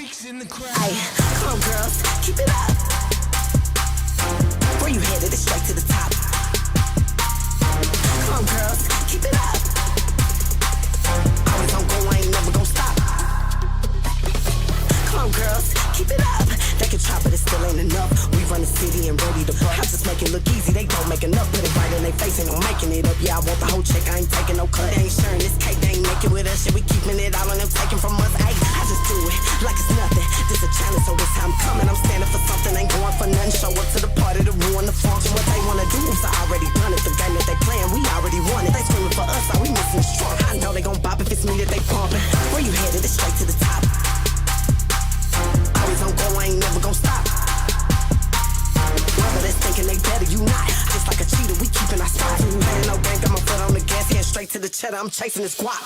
Ay, come on girls, keep it up. Where you headed? It's straight to the top. Come on girls, keep it up. Always on go, I ain't never gon' stop. Come on girls, keep it up. They can try but it still ain't enough. We run the city and ready to buck. I just make it look easy, they don't make enough. Put it right in their face, ain't no making it up. Yeah, I want the whole check, I ain't taking no cut. They ain't sharing this cake, they ain't making with us. Shit, we keeping it all on them, taking from us. Ay, I just do it like it's nothing. This a challenge, so this how I'm coming. I'm standing for something, ain't going for nothing. Show up to the party to ruin the function. What they wanna do is I already done it. The game that they playing, we already won it. They screaming for us, all we missing is strong. I know they gon' bop if it's me that they pumping. Where you headed? It's straight to the top. Always on go, I ain't never gon' stop. Whoever that's thinking they better, you not. Just like a cheater, we keeping our spot. Playing no game, got my foot on the gas, head straight to the cheddar. I'm chasing this guap.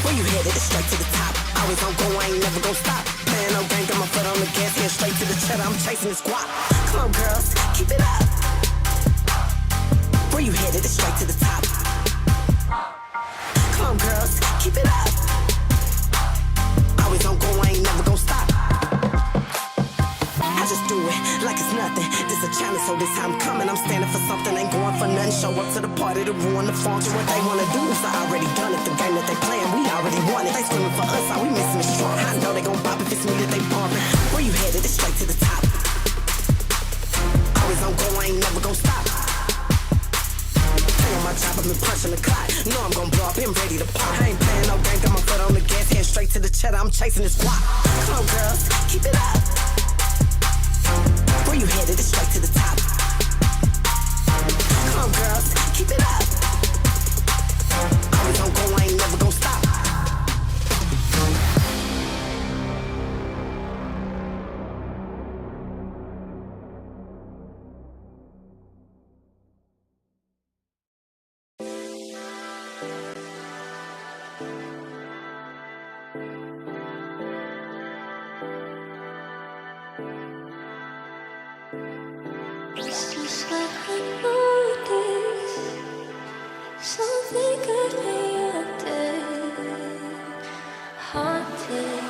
Where you headed? It's straight to the top. Always on go, I ain't never gon' stop. Playing no game, got my foot on the gas, head straight to the cheddar. I'm chasing this guap. Come on, girls, keep it up. Where you headed? It's straight to the top. Come on, girls, keep it up. Always on go, I ain't never gon' stop. I just do it like it's nothing. This a challenge, so this how I'm coming. I'm standing for something, ain't going for nothing. Show up to the party to ruin the function. What they wanna do is I already done it. The game that they playing, we already won it. They screaming for us, all we missing is strong. I know they gon' bop if it's me that they bumping. Where you headed? It's straight to the top. Always on go, I ain't never gon' stop. Stay on my job, I've been punching the clock. Know I'm gon' blow up, been ready to pop. I ain't playing no game, got my foot on the gas, head straight to the cheddar. I'm chasing this guap. Come on, girls, keep it up. Where you headed? It's straight to the top. Come on, girls, keep it up. Always on go, I ain't never gon' stop. It's just like I know this. Something could be up there, haunted.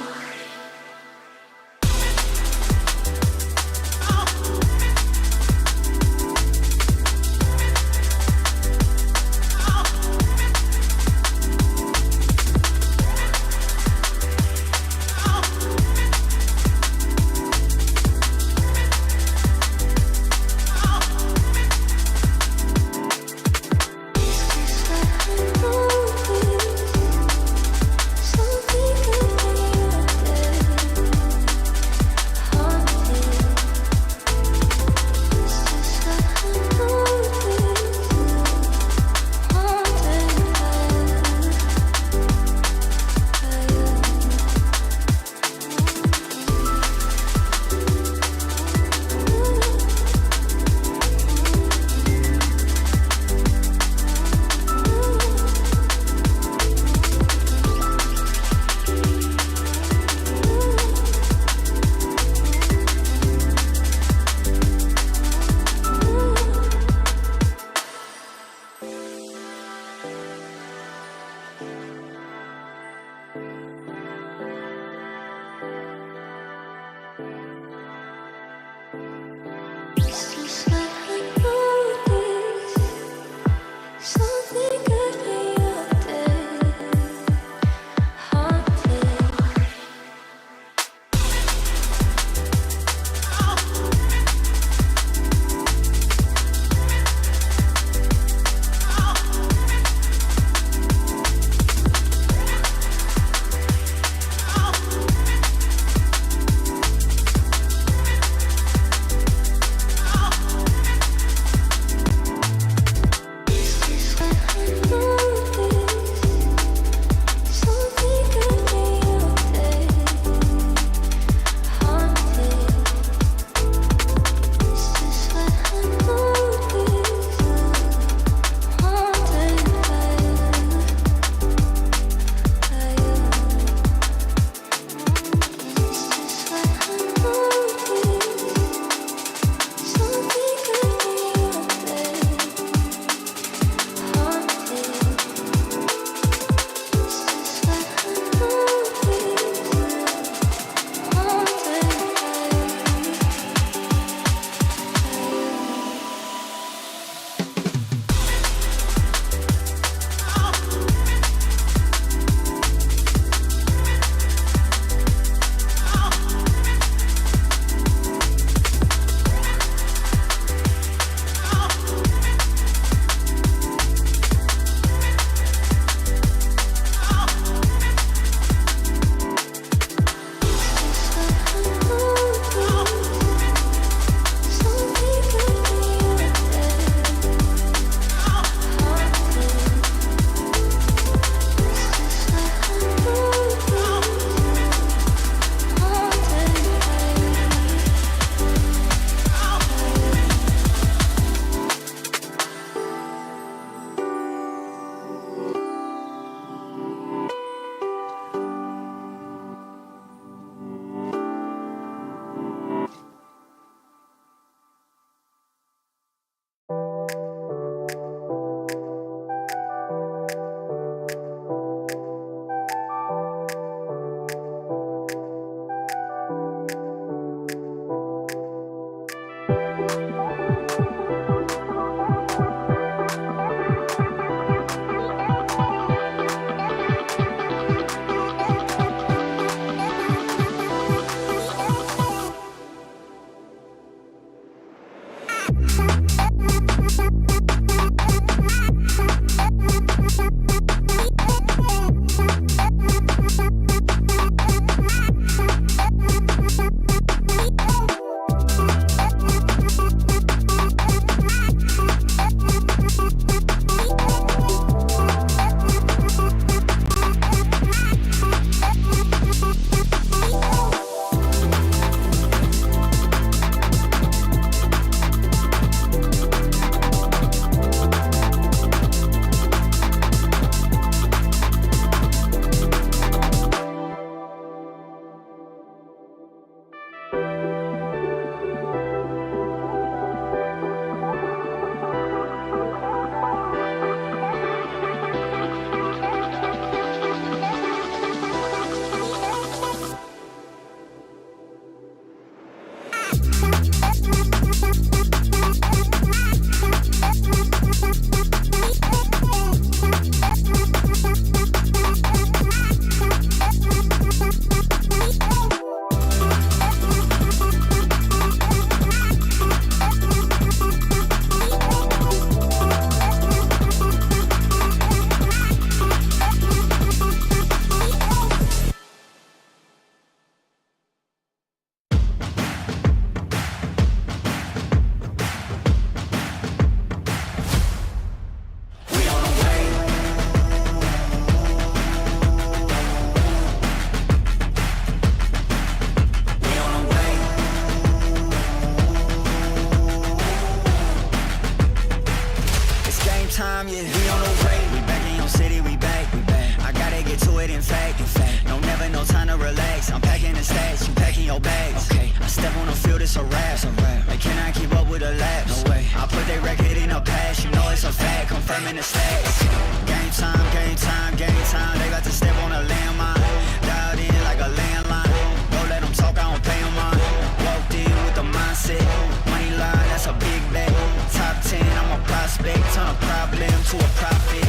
no bags. Okay, I step on the field, it's a rap. They cannot keep up with the laps. No way. I put their record in the past, you know it's a fact, confirming the stats. Game time, game time, game time. They about to step on a landmine. Dialed in like a landline. Don't let them talk, I don't pay them on. Walked in with the mindset. Money line, that's a big bet. Top 10, I'm a prospect. Turn a problem to a profit.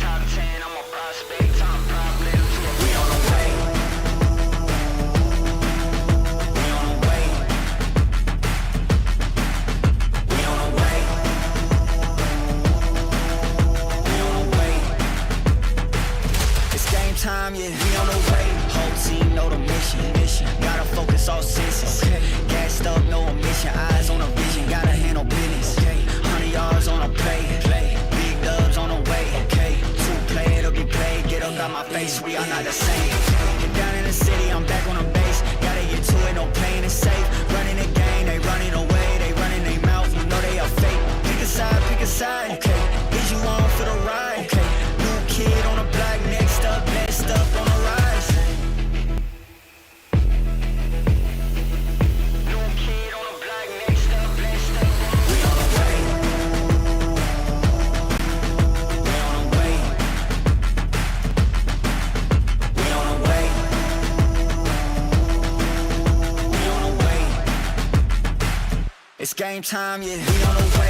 Top 10, I'm a prospect. Turn a problem to a we on the way. We on the way. We on the way. We on the way. It's game time, yeah. We on the way. Whole team know the mission. Gotta focus all senses. Okay. Gassed up, no omission. Eyes on the vision. Gotta handle business. Okay. 100 yards on a play. Big dubs on the way. Okay. 2 play to be played. Get up out my face. We are not the same. Get down in the city. I'm back on the base. Gotta get to it. No playing it safe. Running the game. They running away. They running their mouth. You know they are fake. Pick a side. Pick a side. Okay. Is you on for the ride? Okay. New kid on the block. Next up. Best up on the rise. It's game time, yeah, we on the way.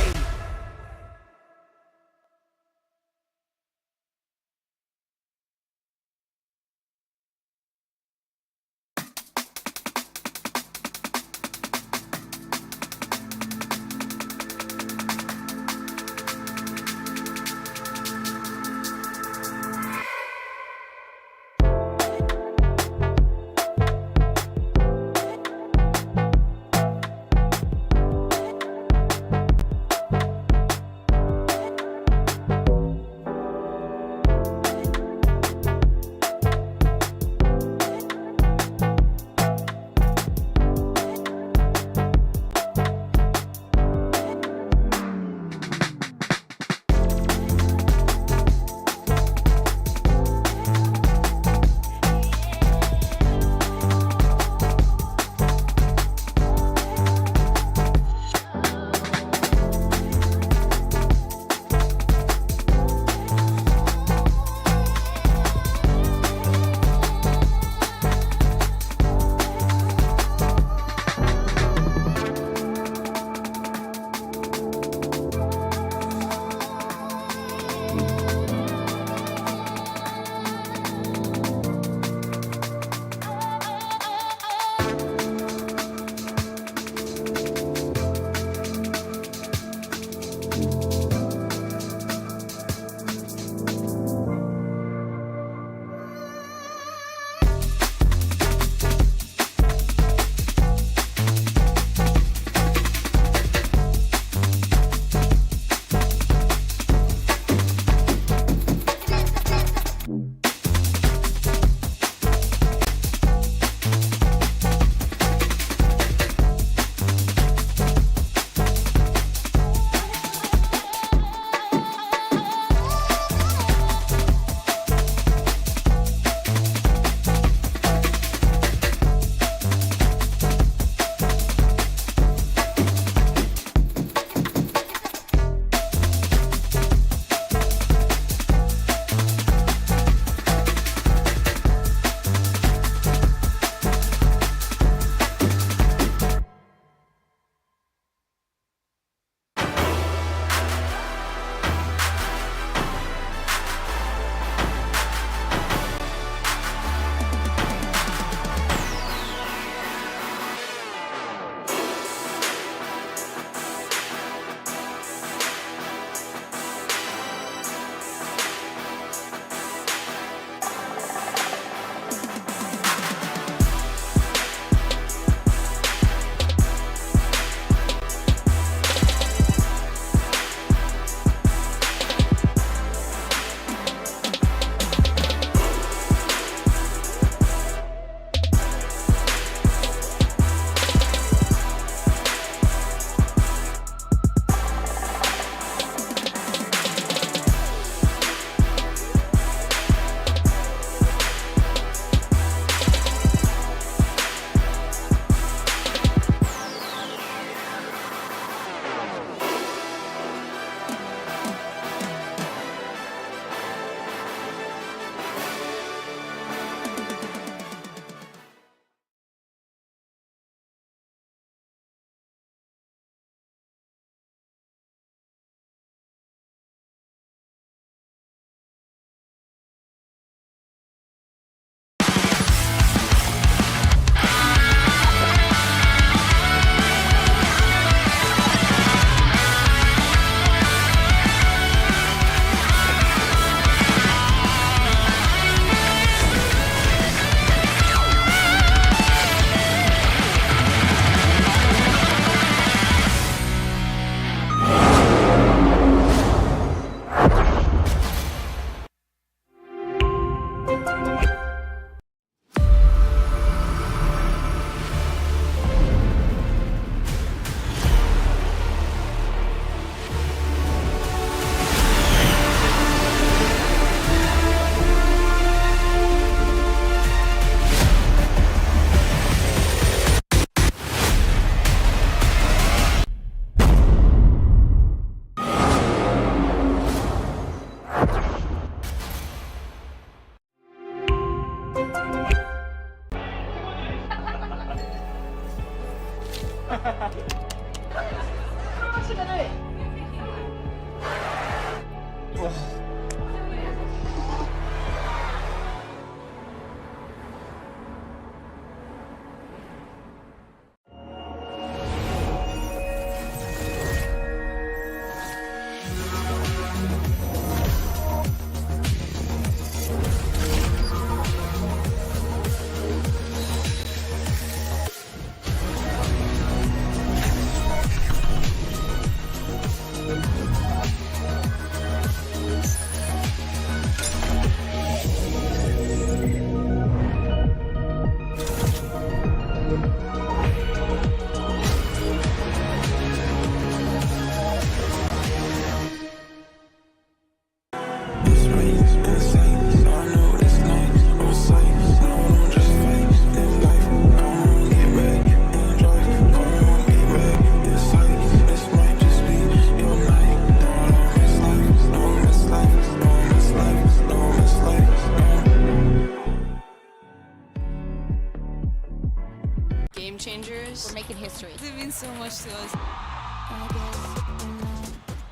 Game changers. We're making history. It means so much to us.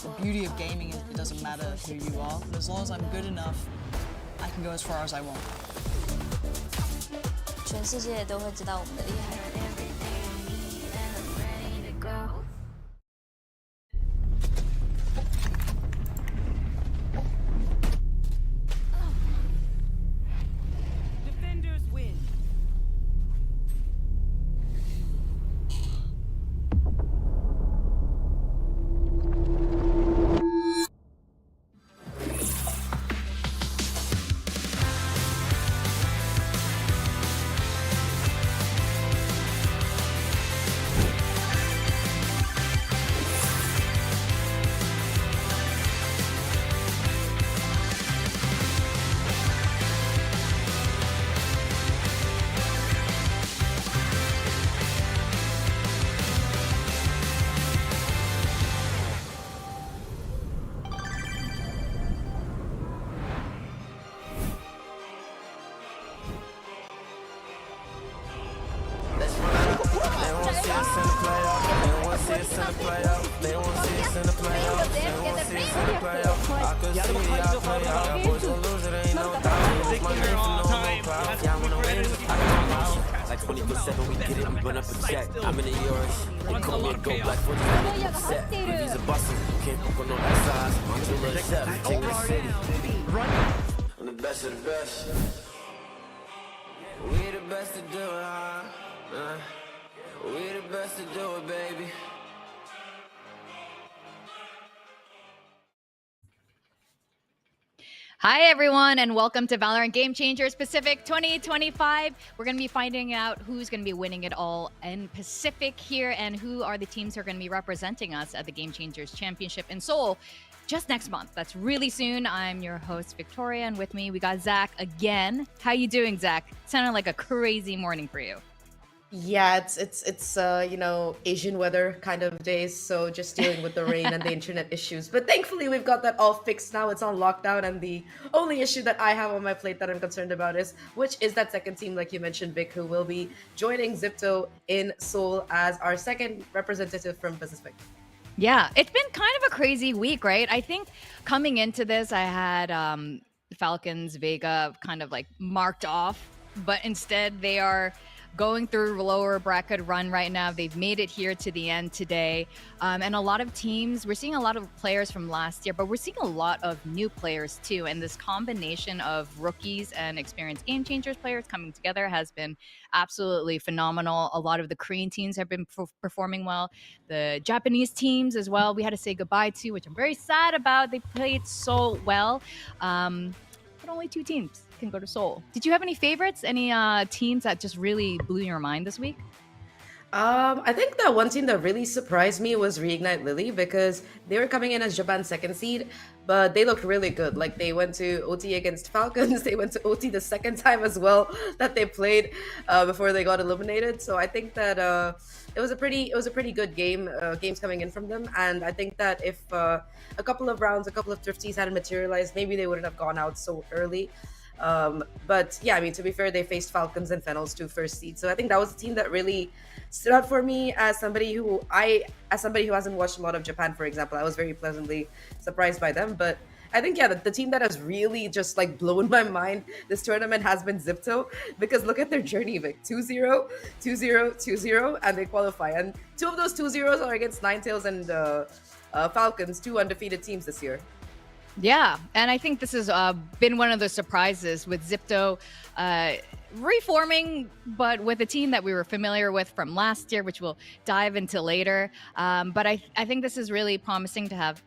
The beauty of gaming is it doesn't matter who you are, but as long as I'm good enough, I can go as far as I want. 全世界都会知道我们的厉害。Defenders win. Like 24/7, we get it, we run up a check. I'm in the yours. They call me a go black for the set. These are buses, can't fuck on no that size. I'm too much chef, king of the city. I'm the best of the best. We the best to do it, huh? We the best to do it, baby. Hi everyone and welcome to Valorant Game Changers Pacific 2025. We're going to be finding out who's going to be winning it all in Pacific here and who are the teams who are going to be representing us at the Game Changers Championship in Seoul just next month. That's really soon. I'm your host Victoria and with me we got Zach again. How you doing, Zach? Sounded like a crazy morning for you. Yeah, it's you know, Asian weather kind of days, so just dealing with the rain and the internet issues. But thankfully we've got that all fixed now. It's on lockdown, and the only issue that I have on my plate that I'm concerned about is that second team, like you mentioned, Vic, who will be joining Zipto in Seoul as our second representative from Pacific. Yeah, it's been kind of a crazy week, right? I think coming into this, I had Falcons, Vega kind of like marked off, but instead they are going through a lower bracket run right now. They've made it here to the end today. And a lot of teams, we're seeing a lot of players from last year, but we're seeing a lot of new players too. And this combination of rookies and experienced Game Changers players coming together has been absolutely phenomenal. A lot of the Korean teams have been performing well. The Japanese teams as well, we had to say goodbye to, which I'm very sad about. They played so well. But only 2 teams can go to Seoul. Did you have any favorites? Any teams that just really blew your mind this week? I think the one team that really surprised me was Reignite Lily, because they were coming in as Japan's second seed, but they looked really good. Like, they went to OT against Falcons. They went to OT the second time as well that they played before they got eliminated. So I think that it was a pretty good games coming in from them. And I think that if a couple of rounds, a couple of thrifties hadn't materialized, maybe they wouldn't have gone out so early. But yeah, I mean, to be fair, they faced Falcons and Fennels, 2 first seeds. So I think that was a team that really stood out for me as somebody who hasn't watched a lot of Japan, for example. I was very pleasantly surprised by them. But I think, yeah, the team that has really just like blown my mind this tournament has been Zipto, because look at their journey, Vic. 2-0, 2-0, 2-0, and they qualify. And 2 of those 2-0s are against Ninetales and Falcons, 2 undefeated teams this year. Yeah, and I think this has been one of the surprises with Zipto reforming, but with a team that we were familiar with from last year, which we'll dive into later. But I think this is really promising to have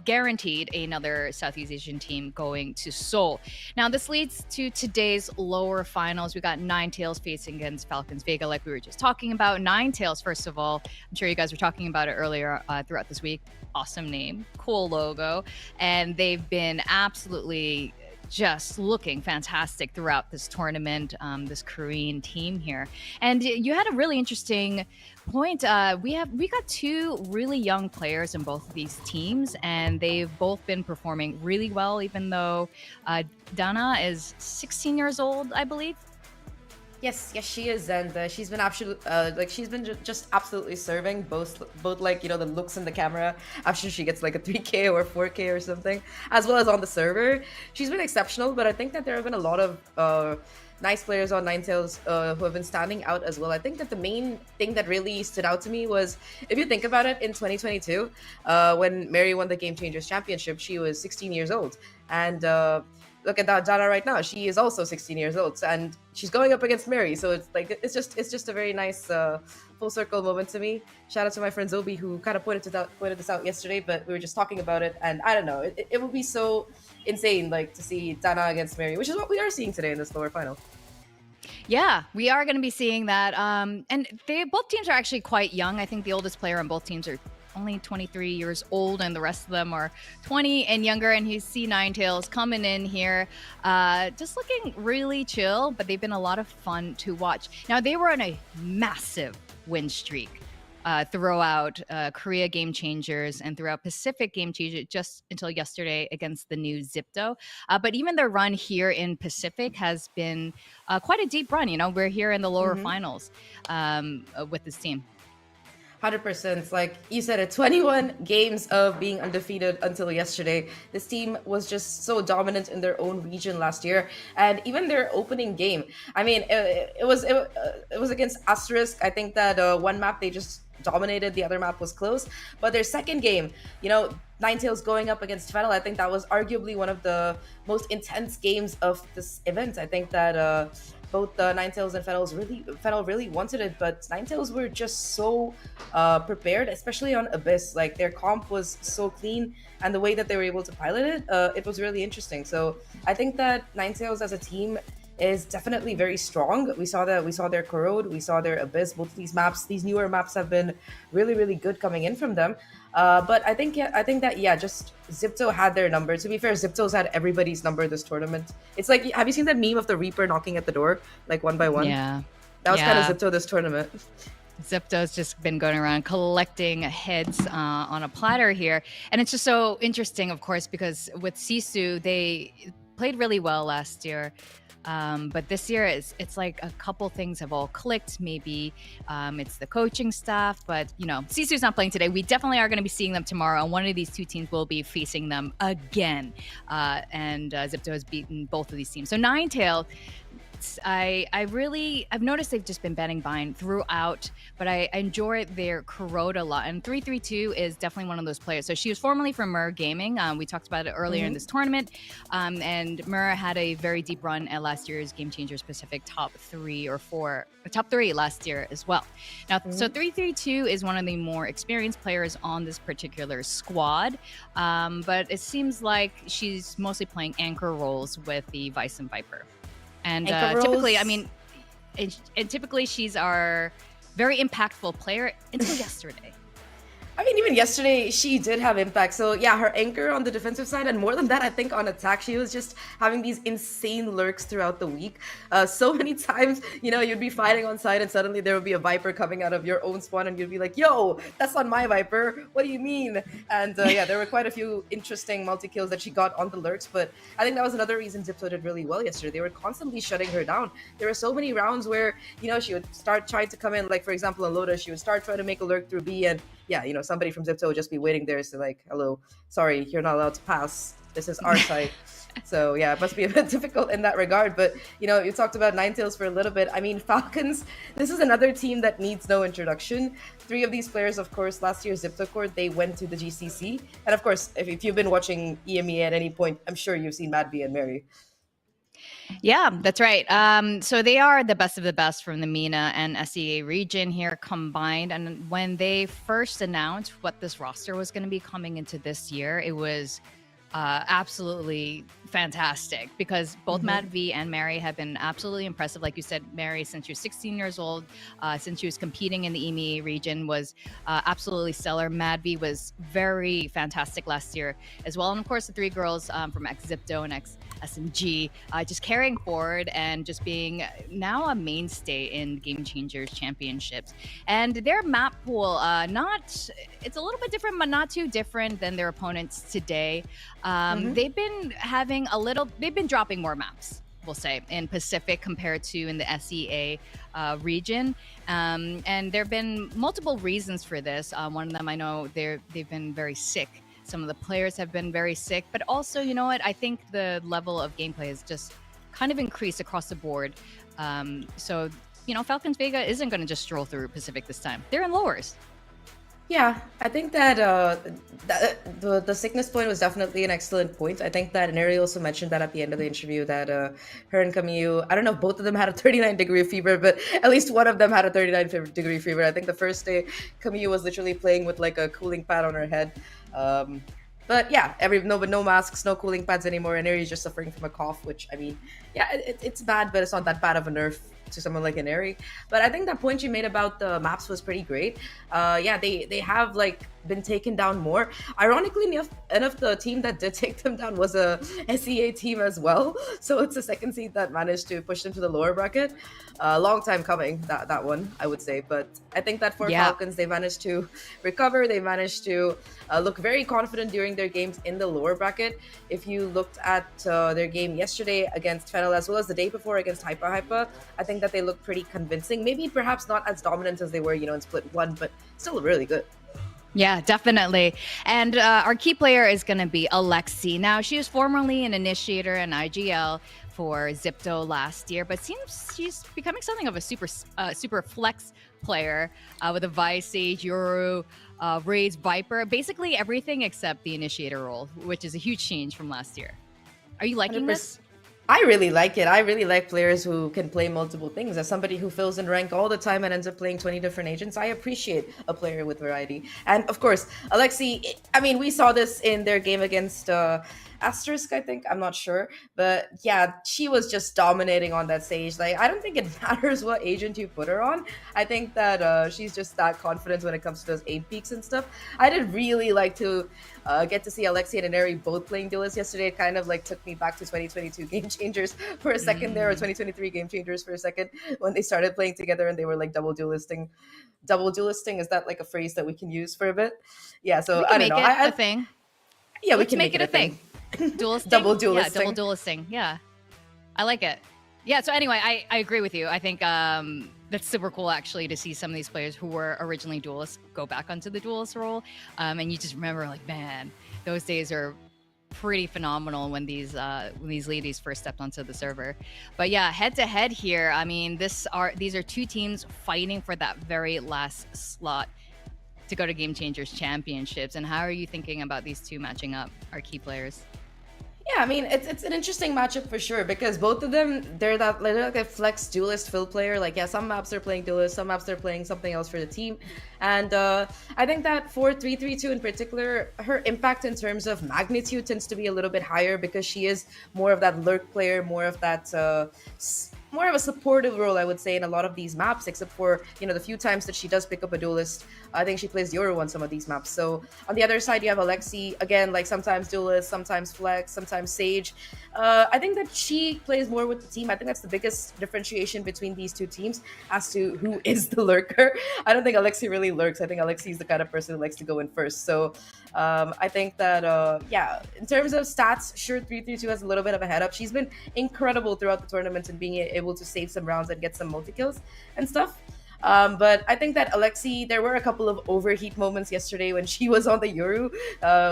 guaranteed another Southeast Asian team going to Seoul. Now, this leads to today's lower finals. We got Ninetales facing against Falcons Vega, like we were just talking about. Ninetales, first of all, I'm sure you guys were talking about it earlier throughout this week. Awesome name, cool logo, and they've been absolutely just looking fantastic throughout this tournament, this Korean team here. And you had a really interesting point. We got 2 really young players in both of these teams, and they've both been performing really well, even though Dana is 16 years old, I believe. Yes, she is, and she's been just absolutely serving both like, you know, the looks in the camera after she gets like a 3K or 4K or something, as well as on the server. She's been exceptional, but I think that there have been a lot of nice players on Ninetales who have been standing out as well. I think that the main thing that really stood out to me was, if you think about it, in 2022, when Mary won the Game Changers Championship, she was 16 years old, and look at that Dana right now. She is also 16 years old, and she's going up against Mary. So it's like it's just a very nice full circle moment to me. Shout out to my friend Zobi, who kind of pointed this out yesterday, but we were just talking about it, and I don't know, it would be so insane, like, to see Dana against Mary, which is what we are seeing today in this lower final. Yeah, we are going to be seeing that. And both teams are actually quite young. I think the oldest player on both teams are only 23 years old, and the rest of them are 20 and younger. And you see Ninetales coming in here, just looking really chill, but they've been a lot of fun to watch. Now, they were on a massive win streak throughout Korea Game Changers and throughout Pacific Game Changers just until yesterday against the new Zipto. But even their run here in Pacific has been quite a deep run. You know, we're here in the lower finals with this team. 100%. Like you said, 21 games of being undefeated until yesterday. This team was just so dominant in their own region last year, and even their opening game. I mean, it was against Asterisk. I think that one map they just dominated, the other map was close. But their second game, you know, Ninetales going up against Fennel, I think that was arguably one of the most intense games of this event. I think that both Ninetales and Fennel really wanted it, but Ninetales were just so prepared, especially on Abyss. Like, their comp was so clean, and the way that they were able to pilot it, it was really interesting. So I think that Ninetales as a team is definitely very strong. We saw their Corrode, we saw their Abyss. Both these maps, these newer maps, have been really, really good coming in from them. But I think that just Zipto had their number. To be fair, Zipto's had everybody's number this tournament. It's like, have you seen that meme of the Reaper knocking at the door, like one by one? Yeah, that was kind of Zipto this tournament. Zipto's just been going around collecting heads on a platter here. And it's just so interesting, of course, because with Sisu, they played really well last year. But this year, it's like a couple things have all clicked. Maybe it's the coaching staff, but, you know, Sisu's not playing today. We definitely are going to be seeing them tomorrow, and one of these two teams will be facing them again. And Zipto has beaten both of these teams. So Ninetales, I've noticed they've just been betting Bind throughout, but I enjoy their Corrode a lot. And 332 is definitely one of those players. So she was formerly from Mer Gaming. We talked about it earlier in this tournament. And Mer had a very deep run at last year's Game Changers Pacific top 3 last year as well. Now, so 332 is one of the more experienced players on this particular squad. But it seems like she's mostly playing anchor roles with the Vice and Viper. And typically, I mean, typically she's our very impactful player until yesterday. I mean, even yesterday, she did have impact. So, yeah, her anchor on the defensive side, and more than that, I think on attack, she was just having these insane lurks throughout the week. So many times, you'd be fighting on side, and suddenly there would be a Viper coming out of your own spawn, and you'd be like, yo, that's not my Viper. What do you mean? And yeah, there were quite a few interesting multi-kills that she got on the lurks, but I think that was another reason Zipto did really well yesterday. They were constantly shutting her down. There were so many rounds where, she would start trying to come in, like, for example, in Loda, she would start trying to make a lurk through B, and yeah, somebody from Zipto would just be waiting there, so like, hello, sorry, you're not allowed to pass. This is our site. So yeah, it must be a bit difficult in that regard. But you talked about Ninetales for a little bit. I mean, Falcons, this is another team that needs no introduction. 3 of these players, of course, last year Zipto Court, they went to the GCC. And of course, if you've been watching EMEA at any point, I'm sure you've seen Mad B and Mary. Yeah, that's right. So they are the best of the best from the MENA and SEA region here combined. And when they first announced what this roster was going to be coming into this year, it was absolutely fantastic because both Mad V and Mary have been absolutely impressive. Like you said, Mary, since she was 16 years old, since she was competing in the EMEA region, was absolutely stellar. Mad V was very fantastic last year as well. And of course, the 3 girls from ex-Zipto and ex-SMG just carrying forward and just being now a mainstay in Game Changers Championships. And their map pool, it's a little bit different, but not too different than their opponents today. They've been dropping more maps, we'll say, in Pacific compared to in the SEA region. And there have been multiple reasons for this. One of them, I know they've been very sick. Some of the players have been very sick, but also, you know what? I think the level of gameplay has just kind of increased across the board. So, Falcons Vega isn't going to just stroll through Pacific this time. They're in lowers. Yeah, I think that the sickness point was definitely an excellent point. I think that Neri also mentioned that at the end of the interview that her and Camille, I don't know if both of them had a 39-degree fever, but at least one of them had a 39-degree fever. I think the first day Camille was literally playing with like a cooling pad on her head. But yeah, no masks, no cooling pads anymore, and Neri's just suffering from a cough, which, I mean, yeah, it's bad, but it's not that bad of a nerf to someone like Neri. But I think that point you made about the maps was pretty great. Yeah, they have like been taken down more. Ironically enough, the team that did take them down was a SEA team as well. So it's a second seed that managed to push them to the lower bracket. Long time coming, that one, I would say. But I think that for Falcons, they managed to recover. They managed to look very confident during their games in the lower bracket. If you looked at their game yesterday against Fennel as well as the day before against Hyper, I think that they looked pretty convincing. Maybe perhaps not as dominant as they were, in Split 1, but still really good. Yeah, definitely. And our key player is going to be Alexi. Now, she was formerly an initiator in IGL for Zipto last year, but seems she's becoming something of a super flex player with a Vice, Sage, Yoru, Raids, Viper, basically everything except the initiator role, which is a huge change from last year. Are you liking 100%. this? I really like it. I really like players who can play multiple things. As somebody who fills in rank all the time and ends up playing 20 different agents, I appreciate a player with variety. And of course, Alexi, I mean, we saw this in their game against Asterisk, I think. I'm not sure. But yeah, she was just dominating on that stage. Like, I don't think it matters what agent you put her on. I think that she's just that confident when it comes to those aim peaks and stuff. I did really like to get to see Alexi and Neri both playing duelists yesterday. It kind of like took me back to 2022 Game Changers for a second there, or 2023 Game Changers for a second, when they started playing together and they were like double duelisting. Double duelisting, is that like a phrase that we can use for a bit? Yeah, so I don't know. Make it a thing. Yeah, we can make it a thing. Duelisting? Double duelisting. Yeah, double duelisting. Yeah. I like it. Yeah, so anyway, I agree with you. I think that's super cool, actually, to see some of these players who were originally duelists go back onto the duelist role. And you just remember, like, man, those days are pretty phenomenal when these ladies first stepped onto the server. But yeah, head-to-head here, I mean, these are 2 teams fighting for that very last slot to go to Game Changers Championships. And how are you thinking about these 2 matching up, our key players? Yeah, I mean, it's an interesting matchup for sure, because both of them, they're like a flex duelist fill player. Like, yeah, some maps they're playing duelist, some maps they're playing something else for the team. And I think that for 332 in particular, her impact in terms of magnitude tends to be a little bit higher because she is more of that lurk player, more of that more of a supportive role, I would say, in a lot of these maps, except for, the few times that she does pick up a duelist. I think she plays Yoru on some of these maps. So on the other side, you have Alexi, again, like sometimes duelist, sometimes flex, sometimes sage. I think that she plays more with the team. I think that's the biggest differentiation between these two teams as to who is the lurker. I don't think Alexi really lurks. I think Alexi is the kind of person who likes to go in first. So I think that, in terms of stats, sure, 332 has a little bit of a head up. She's been incredible throughout the tournament and being able to save some rounds and get some multi-kills and stuff. But I think that Alexi, there were a couple of overheat moments yesterday when she was on the Yoru,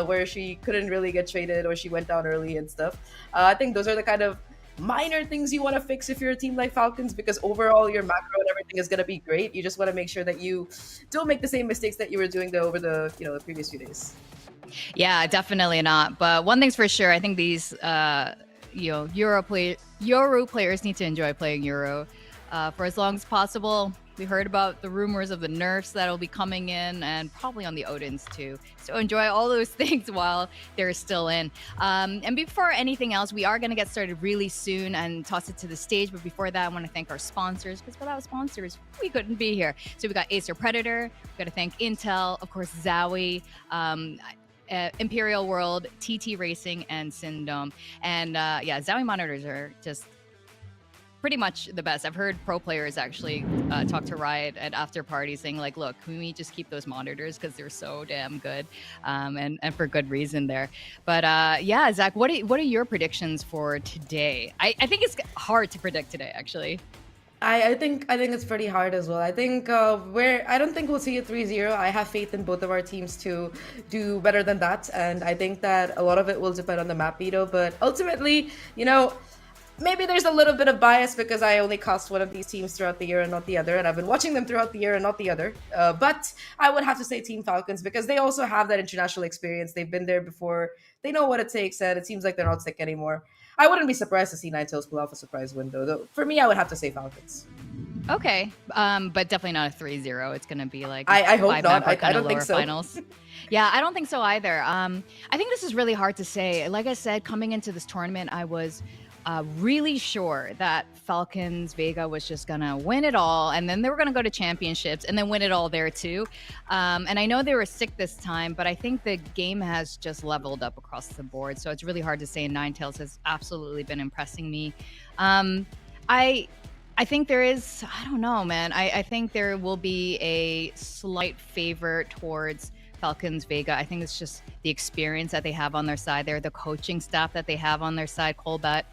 where she couldn't really get traded or she went down early and stuff. I think those are the kind of minor things you want to fix if you're a team like Falcons, because overall your macro and everything is going to be great. You just want to make sure that you don't make the same mistakes that you were doing over the the previous few days. Yeah, definitely not. But one thing's for sure, I think these Yoru players need to enjoy playing Yoru for as long as possible. We heard about the rumors of the nerfs that'll be coming in, and probably on the Odins too. So enjoy all those things while they're still in. And before anything else, we are going to get started really soon and toss it to the stage. But before that, I want to thank our sponsors, because without sponsors, we couldn't be here. So we got Acer Predator, we got to thank Intel, of course, Zowie, Imperial World, TT Racing, and Syndome. And Zowie monitors are just pretty much the best. I've heard pro players actually talk to Riot at after parties saying, like, look, can we just keep those monitors because they're so damn good, and for good reason there. But Zach, what are your predictions for today? I think it's hard to predict today, actually. I think it's pretty hard as well. I think I don't think we'll see a 3-0. I have faith in both of our teams to do better than that, and I think that a lot of it will depend on the map veto. But ultimately, maybe there's a little bit of bias because I only cast one of these teams throughout the year and not the other, and I've been watching them throughout the year and not the other. But I would have to say Team Falcons, because they also have that international experience. They've been there before. They know what it takes, and it seems like they're not sick anymore. I wouldn't be surprised to see Ninetales pull off a surprise win, though. For me, I would have to say Falcons. Okay, but definitely not a 3-0. It's going to be like I hope not. I don't think so. Finals. Yeah, I don't think so either. I think this is really hard to say. Like I said, coming into this tournament, I was really sure that Falcons Vega was just gonna win it all, and then they were gonna go to championships and then win it all there too. And I know they were sick this time, but I think the game has just leveled up across the board. So it's really hard to say. Ninetales has absolutely been impressing me. I think there is, I don't know, man. I think there will be a slight favor towards Falcons Vega. I think it's just the experience that they have on their side there, the coaching staff that they have on their side. Colbat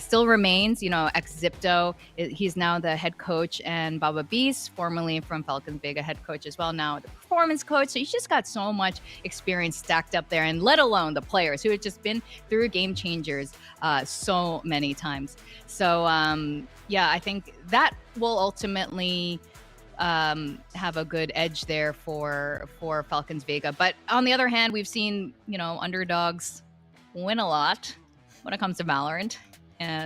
still remains, ex-Zipto. He's now the head coach, and Baba Beast, formerly from Falcons Vega, head coach as well, now the performance coach. So he's just got so much experience stacked up there, and let alone the players who have just been through game changers so many times. So I think that will ultimately have a good edge there for Falcons Vega. But on the other hand, we've seen underdogs win a lot when it comes to Valorant.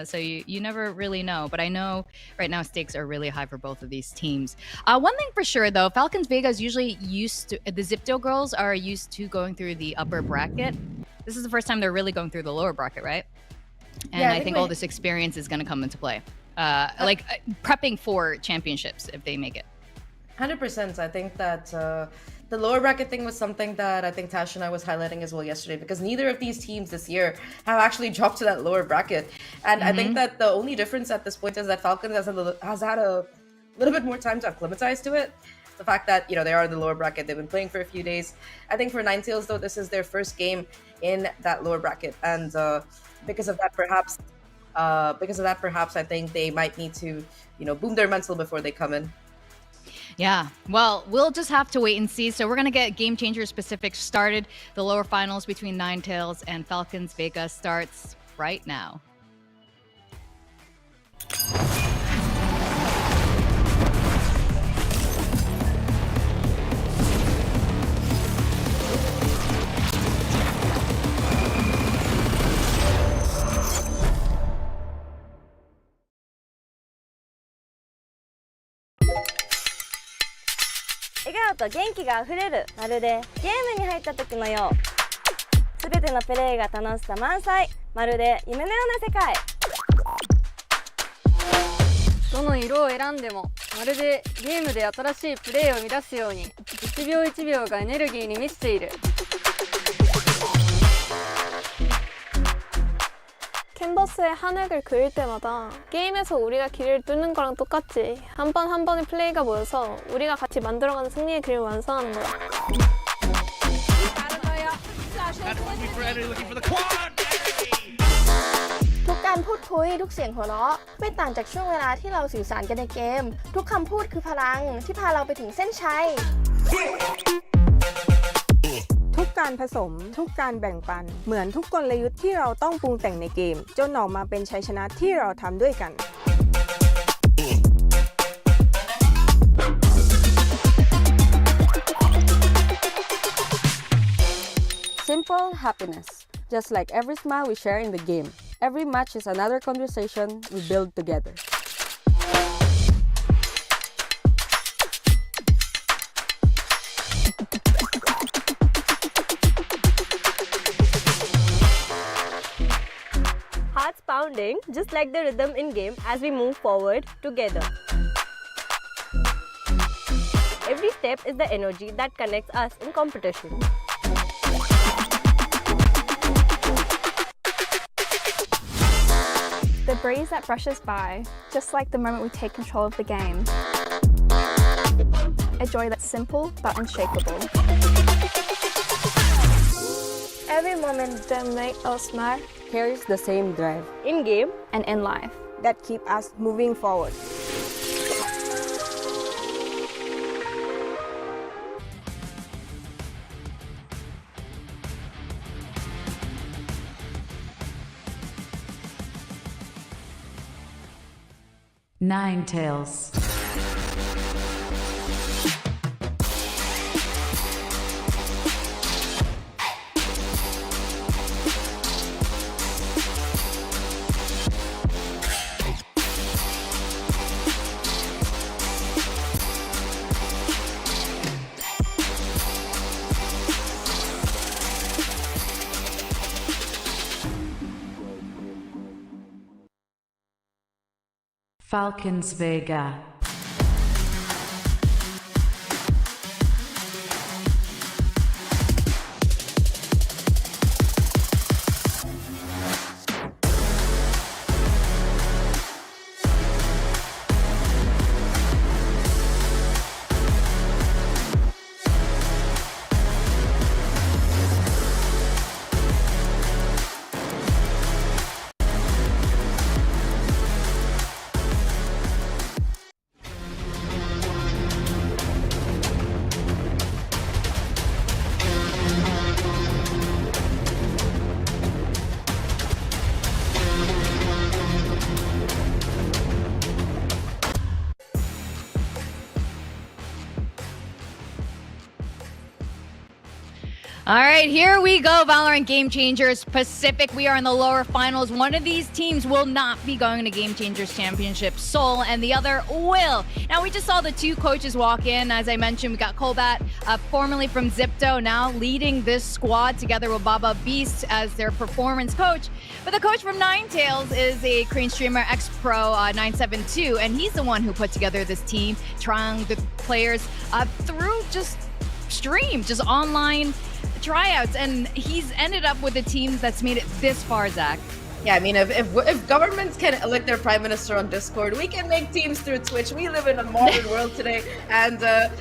So you never really know. But I know right now stakes are really high for both of these teams. One thing for sure, though, Falcons Vega is usually used to, the Zipto girls are used to going through the upper bracket. This is the first time they're really going through the lower bracket, right? And I think all this experience is going to come into play. Prepping for championships if they make it. 100%. I think that the lower bracket thing was something that I think Tash and I was highlighting as well yesterday, because neither of these teams this year have actually dropped to that lower bracket. And I think that the only difference at this point is that Falcons has had a little bit more time to acclimatize to it. The fact that, they are in the lower bracket, they've been playing for a few days. I think for Ninetales, though, this is their first game in that lower bracket. And because of that, perhaps I think they might need to, boom their mental before they come in. Yeah, well, we'll just have to wait and see. So we're going to get Game Changer specifics started. The lower finals between Ninetales and Falcons Vega starts right now.笑顔と元気があふれる、まるでゲームに入った時のよう。すべてのプレーが楽しさ満載、まるで夢のような世界。どの色を選んでもまるでゲームで新しいプレーを生み出すように1秒1秒がエネルギーに満ちている 캔버스에 한 획을 그릴 때마다 게임에서 우리가 길을 뚫는 거랑 똑같이 한 번 한 번의 플레이가 모여서 우리가 같이 만들어가는 승리의 길을 완성하는 거야. ทุกการพูดคุยทุกเสียงหัวเราะไม่ต่างจากช่วงเวลาที่เราสื่อสารกันในเกมทุกคำพูดคือพลังที่พาเราไปถึงเส้นชัย ทุกการผสมทุกการแบ่งปันเหมือนทุกกลยุทธ์ที่เราต้องปรุงแต่งในเกมจนออกมาเป็นชัยชนะที่เราทำด้วยกัน Simple happiness. Just like every smile we share in the game, every match is another conversation we build together. Hearts pounding just like the rhythm in game as we move forward together. Every step is the energy that connects us in competition. The breeze that brushes by, just like the moment we take control of the game. A joy that's simple but unshakable. Every moment that makes us smile carries the same drive. In game and in life. That keep us moving forward. Ninetales. Falcons Vega. All right, here we go, Valorant Game Changers Pacific. We are in the lower finals. One of these teams will not be going to Game Changers Championship Seoul, and the other will. Now, we just saw the two coaches walk in. As I mentioned, we got Kolbat, formerly from Zipto, now leading this squad together with Baba Beast as their performance coach. But the coach from Ninetales is a Korean streamer, ex-pro 972, and he's the one who put together this team, trying the players through just stream, just online tryouts, and he's ended up with a team that's made it this far, Zach. Yeah, I mean, if governments can elect their prime minister on Discord, we can make teams through Twitch. We live in a modern world today, and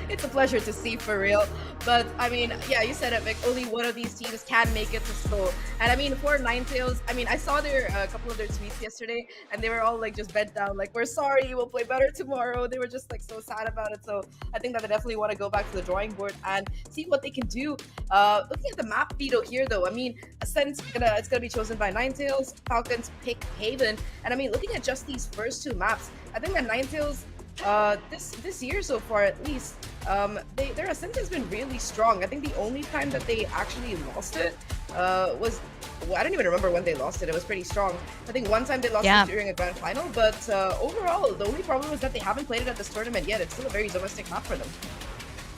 it's a pleasure to see, for real. But, I mean, yeah, you said it, Vic. Only one of these teams can make it to Seoul. And, I mean, for Ninetales, I mean, I saw a couple of their tweets yesterday, and they were all, like, just bent down, like, we're sorry, we'll play better tomorrow. They were just, like, so sad about it. So I think that they definitely want to go back to the drawing board and see what they can do. Looking at the map veto here, though, I mean, Ascent's it's gonna be chosen by Ninetales. Falcons pick Haven, and I mean, looking at just these first two maps, I think that Ninetales, this year so far at least, their Ascent has been really strong. I think the only time that they actually lost it was, well, I don't even remember when they lost it. It was pretty strong. I think one time they lost it during a grand final, but overall, the only problem is that they haven't played it at this tournament yet. It's still a very domestic map for them.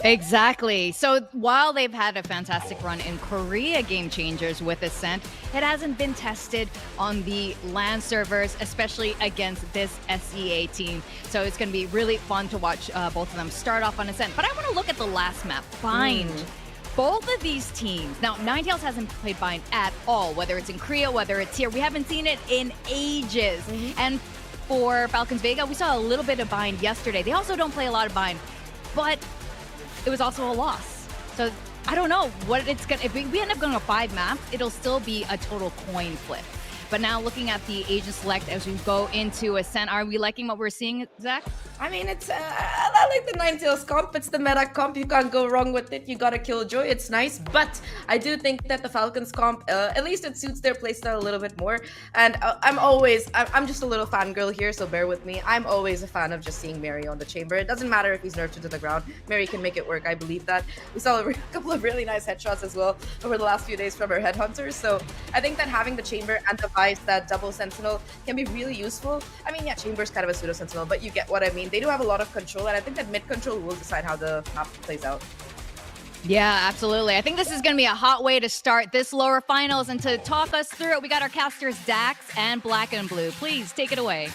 Exactly. So while they've had a fantastic run in Korea Game Changers with Ascent, it hasn't been tested on the LAN servers, especially against this SEA team. So it's going to be really fun to watch both of them start off on Ascent. But I want to look at the last map, Bind. Both of these teams, now Ninetales hasn't played Bind at all, whether it's in Korea, whether it's here. We haven't seen it in ages. And for Falcons Vega, we saw a little bit of Bind yesterday. They also don't play a lot of Bind, but it was also a loss. So I don't know what it's gonna, if we end up going to 5 maps, it'll still be a total coin flip. But now looking at the Asian select as we go into Ascent, are we liking what we're seeing, Zach? I mean, it's I like the Ninetales comp. It's the meta comp. You can't go wrong with it. You gotta kill Joy. It's nice, but I do think that the Falcons comp, at least it suits their playstyle a little bit more. And I'm just a little fangirl here, so bear with me. I'm always a fan of just seeing Mary on the chamber. It doesn't matter if he's nerfed into the ground. Mary can make it work. I believe that. We saw a couple of really nice headshots as well over the last few days from our headhunters. So I think that having the chamber and the Vice, that double sentinel, can be really useful. I mean, yeah, chamber's kind of a pseudo sentinel, but you get what I mean. They do have a lot of control, and I think that mid control will decide how the map plays out. Yeah, absolutely. I think this is going to be a hot way to start this lower finals. And to talk us through it, we got our casters Dax and Black and Blue. Please take it away.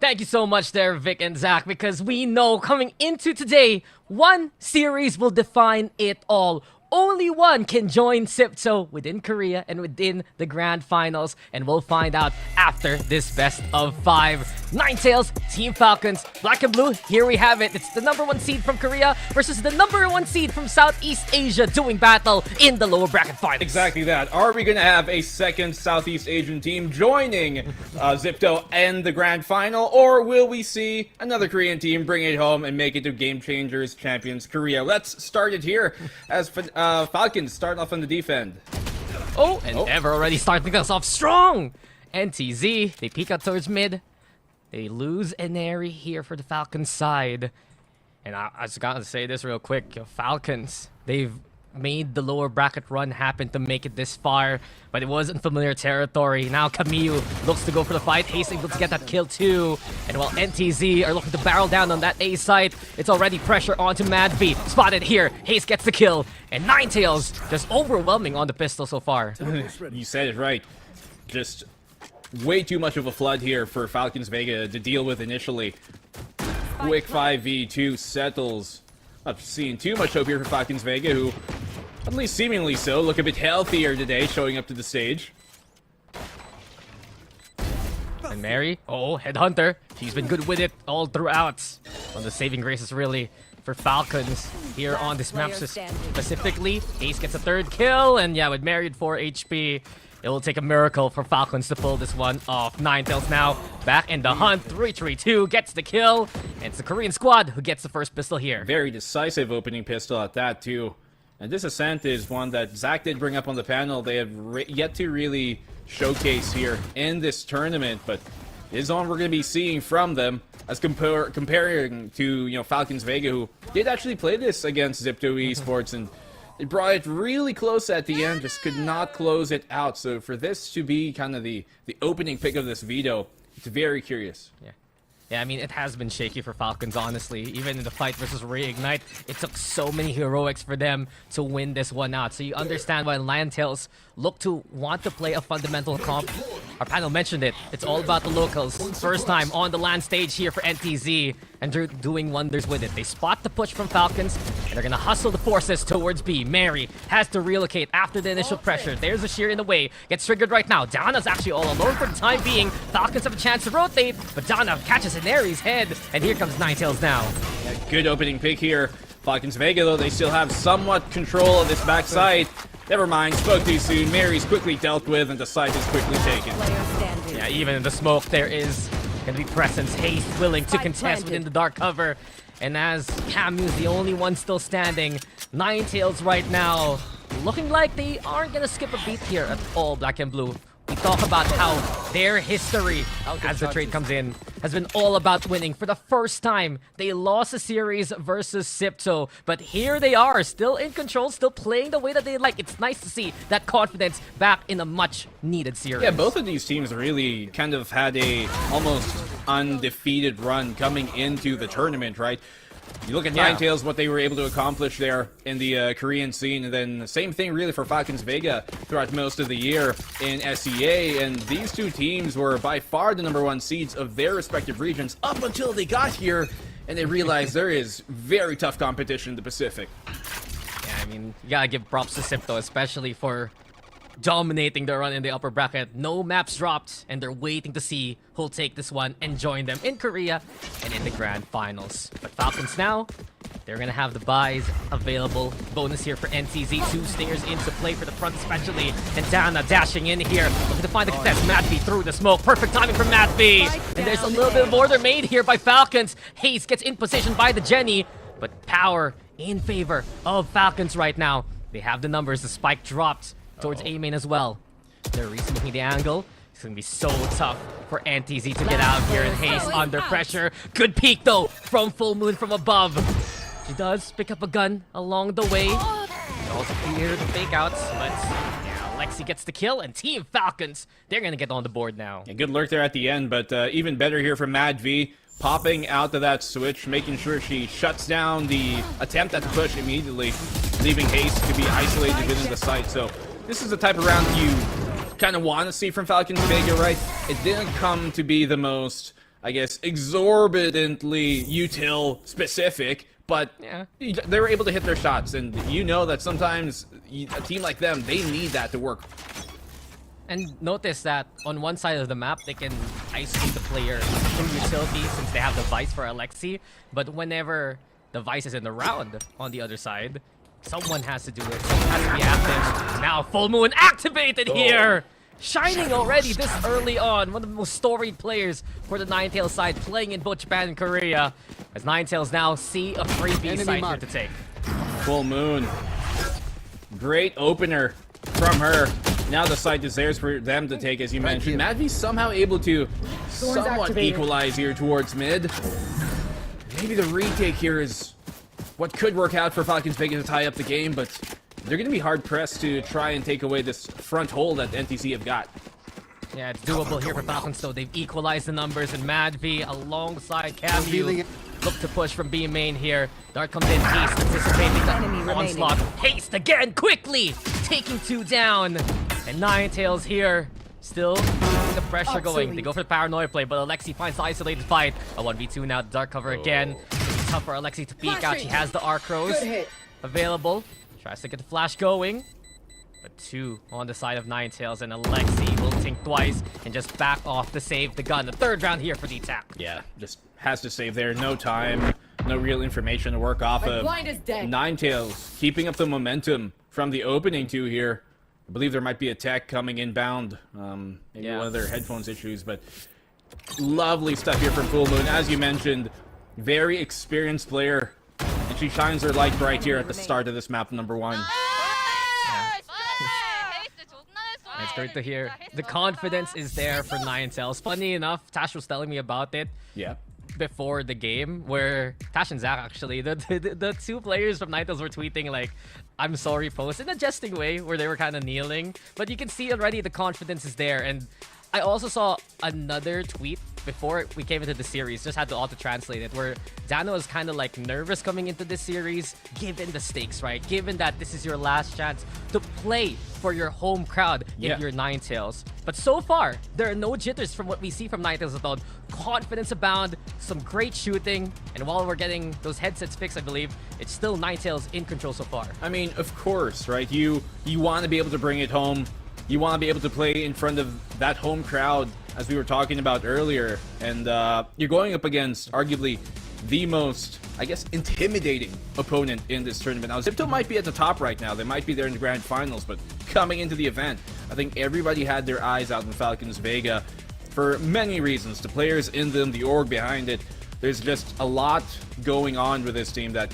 Thank you so much there, Vic and Zach, because we know coming into today, one series will define it all. Only one can join Sipso within Korea and within the grand finals, and we'll find out after this best of 5. Ninetales, Team Falcons, Black and Blue, here we have it. It's the #1 seed from Korea versus the #1 seed from Southeast Asia doing battle in the lower bracket finals. Exactly that. Are we going to have a second Southeast Asian team joining Zipto and the grand final, or will we see another Korean team bring it home and make it to Game Changers Champions Korea? Let's start it here as Falcons start off on the defend. Ever already starting us off strong. NTZ, they peek out towards mid. They lose Eneri here for the Falcons side. And I just gotta say this real quick. Falcons, they've made the lower bracket run happen to make it this far, but it was unfamiliar territory. Now Camille looks to go for the fight. Hayes able to get that kill too. And while NTZ are looking to barrel down on that A site, it's already pressure onto Madv. Spotted here. Hayes gets the kill. And Ninetales just overwhelming on the pistol so far. You said it right. Just way too much of a flood here for Falcons Vega to deal with initially. Quick 5v2 settles. Not seeing too much hope here for Falcons Vega, who, at least seemingly so, look a bit healthier today, showing up to the stage. And Mary, Headhunter. She's been good with it all throughout. On the saving graces, really, for Falcons here on this map specifically. Ace gets a 3rd kill, and yeah, with Mary at 4 HP, it will take a miracle for Falcons to pull this one off. Ninetales now back in the hunt. 3-3-2 gets the kill. And it's the Korean squad who gets the first pistol here. Very decisive opening pistol at that, too. And this Ascent is one that Zach did bring up on the panel. They have yet to really showcase here in this tournament, but it is one we're going to be seeing from them as comparing to, Falcons Vega, who did actually play this against Zipto Esports, and they brought it really close at the end, just could not close it out. So for this to be kind of the opening pick of this veto, it's very curious. Yeah, I mean, it has been shaky for Falcons, honestly. Even in the fight versus Reignite, it took so many heroics for them to win this one out. So you understand why Ninetales look to want to play a fundamental comp. Our panel mentioned it. It's all about the locals. First time on the LAN stage here for NTZ, and they're doing wonders with it. They spot the push from Falcons, and they're going to hustle the forces towards B. Mary has to relocate after the initial pressure. There's a shear in the way. Gets triggered right now. Donna's actually all alone for the time being. Falcons have a chance to rotate, but Donna catches Eneri's head, and here comes Ninetales now. Yeah, good opening pick here. Falcons Vega, though, they still have somewhat control of this backside. Never mind, spoke too soon. Mary's quickly dealt with, and the site is quickly taken. Yeah, even in the smoke, there is going to be presence. Hayes willing to contest within the dark cover. And as Camu's the only one still standing, Ninetales right now looking like they aren't going to skip a beat here at all, Black and Blue. We talk about how their history, as the trade comes in, has been all about winning. For the first time, they lost a series versus Sipto, but here they are, still in control, still playing the way that they like. It's nice to see that confidence back in a much-needed series. Yeah, both of these teams really kind of had a almost undefeated run coming into the tournament, right? You look at Yeah. Ninetales, what they were able to accomplish there in the Korean scene, and then the same thing really for Falcons Vega throughout most of the year in SEA, and these two teams were by far the #1 seeds of their respective regions up until they got here, and they realized there is very tough competition in the Pacific. Yeah, I mean, you gotta give props to Sipto, especially for dominating the run in the upper bracket. No maps dropped, and they're waiting to see who'll take this one and join them in Korea and in the grand finals. But Falcons now, they're gonna have the buys available. Bonus here for NTZ. 2 stingers into play for the front especially. And Dana dashing in here, looking to find the contest. Matt B through the smoke. Perfect timing from Matt B. And there's a little bit of order made here by Falcons. Hayes gets in position by the Jenny, but power in favor of Falcons right now. They have the numbers. The spike dropped towards A main as well. They're resmoothing the angle. It's gonna be so tough for NTZ to get out here, and Hayes under pressure. Good peek though from Full Moon from above. She does pick up a gun along the way. Also clear the fake outs, but yeah, Alexi gets the kill, and Team Falcons, they're gonna get on the board now. A good lurk there at the end, but even better here from Mad V, popping out of that switch, making sure she shuts down the attempt at the push immediately, leaving Hayes to be isolated within the site. So this is the type of round you kind of want to see from Falcons Vega, right? It didn't come to be the most, I guess, exorbitantly util specific, but yeah, they were able to hit their shots, and you know that sometimes a team like them, they need that to work. And notice that on one side of the map, they can isolate the player through utility since they have the Vice for Alexi, but whenever the Vice is in the round on the other side, someone has to do it. Someone has to be active. Now Full Moon activated here! Shining already this early on. One of the most storied players for the Ninetales side, playing in both Japan and Korea. As Ninetales now see a free B side here to take. Full Moon. Great opener from her. Now the site is theirs for them to take, as you mentioned. Madvy's somehow able to somewhat equalize here towards mid. Maybe the retake here is what could work out for Falcons Vega to tie up the game, but they're going to be hard-pressed to try and take away this front hole that NTZ have got. Yeah, it's doable here for Falcons, though. They've equalized the numbers, and Mad V alongside Camu look to push from B main here. Dart comes in, Haste anticipating the onslaught. Haste again, quickly taking 2 down. And Ninetales here, still keeping the pressure going. They go for the paranoia play, but Alexi finds the isolated fight. A 1v2 now, Dark cover again. It's tough for Alexi to peek out. She has the Arcros available. Tries to get the flash going. But 2 on the side of Ninetales, and Alexi will think twice and just back off to save the gun. The 3rd round here for the attack. Yeah, just has to save there. No time, no real information to work off of. Ninetales keeping up the momentum from the opening 2 here. I believe there might be a tech coming inbound. Maybe one of their headphones issues, but lovely stuff here from Full Moon. As you mentioned, very experienced player, and she shines her light bright here at the start of this map, #1. It's great to hear. The confidence is there for Ninetales. Funny enough, Tash was telling me about it. Yeah. Before the game, where Tash and Zach actually, the 2 players from Ninetales were tweeting like, "I'm sorry" post in a jesting way, where they were kind of kneeling. But you can see already the confidence is there. And I also saw another tweet before we came into the series, just had to auto-translate it, where Dano was kind of like nervous coming into this series, given the stakes, right? Given that this is your last chance to play for your home crowd if you're Ninetales. But so far, there are no jitters from what we see from Ninetales at all. Confidence abound, some great shooting, and while we're getting those headsets fixed, I believe, it's still Ninetales in control so far. I mean, of course, right? You want to be able to bring it home. You want to be able to play in front of that home crowd, as we were talking about earlier. And you're going up against arguably the most, I guess, intimidating opponent in this tournament. Now, Zipto might be at the top right now. They might be there in the grand finals, but coming into the event, I think everybody had their eyes out on Falcons Vega for many reasons. The players in them, the org behind it. There's just a lot going on with this team that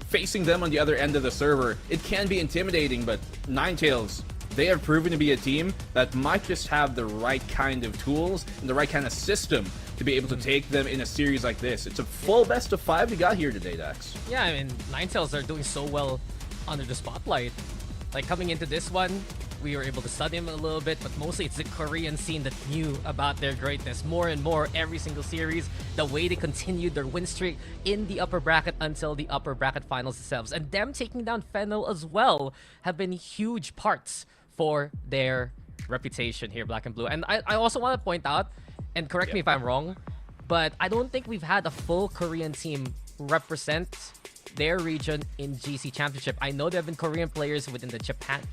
facing them on the other end of the server, it can be intimidating, but Ninetales, they have proven to be a team that might just have the right kind of tools and the right kind of system to be able to take them in a series like this. It's a full best of 5 we got here today, Dax. Yeah, I mean, Ninetales are doing so well under the spotlight. Like, coming into this one, we were able to study them a little bit, but mostly it's the Korean scene that knew about their greatness more and more every single series. The way they continued their win streak in the upper bracket until the upper bracket finals themselves. And them taking down Fennel as well have been huge parts for their reputation here, Black and Blue. And I also want to point out, and correct me if I'm wrong, but I don't think we've had a full Korean team represent their region in GC Championship. I know there have been Korean players within the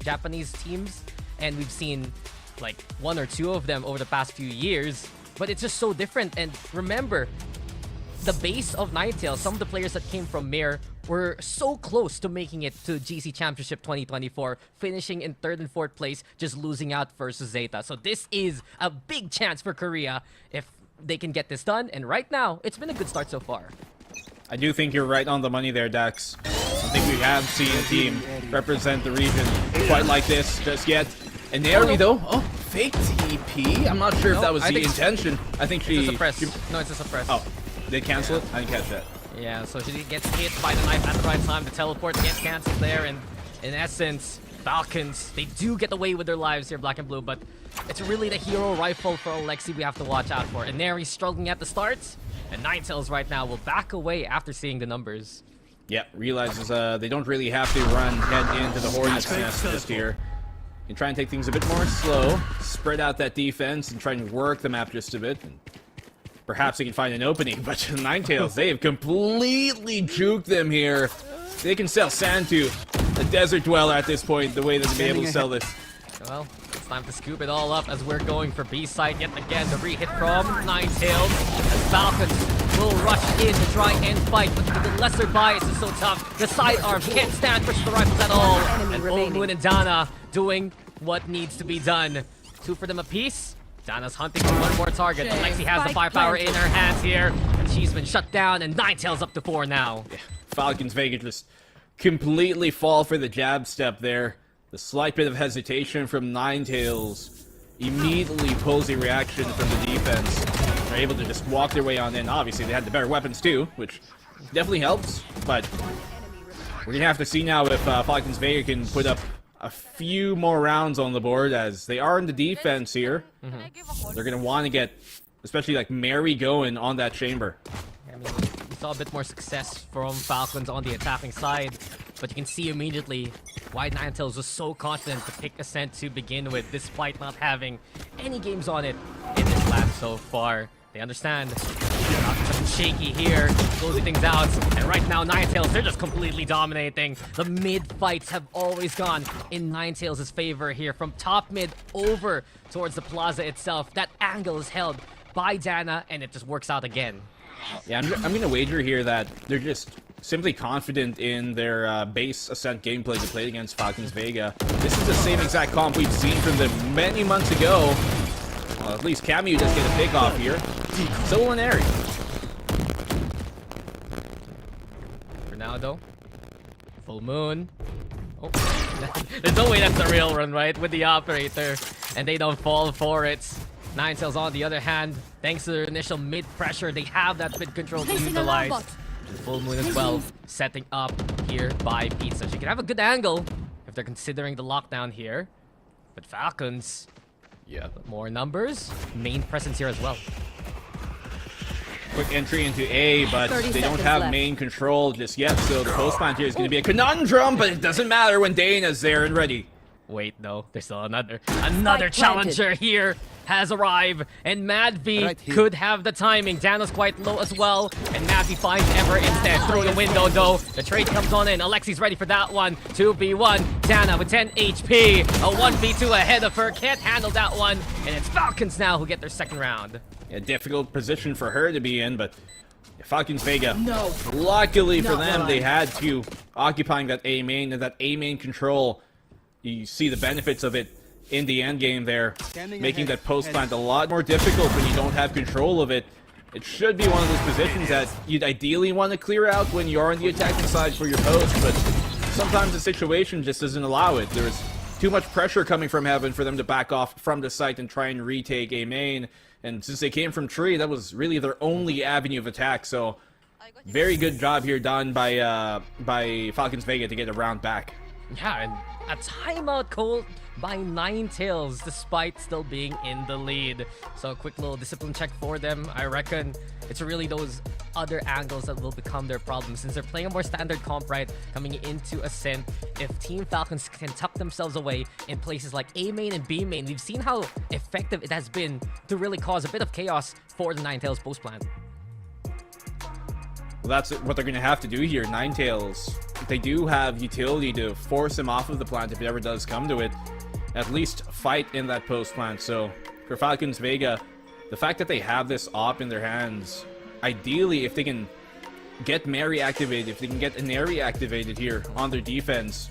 Japanese teams, and we've seen like 1 or 2 of them over the past few years, but it's just so different. And remember, the base of Ninetales, some of the players that came from Mir were so close to making it to GC Championship 2024, finishing in 3rd and 4th place, just losing out versus Zeta. So this is a big chance for Korea if they can get this done, and right now, it's been a good start so far. I do think you're right on the money there, Dax. I think we have seen a team represent the region quite like this just yet. And Neri, though, fake TP? I'm not sure if that was the intention. I think it's a suppress. No, it's a suppress. Oh, they cancel it? I didn't catch that. Yeah, so she gets hit by the knife at the right time. The teleport gets cancelled there, and in essence, Falcons, they do get away with their lives here, Black and Blue, but it's really the hero rifle for Alexi we have to watch out for. And Neri's struggling at the start, and Ninetales right now will back away after seeing the numbers. Yeah, realizes they don't really have to run head into the Hornet's nest just here. You can try and take things a bit more slow, spread out that defense, and try and work the map just a bit. And perhaps they can find an opening, but Ninetales, they have completely juked them here. They can sell Santu, a desert dweller at this point, the way that they'll be able to sell this. Well, it's time to scoop it all up as we're going for B-side yet again. The re-hit from Ninetales as Falcons will rush in to try and fight, but the lesser bias is so tough. The sidearms can't stand versus the rifles at all. And Olmoon and Dana doing what needs to be done. 2 for them apiece. Dana's hunting for one more target. Alexi has the firepower in her hands here, and she's been shut down, and Ninetales up to 4 now. Yeah. Falcons Vega just completely fall for the jab step there. The slight bit of hesitation from Ninetales immediately pulls a reaction from the defense. They're able to just walk their way on in. Obviously, they had the better weapons too, which definitely helps, but we're gonna have to see now if Falcons Vega can put up a few more rounds on the board, as they are in the defense here. They're gonna want to get, especially like Mary going on that chamber. I mean, we saw a bit more success from Falcons on the attacking side, but you can see immediately why Ninetales was so confident to pick Ascent to begin with, despite not having any games on it in this lap so far. They understand. Something shaky here, closing things out, and right now Ninetales, they're just completely dominating. The mid fights have always gone in Ninetales' favor here, from top mid over towards the plaza itself. That angle is held by Dana, and it just works out again. Yeah, I'm gonna wager here that they're just simply confident in their base Ascent gameplay to play against Falcons Vega. This is the same exact comp we've seen from them many months ago. Well, at least Camu does get a pick off here. So will an Airy. For now, though, Full Moon. Oh, there's no way that's the real run, right? With the operator, and they don't fall for it. Ninetales, on the other hand, thanks to their initial mid pressure, they have that mid control to utilize. Full Moon as well, setting up here by Pizza. She can have a good angle if they're considering the lockdown here. But Falcons, yeah, more numbers, main presence here as well. Quick entry into A, but they don't have main control just yet, so the post plant here is going to be a conundrum, but it doesn't matter when Dana's there and ready. Wait, though, there's still another challenger here has arrived, and Madvi could have the timing. Dana's quite low as well, and Madvi finds Ember instead through the window, though. The trade comes on in. Alexi's ready for that one. 2v1. Dana with 10 HP. A 1v2 ahead of her. Can't handle that one, and it's Falcons now who get their second round. A difficult position for her to be in, but Falcons Vega, luckily for them, they had to occupying that A main, and that A main control. You see the benefits of it in the end game there, making that post plant a lot more difficult when you don't have control of it. It should be one of those positions that you'd ideally want to clear out when you're on the attacking side for your post, but sometimes the situation just doesn't allow it. There's too much pressure coming from heaven for them to back off from the site and try and retake A main, and since they came from tree, that was really their only avenue of attack, so very good job here done by Falcons Vega to get a round back. Yeah, and a timeout called by Ninetales despite still being in the lead. So a quick little discipline check for them. I reckon it's really those other angles that will become their problem since they're playing a more standard comp, right? Coming into Ascent, if Team Falcons can tuck themselves away in places like A main and B main, we've seen how effective it has been to really cause a bit of chaos for the Ninetales post plan. Well, that's what they're going to have to do here. Ninetales, they do have utility to force him off of the plant if it ever does come to it. At least fight in that post plant. So for Falcons Vega, the fact that they have this op in their hands, ideally if they can get Mary activated, if they can get Inari activated here on their defense,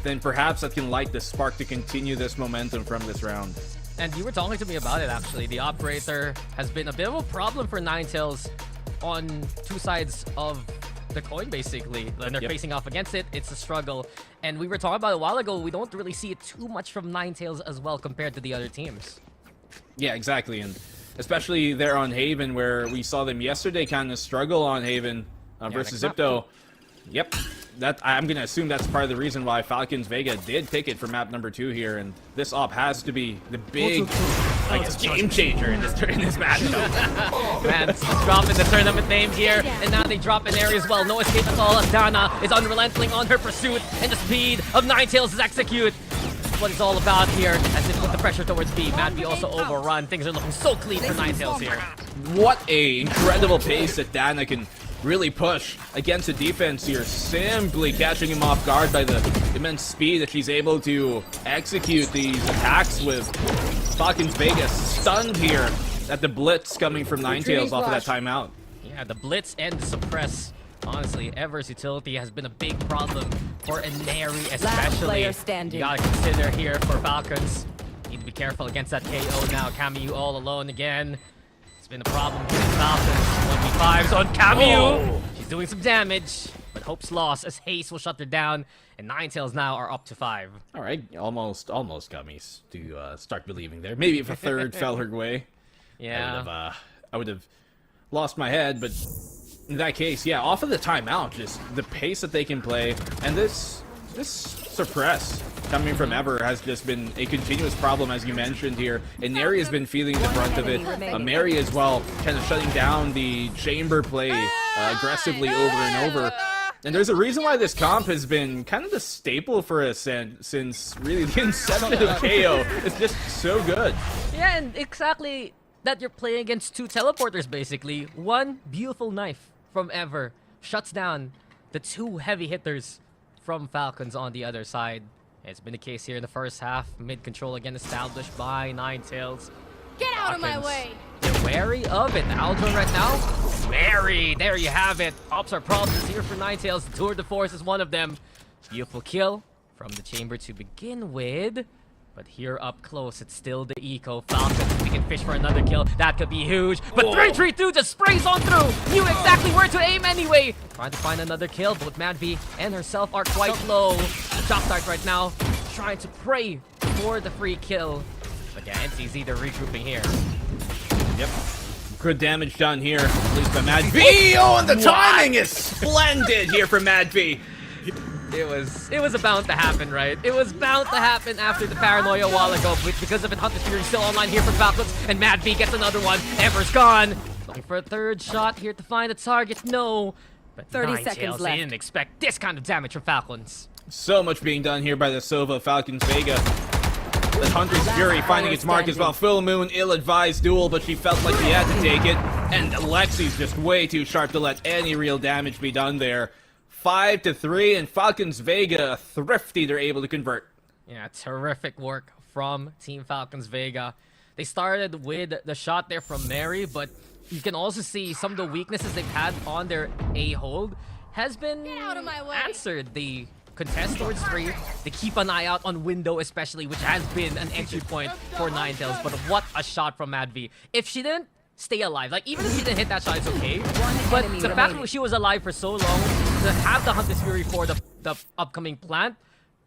then perhaps that can light the spark to continue this momentum from this round. And you were talking to me about it actually. The operator has been a bit of a problem for Ninetales on two sides of the coin, basically. When they're facing off against it, it's a struggle. And we were talking about it a while ago, we don't really see it too much from Ninetales as well compared to the other teams. Yeah, exactly. And especially there on Haven, where we saw them yesterday kind of struggle on Haven versus Zipto. Yep. I'm going to assume that's part of the reason why Falcons Vega did pick it for map number 2 here, and this op has to be the big, I guess, game changer in this matchup. Man, dropping the tournament name here, and now they drop an area as well. No escape at all. Dana is unrelenting on her pursuit, and the speed of Ninetales is execute. What it's all about here, as they put the pressure towards B. Mad B also overrun. Things are looking so clean for Ninetales here. What a incredible pace that Dana can really push against the defense here, simply catching him off guard by the immense speed that she's able to execute these attacks with. Falcons Vegas stunned here at the blitz coming from Ninetales off of that timeout. Yeah, the blitz and the suppress. Honestly, Ever's utility has been a big problem for Inari especially. You gotta consider here for Falcons. Need to be careful against that KO now. Camu all alone again. It's been a problem for the Falcons. 1v5s on Camu. She's doing some damage, but hope's lost as Haste will shut her down, and Ninetales now are up to 5. All right, almost got me to start believing there. Maybe if a third fell her way, yeah, I would have lost my head, but in that case, yeah, off of the timeout, just the pace that they can play, and this suppress coming from Ever has just been a continuous problem, as you mentioned here. And Neri has been feeling the brunt of it. Mary as well, kind of shutting down the chamber play aggressively over and over. And there's a reason why this comp has been kind of the staple for Ascent since really the inception of KO. It's just so good. Yeah, and exactly that you're playing against two teleporters, basically. One beautiful knife from Ever shuts down the two heavy hitters from Falcons on the other side. It's been the case here in the first half. Mid control again established by Ninetales. Get out of my way! They're wary of it. Aldrin right now. Wary. There you have it. Ops are problems here for Ninetales. The Tour de Force is one of them. Beautiful kill from the chamber to begin with. But here up close, it's still the Eco Falcons. We can fish for another kill. That could be huge. But 3-3-2 just sprays on through. Knew exactly where to aim anyway. Trying to find another kill. Both Madvi and herself are quite low. Shock Dart right now trying to pray for the free kill. But yeah, NTZ, they're regrouping here. Yep. Good damage done here, at least by Madvi. Oh, and the timing is splendid here from Madvi. It was bound to happen, right? It was bound to happen after the paranoia a while ago, but because of it, Hunter's Fury still online here from Falcons, and Mad V gets another one. Ever's gone. Looking for a third shot here to find a target. No. But 30 seconds left. They didn't expect this kind of damage from Falcons. So much being done here by the Sova Falcons Vega. The Hunter's Fury finding its mark as well. Full Moon, ill-advised duel, but she felt like she had to take it. And Alexi's just way too sharp to let any real damage be done there. 5-3, and Falcons Vega, thrifty, they're able to convert. Yeah, terrific work from Team Falcons Vega. They started with the shot there from Mary, but you can also see some of the weaknesses they've had on their A hold has been answered. The contest towards 3, they keep an eye out on window especially, which has been an entry point for Ninetales, but what a shot from Madvi. If she didn't stay alive, like even if she didn't hit that shot, it's okay, but the fact that she was alive for so long, to have the Hunter's Fury for the upcoming plant,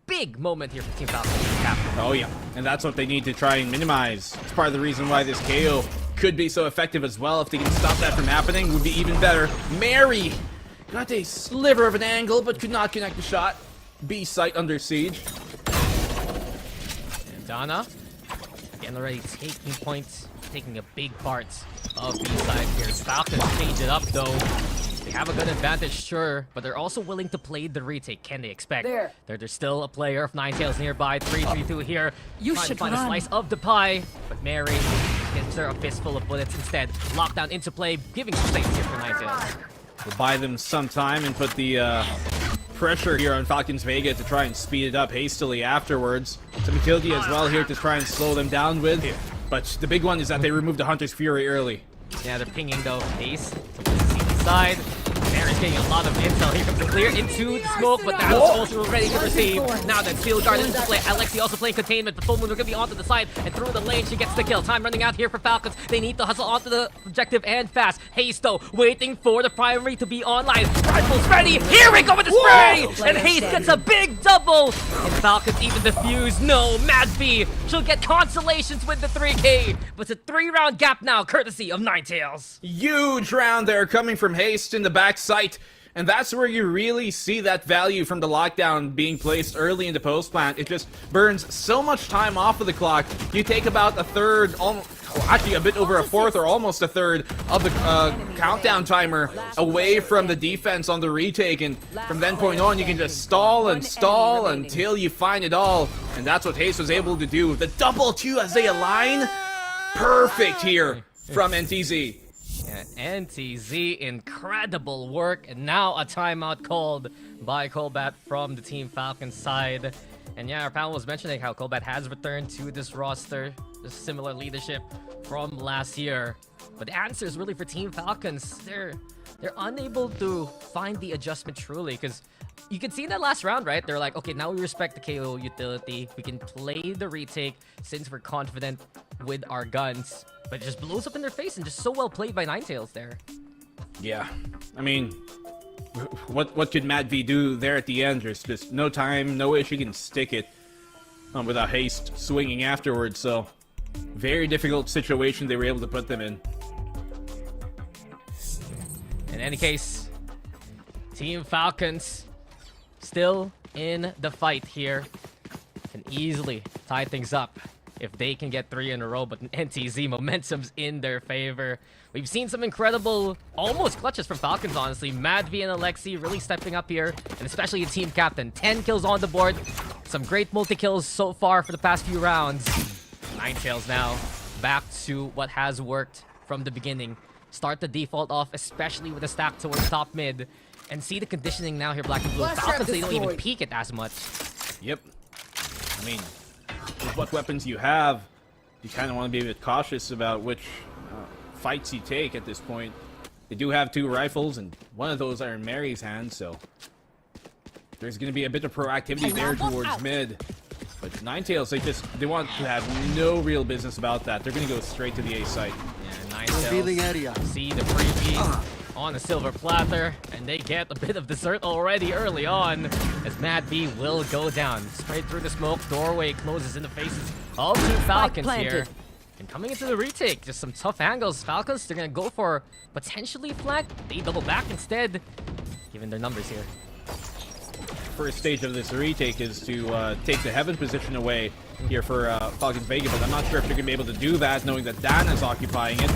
big moment here for Team Falcons. Oh yeah, and that's what they need to try and minimize. It's part of the reason why this KO could be so effective as well. If they can stop that from happening, would be even better. Mary got a sliver of an angle, but could not connect the shot. B site under siege. And Dana, again, already taking points, taking a big part of B side here. Falcons change it up though. They have a good advantage, sure, but they're also willing to play the retake. Can they expect? There's still a player of Ninetales nearby. 3-3-2 here. You Trying should to find a run. slice of the pie, but Mary gives her a fistful of bullets instead. Lockdown into play, giving some space here for Ninetales. We'll buy them some time and put the pressure here on Falcons Vega to try and speed it up hastily afterwards. Some Kildi as well here to try and slow them down with. But the big one is that they removed the Hunter's Fury early. Yeah, they're pinging though. Ace, side. Mary's getting a lot of intel. Here comes the clear into the smoke, but that was also ready to receive. Now that Steel Guard into play. Alexi also playing containment, but Full Moon are gonna be onto the side and through the lane. She gets the kill. Time running out here for Falcons. They need to hustle onto the objective and fast. Haste though, waiting for the primary to be online. Rifles ready. Here we go with the spray, and Haste gets a big double. And Falcons even defuse. No, Mad V. She'll get consolations with the 3K, but it's a 3-round gap now, courtesy of Ninetales. Huge round there coming from Haste in the back site. And that's where you really see that value from the lockdown being placed early in the post plant. It just burns so much time off of the clock. You take about a third, actually a bit over a fourth or almost a third of the countdown timer away from the defense on the retake. And from then point on, you can just stall and stall until you find it all. And that's what Haste was able to do. The double two as they align. Perfect here from NTZ. And NTZ, incredible work, and now a timeout called by Colbat from the Team Falcons side. And yeah, our panel was mentioning how Colbat has returned to this roster, this similar leadership from last year. But the answer is really for Team Falcons. They're unable to find the adjustment truly, because you can see in that last round, right? They're like, okay, now we respect the KO utility. We can play the retake since we're confident with our guns. But it just blows up in their face, and just so well played by Ninetales there. Yeah, I mean, what could Mad V do there at the end? There's just no time, no way she can stick it without Haste swinging afterwards. So, very difficult situation they were able to put them in. In any case, Team Falcons still in the fight here. Can easily tie things up if they can get 3 in a row, but NTZ momentum's in their favor. We've seen some incredible, almost clutches from Falcons, honestly. Mad V and Alexi really stepping up here, and especially the team captain. 10 kills on the board. Some great multi-kills so far for the past few rounds. Ninetales now back to what has worked from the beginning. Start the default off, especially with a stack towards top mid. And see the conditioning now here, Black and Blue. Falcons, they don't even peek it as much. Yep. I mean, with what weapons you have, you kind of want to be a bit cautious about which fights you take at this point. They do have 2 rifles, and one of those are in Mary's hands, so there's going to be a bit of proactivity there towards mid. But Ninetales, they want to have no real business about that. They're going to go straight to the A site. Yeah, Ninetales see the freebie on the silver platter, and they get a bit of dessert already early on, as Mad V will go down. Straight through the smoke, doorway closes in the faces of 2 Falcons here. And coming into the retake, just some tough angles. Falcons, they're gonna go for potentially flank. They double back instead, given their numbers here. First stage of this retake is to take the heaven position away here for Falcons Vega, but I'm not sure if they're going to be able to do that, knowing that Dana's occupying it.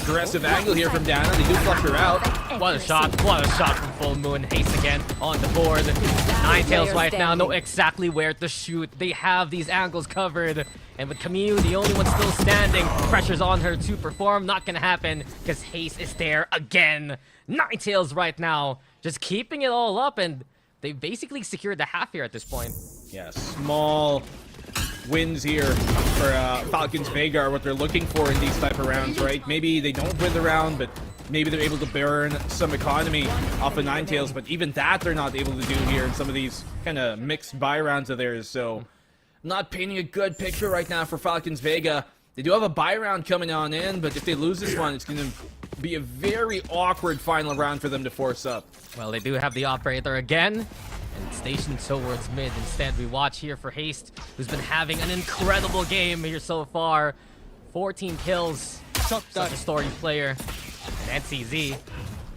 Aggressive angle here from Dana. They do flush her out. What a shot from Full Moon. Haste again on the board. Ninetales right now know exactly where to shoot. They have these angles covered. And with Camille, the only one still standing, pressure's on her to perform. Not going to happen, because Haste is there again. Ninetales right now just keeping it all up, and they basically secured the half here at this point. Yeah, small wins here for Falcons Vega are what they're looking for in these type of rounds, right? Maybe they don't win the round, but maybe they're able to burn some economy off of Ninetales, but even that they're not able to do here in some of these kind of mixed buy rounds of theirs, so not painting a good picture right now for Falcons Vega. They do have a buy round coming on in, but if they lose this one, it's going to be a very awkward final round for them to force up. Well, they do have the operator again, and stationed towards mid. Instead, we watch here for Haste, who's been having an incredible game here so far. 14 kills, such a storied player. And NTZ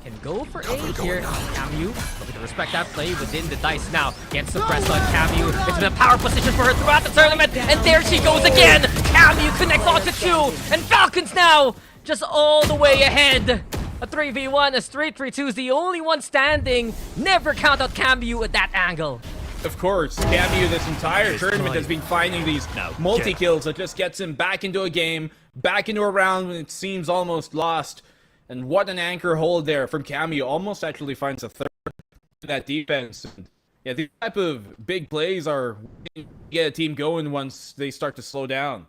can go for A here. Camu looking to respect that play within the dice now. Gets the press on Camu. It's been a power position for her throughout the tournament. And there she goes again. Camu connects onto 2. And Falcons now just all the way ahead. A 3v1 as 3-3-2 is the only one standing. Never count out Camu at that angle. Of course, Camu this entire tournament has been finding these multi-kills that just gets him back into a game, back into a round when it seems almost lost. And what an anchor hold there from Camu. Almost actually finds a third to that defense. And yeah, these type of big plays are get a team going once they start to slow down.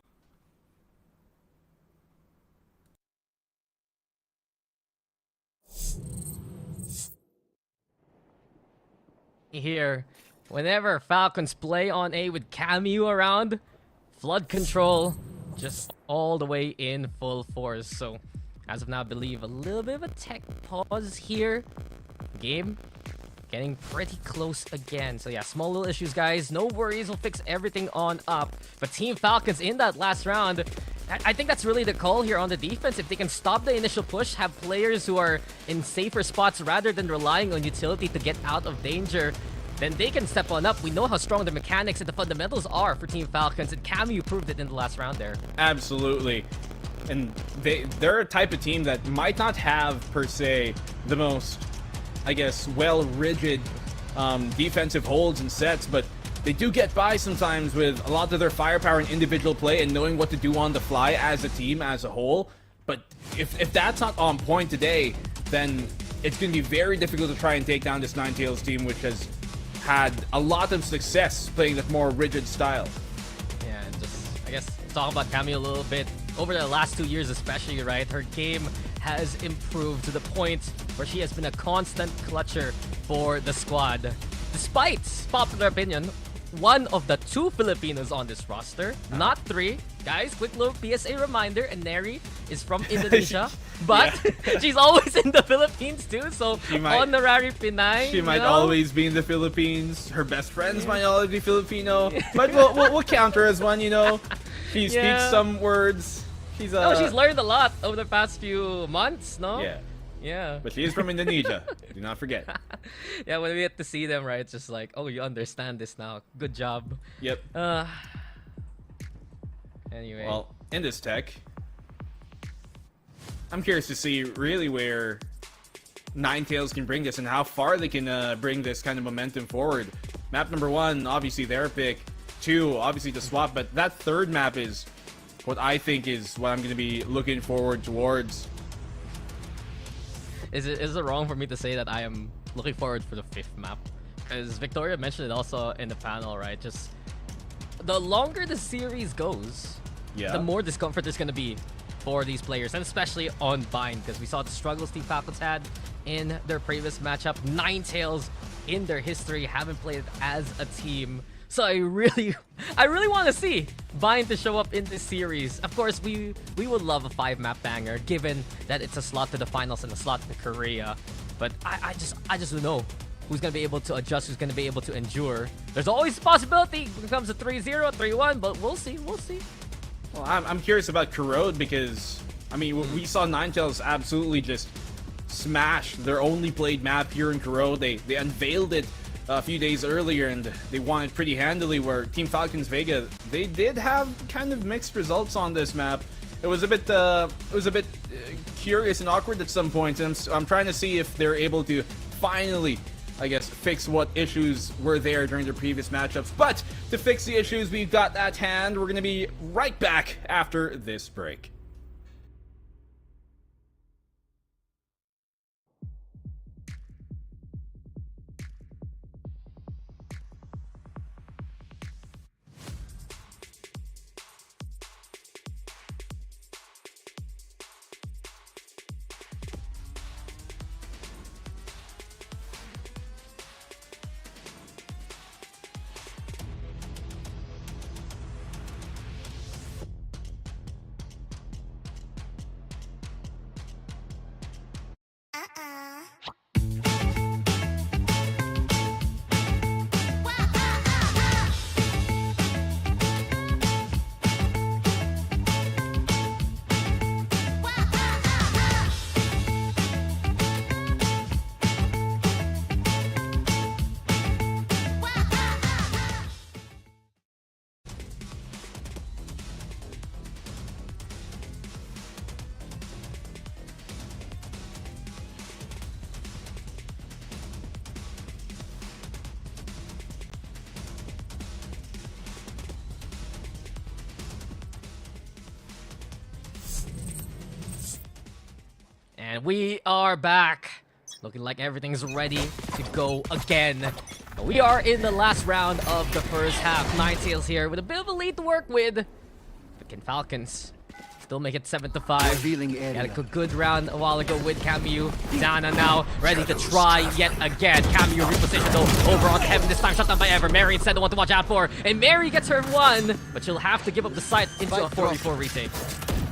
Here, whenever Falcons play on A with Camu around, flood control just all the way in full force. So as of now, I believe a little bit of a tech pause here. Game getting pretty close again. So yeah, small little issues, guys. No worries, we'll fix everything on up. But Team Falcons in that last round, I think that's really the call here on the defense. If they can stop the initial push, have players who are in safer spots rather than relying on utility to get out of danger, then they can step on up. We know how strong the mechanics and the fundamentals are for Team Falcons, and Camu proved it in the last round there. Absolutely. And they're a type of team that might not have, per se, the most, I guess, well-rigid defensive holds and sets, but they do get by sometimes with a lot of their firepower and individual play and knowing what to do on the fly as a team, as a whole. But if that's not on point today, then it's going to be very difficult to try and take down this Ninetales team, which has had a lot of success playing that more rigid style. Yeah, and just, I guess, talk about Camu a little bit. Over the last 2 years especially, right, her game has improved to the point where she has been a constant clutcher for the squad. Despite popular opinion, one of the 2 Filipinos on this roster, not 3. Guys, quick little PSA reminder, Neri is from Indonesia, but she's always in the Philippines too, so honorary Pinay. She might always be in the Philippines. Her best friends might always be Filipino, but we'll count her as one, you know. She speaks some words. She's learned a lot over the past few months, no? Yeah. Yeah. But she is from Indonesia. Do not forget. Yeah, when we get to see them, right, it's just like, oh, you understand this now. Good job. Yep. Anyway. Well, in this tech, I'm curious to see really where Ninetales can bring this and how far they can bring this kind of momentum forward. Map number 1, obviously their pick. 2, obviously the swap, but that third map is what I think is what I'm going to be looking forward towards. Is it wrong for me to say that I am looking forward for the 5th map? Because Victoria mentioned it also in the panel, right? Just the longer the series goes, the more discomfort there's going to be for these players, and especially on Bind, because we saw the struggles Team Falcons had in their previous matchup. Ninetales in their history haven't played as a team. So I really want to see Bind to show up in this series. Of course, we would love a 5-map banger, given that it's a slot to the finals and a slot to Korea. But I just don't know who's gonna be able to adjust, who's gonna be able to endure. There's always a possibility it becomes a 3-0, 3-1, but we'll see. Well, I'm curious about Corrode because, I mean, we saw Ninetales absolutely just smash their only played map here in Corrode. They unveiled it a few days earlier and they won it pretty handily, where Team Falcons Vega, they did have kind of mixed results on this map. It was a bit curious and awkward at some points, and I'm trying to see if they're able to finally, I guess, fix what issues were there during their previous matchups. But to fix the issues we've got at hand, we're going to be right back after this break. And we are back. Looking like everything's ready to go again. We are in the last round of the first half. Ninetales here with a bit of a lead to work with. But can Falcons still make it 7-5? Got a good round a while ago with Camu. Dana now ready to try yet again. Camu repositioned though over on Heaven this time. Shut down by Ever. Mary instead the one to watch out for. And Mary gets her one, but she'll have to give up the site into a 4v4 retake.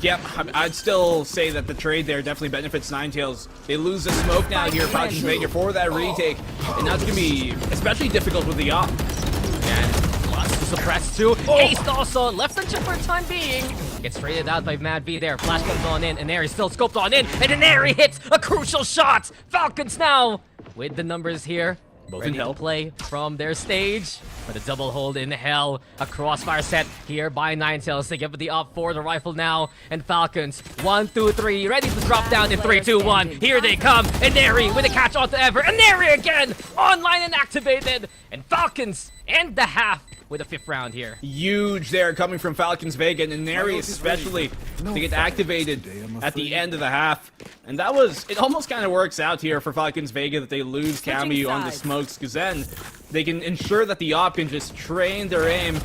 Yep, I'd still say that the trade there definitely benefits Ninetales. They lose the smoke now here, Falcons Vega for that retake, and that's gonna be especially difficult with the op. And lots to suppress too. Ace also left on chip for the time being. Gets traded out by Mad V there. Flash comes on in, and Neri still scoped on in, and Neri hits a crucial shot. Falcons now with the numbers here. Both ready in hell. to play from their stage. But a double hold in hell. A crossfire set here by Ninetales. They give it the up for the rifle now. And Falcons, 1, 2, 3, ready to drop down in 3, 2, 1. Here they come. And Neri with a catch on to Ever. And Neri again, online and activated. And Falcons end the half with a 5th round here. Huge there coming from Falcons Vega, and Neri especially to get activated at the end of the half. And that was, it almost kind of works out here for Falcons Vega that they lose Camu on the smokes, because then they can ensure that the op can just train their aim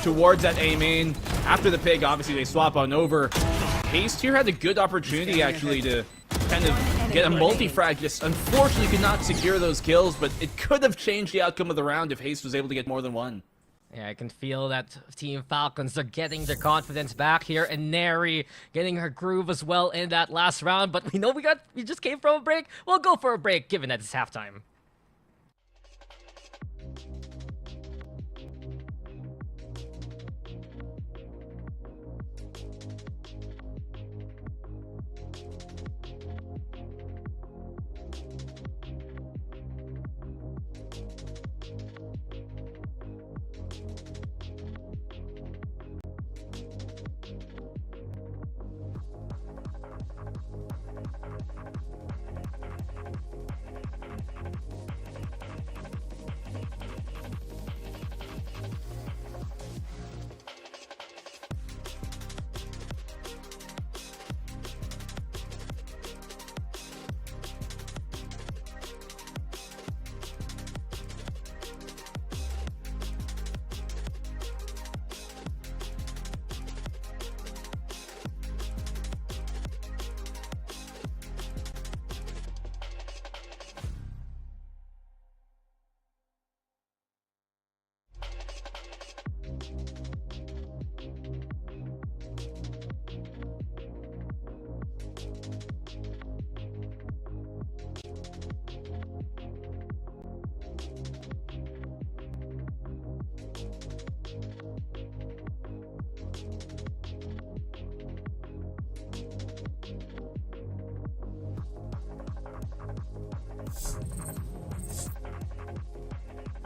towards that A main. After the pig, obviously they swap on over. Haste here had a good opportunity actually to kind of get a multi-frag, just unfortunately could not secure those kills, but it could have changed the outcome of the round if Haste was able to get more than one. Yeah, I can feel that Team Falcons are getting their confidence back here, and Neri getting her groove as well in that last round. But we know we just came from a break. We'll go for a break, given that it's halftime.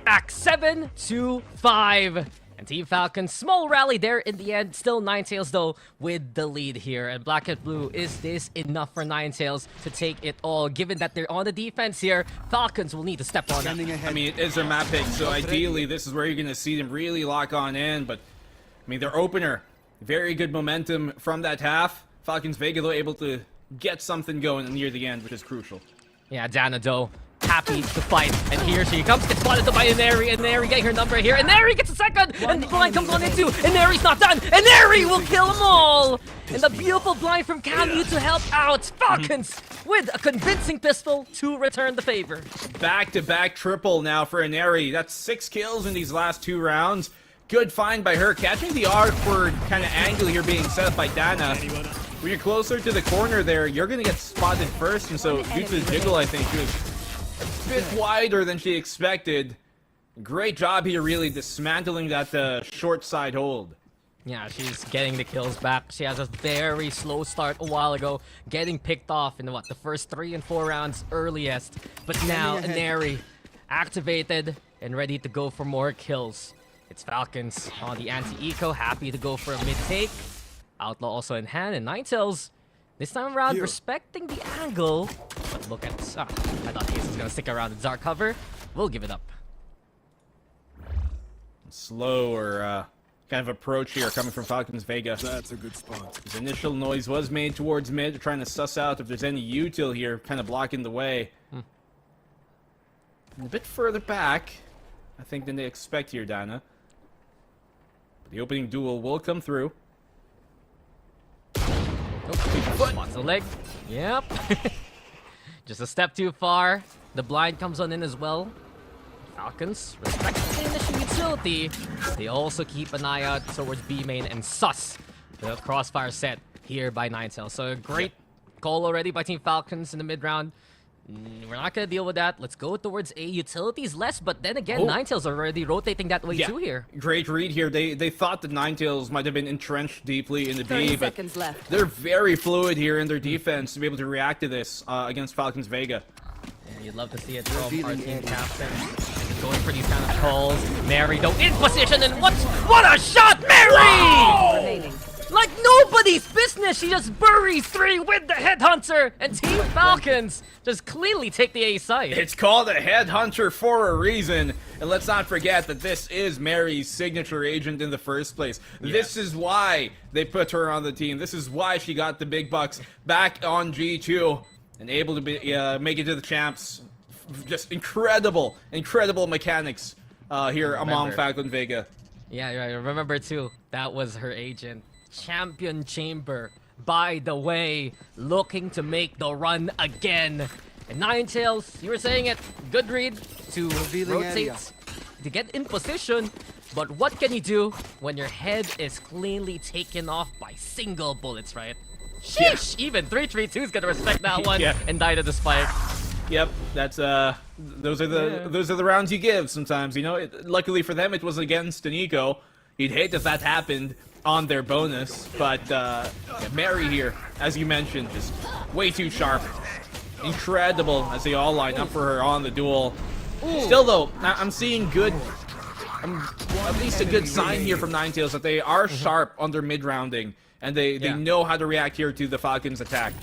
Back 7-5. And Team Falcons, small rally there in the end. Still Ninetales though with the lead here. And Black and Blue, is this enough for Ninetales to take it all? Given that they're on the defense here, Falcons will need to step on them. I mean, it is their map pick, so ideally this is where you're going to see them really lock on in. But, I mean, their opener, very good momentum from that half. Falcons Vega though able to get something going near the end, which is crucial. Yeah, Dana though, happy to fight, and here she comes, gets spotted by Neri, and Neri getting her number here, and Neri gets a second, and the blind comes on in too, and Neri's not done, and Neri will kill them all! And the beautiful blind from Camu to help out Falcons with a convincing pistol to return the favor. Back-to-back triple now for Neri. That's 6 kills in these last 2 rounds. Good find by her, catching the awkward kind of angle here being set up by Dana. When you're closer to the corner there, you're going to get spotted first, and so due to the jiggle, I think she was a bit wider than she expected. Great job here, really dismantling that short side hold. Yeah, she's getting the kills back. She has a very slow start a while ago, getting picked off in the first 3 and 4 rounds earliest. But now Neri activated and ready to go for more kills. It's Falcons on the anti-eco, happy to go for a mid-take. Outlaw also in hand, and Ninetales this time around respecting the angle. But look at this. I thought Ace was gonna stick around the dark cover. We'll give it up. Slower kind of approach here coming from Falcons Vega. That's a good spot. His initial noise was made towards mid, trying to suss out if there's any util here, kind of blocking the way. And a bit further back, I think, than they expect here, Dana. But the opening duel will come through. Spots the leg. Yep. Just a step too far. The blind comes on in as well. Falcons, respecting the initial utility. They also keep an eye out towards B main and sus the crossfire set here by Ninetales. So a great call already by Team Falcons in the mid round. We're not going to deal with that. Let's go towards A. Utilities less, but then again, Ninetales are already rotating that way too here. Great read here. They thought that Ninetales might have been entrenched deeply in the B, but left. they're very fluid here in their defense to be able to react to this against Falcons Vega. And you'd love to see it from our team captain. Going for these kind of calls. Mary, though, in position, and what a shot, Mary! Wow! Like nobody's business, she just buries 3 with the Headhunter, and Team Falcons just cleanly take the A side. It's called a Headhunter for a reason, and let's not forget that this is Mary's signature agent in the first place. Yes. This is why they put her on the team. This is why she got the big bucks back on G2 and able to be, make it to the champs. Just incredible mechanics here among Falcon Vega. Yeah, I remember too. That was her agent. Champion Chamber, by the way, looking to make the run again. And Ninetales, you were saying it, good read to rotate, to get in position. But what can you do when your head is cleanly taken off by single bullets, right? Sheesh! Yeah. Even 332 is gonna respect that one and die to the spike. Yep, that's those are the rounds you give sometimes. You know, luckily for them, it was against an eco. You'd hate if that happened on their bonus, but Mary here, as you mentioned, just way too sharp. Incredible as they all line up for her on the duel. Still though, I'm seeing good, at least a good sign here from Ninetales that they are sharp on their mid-rounding, and they know how to react here to the Falcons' attack.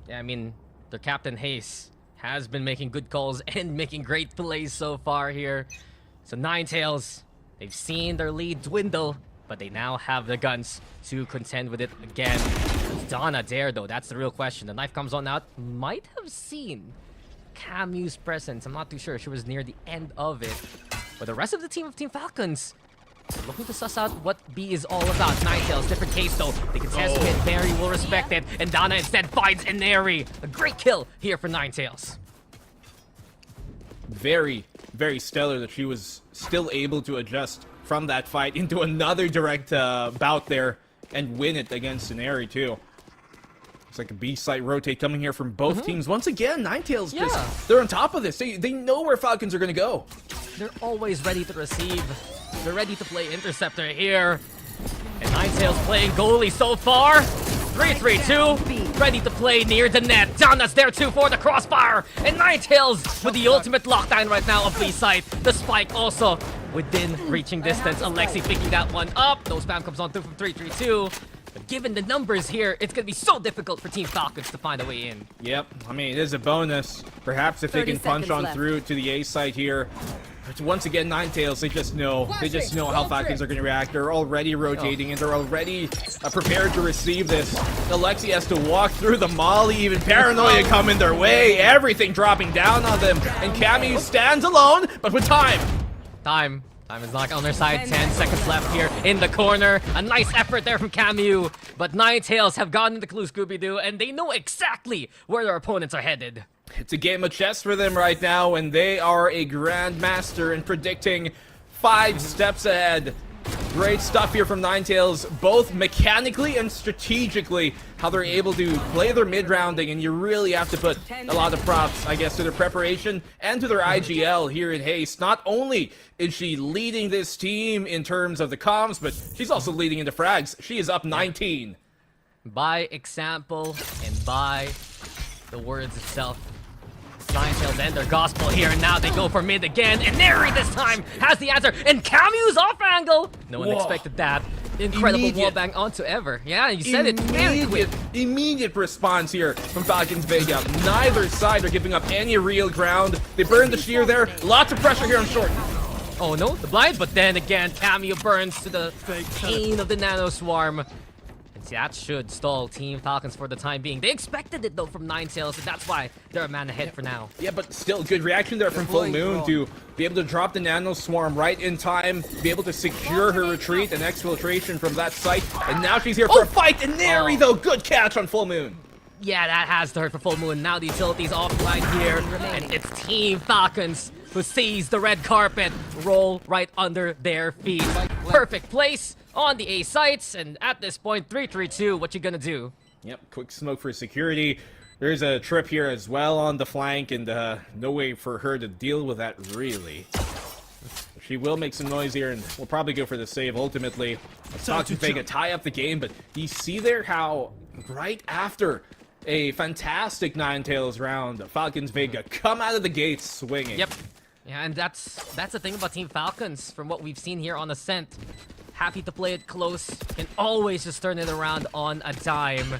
Yeah, I mean, their captain Hayes has been making good calls and making great plays so far here. So Ninetales, they've seen their lead dwindle, but they now have the guns to contend with it again. Is Donna there, though? That's the real question. The knife comes on out. Might have seen Camu's presence. I'm not too sure. She was near the end of it. But the rest of the team of Team Falcons looking to suss out what B is all about. Ninetales, different case, though. They can test it. Mary will respect it. And Donna instead finds Inari. A great kill here for Ninetales. Very, very stellar that she was still able to adjust from that fight into another direct bout there and win it against Inari too. It's like a B site rotate coming here from both teams. Once again, Ninetales just, they're on top of this. They know where Falcons are going to go. They're always ready to receive. They're ready to play interceptor here. And Ninetales playing goalie so far. 3-3-2, ready to play near the net. Donna's there too for the crossfire. And Ninetales with the ultimate lockdown right now of B site. The spike also within reaching distance. Alexi picking that one up. No spam comes on through from 3-3-2. But given the numbers here, it's going to be so difficult for Team Falcons to find a way in. Yep, I mean, it is a bonus. Perhaps if they can punch on through to the A site here. But once again, Ninetales, they just know how Falcons are going to react. They're already rotating and they're already prepared to receive this. Alexi has to walk through the molly, even paranoia coming their way, everything dropping down on them. And Camu stands alone, but with time. Time is not on their side. 10 seconds left here in the corner. A nice effort there from Camu. But Ninetales have gotten the clue, Scooby-Doo, and they know exactly where their opponents are headed. It's a game of chess for them right now, and they are a grandmaster in predicting 5 steps ahead. Great stuff here from Ninetales, both mechanically and strategically, how they're able to play their mid-rounding, and you really have to put a lot of props, I guess, to their preparation and to their IGL here in Haste. Not only is she leading this team in terms of the comms, but she's also leading into frags. She is up 19. By example and by the words itself. Ninetales end their gospel here, and now they go for mid again, and Neri this time has the answer, and Camu's off angle! No one expected that. Incredible wallbang onto Ever. Yeah, you said it. Immediate response here from Falcons Vega. Neither side are giving up any real ground. They burned the shear there. Lots of pressure here on short. Oh no, the blind, but then again, Cameo burns to the pain of the Nano Swarm. And that should stall Team Falcons for the time being. They expected it though from Ninetales, and that's why they're a man ahead for now. Yeah, but still, good reaction there from Full Moon to be able to drop the Nano Swarm right in time, be able to secure her retreat and exfiltration from that site, and now she's here for a fight, and Neri though, good catch on Full Moon. Yeah, that has to hurt for Full Moon. Now the utility's offline here, and it's Team Falcons who sees the red carpet roll right under their feet. Perfect place on the A sites, and at this point, 3-3-2, what you gonna do? Yep, quick smoke for security. There's a trip here as well on the flank, and no way for her to deal with that, really. She will make some noise here, and we'll probably go for the save ultimately. Falcons Vega tie up the game, but you see there how right after a fantastic Ninetales round, Falcons Vega come out of the gates swinging. Yep. Yeah, and that's the thing about Team Falcons from what we've seen here on Ascent. Happy to play it close, can always just turn it around on a dime.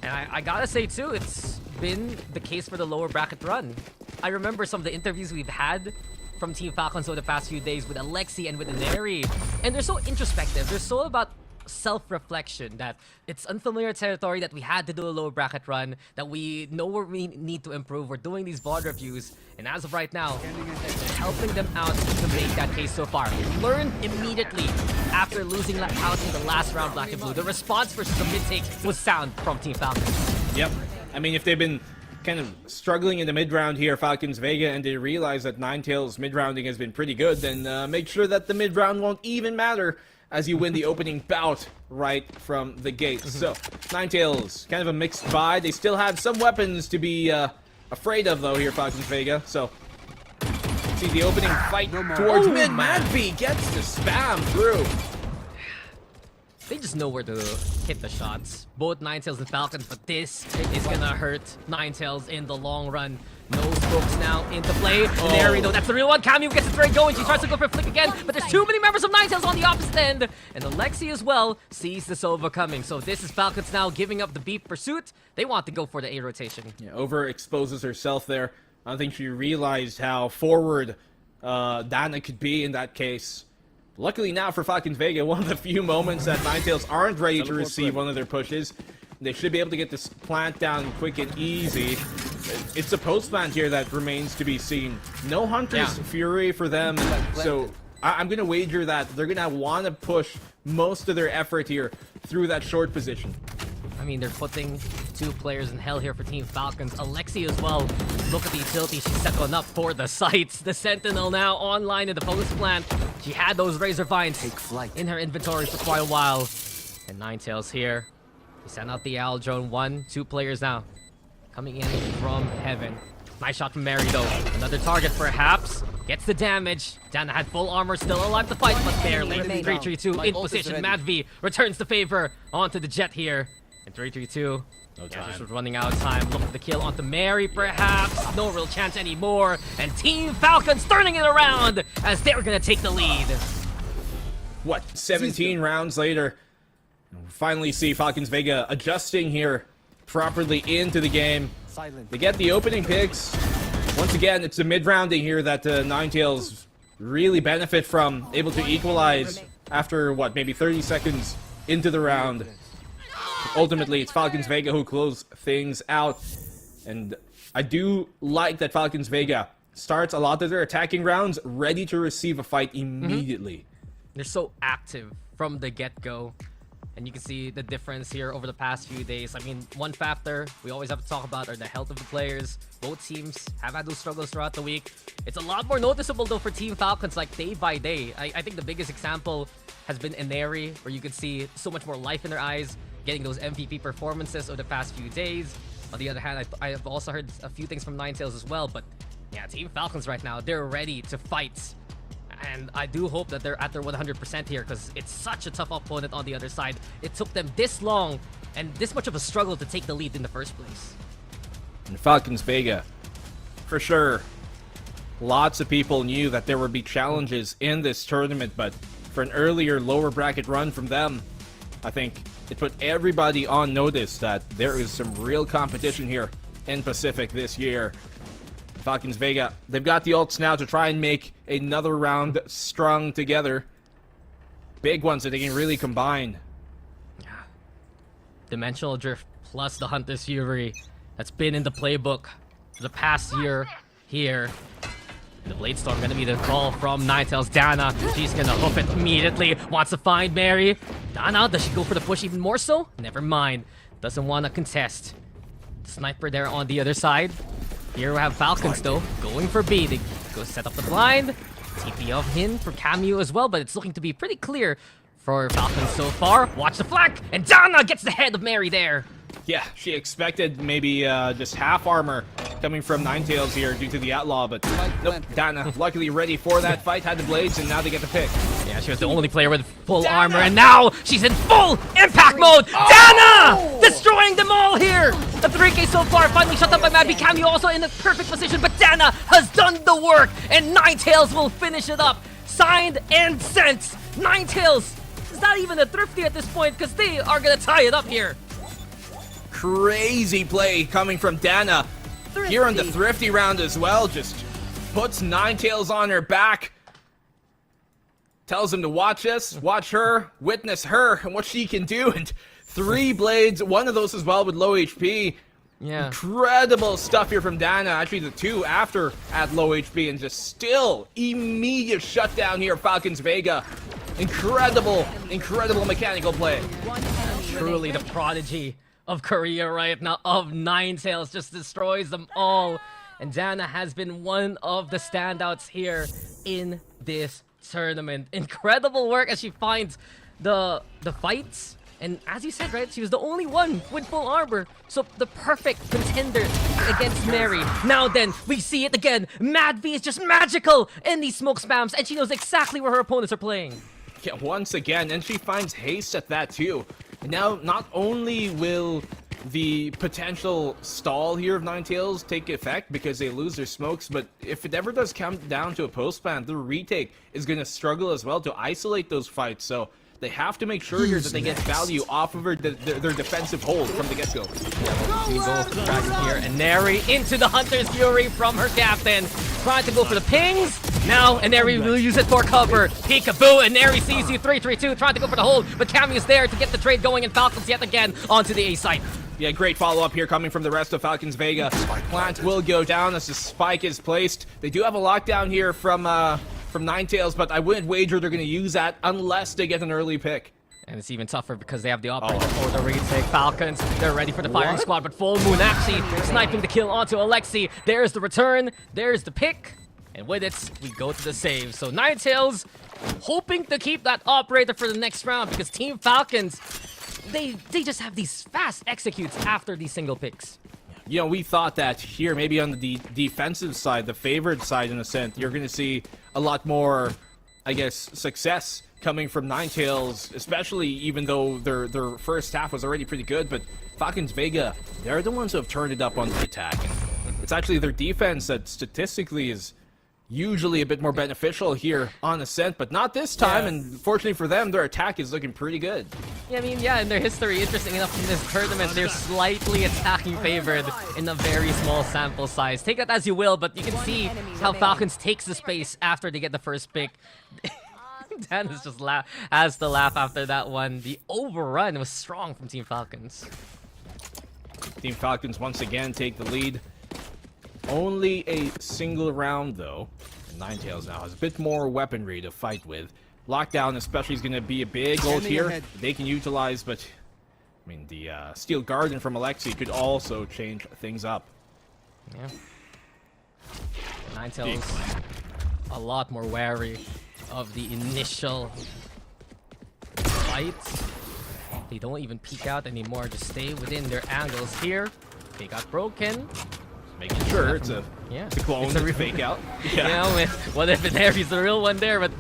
And I gotta say too, it's been the case for the lower bracket run. I remember some of the interviews we've had from Team Falcons over the past few days with Alexi and with Neri, and they're so introspective. They're so about self-reflection that it's unfamiliar territory, that we had to do a lower bracket run, that we know where we need to improve. We're doing these VOD reviews, and as of right now, helping them out to make that case so far. Learned immediately after losing out in the last round, Black and Blue. The response versus the mid-take was sound from Team Falcons. Yep. I mean, if they've been kind of struggling in the mid-round here, Falcons Vega, and they realize that Ninetales mid-rounding has been pretty good, then make sure that the mid-round won't even matter as you win the opening bout right from the gate. So, Ninetales, kind of a mixed buy. They still have some weapons to be afraid of, though, here, Falcons Vega. So, see the opening fight towards mid. Madby gets to spam through. They just know where to hit the shots. Both Ninetales and Falcons, but this is gonna hurt Ninetales in the long run. No spokes now into play. Neri, though, that's the real one. Cameo gets the thread going. She tries to go for a flick again, but there's too many members of Ninetales on the opposite end. And Alexi as well sees the Sova coming. So this is Falcons now giving up the beep pursuit. They want to go for the A rotation. Yeah, overexposes herself there. I don't think she realized how forward Dana could be in that case. Luckily now for Falcons Vega, one of the few moments that Ninetales aren't ready to receive one of their pushes. They should be able to get this plant down quick and easy. It's a post plant here that remains to be seen. No Hunter's Fury for them, so I'm going to wager that they're going to want to push most of their effort here through that short position. I mean, they're putting two players in hell here for Team Falcons. Alexi as well. Look at the utility. She's set one up for the sights. The Sentinel now online in the post plant. She had those Razor Vines in her inventory for quite a while. And Ninetales here. They sent out the Owl Drone. 1-2 players now coming in from heaven. Nice shot from Mary though. Another target perhaps. Gets the damage. Dana had full armor, still alive to fight, but barely. 3-3-2 in position. Madv returns the favor onto the Jet here. And 3-3-2. No time. Just running out of time. Look for the kill onto Mary, perhaps. No real chance anymore. And Team Falcons turning it around as they're gonna take the lead. What, 17 rounds later? We finally see Falcons Vega adjusting here properly into the game. They get the opening picks. Once again, it's the mid-rounding here that Ninetales really benefit from. Able to equalize after, what, maybe 30 seconds into the round. Ultimately, it's Falcons Vega who close things out. And I do like that Falcons Vega starts a lot of their attacking rounds ready to receive a fight immediately. They're so active from the get-go. And you can see the difference here over the past few days. I mean, one factor we always have to talk about are the health of the players. Both teams have had those struggles throughout the week. It's a lot more noticeable, though, for Team Falcons, like, day by day. I think the biggest example has been Neri, where you can see so much more life in their eyes, getting those MVP performances over the past few days. On the other hand, I've also heard a few things from Ninetales as well. But, yeah, Team Falcons right now, they're ready to fight. And I do hope that they're at their 100% here, because it's such a tough opponent on the other side. It took them this long and this much of a struggle to take the lead in the first place. And Falcons Vega, for sure, lots of people knew that there would be challenges in this tournament, but for an earlier lower bracket run from them, I think it put everybody on notice that there is some real competition here in Pacific this year. Falcons Vega, they've got the ults now to try and make another round strung together. Big ones that they can really combine. Yeah. Dimensional Drift plus the Hunter's Fury. That's been in the playbook for the past year here. The Blade Storm gonna be the call from Ninetales. Dana, she's gonna hoof it immediately. Wants to find Mary. Dana, does she go for the push even more so? Never mind. Doesn't want to contest. Sniper there on the other side. Here we have Falcons though, going for B. They go set up the blind. TP of him for Cameo as well, but it's looking to be pretty clear for Falcons so far. Watch the flank, and Dana gets the head of Mary there. Yeah, she expected maybe just half armor coming from Ninetales here due to the outlaw, but nope. Dana luckily ready for that fight, had the blades, and now they get the pick. Yeah, she was the only player with full armor, and now she's in full impact mode. Dana destroying them all here. The 3K so far, finally shut up by Madby. Cameo also in a perfect position, but Dana has done the work, and Ninetales will finish it up. Signed and sent. Ninetales is not even a thrifty at this point, because they are gonna tie it up here. Crazy play coming from Dana. Here on the Thrifty round as well, just puts Ninetales on her back. Tells him to watch us, watch her, witness her, and what she can do. And 3 blades, one of those as well with low HP. Yeah. Incredible stuff here from Dana. Actually, the 2 after at low HP, and just still immediate shutdown here, Falcons Vega. Incredible, incredible mechanical play. Truly the prodigy of Korea right now, of Ninetales, just destroys them all. And Dana has been one of the standouts here in this tournament. Incredible work as she finds the fights. And as you said, right, she was the only one with full armor. So the perfect contender against Mary. Now then, we see it again. Madby is just magical in these smoke spams, and she knows exactly where her opponents are playing. Yeah, once again, and she finds haste at that too. Now, not only will the potential stall here of Ninetales take effect because they lose their smokes, but if it ever does come down to a post ban, the retake is going to struggle as well to isolate those fights. So they have to make sure here that they get value off of their defensive hold from the get-go. We go for the dragon here, and Neri into the Hunter's Fury from her captain. Trying to go for the pings. Now, and Neri will use it for cover. Peekaboo, and Neri sees you 3-3-2, trying to go for the hold, but Cammy is there to get the trade going, and Falcons yet again onto the A site. Yeah, great follow-up here coming from the rest of Falcons Vega. Plant will go down as the spike is placed. They do have a lockdown here from Ninetales, but I wouldn't wager they're going to use that unless they get an early pick. And it's even tougher because they have the operator for the retake. Falcons, they're ready for the firing squad, but Full Moon actually sniping the kill onto Alexi. There's the return, there's the pick, and with it, we go to the save. So Ninetales hoping to keep that operator for the next round because Team Falcons, they just have these fast executes after these single picks. You know, we thought that here, maybe on the defensive side, the favored side in a sense, you're going to see a lot more, I guess, success coming from Ninetales, especially even though their first half was already pretty good, but Falcons Vega, they're the ones who have turned it up on the attack. And it's actually their defense that statistically is usually a bit more beneficial here on Ascent, but not this time, and fortunately for them, their attack is looking pretty good. Yeah, I mean, yeah, in their history, interesting enough, in this tournament, they're slightly attacking favored in a very small sample size. Take that as you will, but you can see how Falcons takes the space after they get the first pick. Dan is just has to laugh after that one. The overrun was strong from Team Falcons. Team Falcons once again take the lead. Only a single round though. And Ninetales now has a bit more weaponry to fight with. Lockdown especially is going to be a big ult here. They can utilize, but I mean the Steel Garden from Alexi could also change things up. Yeah. Ninetales a lot more wary of the initial fights. They don't even peek out anymore, just stay within their angles here. They got broken. Making sure it's a clone, it's a fake out. Yeah, you know, what if Harry's the real one there? But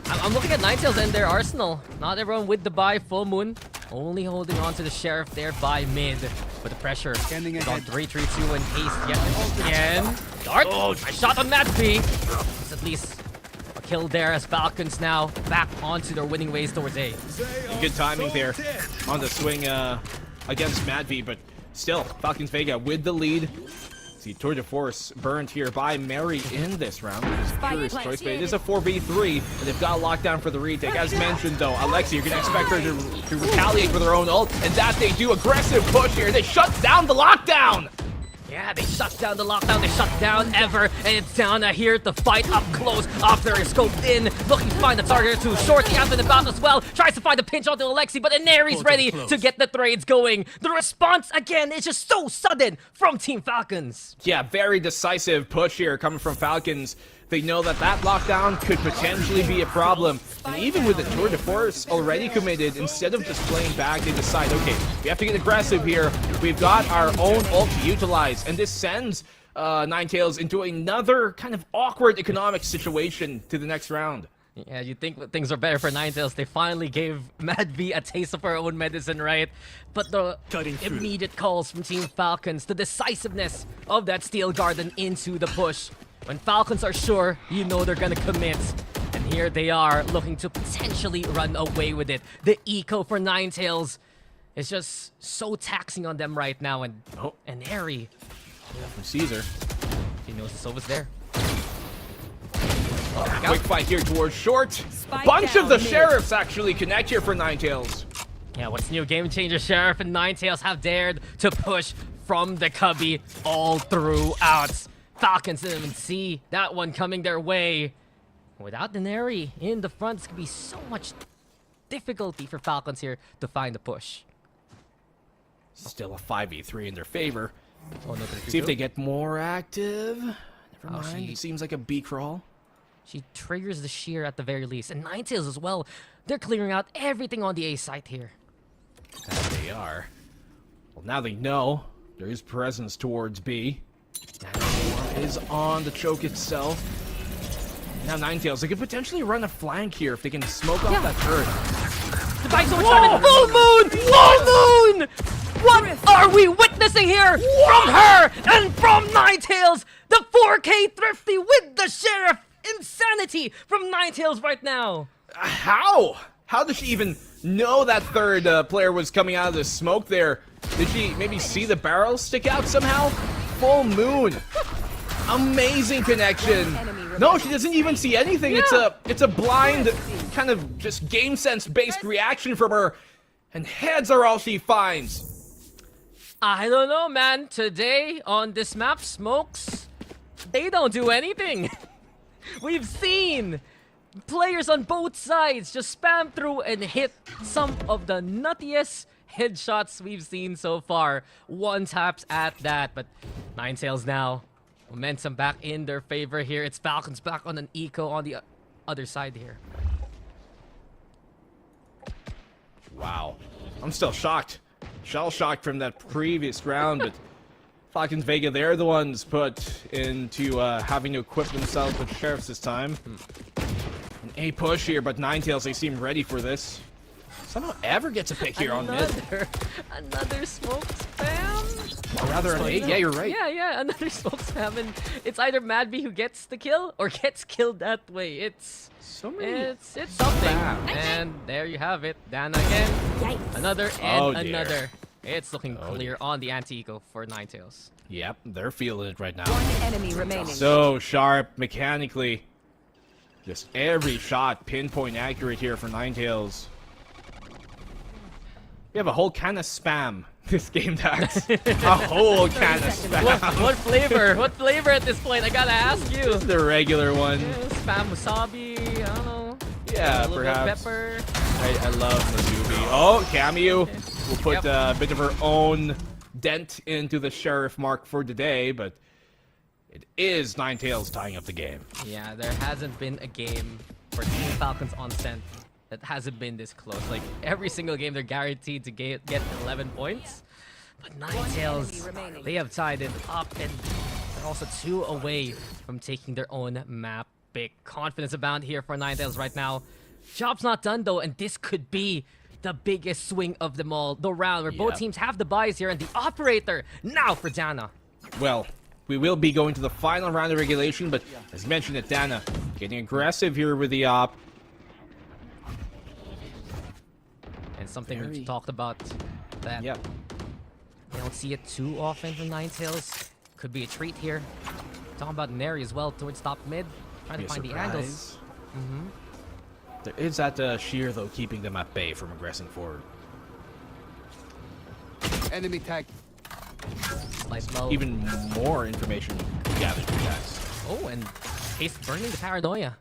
I'm looking at Ninetales and their arsenal. Not everyone with the buy. Full Moon only holding on to the Sheriff there by mid. But the pressure on 3-3-2 and haste yet again. Dart! Nice shot on Madby. It's at least a kill there as Falcons now back onto their winning ways towards A. Good timing there on the swing against Madby, but still, Falcons Vega with the lead. See, Tour de Force burned here by Mary in this round, which is a curious choice, but it is a 4v3, and they've got lockdown for the retake. As mentioned, though, Alexi, you're going to expect her to retaliate with her own ult, and that they do. Aggressive push here. They shut down the lockdown! Yeah, they shut down the lockdown, they shut down Ever, and it's Dana here to fight up close. After is scoped in, looking to find the target too short. The after the battle as well, tries to find the pinch onto Alexi, but Inari's ready to get the trades going. The response, again, is just so sudden from Team Falcons. Yeah, very decisive push here coming from Falcons. They know that that lockdown could potentially be a problem. And even with the Tour de Force already committed, instead of just playing back, they decide, okay, we have to get aggressive here. We've got our own ult to utilize. And this sends Ninetales into another kind of awkward economic situation to the next round. Yeah, you think things are better for Ninetales. They finally gave Mad V a taste of her own medicine, right? But the immediate calls from Team Falcons, the decisiveness of that Steel Garden into the push. When Falcons are sure, you know they're gonna commit. And here they are, looking to potentially run away with it. The eco for Ninetales is just so taxing on them right now. And Harry, from Caesar, he knows the Sova's there. Quick fight here towards short. A bunch of the Sheriffs actually connect here for Ninetales. Yeah, what's new? Game Changer Sheriff and Ninetales have dared to push from the cubby all throughout. Falcons didn't even see that one coming their way. Without Denari in the front, it's going to be so much difficulty for Falcons here to find the push. Still a 5v3 in their favor. Oh, no, see if they get more active. Never mind, it seems like a B crawl. She triggers the shear at the very least. And Ninetales as well. They're clearing out everything on the A site here. That they are. Well, now they know there is presence towards B. That is on the choke itself. Now Ninetales, they could potentially run a flank here if they can smoke off that turret. The bike's so much time. Full moon! Full moon! What are we witnessing here from her and from Ninetales? The 4K Thrifty with the Sheriff! Insanity from Ninetales right now. How? How did she even know that third player was coming out of the smoke there? Did she maybe see the barrel stick out somehow? Full moon. Amazing connection. No, she doesn't even see anything. Yeah. It's a blind kind of just game sense based reaction from her. And heads are all she finds. I don't know, man. Today on this map, smokes, they don't do anything. We've seen players on both sides just spam through and hit some of the nuttiest headshots we've seen so far. One taps at that, but Ninetales now. Momentum back in their favor here. It's Falcons back on an eco on the other side here. Wow. I'm still shocked. Shell shocked from that previous round, but Falcons Vega, they're the ones put into having to equip themselves with Sheriffs this time. An A push here, but Ninetales, they seem ready for this. Somehow Ever gets a pick here on mid. Another smoke spam? Or rather an A, yeah, you're right. Yeah, another smoke spam, and it's either Madby who gets the kill or gets killed that way. It's something. And there you have it. Dana again. Another and another. It's looking clear on the anti-eco for Ninetales. Yep, they're feeling it right now. One enemy remaining. So sharp, mechanically. Just every shot pinpoint accurate here for Ninetales. We have a whole can of spam this game, Dax. A whole can of spam. What flavor? What flavor at this point? I gotta ask you. The regular one. Yeah, spam wasabi, I don't know. Yeah, perhaps. Pepper. I love Mizubi. Oh, Cameo will put a bit of her own dent into the Sheriff mark for today, but it is Ninetales tying up the game. Yeah, there hasn't been a game for Team Falcons on Scent that hasn't been this close. Like, every single game they're guaranteed to get 11 points. But Ninetales, they have tied it up, and they're also 2 away from taking their own map. Big confidence abound here for Ninetales right now. Job's not done though, and this could be the biggest swing of them all. The round where both teams have the buys here, and the operator now for Dana. Well, we will be going to the final round of regulation, but as mentioned at Dana, getting aggressive here with the op. And something we've talked about that. You don't see it too often from Ninetales. could be a treat here. Talking about Neri as well towards top mid. Trying to find the angles. There is that sheer, though, keeping them at bay from aggressing forward. Enemy tag. Even more information gathered from guys. Oh, and Haste burning the paranoia.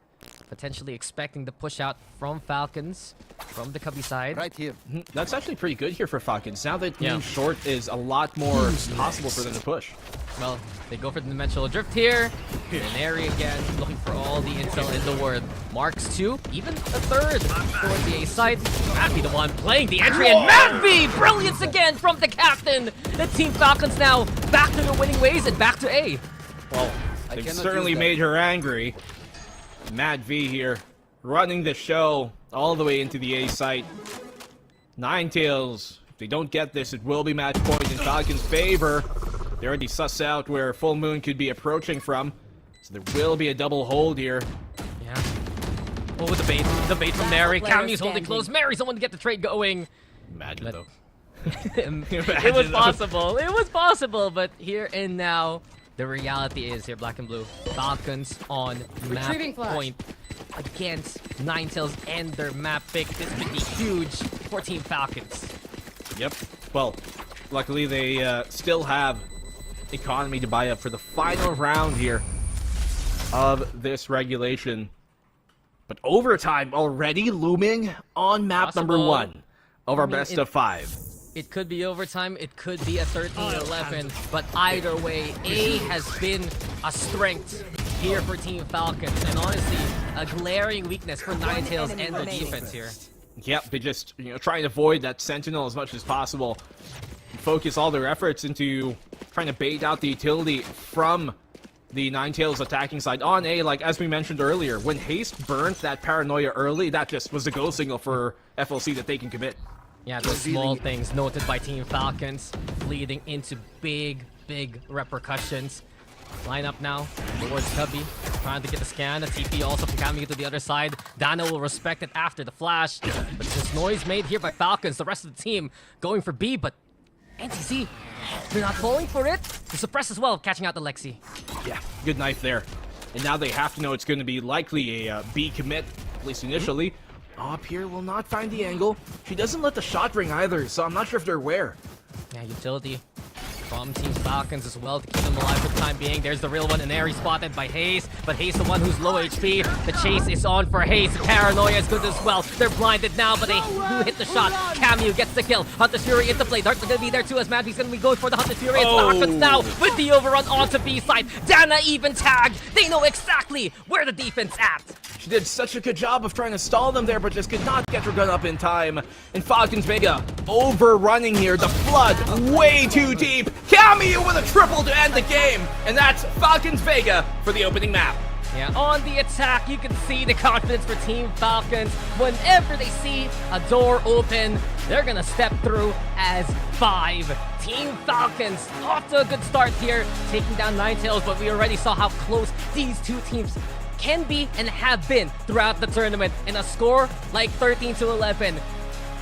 Potentially expecting the push out from Falcons from the Cubby side. Right here. That's actually pretty good here for Falcons. Now that being short is a lot more possible for them to push. Well, they go for the dimensional drift here. And Neri again, looking for all the intel in the world. Marks 2, even a third towards the A side. Matt be the one playing the entry, and Matt B! Brilliance again from the captain! The Team Falcons now back to their winning ways and back to A. Well, they've certainly made her angry. Mad V here, running the show all the way into the A site. Ninetales, if they don't get this, it will be match point in Falcons' favor. They already suss out where Full Moon could be approaching from, so there will be a double hold here. Yeah. Oh, with the bait from Mary. Cammy's holding close. Mary's the one to get the trade going. Imagine though. It was possible. It was possible, but here and now, the reality is here, Black and Blue. Falcons on map point against Ninetales and their map pick. This could be huge for Team Falcons. Yep. Well, luckily they still have economy to buy up for the final round here of this regulation. But overtime already looming on map number 1 of our best of 5. It could be overtime, it could be a 13-11, but either way, A has been a strength here for Team Falcons, and honestly, a glaring weakness for Ninetales and their defense here. Yep, they just, try and avoid that Sentinel as much as possible. Focus all their efforts into trying to bait out the utility from the Ninetales attacking side on A. Like, as we mentioned earlier, when Haste burnt that paranoia early, that just was the go signal for FLC that they can commit. Yeah, those small things noted by Team Falcons, leading into big repercussions. Line up now towards Cubby, trying to get the scan. A TP also from Cammy to the other side. Dano will respect it after the flash. But this noise made here by Falcons, the rest of the team going for B, but NTZ, they're not falling for it. The suppress as well, catching out the Lexi. Yeah, good knife there. And now they have to know it's going to be likely a B commit, at least initially. Up here will not find the angle. She doesn't let the shot ring either, so I'm not sure if they're aware. Yeah, utility from Team Falcons as well to keep them alive for the time being. There's the real one, and Neri spotted by Hayes, but Hayes the one who's low HP. The chase is on for Hayes. Paranoia is good as well. They're blinded now, but they do hit the shot. Cameo gets the kill. Hunter's Fury into play. Dark's gonna be there too as Madby's gonna be going for the Hunter's Fury. It's Falcons now with the overrun onto B side. Dana even tagged. They know exactly where the defense at. She did such a good job of trying to stall them there, but just could not get her gun up in time. And Falcons Vega overrunning here. The flood way too deep. Cameo with a triple to end the game. And that's Falcons Vega for the opening map. Yeah, on the attack, you can see the confidence for Team Falcons. Whenever they see a door open, they're gonna step through as 5. Team Falcons off to a good start here, taking down Ninetales, but we already saw how close these two teams can be and have been throughout the tournament. In a score like 13-11,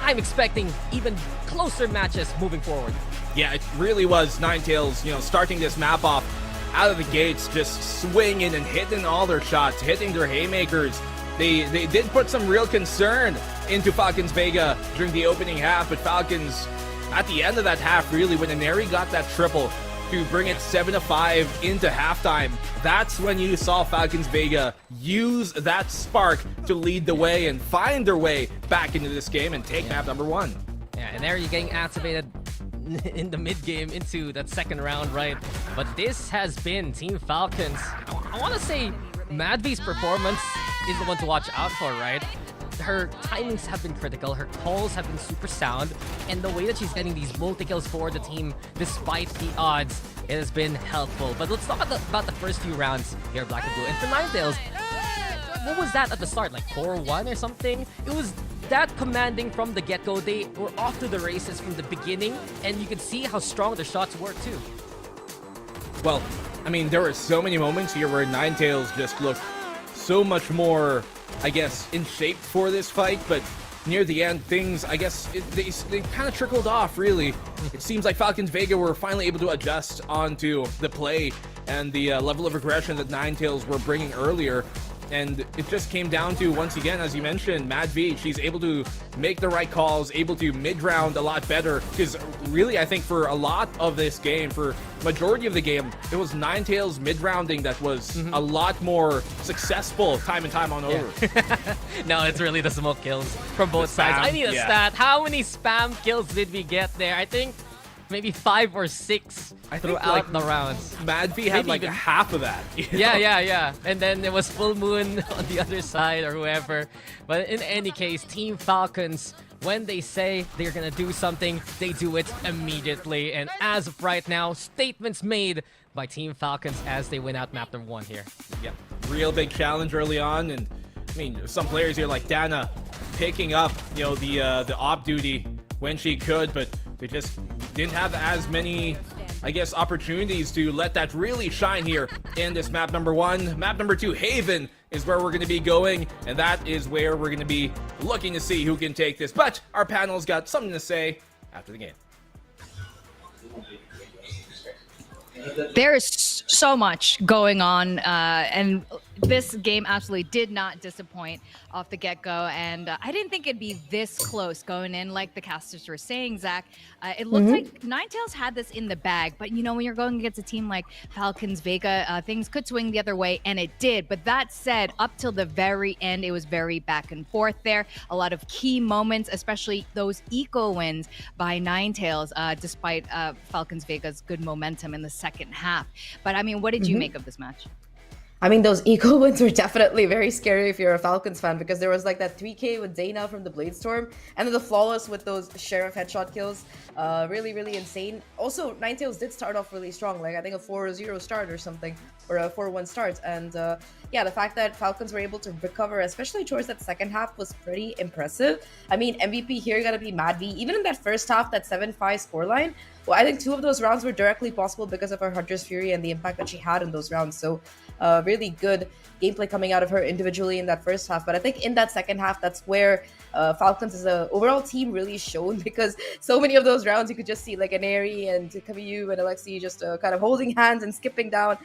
I'm expecting even closer matches moving forward. Yeah, it really was Ninetales, starting this map off out of the gates, just swinging and hitting all their shots, hitting their haymakers. They did put some real concern into Falcons Vega during the opening half, but Falcons, at the end of that half, really, when Neri got that triple to bring it 7-5 into halftime, that's when you saw Falcons Vega use that spark to lead the way and find their way back into this game and take map number 1. Yeah, and Neri getting activated in the mid game into that second round, right? But this has been Team Falcons. I want to say Madvy's performance is the one to watch out for, right? Her timings have been critical, her calls have been super sound, and the way that she's getting these multi-kills for the team despite the odds, it has been helpful. But let's talk about the first few rounds here, Black and Blue. And for Ninetales, what was that at the start? Like 4-1 or something? It was that commanding from the get-go. They were off to the races from the beginning, and you could see how strong their shots were too. Well, I mean, there were so many moments here where Ninetales just looked so much more, I guess, in shape for this fight, but near the end, things, I guess, they kind of trickled off, really. It seems like Falcons Vega were finally able to adjust onto the play and the level of aggression that Ninetales were bringing earlier. And it just came down to, once again, as you mentioned, Mad V, she's able to make the right calls, able to mid-round a lot better. Because really, I think for a lot of this game, for majority of the game, it was Ninetales mid-rounding that was a lot more successful time and time on over. No, it's really the smoke kills from both sides. I need a stat. How many spam kills did we get there? I think maybe 5 or 6 throughout the rounds. Mad V had like half of that. Yeah. And then there was Full Moon on the other side or whoever. But in any case, Team Falcons, when they say they're gonna do something, they do it immediately. And as of right now, statements made by Team Falcons as they win out map number 1 here. Yeah, real big challenge early on. And I mean, some players here like Dana picking up, you know, the op duty when she could, but they just didn't have as many, I guess, opportunities to let that really shine here in this map number 1. Map number 2, Haven, is where we're going to be going, and that is where we're going to be looking to see who can take this. But our panel's got something to say after the game. There is so much going on, and this game absolutely did not disappoint off the get-go, and I didn't think it'd be this close going in, like the casters were saying, Zach. It looked like Ninetales had this in the bag, but you know, when you're going against a team like Falcons Vega, things could swing the other way, and it did. But that said, up till the very end, it was very back and forth there. A lot of key moments, especially those eco wins by Ninetales, despite Falcons Vega's good momentum in the second half. But I mean, what did you make of this match? I mean, those eco wins were definitely very scary if you're a Falcons fan, because there was like that 3K with Dana from the Bladestorm, and then the Flawless with those Sheriff headshot kills. Really, really insane. Also, Ninetales did start off really strong, like I think a 4-0 start or something, or a 4-1 start. And yeah, the fact that Falcons were able to recover, especially towards that second half, was pretty impressive. I mean, MVP here gotta be Mad V. Even in that first half, that 7-5 scoreline, well, I think 2 of those rounds were directly possible because of her Hunter's Fury and the impact that she had in those rounds. So really good gameplay coming out of her individually in that first half. But I think in that second half, that's where Falcons as an overall team really shone, because so many of those rounds you could just see like Aneri and Kamiyu and Alexi just kind of holding hands and skipping down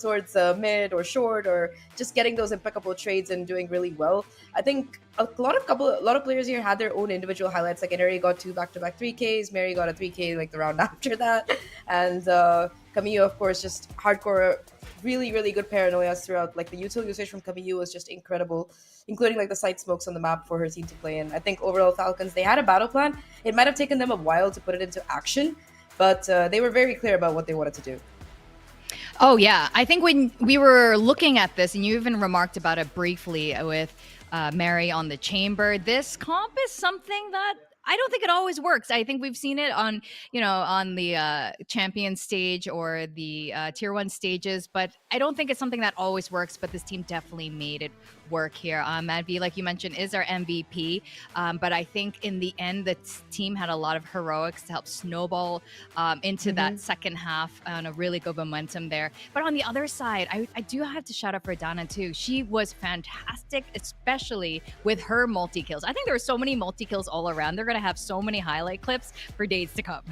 towards mid or short, or just getting those impeccable trades and doing really well. I think a lot of players here had their own individual highlights. Like Aneri got 2 back-to-back 3Ks, Mary got a 3K like the round after that, and Kamiyu, of course, just hardcore, really, really good paranoias throughout. Like the util usage from Kamiyu was just incredible, including like the side smokes on the map for her team to play in. I think overall Falcons, they had a battle plan. It might have taken them a while to put it into action, but they were very clear about what they wanted to do. Oh, yeah. I think when we were looking at this, and you even remarked about it briefly with Mary on the chamber, this comp is something that I don't think it always works. I think we've seen it on, you know, on the champion stage or the tier 1 stages, but I don't think it's something that always works. But this team definitely made it work here. Mad V, like you mentioned, is our MVP, but I think in the end, the team had a lot of heroics to help snowball into that second half on a really good momentum there. But on the other side, I do have to shout out for Dana too. She was fantastic, especially with her multi-kills. I think there were so many multi-kills all around. They're going to have so many highlight clips for days to come.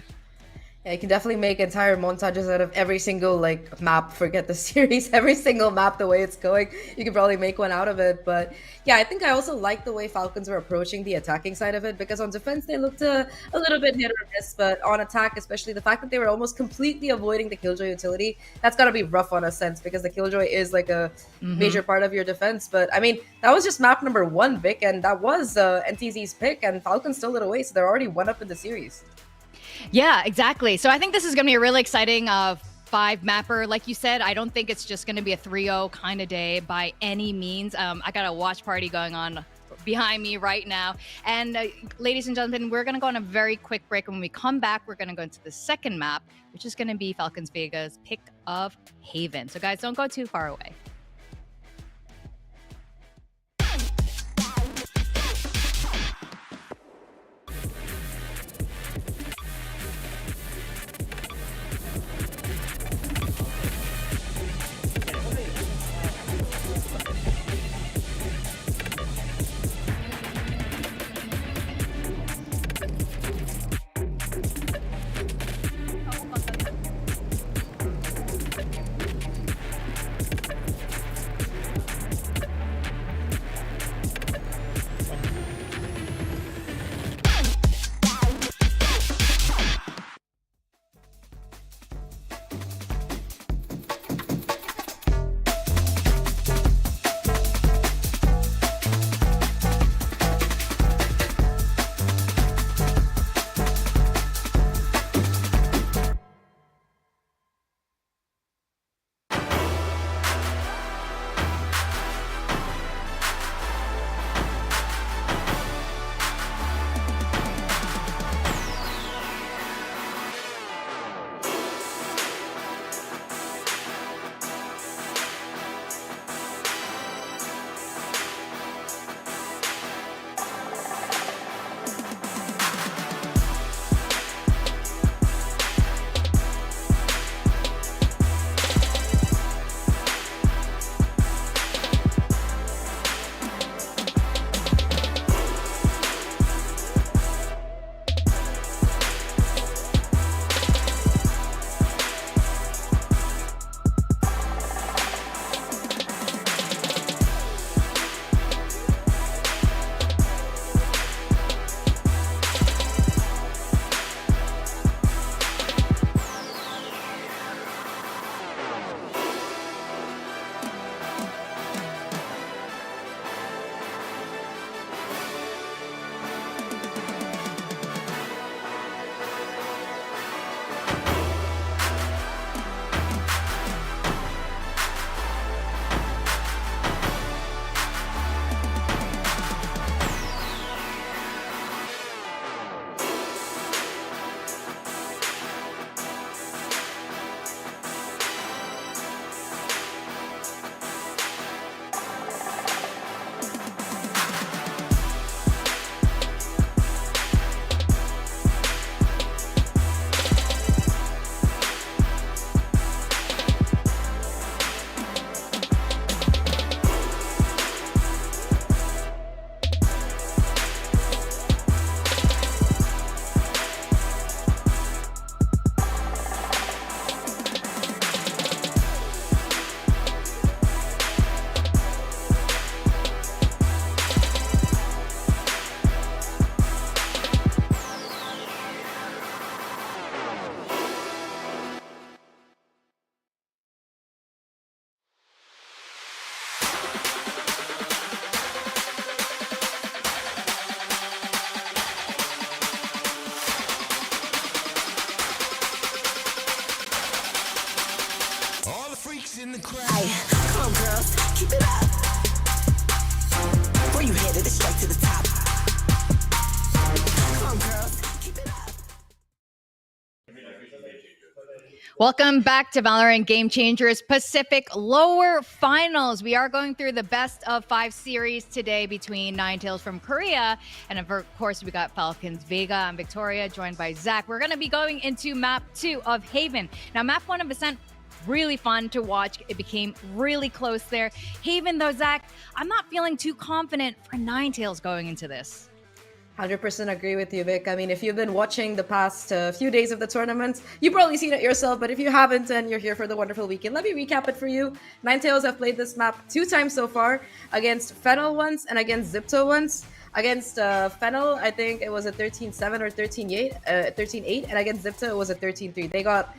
Yeah, you can definitely make entire montages out of every single like map. Forget the series, every single map, the way it's going, you could probably make one out of it. But yeah, I think I also like the way Falcons were approaching the attacking side of it, because on defense they looked a little bit hit or miss, but on attack, especially the fact that they were almost completely avoiding the Killjoy utility, that's got to be rough on a sense, because the Killjoy is like a major part of your defense. But I mean, that was just map number 1, Vic, and that was NTZ's pick, and Falcons still lit away, so they're already 1 up in the series. Yeah, exactly. So I think this is going to be a really exciting 5-mapper. Like you said, I don't think it's just going to be a 3-0 kind of day by any means. I got a watch party going on behind me right now. And ladies and gentlemen, we're going to go on a very quick break. And when we come back, we're going to go into the second map, which is going to be Falcons Vega's pick of Haven. So guys, don't go too far away. Hey, come on, girls, keep it up. Where you headed? It's straight to the top. Come on, girls, keep it up. Welcome back to Valorant Game Changers Pacific Lower Finals. We are going through the best of 5 series today between Ninetales from Korea, and of course we got Falcons, Vega, and Victoria, joined by Zach. We're going to be going into map 2 of Haven. Now, map 1 of Ascent, really fun to watch. It became really close there. Haven, though, Zach, I'm not feeling too confident for Ninetales going into this. 100% agree with you, Vic. I mean, if you've been watching the past few days of the tournament, you've probably seen it yourself, but if you haven't and you're here for the wonderful weekend, let me recap it for you. Ninetales have played this map 2 times so far, against Fennel once and against Zipto once. Against Fennel, I think it was a 13-7 or 13-8, and against Zipto, it was a 13-3. They got,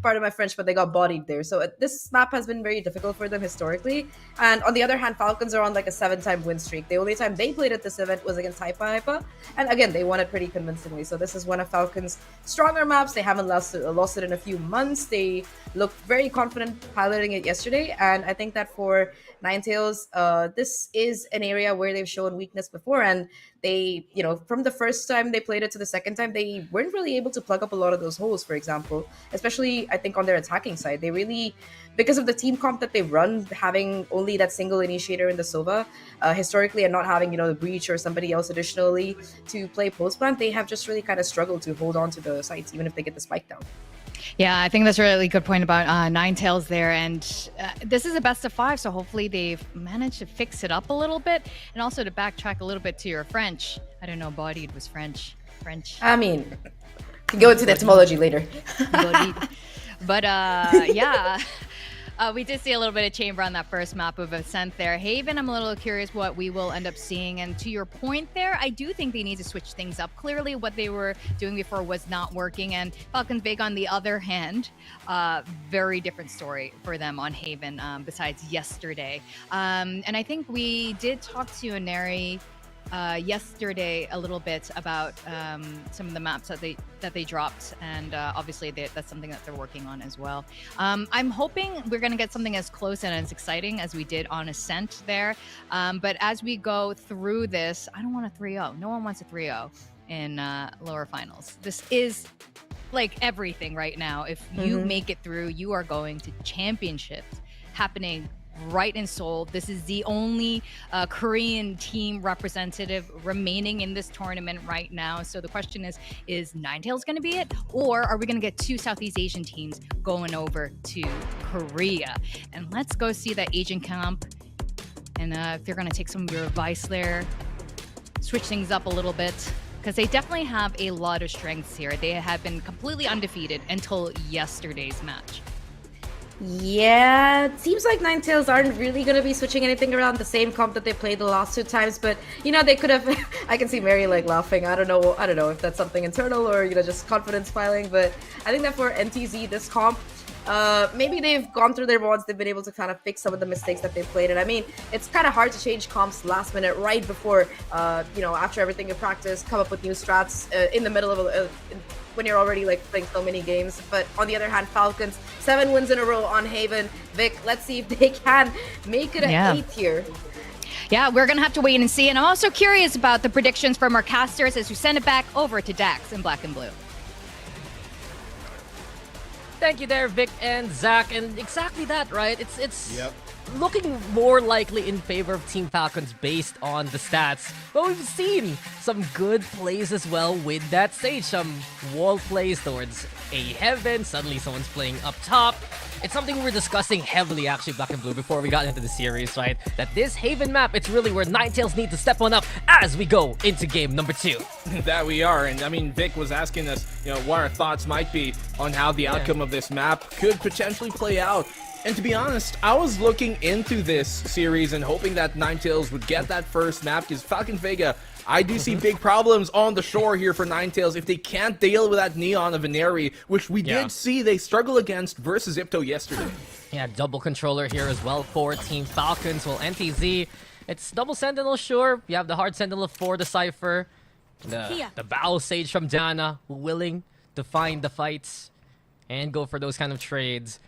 pardon my French, but they got bodied there. So this map has been very difficult for them historically. And on the other hand, Falcons are on like a 7-time win streak. The only time they played at this event was against Hypa. And again, they won it pretty convincingly. So this is one of Falcons' stronger maps. They haven't lost it in a few months. They looked very confident piloting it yesterday. And I think that for Ninetales, this is an area where they've shown weakness before. And they, you know, from the first time they played it to the second time, they weren't really able to plug up a lot of those holes, for example, especially I think on their attacking side. They really, because of the team comp that they run, having only that single initiator in the Sova historically, and not having, you know, the Breach or somebody else additionally to play post plant, they have just really kind of struggled to hold on to the sites, even if they get the spike down. Yeah, I think that's a really good point about Ninetales there. And this is a best of 5, so hopefully they've managed to fix it up a little bit. And also to backtrack a little bit to your French. I don't know, bodied was French. I mean, we can go into the etymology later. But yeah. We did see a little bit of chamber on that first map of Ascent there. Haven, I'm a little curious what we will end up seeing. And to your point there, I do think they need to switch things up. Clearly, what they were doing before was not working. And Falcons Vega, on the other hand, very different story for them on Haven besides yesterday. And I think we did talk to Aneri yesterday a little bit about some of the maps that they dropped, and obviously that's something that they're working on as well. I'm hoping we're going to get something as close and as exciting as we did on Ascent there, but as we go through this, I don't want a 3-0. No one wants a 3-0 in lower finals. This is like everything right now. If you make it through, you are going to championships happening right in Seoul. This is the only Korean team representative remaining in this tournament right now. So the question is Ninetales going to be it? Or are we going to get 2 Southeast Asian teams going over to Korea? And let's go see that Asian camp. And if you're going to take some of your advice there, switch things up a little bit, because they definitely have a lot of strengths here. They have been completely undefeated until yesterday's match. Yeah, it seems like Ninetales aren't really going to be switching anything around, the same comp that they played the last 2 times, but, you know, they could have, I can see Mary, like, laughing. I don't know if that's something internal or, you know, just confidence filing, but I think that for NTZ, this comp, maybe they've gone through their mods, they've been able to kind of fix some of the mistakes that they played, and I mean, it's kind of hard to change comps last minute, right before, you know, after everything you practice, come up with new strats in the middle of when you're already like playing so many games. But on the other hand, Falcons, 7 wins in a row on Haven. Vic, let's see if they can make it an 8th here. Yeah, we're going to have to wait and see. And I'm also curious about the predictions from our casters as we send it back over to Dax in Black and Blue. Thank you there, Vic and Zach. And exactly that, right? It's looking more likely in favor of Team Falcons based on the stats. But we've seen some good plays as well with that stage. Some wall plays towards A Heaven. Suddenly someone's playing up top. It's something we were discussing heavily, actually, Black and Blue, before we got into the series, right? That this Haven map, it's really where Ninetales need to step on up as we go into game number 2. That we are. And I mean, Vic was asking us, you know, what our thoughts might be on how the outcome of this map could potentially play out. And to be honest, I was looking into this series and hoping that Ninetales would get that first map, because Falcons Vega, I do see big problems on the shore here for Ninetales if they can't deal with that Neon of Aneri, which we did see they struggle against versus Ipto yesterday. Yeah, double controller here as well for Team Falcons. Well, NTZ, it's double Sentinel, sure. You have the hard Sentinel for the Cypher. The Battle Sage from Diana, willing to find the fights and go for those kind of trades.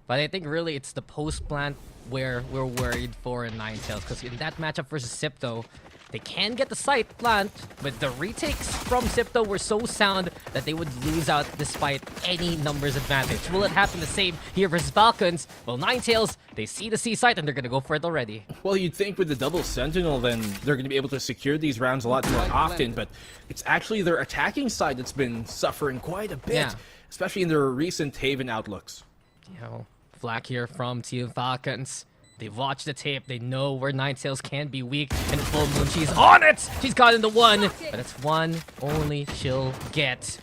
But I think really it's the post plant where we're worried for Ninetales, because in that matchup versus Sipto, they can get the site plant, but the retakes from Sipto were so sound that they would lose out despite any numbers advantage. Will it happen the same here versus Falcons? Well, Ninetales, they see the C site and they're gonna go for it already. Well, you'd think with the double Sentinel, then they're gonna be able to secure these rounds a lot more often, but it's actually their attacking side that's been suffering quite a bit, especially in their recent Haven outlooks. You know, Flak here from Team Falcons. They've watched the tape. They know where Ninetales can be weak. And Full Moon, she's on it! She's gotten the one! But it's one only she'll get.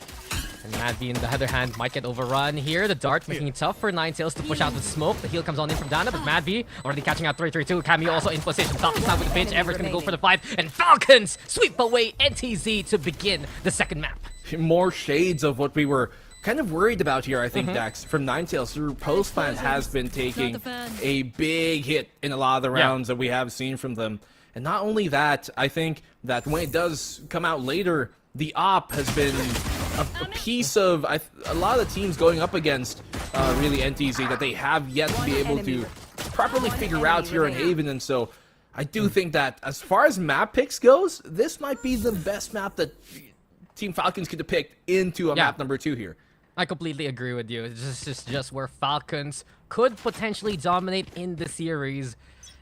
And Madvi, on the other hand, might get overrun here. The dart making it tough for Ninetales to push out the smoke. The heal comes on in from Dana, but Madvi already catching out 3-3-2. Camille also in position. Falcons now with the pinch. Everett's gonna go for the fight. And Falcons sweep away NTZ to begin the second map. More shades of what we were kind of worried about here, I think, Dax, from Ninetales. Their post plant has been taking a big hit in a lot of the rounds that we have seen from them. And not only that, I think that when it does come out later, the op has been a piece of a lot of the teams going up against really NTZ that they have yet to be able to properly figure out here in Haven. And so I do think that as far as map picks goes, this might be the best map that Team Falcons could have picked into a map number 2 here. I completely agree with you. This is just where Falcons could potentially dominate in the series.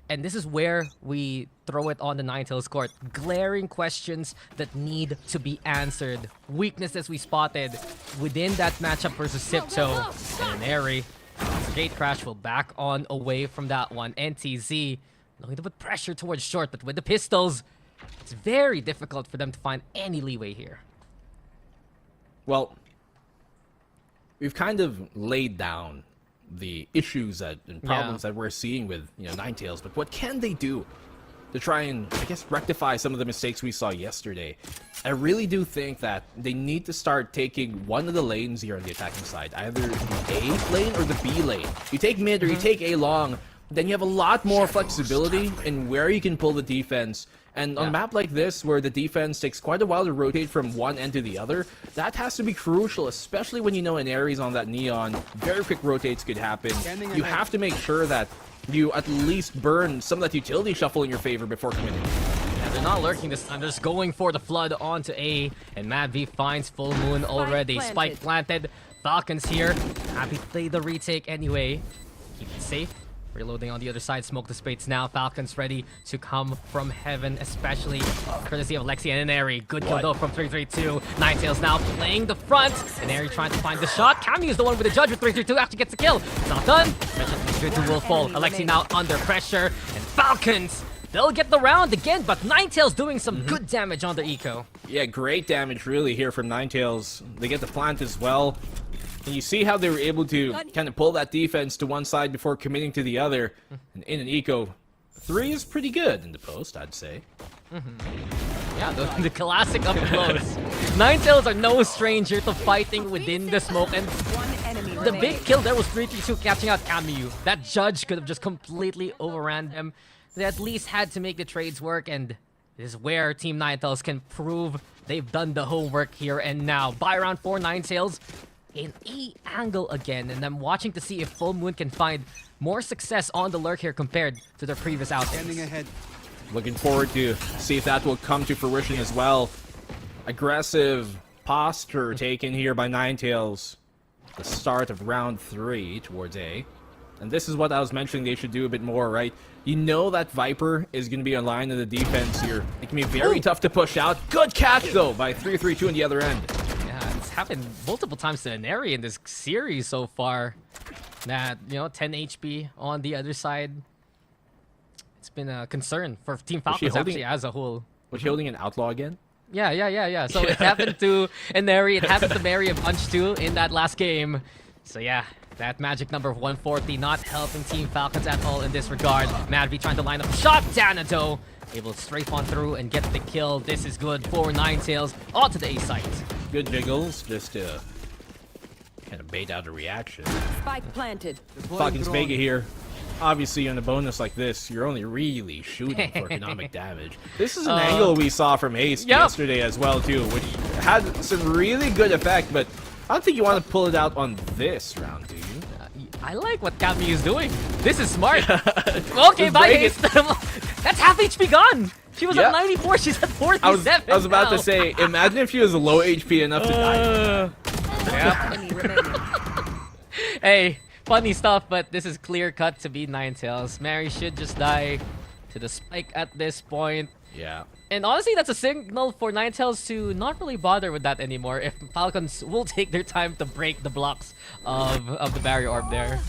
And this is where we throw it on the Ninetales court. Glaring questions that need to be answered. Weaknesses we spotted within that matchup versus Sipto. And Airy, the gate crash will back on away from that one. NTZ looking to put pressure towards short, but with the pistols, it's very difficult for them to find any leeway here. Well, we've kind of laid down the issues and problems that we're seeing with Ninetales, but what can they do to try and, I guess, rectify some of the mistakes we saw yesterday? I really do think that they need to start taking one of the lanes here on the attacking side, either the A lane or the B lane. You take mid or you take A long, then you have a lot more flexibility in where you can pull the defense. And on a map like this, where the defense takes quite a while to rotate from one end to the other, that has to be crucial, especially when you know an Ares on that Neon. Very quick rotates could happen. You have to make sure that you at least burn some of that utility shuffle in your favor before committing. Yeah, they're not lurking this time. They're just going for the flood onto A. And MadV finds Full Moon already. Spike planted. Falcons here. Happy to play the retake anyway. Keep it safe. Reloading on the other side, smoke the spades now. Falcons ready to come from heaven, especially courtesy of Lexi and Airy. Good kill though from 3-3-2. Ninetales now playing the front. And Airy trying to find the shot. Cammy is the one with the judge with 3-3-2. Actually gets the kill. It's not done. 3-3-2 will fall. Alexi now under pressure. And Falcons, they'll get the round again, but Ninetales doing some good damage on the eco. Yeah, great damage really here from Ninetales. They get the plant as well. And you see how they were able to kind of pull that defense to one side before committing to the other. And in an eco, 3 is pretty good in the post, I'd say. Yeah, the classic up close. Ninetales are no stranger to fighting within the smoke. And the big kill there was 3-3-2 catching out Camu. That judge could have just completely overran them. They at least had to make the trades work, and this is where Team Ninetales can prove they've done the homework here and now. By round 4, Ninetales in A angle again, and I'm watching to see if Full Moon can find more success on the lurk here compared to their previous outings. Looking forward to see if that will come to fruition as well. Aggressive posture taken here by Ninetales. The start of round 3 towards A. And this is what I was mentioning they should do a bit more, right? You know that Viper is going to be online in the defense here. It can be very tough to push out. Good catch, though, by 3-3-2 on the other end. It's happened multiple times to Aneri in this series so far. That, 10 HP on the other side. It's been a concern for Team Falcons actually as a whole. Was she holding an outlaw again? Yeah. So it happened to Aneri, it happened to Mary a bunch too in that last game. So yeah, that magic number of 140 not helping Team Falcons at all in this regard. Madvi trying to line up a shot. Danado able to strafe on through and get the kill. This is good for Ninetales onto the A site. Good jiggles, just to kind of bait out a reaction. Spike planted. Falcons Vega here. Obviously, on a bonus like this, you're only really shooting for economic damage. This is an angle we saw from Haste yesterday as well, too, which had some really good effect, but I don't think you want to pull it out on this round, do you? I like what Kami is doing. This is smart. Okay, bye, haste. That's half HP gone. She was at 94. She's at 47. I was about to say, imagine if she was low HP enough to die. Hey, funny stuff, but this is clear cut to be Ninetales. Mary should just die to the spike at this point. Yeah. And honestly, that's a signal for Ninetales to not really bother with that anymore if Falcons will take their time to break the blocks of the barrier orb there.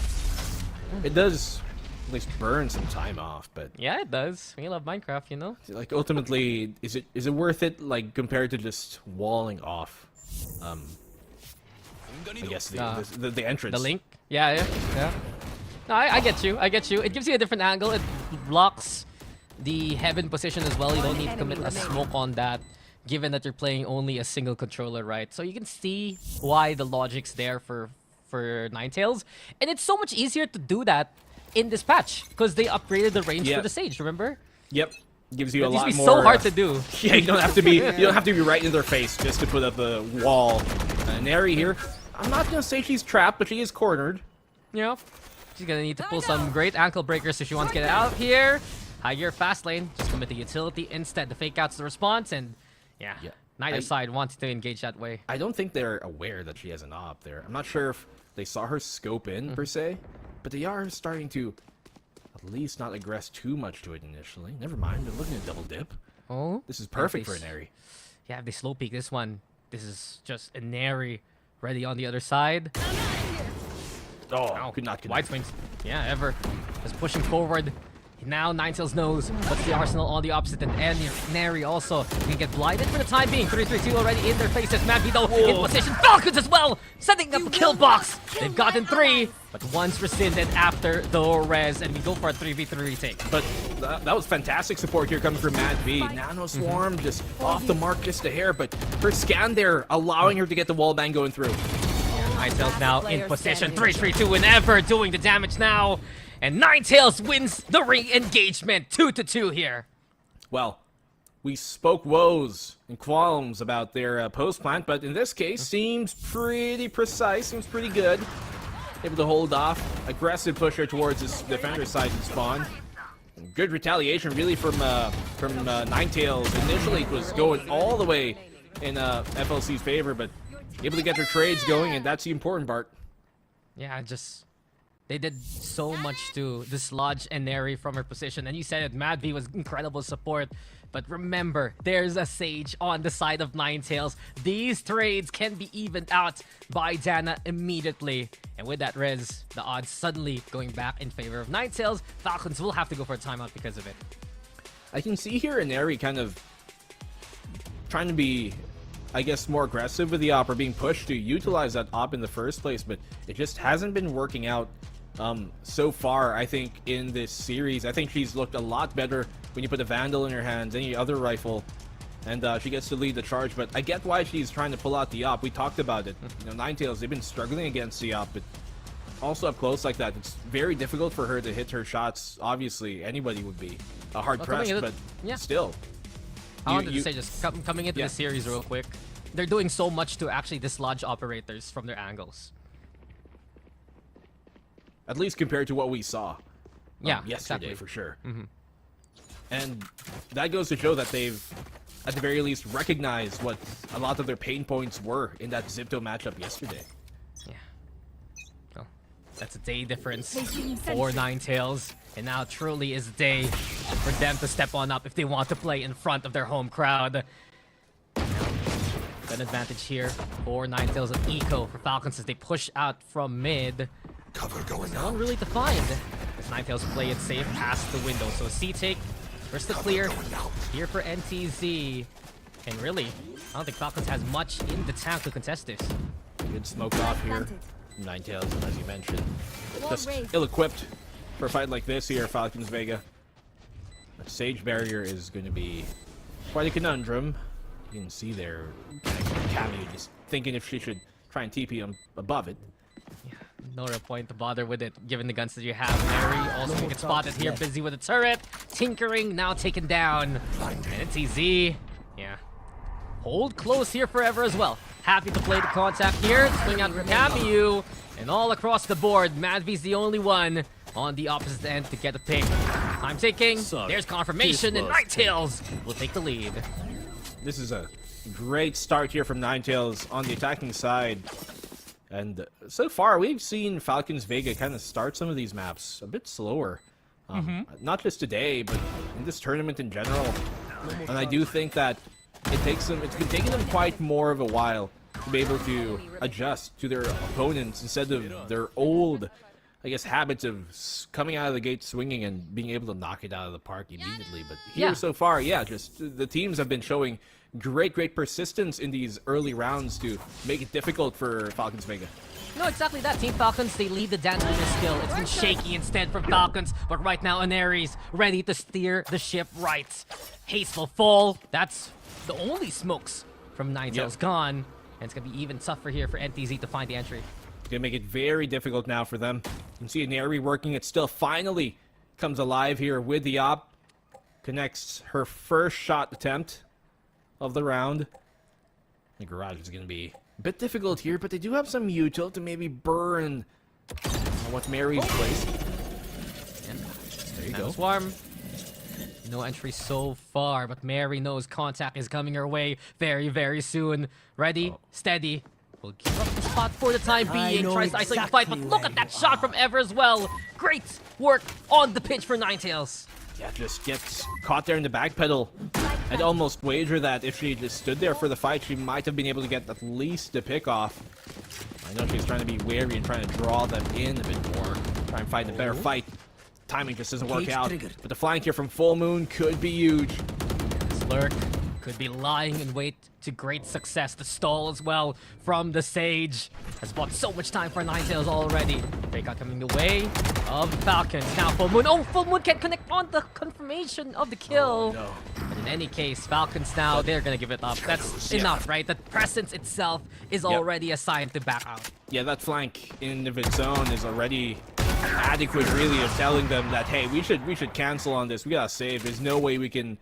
It does at least burn some time off, but yeah, it does. We love Minecraft, you know? like ultimately, is it worth it, like, compared to just walling off I guess the entrance? The link? Yeah. No, I get you. It gives you a different angle. It blocks the heaven position as well. You don't need to commit a smoke on that, given that you're playing only a single controller, right? So you can see why the logic's there for Ninetales. And it's so much easier to do that in this patch, because they upgraded the range for the Sage, remember? Yep. Gives you a lot more. It used to be so hard to do. Yeah, you don't have to be right in their face just to put up the wall. Neri here, I'm not gonna say she's trapped, but she is cornered. Yeah. She's gonna need to pull some great ankle breakers if she wants to get out here. High gear fast lane, just commit the utility instead. The fake out's the response, and neither side wants to engage that way. I don't think they're aware that she has an op there. I'm not sure if they saw her scope in per se, but they are starting to at least not aggress too much to it initially. Never mind, they're looking at double dip. Oh, this is perfect for an Neri. Yeah, if they slow peek this one, this is just a Neri ready on the other side. Oh, could not connect. Wide swings. Yeah, ever. Just pushing forward. Now Ninetales knows what's the arsenal on the opposite end, and Neri also can get blinded for the time being. 3-3-2 already in their faces. Madby though in position. Falcons as well, setting up a kill box. They've gotten 3, but one's rescinded after the res, and we go for a 3v3 retake. But that was fantastic support here coming from Madby. Nano Swarm just off the mark just a hair, but her scan there allowing her to get the wallbang going through. Ninetales now in position. 3-3-2 and ever doing the damage now. And Ninetales wins the re-engagement 2-2 here. Well, we spoke woes and qualms about their post plant, but in this case, seems pretty precise, seems pretty good. Able to hold off. Aggressive pusher towards this defender side and spawn. Good retaliation really from Ninetales. Initially, it was going all the way in FLC's favor, but able to get their trades going, and that's the important part. Yeah, they did so much to dislodge Neri from her position. And you said it, Madby was incredible support. But remember, there's a Sage on the side of Ninetales. These trades can be evened out by Dana immediately. And with that res, the odds suddenly going back in favor of Ninetales. Falcons will have to go for a timeout because of it. I can see here Neri kind of trying to be, I guess, more aggressive with the op, or being pushed to utilize that op in the first place, but it just hasn't been working out so far. I think in this series, I think she's looked a lot better when you put a Vandal in her hands, any other rifle, and she gets to lead the charge. But I get why she's trying to pull out the op. We talked about it. You know, Ninetales, they've been struggling against the op, but also up close like that, it's very difficult for her to hit her shots. Obviously, anybody would be hard pressed, but still. I wanted to say, just coming into the series real quick, they're doing so much to actually dislodge operators from their angles. At least compared to what we saw yesterday, exactly. for sure. And that goes to show that they've, at the very least, recognized what a lot of their pain points were in that Zipto matchup yesterday. Yeah. Well, that's a day difference for Ninetales. And now truly is the day for them to step on up if they want to play in front of their home crowd. An advantage here for Ninetales and Eco for Falcons as they push out from mid. Cover going on. Really defined as Ninetales play it safe past the window. So C-take, first to clear here for NTZ. And really, I don't think Falcons has much in the tank to contest this. Good smoke off here. Ninetales, as you mentioned, just ill-equipped for a fight like this here, Falcons Vega. A Sage barrier is going to be quite a conundrum. You can see there, Cammy just thinking if she should try and TP him above it. Yeah, no real point to bother with it, given the guns that you have. Mary also can get spotted here, busy with the turret. Tinkering, now taken down. And NTZ, yeah. Hold close here forever as well. Happy to play the contact here. Swing out for Camu. And all across the board, Madvy's the only one on the opposite end to get a pick. Time ticking. There's confirmation, and Ninetales will take the lead. This is a great start here from Ninetales on the attacking side. And so far, we've seen Falcons Vega kind of start some of these maps a bit slower. Not just today, but in this tournament in general. And I do think that it's been taking them quite more of a while to be able to adjust to their opponents instead of their old, I guess, habits of coming out of the gate swinging and being able to knock it out of the park immediately. But here so far, just the teams have been showing great persistence in these early rounds to make it difficult for Falcons Vega. No, exactly that. Team Falcons, they lead the dance with their skill. It's been shaky instead from Falcons, but right now Aneris ready to steer the ship right. Hasteful fall. That's the only smokes from Ninetales gone. And it's going to be even tougher here for NTZ to find the entry. It's going to make it very difficult now for them. You can see Aneri working. It still finally comes alive here with the op. Connects her first shot attempt of the round. The garage is going to be a bit difficult here, but they do have some util to maybe burn what Mary's placed. And there you go. Swarm. No entry so far, but Mary knows contact is coming her way very soon. Ready, steady. Will give up the spot for the time being. Tries to isolate the fight, but look at that shot from Ever as well. Great work on the pitch for Ninetales. Yeah, just gets caught there in the back pedal. I'd almost wager that if she just stood there for the fight, she might have been able to get at least the pick off. I know she's trying to be wary and trying to draw them in a bit more. Try and find a better fight. Timing just doesn't work out. But the flank here from Full Moon could be huge. Slurk could be lying in wait to great success. The stall as well from the Sage has bought so much time for Ninetales already. Breakout coming the way of Falcons. Now Full Moon. Oh, Full Moon can't connect on the confirmation of the kill. No. But in any case, Falcons now, they're gonna give it up. That's enough, right? The presence itself is already a sign to back out. Yeah, that flank in of its own is already adequate, really, of telling them that, hey, we should cancel on this. We gotta save. There's no way we can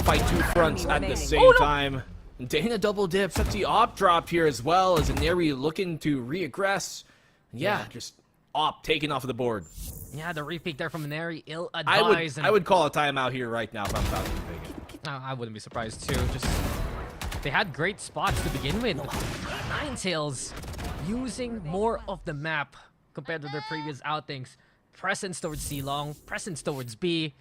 fight two fronts at the same time. And Dana double dip, sets the op drop here as well as Aneri looking to reaggress. Yeah, just op taken off of the board. Yeah, the repeat there from Neri, ill-advised. I would call a timeout here right now if I'm Falcons Vega. I wouldn't be surprised too. Just they had great spots to begin with. Ninetales using more of the map compared to their previous outings. Presence towards C-Long, presence towards B.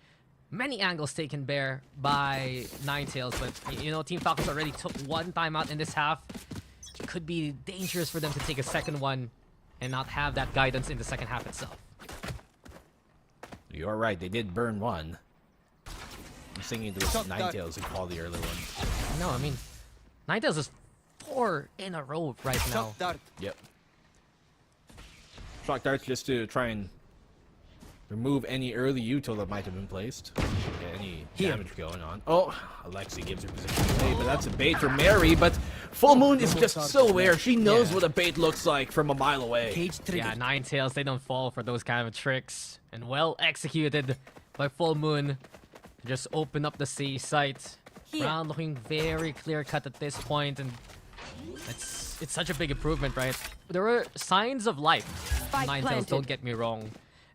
Many angles taken bare by Ninetales, but you know, Team Falcons already took one timeout in this half. It could be dangerous for them to take a second one and not have that guidance in the second half itself. You're right, they did burn one. I'm thinking it was Ninetales who called the early one. No, I mean, Ninetales is 4 in a row right now. Yep. Shock darts just to try and remove any early util that might have been placed. Get any damage going on. Oh, Alexi gives her position away, but that's a bait for Mary. But Full Moon is just so aware. She knows what a bait looks like from a mile away. Yeah, Ninetales, they don't fall for those kind of tricks. And well executed by Full Moon. Just open up the C site. Round looking very clear cut at this point, and it's such a big improvement, right? There were signs of life from Ninetales, don't get me wrong.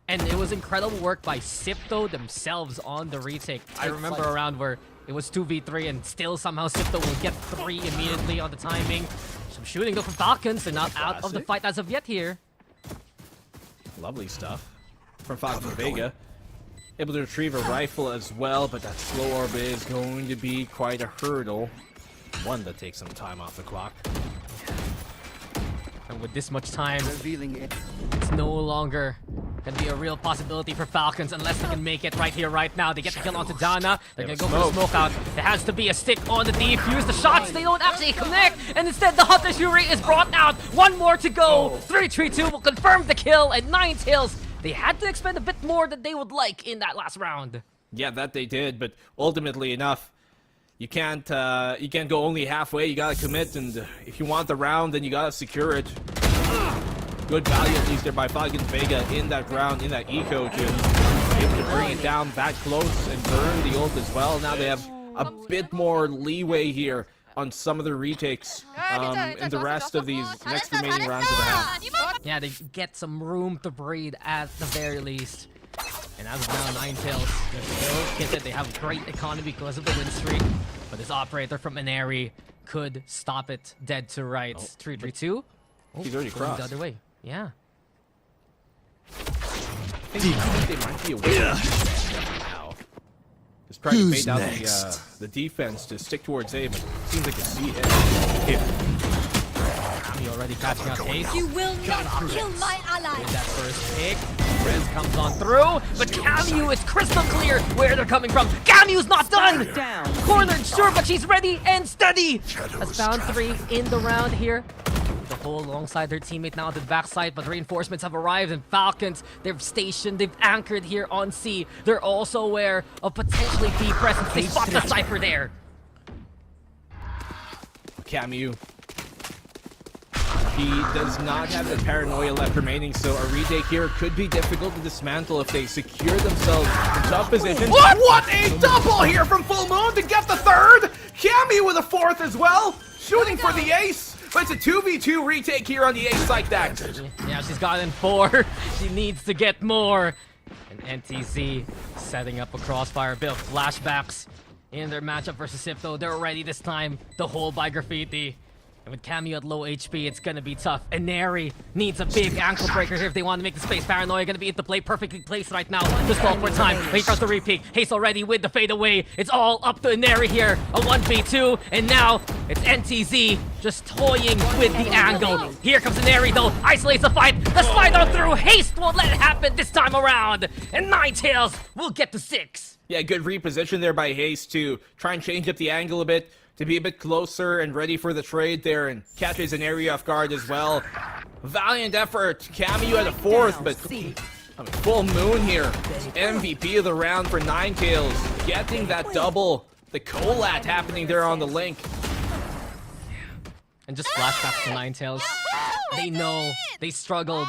And it was incredible work by Sipto themselves on the retake. I remember a round where it was 2v3 and still somehow Sipto will get 3 immediately on the timing. Some shooting though from Falcons. They're not out of the fight as of yet here. Lovely stuff from Falcons Vega. Able to retrieve a rifle as well, but that slow orb is going to be quite a hurdle. One that takes some time off the clock. And with this much time, it's no longer gonna be a real possibility for Falcons unless they can make it right here, right now. They get the kill onto Dana. They're gonna go for the smoke out. There has to be a stick on the defuse. The shots, they don't actually connect. And instead, the Hunter's Fury is brought out. One more to go. 3-3-2 will confirm the kill. And Ninetales, they had to expend a bit more than they would like in that last round. Yeah, that they did, but ultimately enough. You can't go only halfway. You gotta commit, and if you want the round, then you gotta secure it. Good value at least there by Falcons Vega in that round, in that eco, to be able to bring it down that close and burn the ult as well. Now they have a bit more leeway here on some of the retakes in the rest of these next remaining rounds of the half. Yeah, they get some room to breathe at the very least. And as of now, Ninetales, they're still kitted. They have great economy because of the win streak. But this operator from Inari could stop it dead to rights. 3-3-2. He's already crossed. The other way. Yeah. I think they might be aware now. Just trying to fade out the defense to stick towards A, but it seems like a C hit. He already catching up Ace. You will not kill my ally. With that first pick. Rez comes on through, but Camu is crystal clear where they're coming from. Camu's not done! Cornered, sure, but she's ready and steady! Has found 3 in the round here. The hole alongside their teammate now to the backside, but reinforcements have arrived and Falcons, they've stationed, they've anchored here on C. They're also aware of potentially B presence. They spot the Cypher there. Camu. He does not have the paranoia left remaining, so a retake here could be difficult to dismantle if they secure themselves in tough positions. What a double here from Full Moon to get the third! Camu with a fourth as well, shooting for the ace. But it's a 2v2 retake here on the ace like that. Yeah, she's gotten 4. She needs to get more. And NTZ setting up a crossfire, bit of flashbacks in their matchup versus Sipto. They're ready this time. The hole by Graffiti. And with Camu at low HP, it's gonna be tough. Inari needs a big ankle breaker here if they want to make the space. Paranoia gonna be at the play, perfectly placed right now. Just call for time. Wait for the repeat. Haste already with the fade away. It's all up to Inari here. A 1v2, and now it's NTZ just toying with the angle. Here comes Inari though. Isolates the fight. The slide on through. Haste won't let it happen this time around. And Ninetales will get to 6. Yeah, good reposition there by Haste to try and change up the angle a bit, to be a bit closer and ready for the trade there, and catches an area off guard as well. Valiant effort. Camu at a 4th, but Full Moon here. MVP of the round for Ninetales. Getting that double. The collat happening there on the link. And just flashbacks to Ninetales. They know they struggled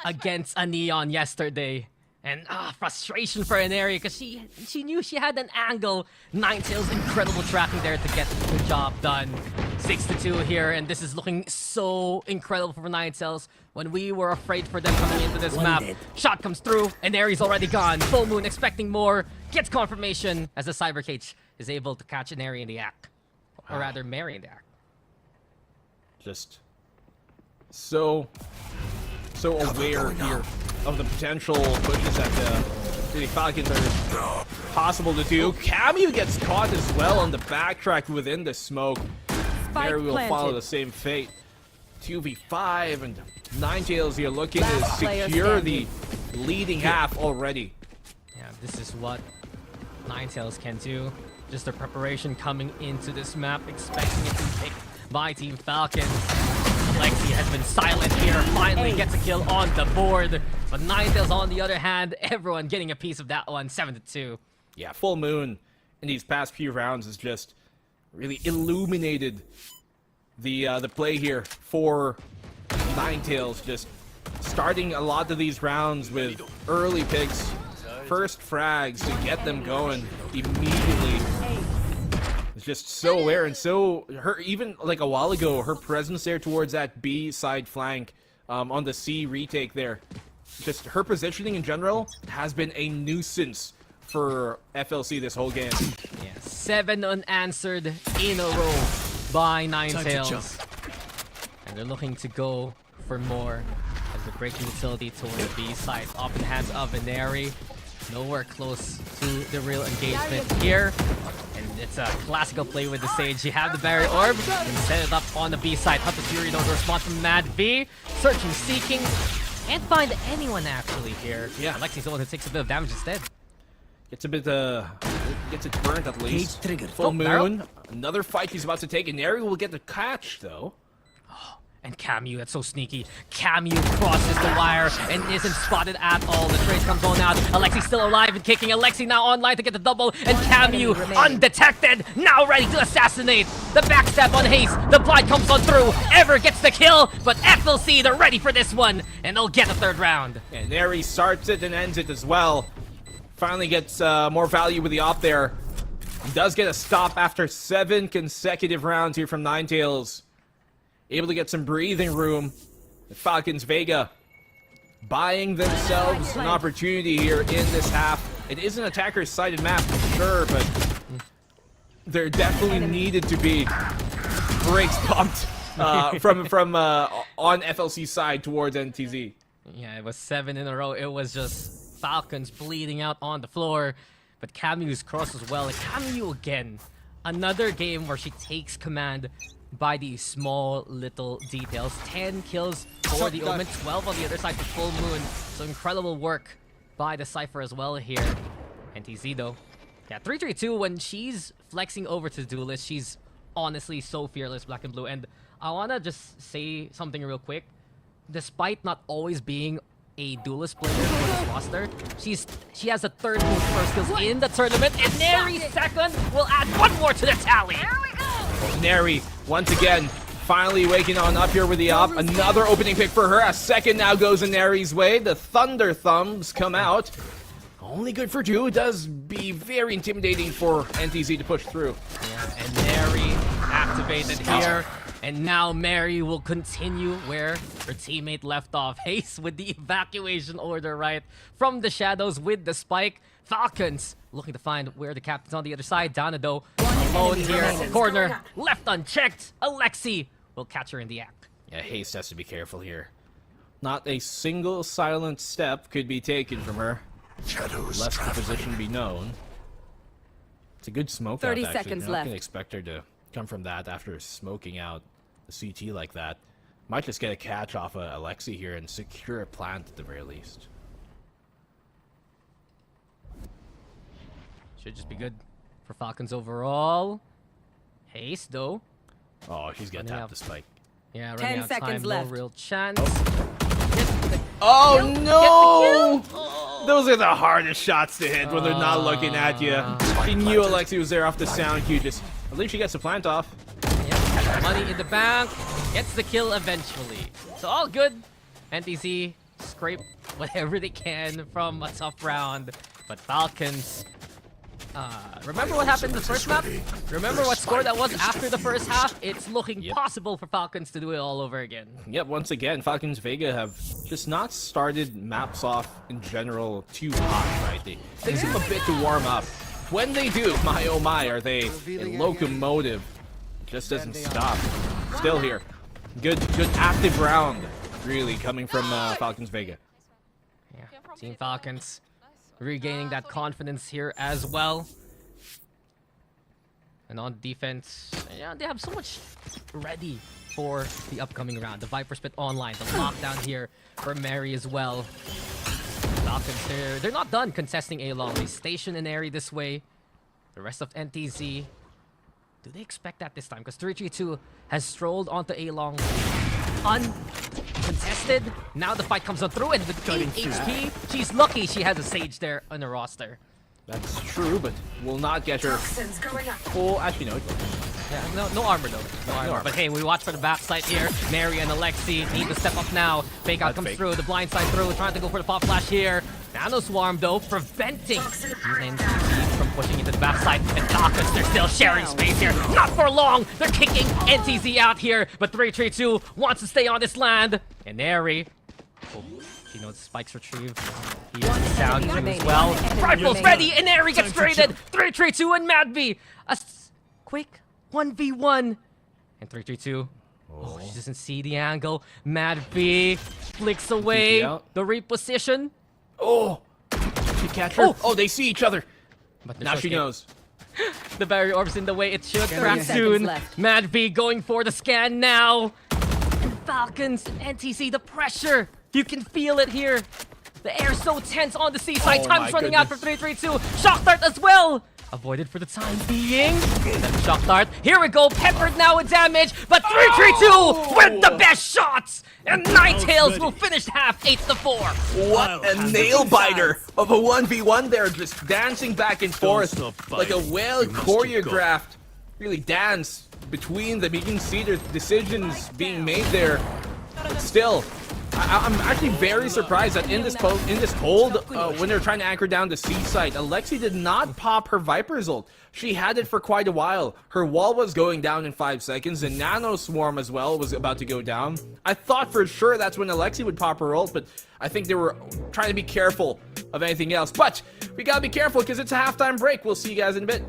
against a Neon yesterday. And frustration for Inari because she knew she had an angle. Ninetales incredible tracking there to get the job done. 6-2 here, and this is looking so incredible for Ninetales. When we were afraid for them coming into this map, shot comes through, and Inari's already gone. Full Moon expecting more, gets confirmation as the Cyber Cage is able to catch Inari in the act. Or rather, Mary in the act. Just so aware here of the potential pushes that the Falcons are possible to do. Camu gets caught as well on the backtrack within the smoke. Mary will follow the same fate. 2v5 and Ninetales here looking to secure the leading half already. Yeah, this is what Ninetales can do. Just their preparation coming into this map, expecting it to be picked by Team Falcons. Alexi has been silent here, finally gets a kill on the board. But Ninetales on the other hand, everyone getting a piece of that one, 7-2. Yeah, Full Moon in these past few rounds has just really illuminated the play here for Ninetales. Just starting a lot of these rounds with early picks, first frags to get them going immediately. It's just so aware, and so even like a while ago, her presence there towards that B side flank on the C retake there. Just her positioning in general has been a nuisance for FLC this whole game. Yeah, 7 unanswered in a row by Ninetales. And they're looking to go for more as they're breaking utility toward the B side. Off in the hands of Inari. Nowhere close to the real engagement here. And it's a classical play with the Sage. You have the Barrier Orb and set it up on the B side. Hunter Fury don't respond from Mad V. Searching, seeking. Can't find anyone actually here. Yeah. Alexi's the one who takes a bit of damage instead. Gets a bit, gets it burnt at least. Full Moon, another fight he's about to take. Inari will get the catch though. And Camu, that's so sneaky. Camu crosses the wire and isn't spotted at all. The trade comes on out. Alexi still alive and kicking. Alexi now online to get the double. And Camu undetected, now ready to assassinate. The backstab on Haste. The blind comes on through. Ever gets the kill, but FLC, they're ready for this one. And they'll get the third round. And Neri starts it and ends it as well. Finally gets more value with the op there. He does get a stop after 7 consecutive rounds here from Ninetales. Able to get some breathing room. The Falcons Vega buying themselves an opportunity here in this half. It is an attacker-sided map for sure, but there definitely needed to be brakes pumped from on FLC side towards NTZ. Yeah, it was 7 in a row. It was just Falcons bleeding out on the floor. But Camu's cross as well. And Camu again, another game where she takes command by these small little details. 10 kills for the Omen, 12 on the other side for Full Moon. So incredible work by the Cypher as well here. NTZ though. Yeah, 332 when she's flexing over to Duelist, she's honestly so fearless, Black and Blue. And I wanna just say something real quick. Despite not always being a Duelist player for this roster, she has a third most first kills in the tournament, and Neri second will add one more to the tally. Neri, once again, finally waking on up here with the up. Another opening pick for her. A second now goes in Neri's way. The Thunder Thumbs come out. Only good for 2. It does be very intimidating for NTZ to push through. Yeah, and Neri activated here. And now Mary will continue where her teammate left off. Haste with the evacuation order right from the shadows with the spike. Falcons looking to find where the captain's on the other side. Donado alone here. Corner left unchecked. Alexi will catch her in the act. Yeah, Haste has to be careful here. Not a single silent step could be taken from her. Shadows lest the position be known. It's a good smoke 30 out, actually. seconds You're not left. gonna expect her to come from that after smoking out the CT like that. Might just get a catch off of Alexi here and secure a plant at the very least. Should just be good for Falcons overall. Haste though. Oh, she's gonna tap the spike. Yeah, running 10 out of seconds time, left. no real chance. Oh Get the no! kill. Those are the hardest shots to hit when they're not looking at you. She knew Alexi was there off the sound cue. Just, I believe she gets the plant off. Yep, money in the bank. Gets the kill eventually. So all good. NTZ scrape whatever they can from a tough round. But Falcons... remember what happened in the first map? Remember what score that was after the first half? It's looking possible for Falcons to do it all over again. Yep, once again, Falcons Vega have just not started maps off in general too hot, right? They seem a bit to warm up. When they do, my oh my, are they a locomotive. Just doesn't stop. Still here. Good active round, really, coming from Falcons Vega. Yeah, Team Falcons regaining that confidence here as well. And on defense, yeah, they have so much ready for the upcoming round. The Viper Spit online, the lockdown here for Mary as well. Falcons, they're not done contesting A-Long. They station an area this way. The rest of NTZ, do they expect that this time? Because 332 has strolled onto A-Long uncontested. Now the fight comes on through, and with 8 HP, she's lucky she has a Sage there on the roster. That's true, but will not get her full. Actually, no. Yeah, no armor though. No armor. But hey, we watch for the backside here. Mary and Alexi need to step up now. Fake out comes through. The blind side through. Trying to go for the pop flash here. Nano Swarm though, preventing NTZ from pushing into the backside. And Falcons, they're still sharing space here. Not for long. They're kicking NTZ out here. But 332 wants to stay on this land. And Neri. You know, the spikes retrieved. Here's the sound as well. Rifles ready, and Neri gets traded. 332 and Madby. A quick 1v1. And 332. Oh, she doesn't see the angle. Madby flicks away the reposition. Oh, she catch her. Oh, they see each other. But now she knows. The barrier orb's in the way. It should crack soon. Madby going for the scan now. And Falcons, NTZ, the pressure. You can feel it here. The air's so tense on the seaside. Time's running out for 332. Shock Dart as well. Avoided for the time being. Shock Dart. Here we go. Peppered now with damage. But 332 with the best shots. And Ninetales will finish half 8-4. What a nail biter of a 1v1 there. Just dancing back and forth like a well choreographed really dance between them. You can see their decisions being made there. But still, I'm actually very surprised that in this hold, when they're trying to anchor down the C site, Alexi did not pop her Viper's ult. She had it for quite a while. Her wall was going down in 5 seconds, and Nano Swarm as well was about to go down. I thought for sure that's when Alexi would pop her ult, but I think they were trying to be careful of anything else. But we gotta be careful because it's a halftime break. We'll see you guys in a bit.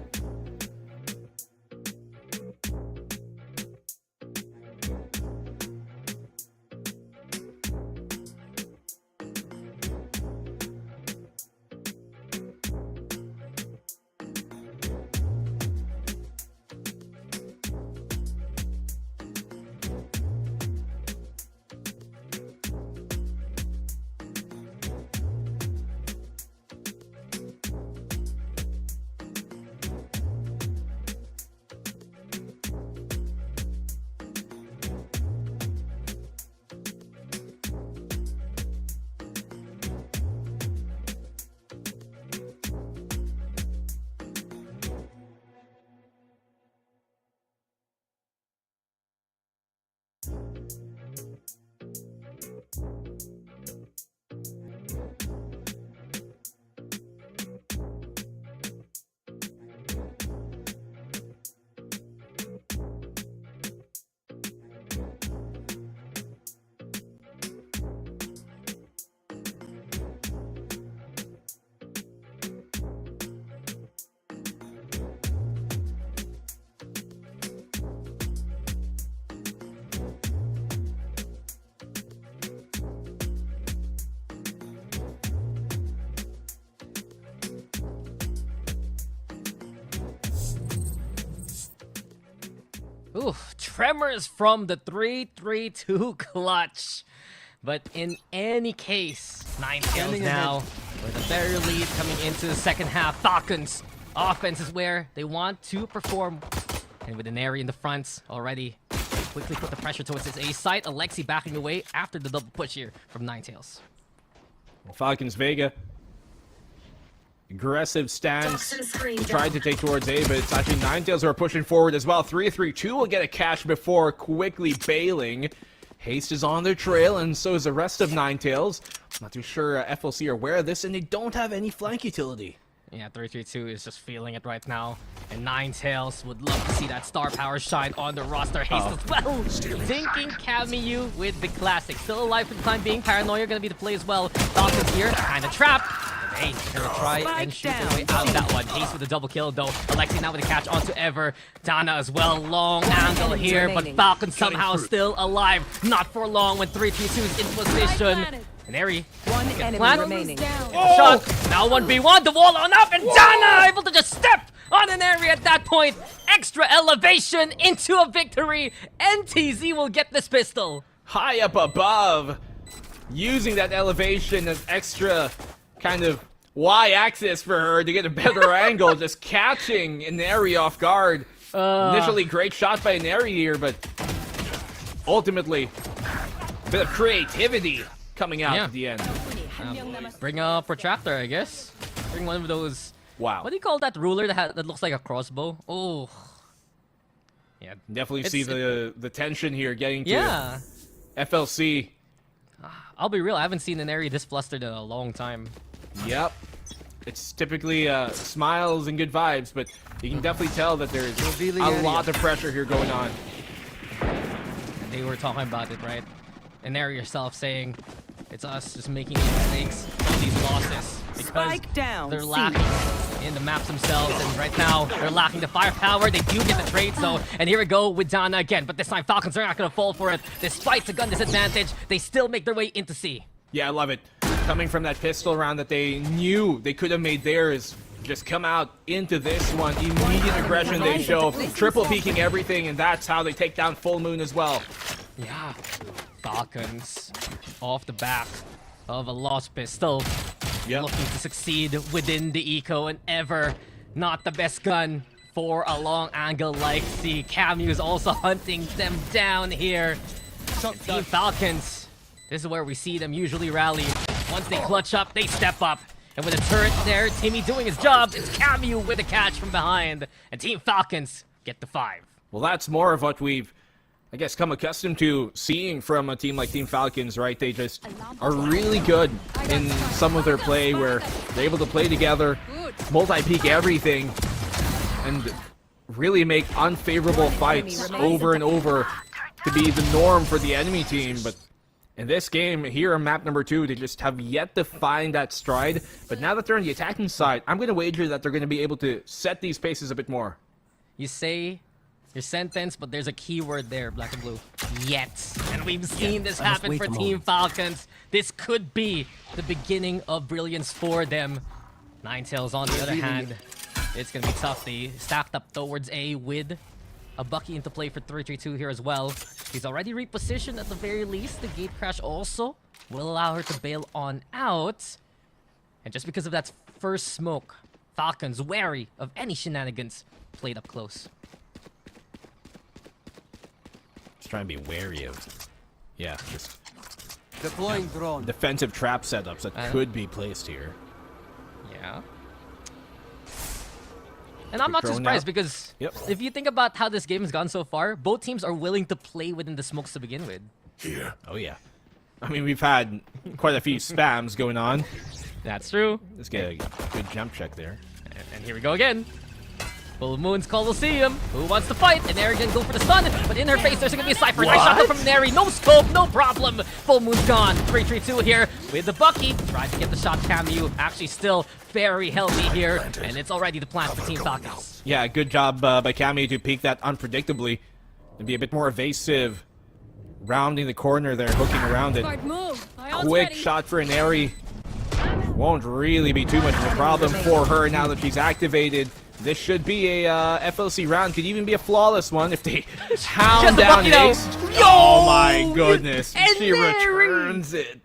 Ooh, tremors from the 3-3-2 clutch. But in any case, Ninetales now with a fair lead coming into the second half. Falcons offense is where they want to perform. And with Neri in the front already, quickly put the pressure towards his A site. Alexi backing away after the double push here from Ninetales. Falcons Vega. Aggressive stance, tried to take towards A, but it's actually Ninetales who are pushing forward as well. 3-3-2 will get a catch before quickly bailing. Haste is on their trail, and so is the rest of Ninetales. Not too sure FLC are aware of this, and they don't have any flank utility. Yeah, 3-3-2 is just feeling it right now. And Ninetales would love to see that star power shine on the roster. Haste as well. Thinking Camille with the classic. Still alive for the time being. Paranoia gonna be the play as well. Falcons here, kinda trapped. Hey, gonna try and shoot their way out of that one. Haste with a double kill though. Alexi now with a catch onto Ever. Dana as well. Long angle here, but Falcon somehow still alive. Not for long when 3-3-2 is in position. And Eri, one enemy remaining. Shot. Now 1v1, the wall on up, and Dana able to just step on an area at that point. Extra elevation into a victory. NTZ will get this pistol. High up above, using that elevation as extra kind of Y-axis for her to get a better angle, just catching Neri off guard. Initially, great shot by Neri here, but ultimately, a bit of creativity coming out at the end. Bring a protractor, I guess. Bring one of those. Wow. What do you call that ruler that looks like a crossbow? Oh. Yeah. Definitely see the tension here getting to FLC. I'll be real, I haven't seen an area this flustered in a long time. Yep. It's typically smiles and good vibes, but you can definitely tell that there's a lot of pressure here going on. And they were talking about it, right? And there yourself saying, it's us just making these mistakes from these losses. Because they're lacking in the maps themselves, and right now, they're lacking the firepower. They do get the trade, though. And here we go with Dana again, but this time Falcons are not going to fall for it. Despite the gun disadvantage, they still make their way into C. Yeah, I love it. Coming from that pistol round that they knew they could have made theirs, just come out into this one. Immediate aggression they show, triple peeking everything, and that's how they take down Full Moon as well. Yeah, Falcons off the back of a lost pistol. Looking to succeed within the eco, and Ever not the best gun for a long angle like C. Camu is also hunting them down here. Team Falcons, this is where we see them usually rally. Once they clutch up, they step up. And with a turret there, Timmy doing his job, it's Camu with a catch from behind. And Team Falcons get the 5. Well, that's more of what we've I guess, come accustomed to seeing from a team like Team Falcons, right? They just are really good in some of their play where they're able to play together, multi-peek everything, and really make unfavorable fights over and over to be the norm for the enemy team. But in this game, here on map number 2, they just have yet to find that stride. But now that they're on the attacking side, I'm going to wager that they're going to be able to set these paces a bit more. You say your sentence, but there's a key word there, Black and Blue. Yet. And we've seen this happen for Team Falcons. This could be the beginning of brilliance for them. Ninetales, on the other hand, it's going to be tough. They stacked up towards A with a Bucky into play for 3-3-2 here as well. He's already repositioned at the very least. The gate crash also will allow her to bail on out. And just because of that first smoke, Falcons, wary of any shenanigans, played up close. Just trying to be wary of, yeah, just deploying drone. Defensive trap setups that could be placed here. Yeah. And I'm not too surprised because if you think about how this game has gone so far, both teams are willing to play within the smokes to begin with. Here. Oh yeah. I mean, we've had quite a few spams going on. That's true. Let's get a good jump check there. And here we go again. Full Moon's Colosseum. Who wants to fight? And Neri can go for the stun, but in her face there's gonna be a Cypher. Nice shot from Neri. No scope, no problem. Full Moon's gone. 3-3-2 here with the Bucky. Tried to get the shot. Camu actually still very healthy here, and it's already the plan for Team Falcons. Yeah, good job by Camu to peek that unpredictably and be a bit more evasive, rounding the corner there, hooking around it. Quick shot for Neri. Won't really be too much of a problem for her now that she's activated. This should be a FLC round. Could even be a flawless one if they hound down Ace. Oh my goodness. She returns it.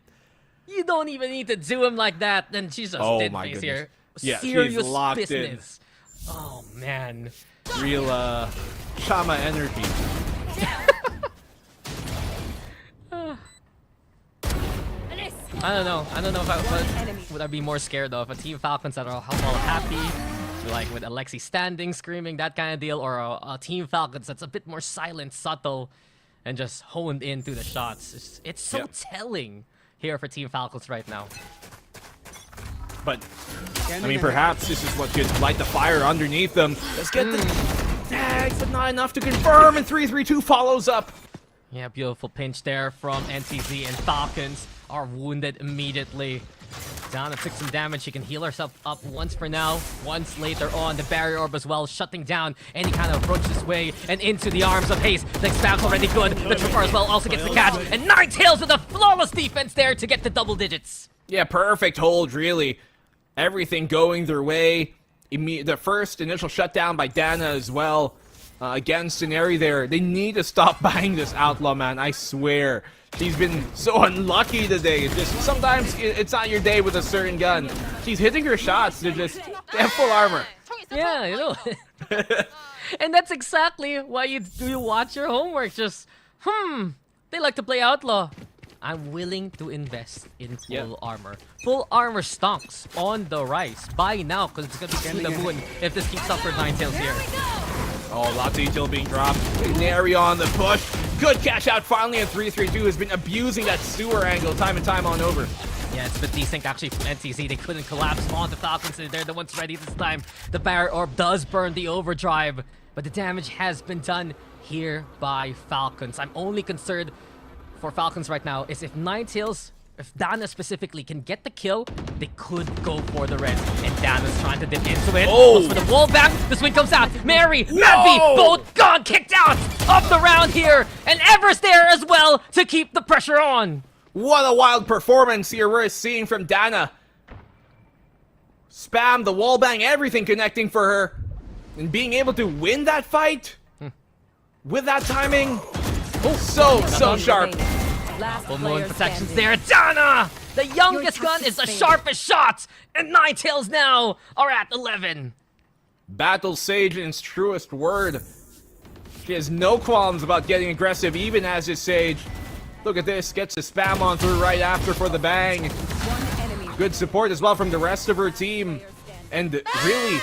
You don't even need to do him like that. Then she's just dead face here. Yeah, serious she's locked business. Oh man. Real Chama energy. I don't know if would I be more scared of a Team Falcons that are all happy, like with Alexi standing, screaming, that kind of deal, or a Team Falcons that's a bit more silent, subtle, and just honed in through the shots. It's so telling here for Team Falcons right now. But I mean, perhaps this is what could light the fire underneath them. Let's get the tags, but not enough to confirm, and 3-3-2 follows up. Yeah, beautiful pinch there from NTZ, and Falcons are wounded immediately. Dana took some damage. She can heal herself up once for now. Once later on, the barrier orb as well, shutting down any kind of approach this way and into the arms of Haze. The spam's already good. The Tripper as well also gets the catch. And Ninetales with a flawless defense there to get to double digits. Yeah, perfect hold, really. Everything going their way. The first initial shutdown by Dana as well. Against Neri there. They need to stop buying this Outlaw, man. I swear. She's been so unlucky today. It's just sometimes it's not your day with a certain gun. She's hitting her shots. They have full armor. Yeah, you know. And that's exactly why you watch your homework. Just, they like to play Outlaw. I'm willing to invest in full armor. Full armor stonks on the rise. Buy now, because it's going to be the moon if this keeps up for Ninetales here. Oh, lots of util being dropped. Neri on the push. Good cash out finally, and 3-3-2 has been abusing that sewer angle time and time on over. Yeah, it's been desync actually from NTZ. They couldn't collapse on the Falcons, and they're the ones ready this time. The barrier orb does burn the overdrive, but the damage has been done here by Falcons. I'm only concerned for Falcons right now is if Ninetales, if Dana specifically can get the kill, they could go for the res. And Dana's trying to dip into it. Goes for the wall back. The swing comes out. Mary, Mavi, both gone, kicked out of the round here. And Ever's there as well to keep the pressure on. What a wild performance here we're seeing from Dana. Spam, the wall bang, everything connecting for her. And being able to win that fight with that timing. So sharp. Full Moon protections there. Dana! The youngest gun is the sharpest shot! And Ninetales now are at 11. Battle Sage in its truest word. She has no qualms about getting aggressive, even as is Sage. Look at this, gets the spam on through right after for the bang. Good support as well from the rest of her team. And really,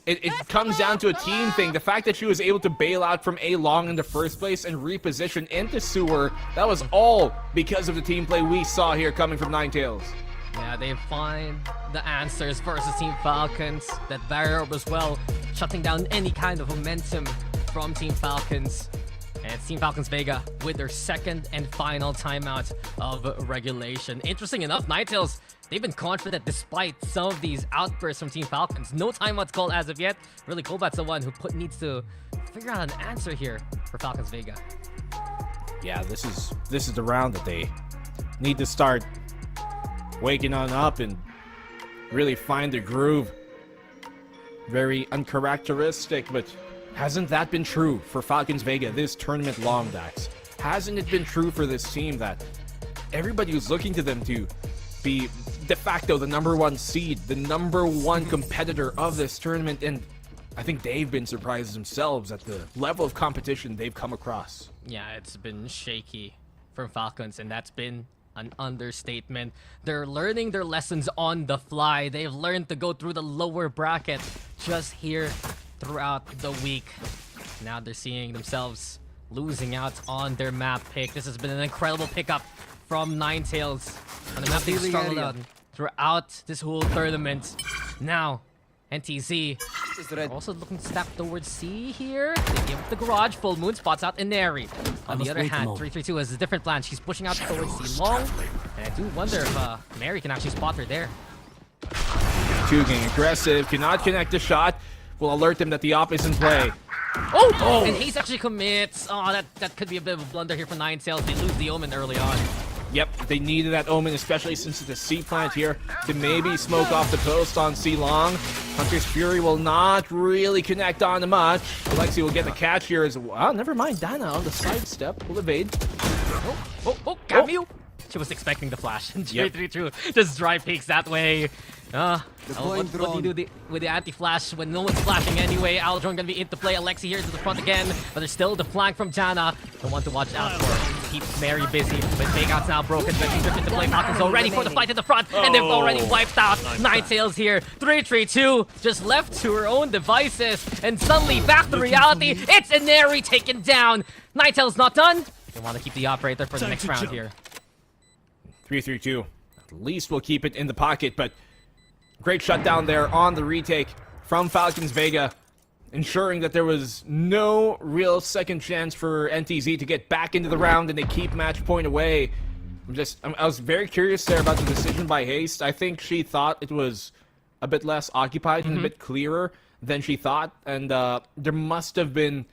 it comes down to a team thing. The fact that she was able to bail out from A long in the first place and reposition into sewer, that was all because of the team play we saw here coming from Ninetales. Yeah, they find the answers versus Team Falcons. That barrier as well, shutting down any kind of momentum from Team Falcons. And it's Team Falcons Vega with their second and final timeout of regulation. Interesting enough, Ninetales, they've been confident despite some of these outbursts from Team Falcons. No timeouts called as of yet. Really, Kobat's the one who needs to figure out an answer here for Falcons Vega. Yeah, this is the round that they need to start waking on up and really find the groove. Very uncharacteristic, but hasn't that been true for Falcons Vega this tournament long, Dax? Hasn't it been true for this team that everybody was looking to them to be de facto the #1 seed, the #1 competitor of this tournament? And I think they've been surprised themselves at the level of competition they've come across. Yeah, it's been shaky from Falcons, and that's been an understatement. They're learning their lessons on the fly. They've learned to go through the lower bracket just here throughout the week. Now they're seeing themselves losing out on their map pick. This has been an incredible pickup from Ninetales on a map they've struggled on throughout this whole tournament. Now, NTZ also looking to step towards C here. They give the garage. Full Moon spots out Inari. On the other hand, 332 has a different plan. She's pushing out towards C long. And I do wonder if Mary can actually spot her there. Two getting aggressive, cannot connect the shot. Will alert them that the op is in play. Oh! And Hayes actually commits. Oh, that could be a bit of a blunder here for Ninetales. They lose the Omen early on. Yep, they needed that Omen, especially since it's a C plant here, to maybe smoke off the post on C long. Hunter's Fury will not really connect on to much. Alexi will get the catch here as well. Never mind, Dana on the sidestep will evade. Oh, Camille! She was expecting the flash. And 332 just dry peeks that way. What do you do with the anti-flash when no one's flashing anyway? Aldron gonna be into play. Alexi here to the front again, but there's still the flank from Jana. The one to watch out for. Keeps Mary busy, but Takeout's now broken. But she's into play. Falcons already for the fight in the front, and they've already wiped out Ninetales here. 332 just left to her own devices, and suddenly back to reality. It's Inari taken down. Ninetales not done. They want to keep the operator for the next round here. 332. At least we'll keep it in the pocket, but great shutdown there on the retake from Falcons Vega, ensuring that there was no real second chance for NTZ to get back into the round, and they keep match point away. I was very curious there about the decision by Haste. I think she thought it was a bit less occupied and a bit clearer than she thought, and there must have been,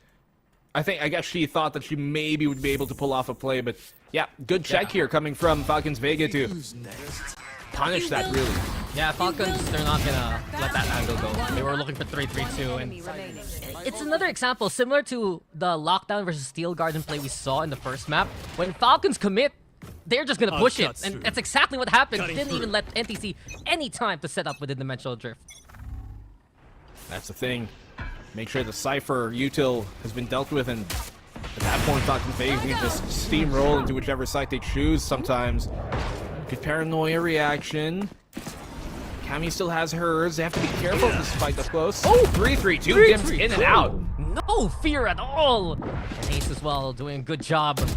I guess she thought that she maybe would be able to pull off a play, but yeah, good check here coming from Falcons Vega to punish that, really. Yeah, Falcons, they're not gonna let that angle go. They were looking for 332, and it's another example similar to the Lockdown versus Steel Garden play we saw in the first map. When Falcons commit, they're just gonna push it, and that's exactly what happened. Didn't even let NTC any time to set up within Dimensional Drift. That's the thing. Make sure the Cypher util has been dealt with, and at that point, Falcons Vega can just steamroll into whichever site they choose sometimes. Good paranoia reaction. Cammy still has hers. They have to be careful of this fight up close. Oh, 332 dims in and out. No fear at all. And Ace as well doing a good job to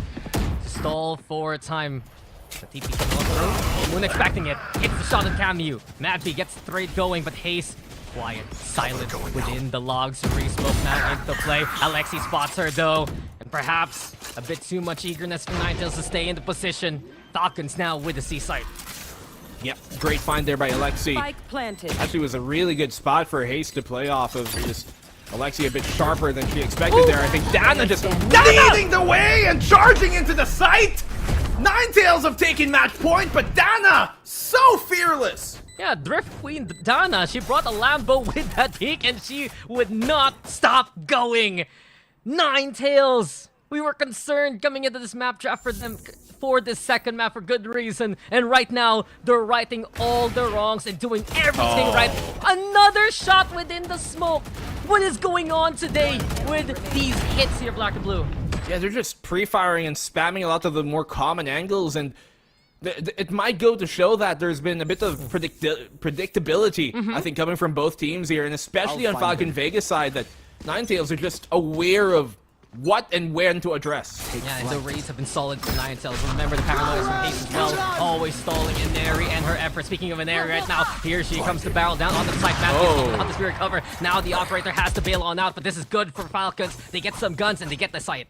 stall for time. The TP can go through. Wasn't expecting it. Hits the shot on Camu. Madby gets the trade going, but Haze quiet, silent within the logs. Re-smoke now into play. Alexi spots her though, and perhaps a bit too much eagerness for Ninetales to stay in the position. Falcons now with the C site. Yep, great find there by Alexi. Actually was a really good spot for Haste to play off of. Just Alexi a bit sharper than she expected there. I think Dana just leading the way and charging into the site. Ninetales have taken match point, but Dana so fearless. Yeah, Drift Queen Dana, she brought a Lambo with that peak and she would not stop going. Ninetales, we were concerned coming into this map draft for them for this second map for good reason, and right now they're righting all the wrongs and doing everything right. Another shot within the smoke. What is going on today with these hits here, Black and Blue? Yeah, they're just pre-firing and spamming a lot of the more common angles, and it might go to show that there's been a bit of predictability, I think, coming from both teams here, and especially on Falcon Vega's side, that Ninetales are just aware of what and when to address. Yeah, and the raids have been solid for Ninetales. Remember the paranoia from Haste as well, always stalling Inari and her effort. Speaking of Inari right now, here she comes to barrel down on the side. Matthew not the spirit cover. Now the operator has to bail on out, but this is good for Falcons. They get some guns and they get the site.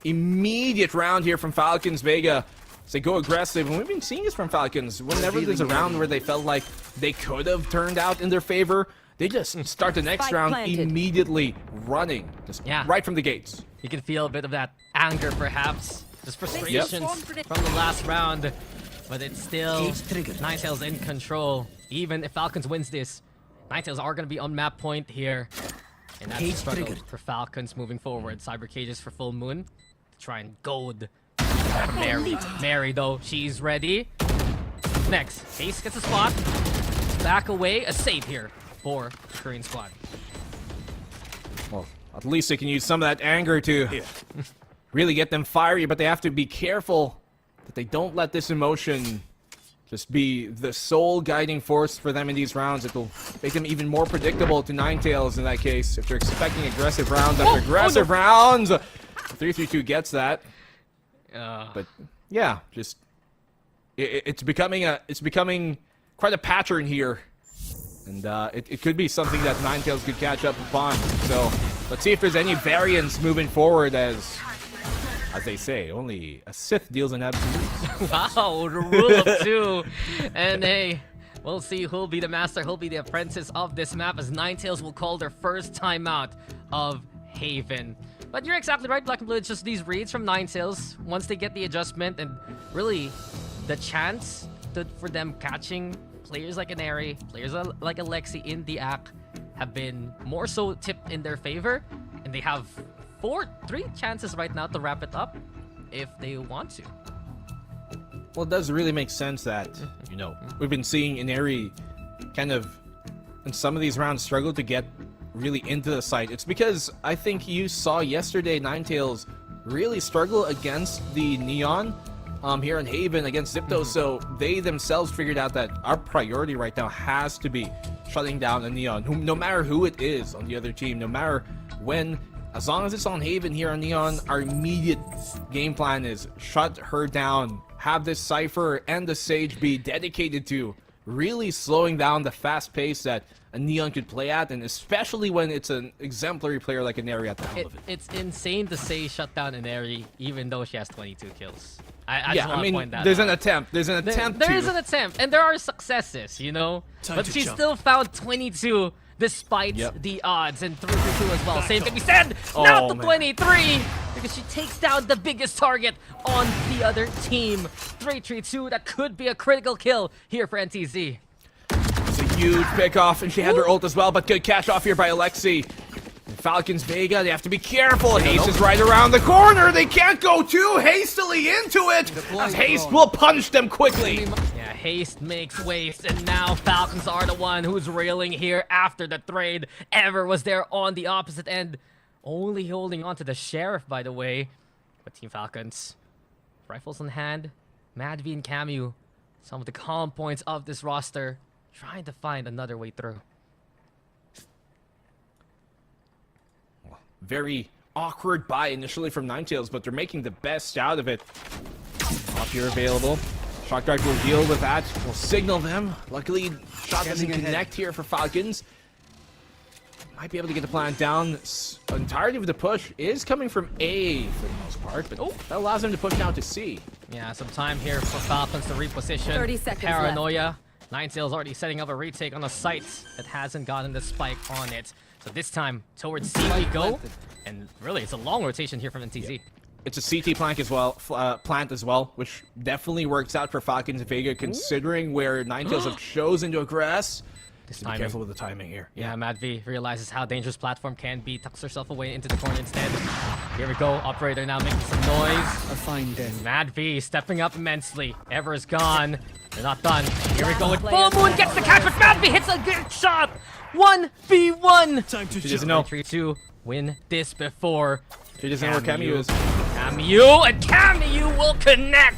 Immediate round here from Falcons Vega. So they go aggressive, and we've been seeing this from Falcons. Whenever there's a round where they felt like they could have turned out in their favor, they just start the next round immediately running, just right from the gates. You can feel a bit of that anger, perhaps, just frustration from the last round, but it's still Ninetales in control. Even if Falcons wins this, Ninetales are going to be on map point here, and that's a struggle for Falcons moving forward. Cyber Cages for Full Moon to try and goad Mary. Mary, though, she's ready. Next, Ace gets a spot, back away, a save here for the Korean squad. Well, at least they can use some of that anger to really get them fiery, but they have to be careful that they don't let this emotion just be the sole guiding force for them in these rounds. It will make them even more predictable to Ninetales in that case. If they're expecting aggressive rounds after aggressive rounds, 332 gets that. But yeah, just it's becoming quite a pattern here. And it could be something that Ninetales could catch up upon. So let's see if there's any variance moving forward, as they say, only a Sith deals in absolutes. Wow, the rule of two. And hey, we'll see who'll be the master, who'll be the apprentice of this map, as Ninetales will call their first timeout of Haven. But you're exactly right, Black and Blue. It's just these reads from Ninetales. Once they get the adjustment and really the chance for them catching players like Inari, players like Alexi in the act have been more so tipped in their favor, and they have 3 chances right now to wrap it up if they want to. Well, it does really make sense that, you know, we've been seeing Inari kind of, in some of these rounds, struggle to get really into the site. It's because I think you saw yesterday Ninetales really struggle against the Neon here in Haven against Zipto, so they themselves figured out that our priority right now has to be shutting down a Neon, no matter who it is on the other team, no matter when, as long as it's on Haven here on Neon, our immediate game plan is shut her down, have this Cypher and the Sage be dedicated to really slowing down the fast pace that a Neon could play at, and especially when it's an exemplary player like Inari at the helm of it. It's insane to say shut down Inari, even though she has 22 kills. I just want to point that there's out. an attempt. There's an attempt. There is an attempt, and there are successes, you know? But she still found 22 despite the odds, and 3-2 as well. Same can be said. Now to 23, because she takes down the biggest target on the other team. 3-3-2, that could be a critical kill here for NTZ. It's a huge pick-off, and she had her ult as well, but good cash off here by Alexi. Falcons Vega, they have to be careful. Haste is right around the corner. They can't go too hastily into it, as Haste will punch them quickly. Yeah, Haste makes waste, and now Falcons are the one who's railing here after the trade. Ever was there on the opposite end, only holding on to the Sheriff, by the way. But Team Falcons, rifles in hand, Mad V and Camu, some of the calm points of this roster, trying to find another way through. Very awkward buy initially from Ninetales, but they're making the best out of it. Off here available. Shock Dart will deal with that. Will signal them. Luckily, shot doesn't connect here for Falcons. Might be able to get the plant down. Entirety of the push is coming from A for the most part, but that allows them to push now to C. Yeah, some time here for Falcons to reposition. 30 seconds Paranoia. Ninetales already setting up a retake on a site that hasn't gotten the spike on it. So this time, towards C we go. And really, it's a long rotation here from NTZ. Yep. It's a CT plant as well, which definitely works out for Falcons and Vega, considering where Ninetales have chosen to aggress. Just be careful with the timing here. Yeah, Mad V realizes how dangerous platform can be, tucks herself away into the corner instead. Here we go, Operator now making some noise. A fine day. Mad V stepping up immensely. Ever is gone. They're not done. Here we go with Full Moon, gets the catch, but Mad V hits a good shot. 1v1. Time to she doesn't know. 3-2. Win this before. She doesn't know where Camu is. Camu, and Camu will connect.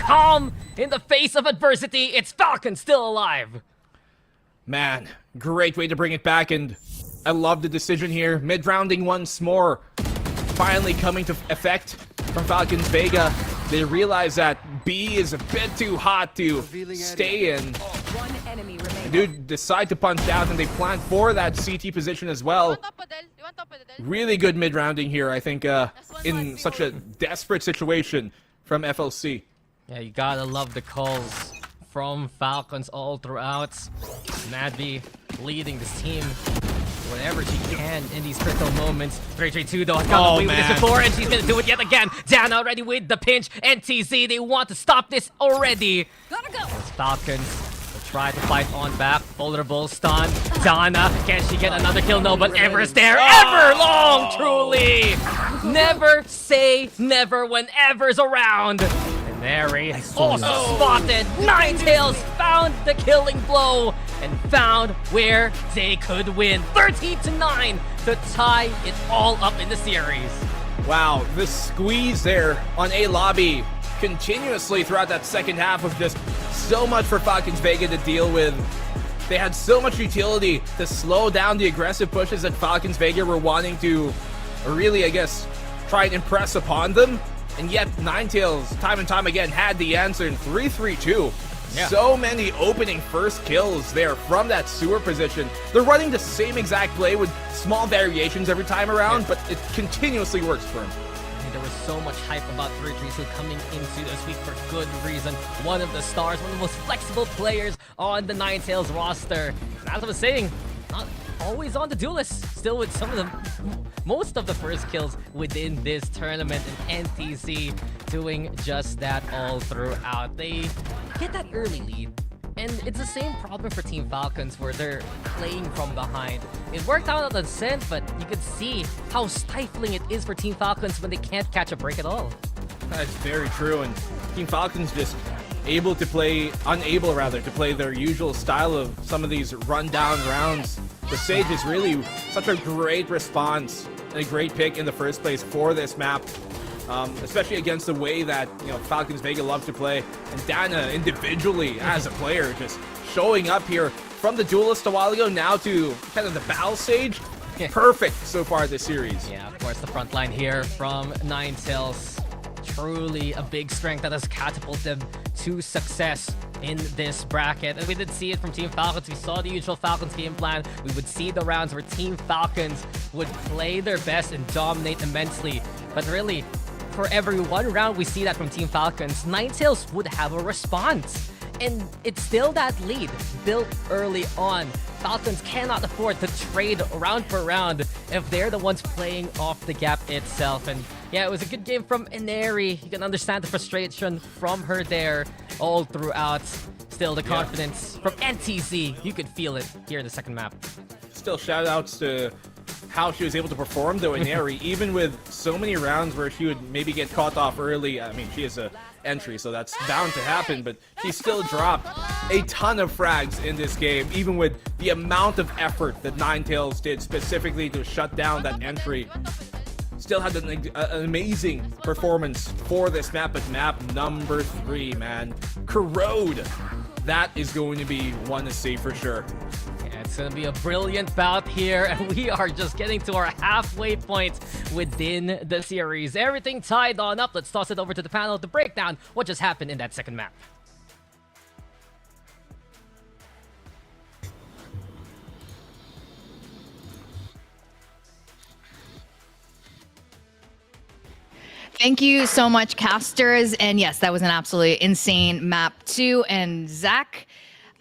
calm in the face of adversity. It's Falcon still alive. Man, great way to bring it back, and I love the decision here. Mid-rounding once more. Finally coming to effect from Falcons Vega. They realize that B is a bit too hot to stay in. The dude decide to punch out, and they plan for that CT position as well. Really good mid-rounding here, I think, in such a desperate situation from FLC. Yeah, you gotta love the calls from Falcons all throughout. Madvi leading this team whatever she can in these critical moments. 3-3-2 though has gone away with this before, and she's gonna do it yet again. Down already with the pinch. NTZ, they want to stop this already. As Falcons will try to fight on back. Vulnerable stun. Donna, can she get another kill? No, but Ever's there. Ever long, truly. Never say never when Ever's around. Nary also spotted. Ninetales found the killing blow and found where they could win. 13-9 to tie it all up in the series. Wow, the squeeze there on A lobby continuously throughout that second half was just so much for Falcons Vega to deal with. They had so much utility to slow down the aggressive pushes that Falcons Vega were wanting to really, I guess, try and impress upon them. And yet, Ninetales, time and time again, had the answer in 3-3-2. Yeah. So many opening first kills there from that sewer position. They're running the same exact play with small variations every time around, but it continuously works for them. There was so much hype about 3-3-2 coming into this week for good reason. One of the stars, one of the most flexible players on the Ninetales roster. And as I was saying, not always on the duel list, still with some of the most of the first kills within this tournament, and NTZ doing just that all throughout. They get that early lead, and it's the same problem for Team Falcons where they're playing from behind. It worked out on the Ascent, but you could see how stifling it is for Team Falcons when they can't catch a break at all. That's very true, and Team Falcons just unable to play their usual style of some of these rundown rounds. The Sage is really such a great response and a great pick in the first place for this map, especially against the way that Falcons Vega love to play. And Dana individually as a player just showing up here from the duelist a while ago now to kind of the battle stage. Perfect so far this series. Yeah, of course, the front line here from Ninetales. Truly a big strength that has catapulted them to success in this bracket. And we did see it from Team Falcons. We saw the usual Falcons game plan. We would see the rounds where Team Falcons would play their best and dominate immensely. But really, for every one round we see that from Team Falcons, Ninetales would have a response. And it's still that lead built early on. Falcons cannot afford to trade round for round if they're the ones playing off the gap itself. And yeah, it was a good game from Ineri. You can understand the frustration from her there all throughout. Still, the confidence from NTZ, you could feel it here in the second map. Still, shout outs to how she was able to perform though in Ineri, even with so many rounds where she would maybe get caught off early. I mean, she is a entry, so that's bound to happen, but she still dropped a ton of frags in this game, even with the amount of effort that Ninetales did specifically to shut down that entry. Still had an amazing performance for this map, but map number 3, man. Corrode. That is going to be one to see for sure. Yeah, it's going to be a brilliant bout here, and we are just getting to our halfway point within the series. Everything tied on up. Let's toss it over to the panel to break down what just happened in that second map. Thank you so much, casters. And yes, that was an absolutely insane map too. And Zach,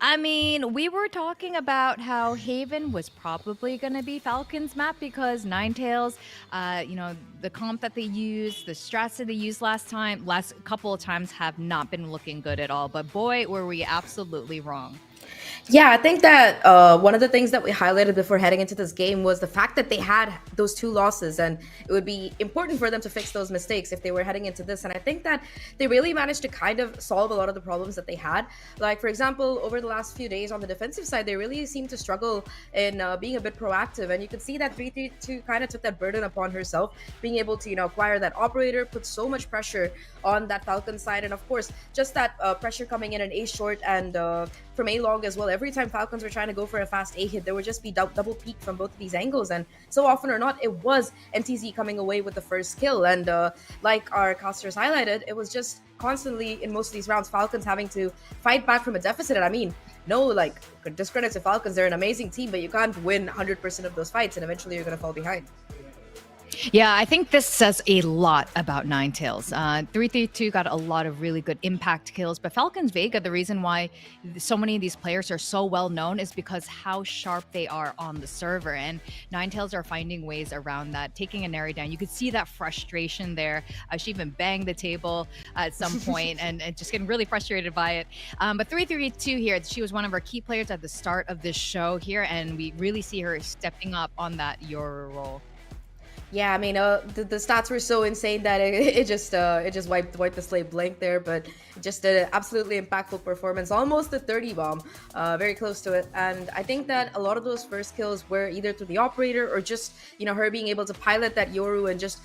I mean, we were talking about how Haven was probably going to be Falcon's map because Ninetales, the comp that they used, the strats that they used last couple of times have not been looking good at all. But boy, were we absolutely wrong. Yeah, I think that one of the things that we highlighted before heading into this game was the fact that they had those 2 losses, and it would be important for them to fix those mistakes if they were heading into this. And I think that they really managed to kind of solve a lot of the problems that they had. Like, for example, over the last few days on the defensive side, they really seemed to struggle in being a bit proactive. And you could see that 332 kind of took that burden upon herself, being able to, acquire that operator, put so much pressure on that Falcon side. And of course, just that pressure coming in an A short and from A long as well. Every time Falcons were trying to go for a fast A hit, there would just be double peak from both of these angles. And so often or not, it was NTZ coming away with the first kill. And like our casters highlighted, it was just constantly in most of these rounds, Falcons having to fight back from a deficit. And I mean, no discredit to Falcons, they're an amazing team, but you can't win 100% of those fights and eventually you're going to fall behind. Yeah, I think this says a lot about Ninetales. 332 got a lot of really good impact kills, but Falcons Vega, the reason why so many of these players are so well known is because how sharp they are on the server, and Ninetales are finding ways around that, taking a Neri down. You could see that frustration there. She even banged the table at some point and just getting really frustrated by it. But 332 here, she was one of our key players at the start of this show here, and we really see her stepping up on that Yoru role. Yeah, I mean, the stats were so insane that it just wiped the slate blank there, but just an absolutely impactful performance, almost a 30 bomb, very close to it. And I think that a lot of those first kills were either through the operator or just, her being able to pilot that Yoru and just,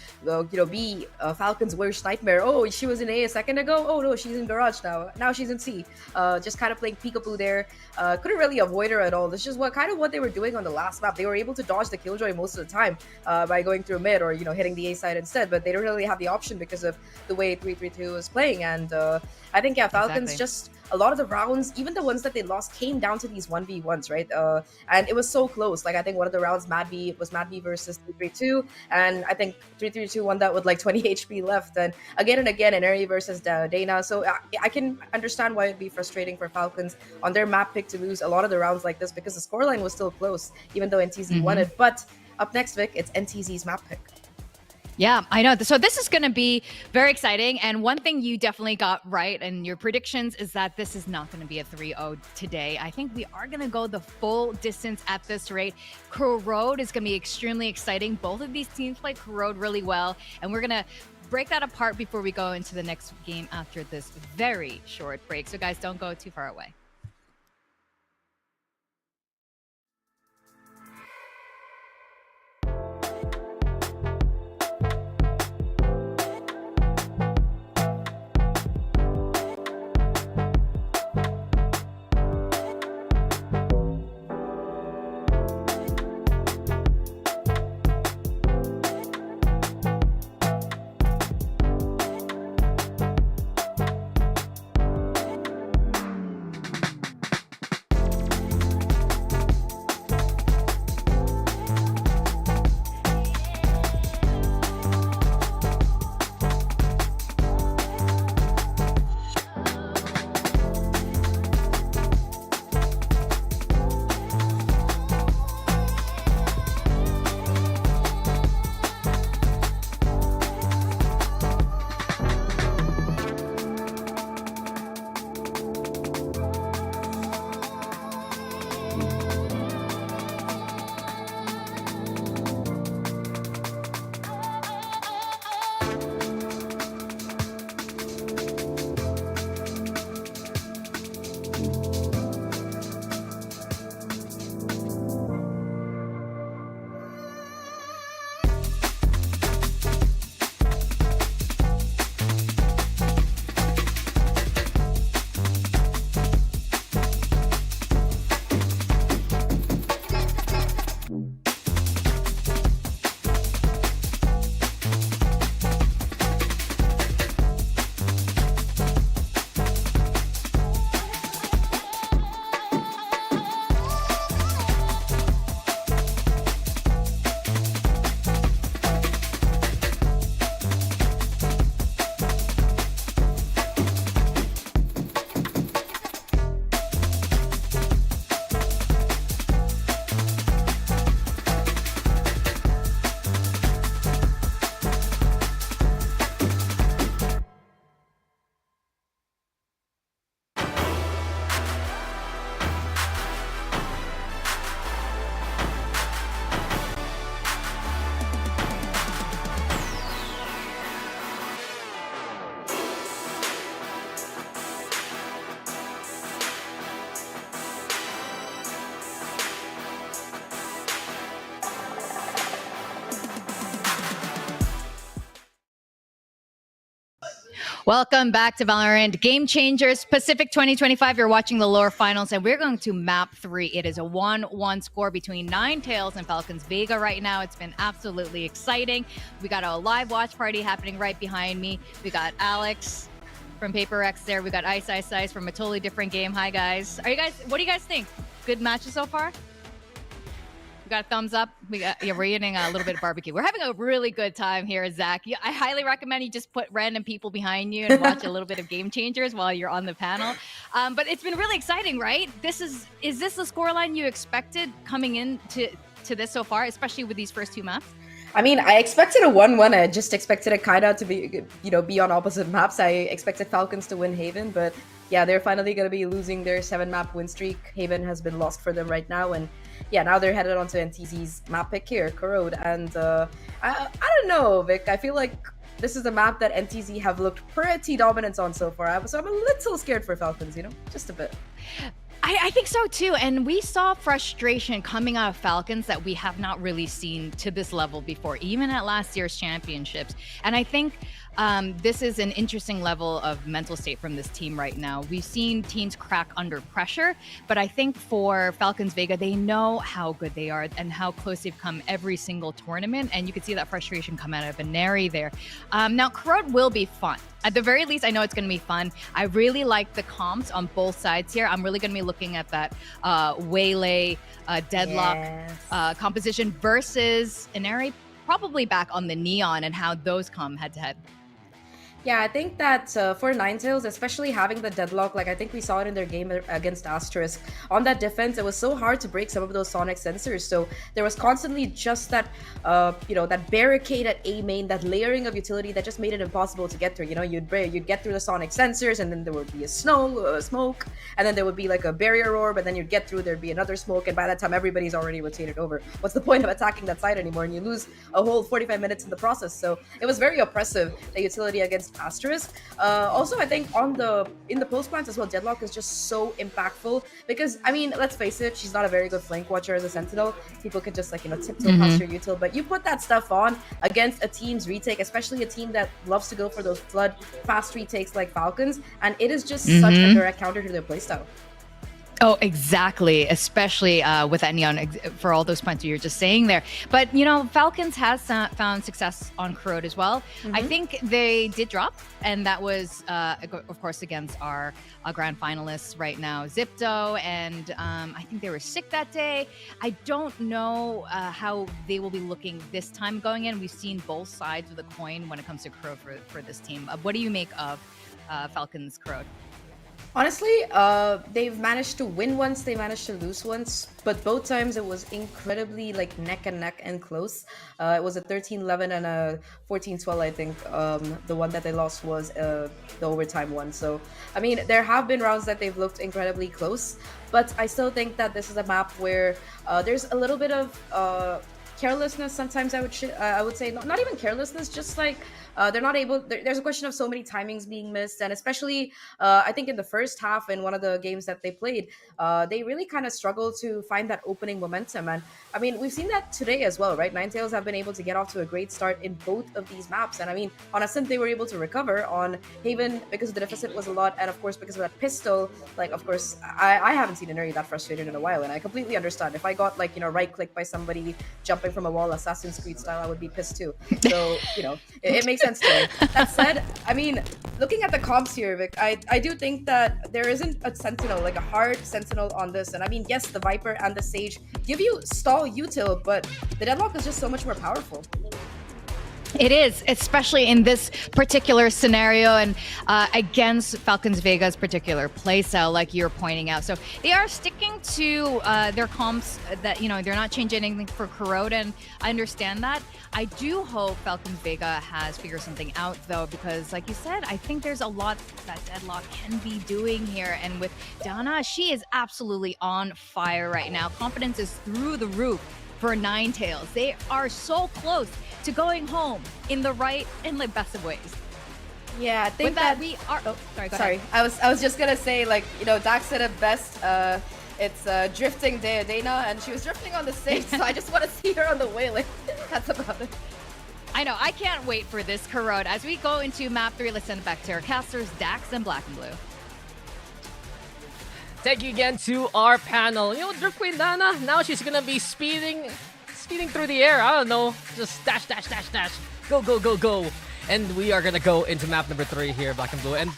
be Falcon's worst nightmare. Oh, she was in A second ago. Oh no, she's in garage now. Now she's in C. Just kind of playing peekaboo there. Couldn't really avoid her at all. This is what they were doing on the last map. They were able to dodge the killjoy most of the time by going through mid or hitting the A side instead, but they don't really have the option because of the way 332 was playing. And I think Falcons just a lot of the rounds, even the ones that they lost, came down to these 1v1s, right? And it was so close. Like I think one of the rounds Mad B versus 332, and I think 332 won that with like 20 HP left. And again, Neri versus Dana. So I can understand why it'd be frustrating for Falcons on their map pick to lose a lot of the rounds like this because the scoreline was still close, even though NTZ won it. But up next, Vic, it's NTZ's map pick. Yeah, I know. So this is going to be very exciting. And one thing you definitely got right in your predictions is that this is not going to be a 3-0 today. I think we are going to go the full distance at this rate. Corrode is going to be extremely exciting. Both of these teams played Corrode really well. And we're going to break that apart before we go into the next game after this very short break. So guys, don't go too far away. Welcome back to Valorant Game Changers Pacific 2025. You're watching the lower finals, and we're going to map 3. It is a 1-1 score between Ninetales and Falcons Vega right now. It's been absolutely exciting. We got a live watch party happening right behind me. We got Alex from Paper X there. We got Ice from a totally different game. Hi guys. What do you guys think? Good matches so far? We got a thumbs up. We're eating a little bit of barbecue. We're having a really good time here, Zach. I highly recommend you just put random people behind you and watch a little bit of Game Changers while you're on the panel. But it's been really exciting, right? Is this the scoreline you expected coming into this so far, especially with these first 2 maps? I mean, I expected a 1-1. I just expected it kind of to be on opposite maps. I expected Falcons to win Haven, but yeah, they're finally going to be losing their 7-map win streak. Haven has been lost for them right now, and yeah, now they're headed onto NTZ's map pick here, Corrode. And I don't know, Vic. I feel like this is a map that NTZ have looked pretty dominant on so far. So I'm a little scared for Falcons, just a bit. I think so too, and we saw frustration coming out of Falcons that we have not really seen to this level before, even at last year's championships. And I think this is an interesting level of mental state from this team right now. We've seen teams crack under pressure, but I think for Falcons Vega, they know how good they are and how close they've come every single tournament, and you can see that frustration come out of Veneri there. Now, Corrode will be fun. At the very least, I know it's going to be fun. I really like the comps on both sides here. I'm really going to be looking at that Waylay, Deadlock composition versus Inari, probably back on the Neon and how those come head-to-head. Yeah, I think that for Ninetales, especially having the Deadlock, like I think we saw it in their game against Asterisk, on that defense, it was so hard to break some of those sonic sensors. So there was constantly just that, that barricade at A main, that layering of utility that just made it impossible to get through. You'd get through the sonic sensors, and then there would be a smoke, and then there would be like a barrier orb, and then you'd get through, there'd be another smoke, and by that time, everybody's already rotated over. What's the point of attacking that side anymore? And you lose a whole 45 minutes in the process. So it was very oppressive, the utility against Asterisk. Also, I think in the post plants as well, Deadlock is just so impactful because, I mean, let's face it, she's not a very good flank watcher as a Sentinel. People could just tiptoe past your util, but you put that stuff on against a team's retake, especially a team that loves to go for those flood fast retakes like Falcons, and it is just such a direct counter to their playstyle. Oh, exactly. Especially with that Neon, for all those points you're just saying there. But, Falcons has found success on Corrode as well. I think they did drop, and that was, of course, against our grand finalists right now, Zipto, and I think they were sick that day. I don't know how they will be looking this time going in. We've seen both sides of the coin when it comes to Corrode for this team. What do you make of Falcons Corrode? Honestly, they've managed to win once, they managed to lose once, but both times it was incredibly neck and neck and close. It was a 13-11 and a 14-12, I think. The one that they lost was the overtime one. So, I mean, there have been rounds that they've looked incredibly close, but I still think that this is a map where there's a little bit of carelessness sometimes. I would say not even carelessness, just they're not able. There's a question of so many timings being missed, and especially I think in the first half in one of the games that they played, they really kind of struggled to find that opening momentum. And I mean, we've seen that today as well, right? Ninetales have been able to get off to a great start in both of these maps, and I mean, on Ascent they were able to recover. On Haven, because the deficit was a lot, and of course because of that pistol, of course I haven't seen an area that frustrated in a while, and I completely understand. If I got right clicked by somebody jumping from a wall Assassin's Creed style, I would be pissed too. So it makes sense to me. That said, I mean, looking at the comps here, Vic, I do think that there isn't a Sentinel, a hard Sentinel on this. And I mean, yes, the Viper and the Sage give you stall util, but the Deadlock is just so much more powerful. It is, especially in this particular scenario and against Falcons Vega's particular playstyle, like you're pointing out. So they are sticking to their comps that, they're not changing anything for Corrode, and I understand that. I do hope Falcons Vega has figured something out, though, because like you said, I think there's a lot that Deadlock can be doing here. And with Dana, she is absolutely on fire right now. Confidence is through the roof for Ninetales. They are so close to going home in the best of ways. Yeah, I think with that we are. Oh, sorry. Go ahead. I was just gonna say, Dax said it best. It's drifting Dana, and she was drifting on the Sage, so I just want to see her on the Waylay. That's about it. I know. I can't wait for this Corrode. As we go into map 3, let's send it back to our casters, Dax and Black and Blue. Thank you again to our panel. You know, Drip Queen Dana, now she's gonna be speeding through the air. I don't know, just dash, dash, dash, dash. Go, go, go, go. And we are gonna go into map number 3 here, Black and Blue. And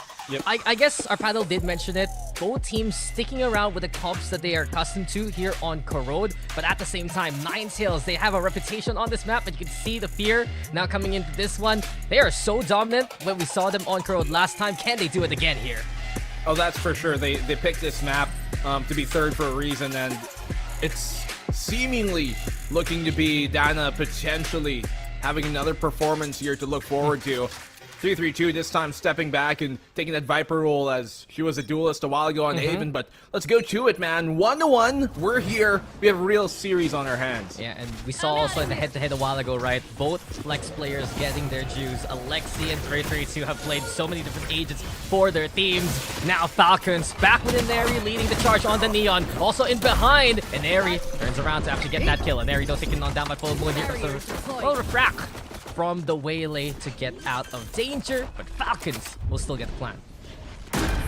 I guess our panel did mention it. Both teams sticking around with the comps that they are accustomed to here on Corrode. But at the same time, Ninetales, they have a reputation on this map. But you can see the fear now coming into this one. They are so dominant when we saw them on Corrode last time. Can they do it again here? Oh, that's for sure. They picked this map to be third for a reason, and it's seemingly looking to be Dana potentially having another performance here to look forward to. 3-3-2 this time stepping back and taking that Viper role as she was a duelist a while ago on Haven, but let's go to it, man. 1-1, we're here. We have a real series on our hands. Yeah, and we saw also in the head-to-head a while ago, right? Both Flex players getting their dues. Alexi and 3-3-2 have played so many different agents for their teams. Now Falcons back with Neri leading the charge on the Neon. Also in behind, and Neri turns around to actually get that kill. And Neri don't taking on down by full moon here. Well, refract from the waylay to get out of danger, but Falcons will still get the plan.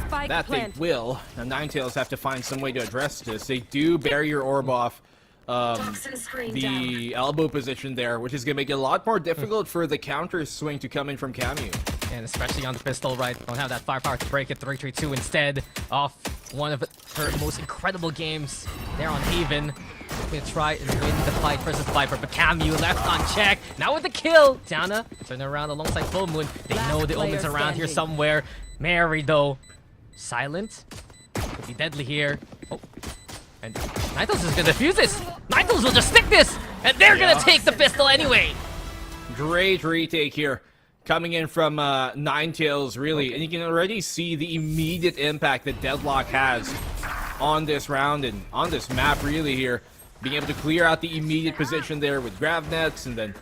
That they will. Now Ninetales have to find some way to address this. They do barrier orb off the elbow position there, which is going to make it a lot more difficult for the counter swing to come in from Camu. And especially on the pistol, right? Don't have that firepower to break it. 3-3-2 instead off one of her most incredible games there on Haven. Gonna try and win the fight versus Viper, but Camu left unchecked. Now with the kill, Dana turning around alongside Full Moon. They know the Omen's around here somewhere. Mary though, silent. Could be deadly here. Oh, and Ninetales is gonna defuse this. Ninetales will just stick this, and they're gonna take the pistol anyway. Great retake here, coming in from Ninetales, really, and you can already see the immediate impact that Deadlock has on this round and on this map, really here. Being able to clear out the immediate position there with grav nets, and then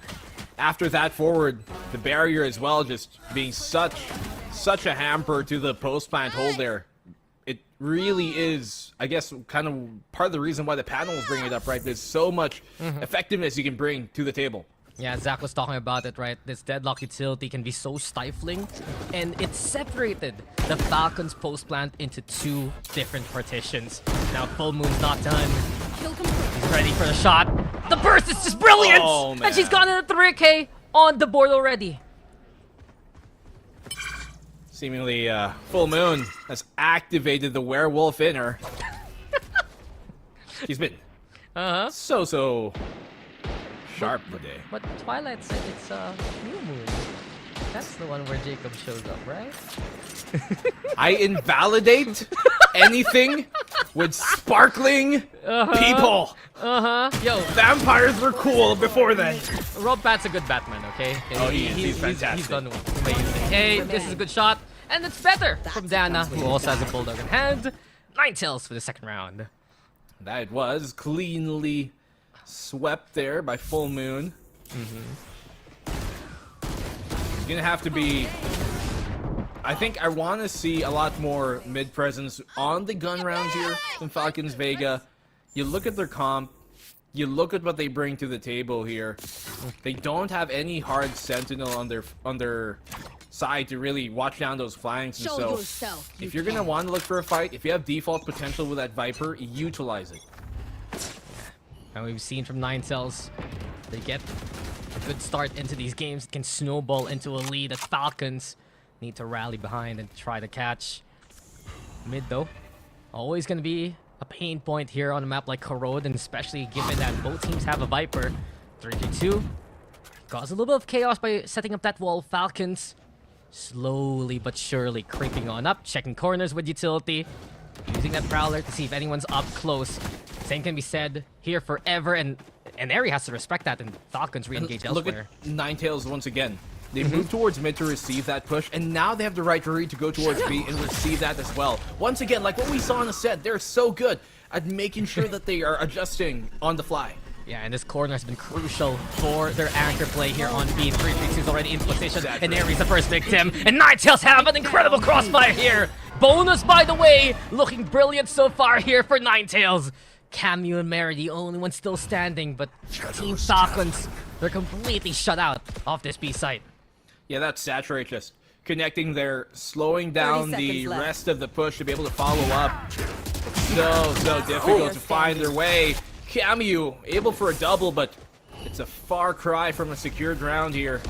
after that forward, the barrier as well, just being such a hamper to the post plant hold there. It really is, I guess, kind of part of the reason why the panel is bringing it up, right? There's so much effectiveness you can bring to the table. Yeah, Zach was talking about it, right? This Deadlock utility can be so stifling, and it separated the Falcons post plant into 2 different partitions. Now Full Moon's not done. He's ready for the shot. The burst is just brilliant! Oh, man. And she's gotten a 3K on the board already. Seemingly, Full Moon has activated the werewolf in her. She's been so sharp today. But Twilight said it's New Moon. That's the one where Jacob shows up, right? I invalidate anything with sparkling people. Yo, vampires were cool before then. Rob Pat's a good Batman, okay? Oh, he's fantastic. He's done amazing. Hey, this is a good shot, and it's better from Dana, who also has a bulldog in hand. Ninetales for the second round. That was cleanly swept there by Full Moon. It's gonna have to be. I think I want to see a lot more mid presence on the gun rounds here from Falcons Vega. You look at their comp, you look at what they bring to the table here. They don't have any hard sentinel on their side to really watch down those flanks, and so if you're gonna want to look for a fight, if you have default potential with that Viper, utilize it. And we've seen from Ninetales, they get a good start into these games. It can snowball into a lead that Falcons need to rally behind and try to catch. Mid though, always going to be a pain point here on a map like Corrode, and especially given that both teams have a Viper. 3-2 cause a little bit of chaos by setting up that wall. Falcons slowly but surely creeping on up, checking corners with utility, using that Prowler to see if anyone's up close. Same can be said here forever, and Eri has to respect that, and Falcons re-engage elsewhere. Look at Ninetales once again. They move towards mid to receive that push, and now they have the right read to go towards B and receive that as well. Once again, like what we saw on the set, they're so good at making sure that they are adjusting on the fly. Yeah, and this corner has been crucial for their anchor play here on B. 3-3-2 is already in position, and Eri's the first victim, and Ninetales have an incredible crossfire here. Bonus, by the way, looking brilliant so far here for Ninetales. Camu and Mary, the only one still standing, but Team Falcons they're completely shut out off this B site. Yeah, that's Saturate just connecting there, slowing down the rest of the push to be able to follow up. It's so difficult to find their way. Camu able for a double, but it's a far cry from a secured round here.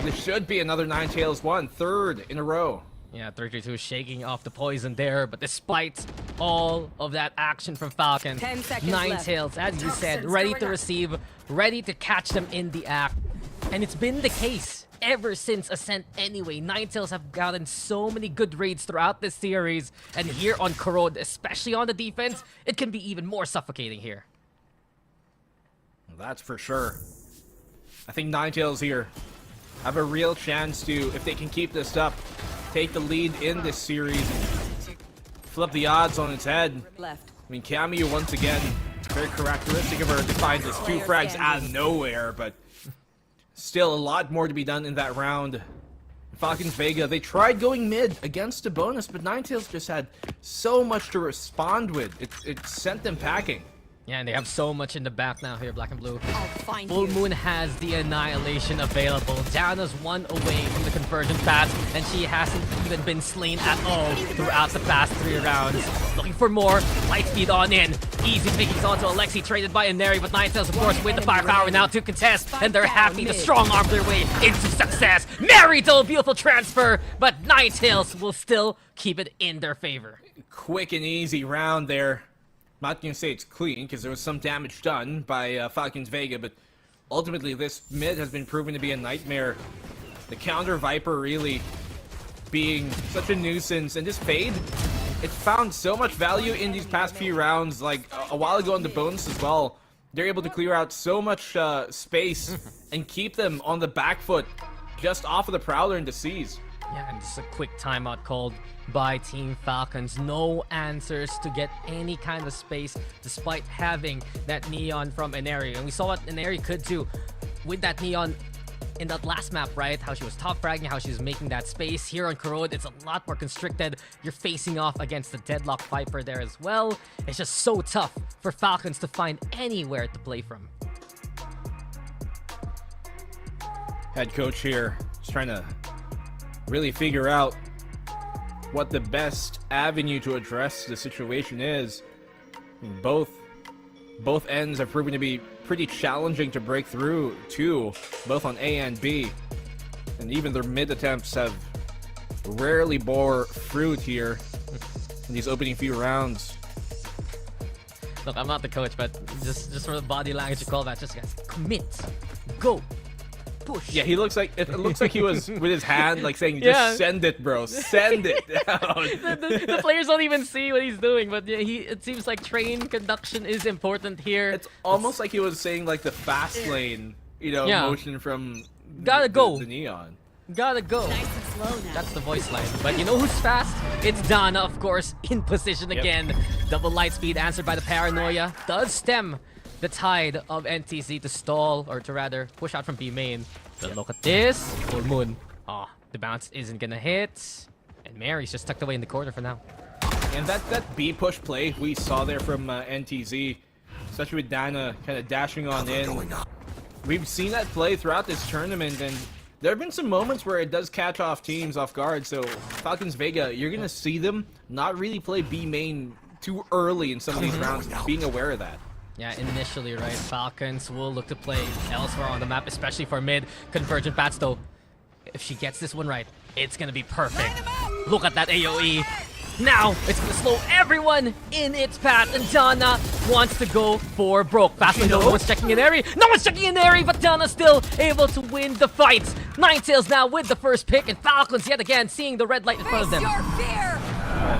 This should be another Ninetales one, third in a row. Yeah, 32 shaking off the poison there, but despite all of that action from Falcon, Ninetales, as you said, ready to receive, ready to catch them in the act. And it's been the case ever since Ascent anyway. Ninetales have gotten so many good raids throughout this series, and here on Corrode, especially on the defense, it can be even more suffocating here. That's for sure. I think Ninetales here have a real chance to, if they can keep this up, take the lead in this series, flip the odds on its head. I mean, Camu once again, very characteristic of her to find this 2 frags out of nowhere, but still a lot more to be done in that round. Falcons Vega, they tried going mid against a bonus, but Ninetales just had so much to respond with. It sent them packing. Yeah, and they have so much in the back now here, Black and Blue. Full Moon has the Annihilation available. Diana's 1 away from the conversion pass, and she hasn't even been slain at all throughout the past 3 rounds. Looking for more. Lightspeed on in. Easy pickings onto Alexi, traded by Ineri, but Ninetales, of course, with the firepower now to contest, and they're happy to strong-arm their way into success. Marito, beautiful transfer, but Ninetales will still keep it in their favor. Quick and easy round there. Not gonna say it's clean, because there was some damage done by Falcons Vega, but ultimately this mid has been proven to be a nightmare. The counter Viper really being such a nuisance, and this Fade, it's found so much value in these past few rounds, like a while ago on the bonus as well. They're able to clear out so much space and keep them on the back foot just off of the Prowler and the Seas. Yeah, and just a quick timeout called by Team Falcons. No answers to get any kind of space despite having that Neon from Ineri. And we saw what Ineri could do with that Neon in that last map, right? How she was top fragging, how she was making that space. Here on Corrode, it's a lot more constricted. You're facing off against the Deadlock Viper there as well. It's just so tough for Falcons to find anywhere to play from. Head coach here just trying to really figure out what the best avenue to address the situation is. Both ends have proven to be pretty challenging to break through to, both on A and B. And even their mid attempts have rarely bore fruit here in these opening few rounds. Look, I'm not the coach, but just for the body language you call that, just guys, commit, go. Push. Yeah, he looks like it looks like he was with his hand like saying, just send it, bro, send it down. the players don't even see what he's doing, but yeah, it seems like train conduction is important here. It's almost like he was saying like the fast lane, motion from the Neon. Gotta go. Nice and slow now. That's the voice line. But you know who's fast? It's Dana, of course, in position again. Double light speed answered by the Paranoia. Does stem the tide of NTZ to stall, or to rather push out from B main. But look at this. Full Moon. The bounce isn't gonna hit. And Mary's just tucked away in the corner for now. And that B push play we saw there from NTZ, especially with Dana kind of dashing on in. We've seen that play throughout this tournament, and there have been some moments where it does catch off teams off guard. So Falcons Vega, you're gonna see them not really play B main too early in some of these rounds, being aware of that. Yeah, initially, right, Falcons will look to play elsewhere on the map, especially for mid. Convergent Bats, though, if she gets this one right, it's gonna be perfect. Look at that AoE. Now, it's gonna slow everyone in its path, and Dana wants to go for broke. Fast window, no one's checking in area. No one's checking in area, but Dana's still able to win the fight. Ninetales now with the first pick, and Falcons yet again seeing the red light in front of them.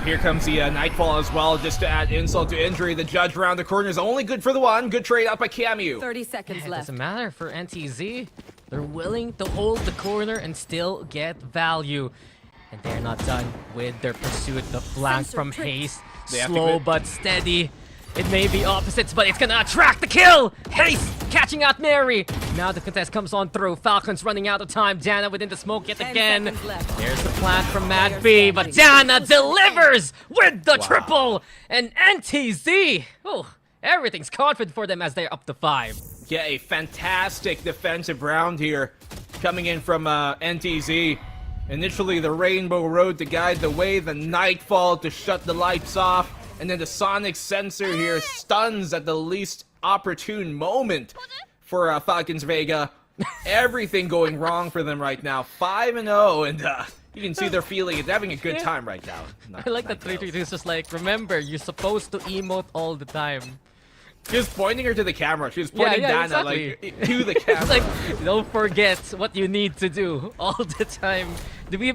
Here comes the Nightfall as well, just to add insult to injury. The judge around the corner is only good for the one. Good trade out by Camu. 30 seconds It left. doesn't matter for NTZ. They're willing to hold the corner and still get value. And they're not done with their pursuit. The flank from Haste, slow but steady. It may be opposites, but it's gonna attract the kill! Haste catching out Mary. Now the contest comes on through. Falcons running out of time. Dana within the smoke yet again. There's the plant from Mad B, but Dana delivers with the triple! And NTZ! Oh, everything's confident for them as they're up to 5. Yeah, a fantastic defensive round here coming in from NTZ. Initially, the Rainbow Road to guide the way, the Nightfall to shut the lights off, and then the Sonic Sensor here stuns at the least opportune moment for Falcons Vega. Everything going wrong for them right now. 5-0, and you can see they're feeling it. They're having a good time right now. I like that 3-3-2 is just like, remember, you're supposed to emote all the time. She was pointing her to the camera. She was pointing Dana exactly. like to the camera. It's like, don't forget what you need to do all the time. We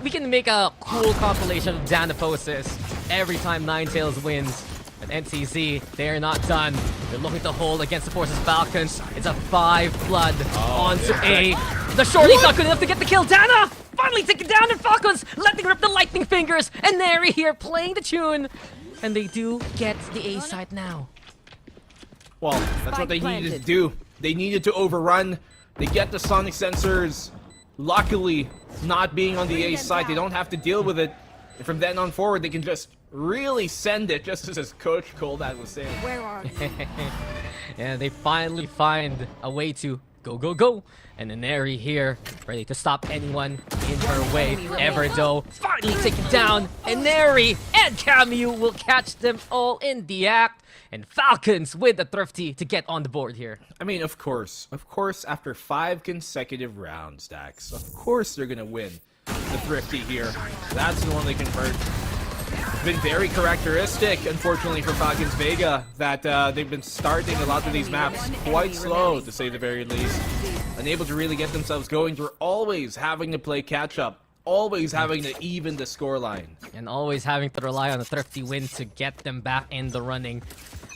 can make a cool compilation of Dana poses every time Ninetales wins. But NTZ, they're not done. They're looking to hold against the Forces Falcons. It's a 5 flood onto A. The shorty's not good enough to get the kill. Dana finally taken down, and Falcons letting rip the lightning fingers. And Neri here playing the tune. And they do get the A side now. Well, that's what they needed to do. They needed to overrun. They get the Sonic Sensors. Luckily, not being on the A side, they don't have to deal with it. And from then on forward, they can just really send it, just as Coach Koldat was saying. Where are you? Yeah, they finally find a way to go. And Neri here, ready to stop anyone in her way. Everdo finally taken down. And Neri and Camu will catch them all in the act. And Falcons with the Thrifty to get on the board here. I mean, of course, after 5 consecutive rounds, Dax, of course they're gonna win the Thrifty here. That's the one they convert. It's been very characteristic, unfortunately, for Falcons Vega, that they've been starting a lot of these maps quite slow, to say the very least. Unable to really get themselves going. They're always having to play catch-up. Always having to even the scoreline. And always having to rely on a Thrifty win to get them back in the running.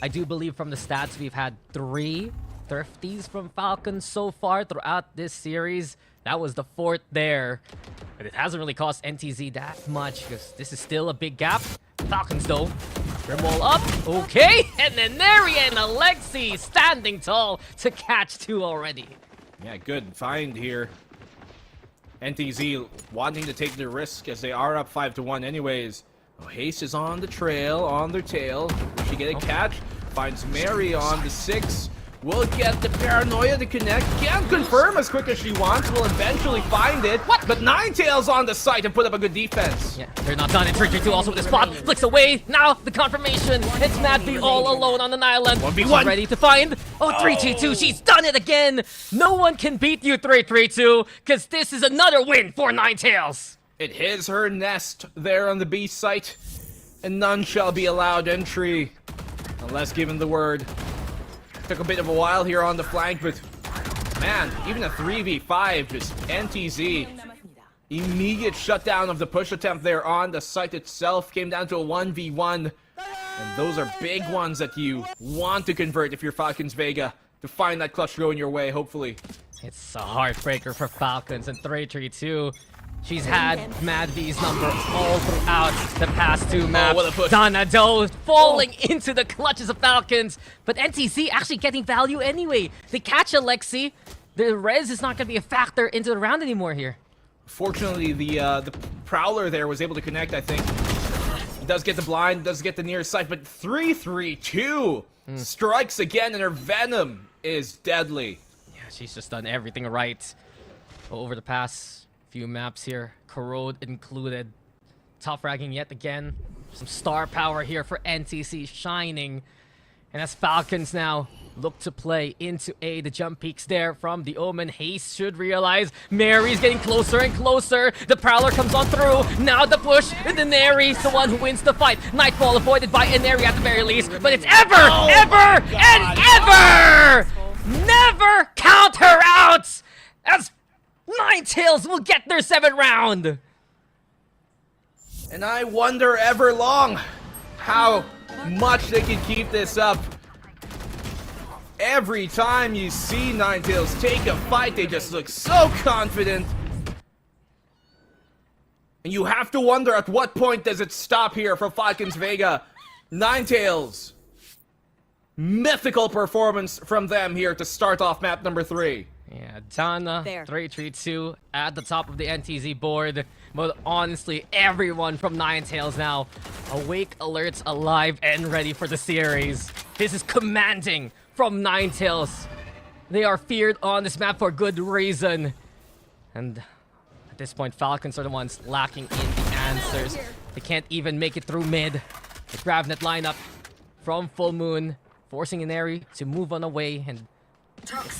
I do believe from the stats we've had 3 Thrifties from Falcons so far throughout this series. That was the 4th there. But it hasn't really cost NTZ that much because this is still a big gap. Falcons though, Grimwall up, okay, and then Neri and Alexi standing tall to catch 2 already. Yeah, good find here. NTZ wanting to take the risk as they are up 5-1 anyways. Oh, Haste is on the trail, on their tail. Will she get a catch? Finds Mary on the 6. Will get the Paranoia to connect. Can't confirm as quick as she wants. Will eventually find it. What? But Ninetales on the site and put up a good defense. Yeah, they're not done. And 3-3-2 also with the spot. Flicks away. Now the confirmation. It's Mad B all alone on an island. 1v1. She's ready to find. Oh, 3-2-2. She's done it again. No one can beat you, 3-3-2, because this is another win for Ninetales. It is her nest there on the B site, and none shall be allowed entry unless given the word. Took a bit of a while here on the flank, but man, even a 3v5, just NTZ. Immediate shutdown of the push attempt there on the site itself. Came down to a 1v1. And those are big ones that you want to convert if you're Falcons Vega, to find that clutch going your way, hopefully. It's a heartbreaker for Falcons, and 3-3-2. She's had Mad B's number all throughout the past 2 maps. What a push. Donado falling into the clutches of Falcons. But NTZ actually getting value anyway. They catch Alexi. The res is not going to be a factor into the round anymore here. Fortunately, the Prowler there was able to connect, I think. He does get the blind, does get the near sight, but 3-3-2 strikes again, and her Venom is deadly. Yeah, she's just done everything right over the past few maps here, Corrode included. Top fragging yet again. Some star power here for NTC shining. And as Falcons now look to play into A, the jump peaks there from the Omen. Haste should realize Mary's getting closer and closer. The Prowler comes on through. Now the push, and the Nary's the one who wins the fight. Nightfall avoided by Nary at the very least, but it's ever, ever never count her out as Ninetales will get their 7th round. And I wonder ever long how much they can keep this up. Every time you see Ninetales take a fight, they just look so confident. And you have to wonder at what point does it stop here for Falcons Vega. Ninetales. Mythical performance from them here to start off map number 3. Yeah, Dana, 3-3-2 at the top of the NTZ board. But honestly, everyone from Ninetales now awake, alerts, alive, and ready for the series. This is commanding from Ninetales. They are feared on this map for good reason. And at this point, Falcons are the ones lacking in the answers. They can't even make it through mid. The Gravnet lineup from Full Moon, forcing Inari to move on away, and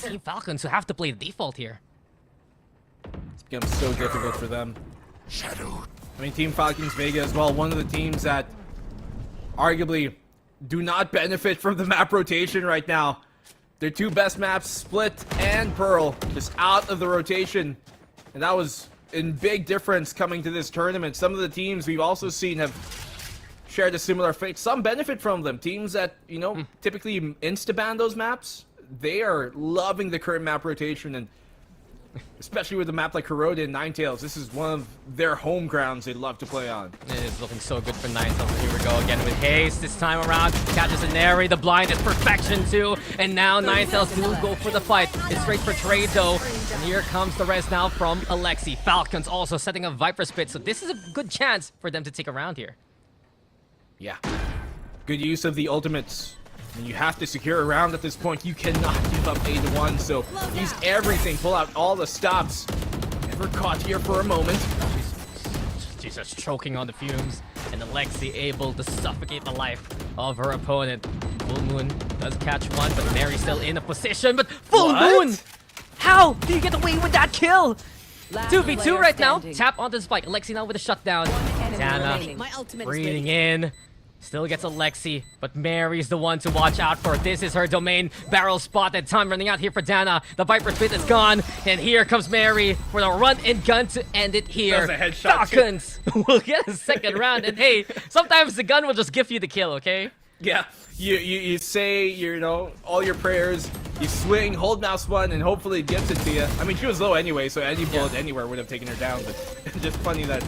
Team Falcons who have to play the default here. It's become so difficult for them. I mean, Team Falcons Vega as well, one of the teams that arguably do not benefit from the map rotation right now. Their two best maps, Split and Pearl, just out of the rotation. And that was a big difference coming to this tournament. Some of the teams we've also seen have shared a similar fate. Some benefit from them. Teams that, you know, typically insta-ban those maps, they are loving the current map rotation, and especially with a map like Kuroda and Ninetales, this is one of their home grounds they love to play on. It is looking so good for Ninetales. Here we go again with Haste this time around. Catches Inari, the blind is perfection too. And now Ninetales will go for the fight. It's straight for trade though. And here comes the res now from Alexi. Falcons also setting a Viper Spit, so this is a good chance for them to take a round here. Yeah. Good use of the ultimates. And you have to secure a round at this point. You cannot give up 8-1, so use everything. Pull out all the stops. Never caught here for a moment. She's just choking on the fumes, and Alexi able to suffocate the life of her opponent. Full Moon does catch one, but Mary's still in a position, but Full Moon! How do you get away with that kill? 2v2 right now. Tap onto the spike. Alexi now with a shutdown. Dana breathing in. Still gets Alexi, but Mary's the one to watch out for. This is her domain. Barrel spotted. Time running out here for Dana. The Viper Spit is gone. And here comes Mary for the run and gun to end it here. That was a headshot. Falcons will get a second round. And hey, sometimes the gun will just give you the kill, okay? Yeah, you say, you know, all your prayers. You swing, hold mouse button, and hopefully it gets it to you. I mean, she was low anyway, so any bullet anywhere would have taken her down. But just funny that,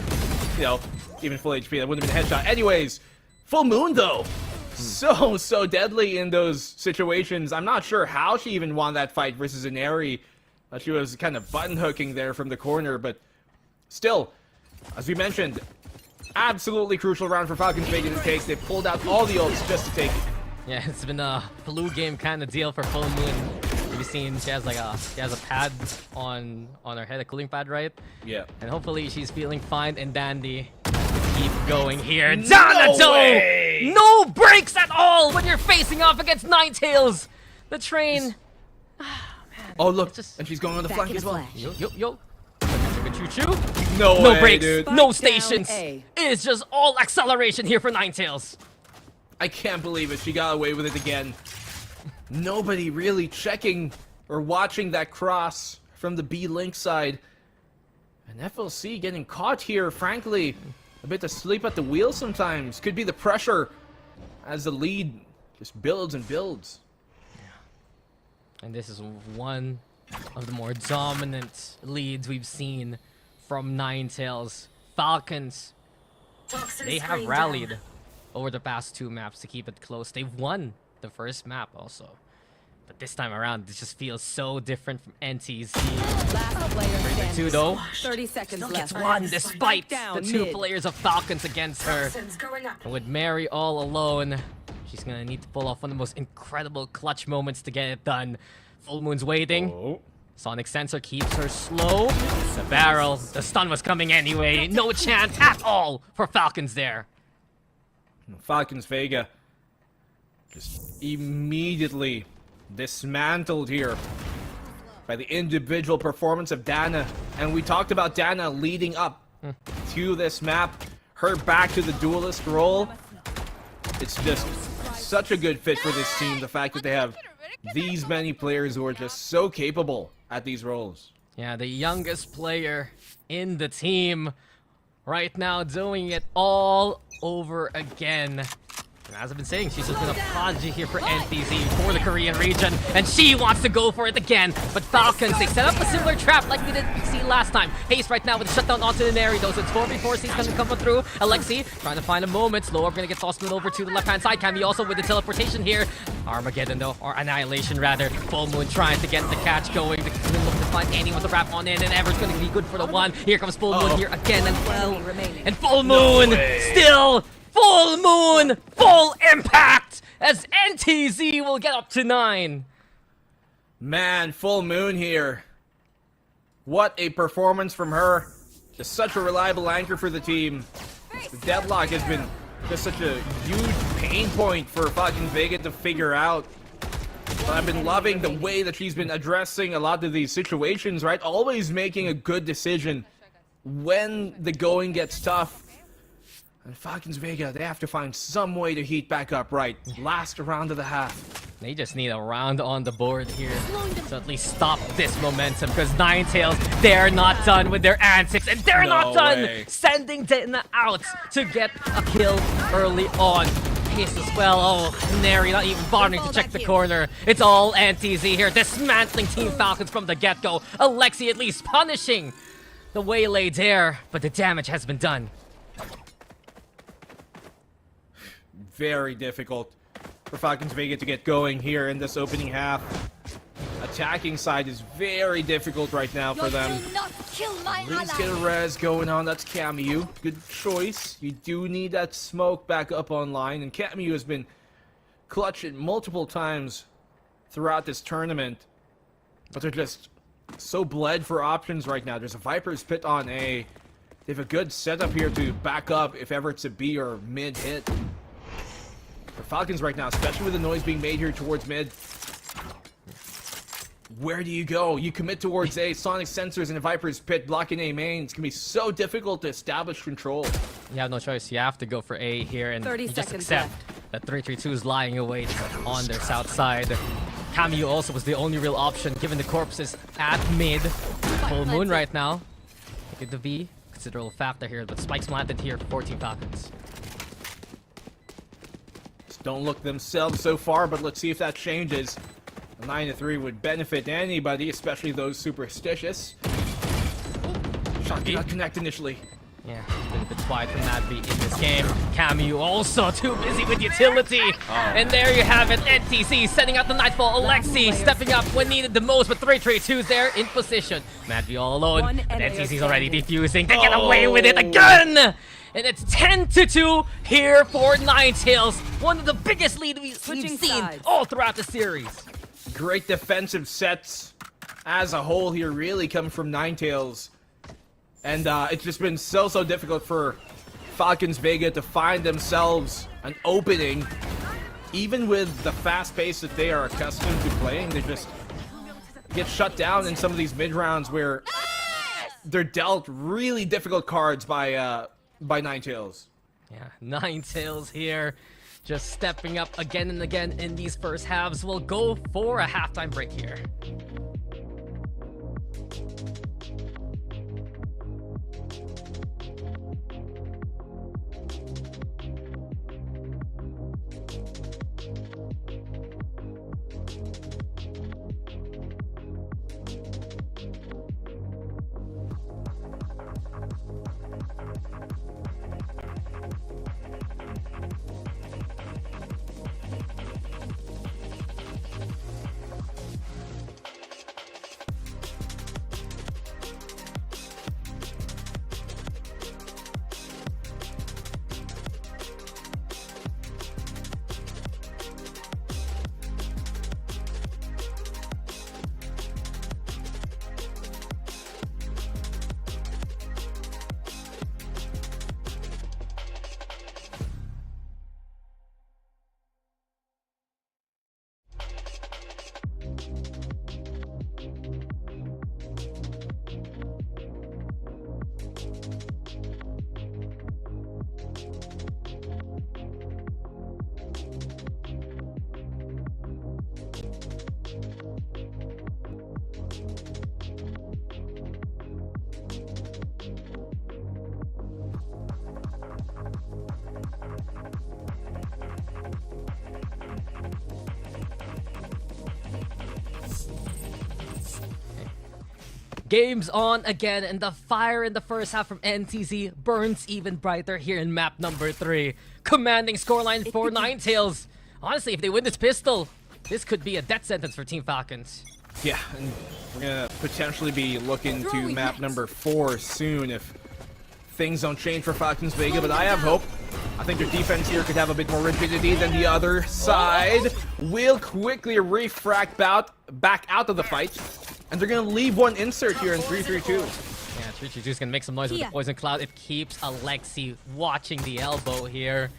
you know, even full HP, that wouldn't have been a headshot. Anyways, Full Moon, though, so deadly in those situations. I'm not sure how she even won that fight versus Inari. She was kind of button hooking there from the corner, but still, as we mentioned, absolutely crucial round for Falcons Vega to take. They pulled out all the ults just to take it. Yeah, it's been a flu game kind of deal for Full Moon. You've seen she has like a pad on her head, a cooling pad, right? Yeah. And hopefully she's feeling fine and dandy. Keep going here. Donato! No breaks at all when you're facing off against Ninetales. The train. Oh look, and she's going on the flank as well. Yo. Choo-choo. No way, breaks, dude. no stations. It's just all acceleration here for Ninetales. I can't believe it. She got away with it again. Nobody really checking or watching that cross from the B-Link side. And FLC getting caught here, frankly. A bit asleep at the wheel sometimes. Could be the pressure as the lead just builds and builds. Yeah. And this is one of the more dominant leads we've seen from Ninetales. Falcons, they have rallied over the past two maps to keep it close. They've won the first map also. But this time around, it just feels so different from NTZ. Two though, 30 seconds still left. gets one despite the two players of Falcons against her. And with Mary all alone, she's gonna need to pull off one of the most incredible clutch moments to get it done. Full Moon's waiting. Sonic Sensor keeps her slow. The barrel, the stun was coming anyway. No chance at all for Falcons there. Falcons Vega just immediately dismantled here by the individual performance of Dana. And we talked about Dana leading up to this map. Her back to the duelist role. It's just such a good fit for this team. The fact that they have these many players who are just so capable at these roles. Yeah, the youngest player in the team right now doing it all over again. And as I've been saying, she's just been a prodigy here for NTZ, for the Korean region, and she wants to go for it again. But Falcons, they set up a similar trap like we did see last time. Haste right now with a shutdown onto Inari, though, so it's 4v4, he's gonna come through. Alexi trying to find a moment. Slower gonna get tossed over to the left-hand side. Cammy also with the teleportation here. Armageddon, though, or Annihilation, rather. Full Moon trying to get the catch going. They're looking to find anyone to wrap on in, and Ever's gonna be good for the one. Here comes Full Moon here again as well. And Full Moon still Full Moon, full impact as NTZ will get up to 9. Man, Full Moon here. What a performance from her. Just such a reliable anchor for the team. The deadlock has been just such a huge pain point for fucking Vega to figure out. But I've been loving the way that she's been addressing a lot of these situations, right? Always making a good decision when the going gets tough. And Falcons Vega, they have to find some way to heat back up, right? Last round of the half. They just need a round on the board here to at least stop this momentum, because Ninetales, they're not done with their antics, and they're not done sending Dana out to get a kill early on. Pace as well. Oh, Neri not even bothering to check the corner. It's all NTZ here, dismantling Team Falcons from the get-go. Alexi at least punishing the waylay there, but the damage has been done. Very difficult for Falcons Vega to get going here in this opening half. Attacking side is very difficult right now for them. At least get a res going on. That's Camu. Good choice. You do need that smoke back up online, and Camu has been clutch it multiple times throughout this tournament, but they're just so bled for options right now. There's a Viper's Pit on A. They have a good setup here to back up if ever it's a B or mid hit. For Falcons right now, especially with the noise being made here towards mid. Where do you go? You commit towards A, Sonic Sensors and a Viper's Pit blocking A main. It's going to be so difficult to establish control. You have no choice. You have to go for A here, and you just accept that 332 is lying await on their south side. Camu also was the only real option, given the corpses at mid. Full Moon right now. Look at the V. Considerable factor here, but spikes planted here for Team Falcons. Don't look themselves so far, but let's see if that changes. A 9-3 would benefit anybody, especially those superstitious. Shot did not connect initially. Yeah, been a bit quiet from Madby in this game. Camu also too busy with utility. And there you have it, NTZ sending out the Nightfall. Alexi stepping up when needed the most, but 332's there in position. Madby all alone, and NTZ's already defusing. They get away with it again! And it's 10-2 here for Ninetales. One of the biggest leads we've seen all throughout the series. Great defensive sets as a whole here really come from Ninetales. And it's just been so difficult for Falcons Vega to find themselves an opening. Even with the fast pace that they are accustomed to playing, they just get shut down in some of these mid rounds where they're dealt really difficult cards by Ninetales. Yeah, Ninetales here, just stepping up again and again in these first halves. We'll go for a halftime break here. Game's on again, and the fire in the first half from NTZ burns even brighter here in map number 3. Commanding scoreline for Ninetales. Honestly, if they win this pistol, this could be a death sentence for Team Falcons. Yeah, and we're gonna potentially be looking to map number 4 soon if things don't change for Falcons Vega, but I have hope. I think their defense here could have a bit more rigidity than the other side. Will quickly refract back out of the fight. And they're going to leave one insert here in 3-3-2. Yeah, 3-3-2 is going to make some noise with the Poison Cloud. It keeps Alexi watching the elbow here.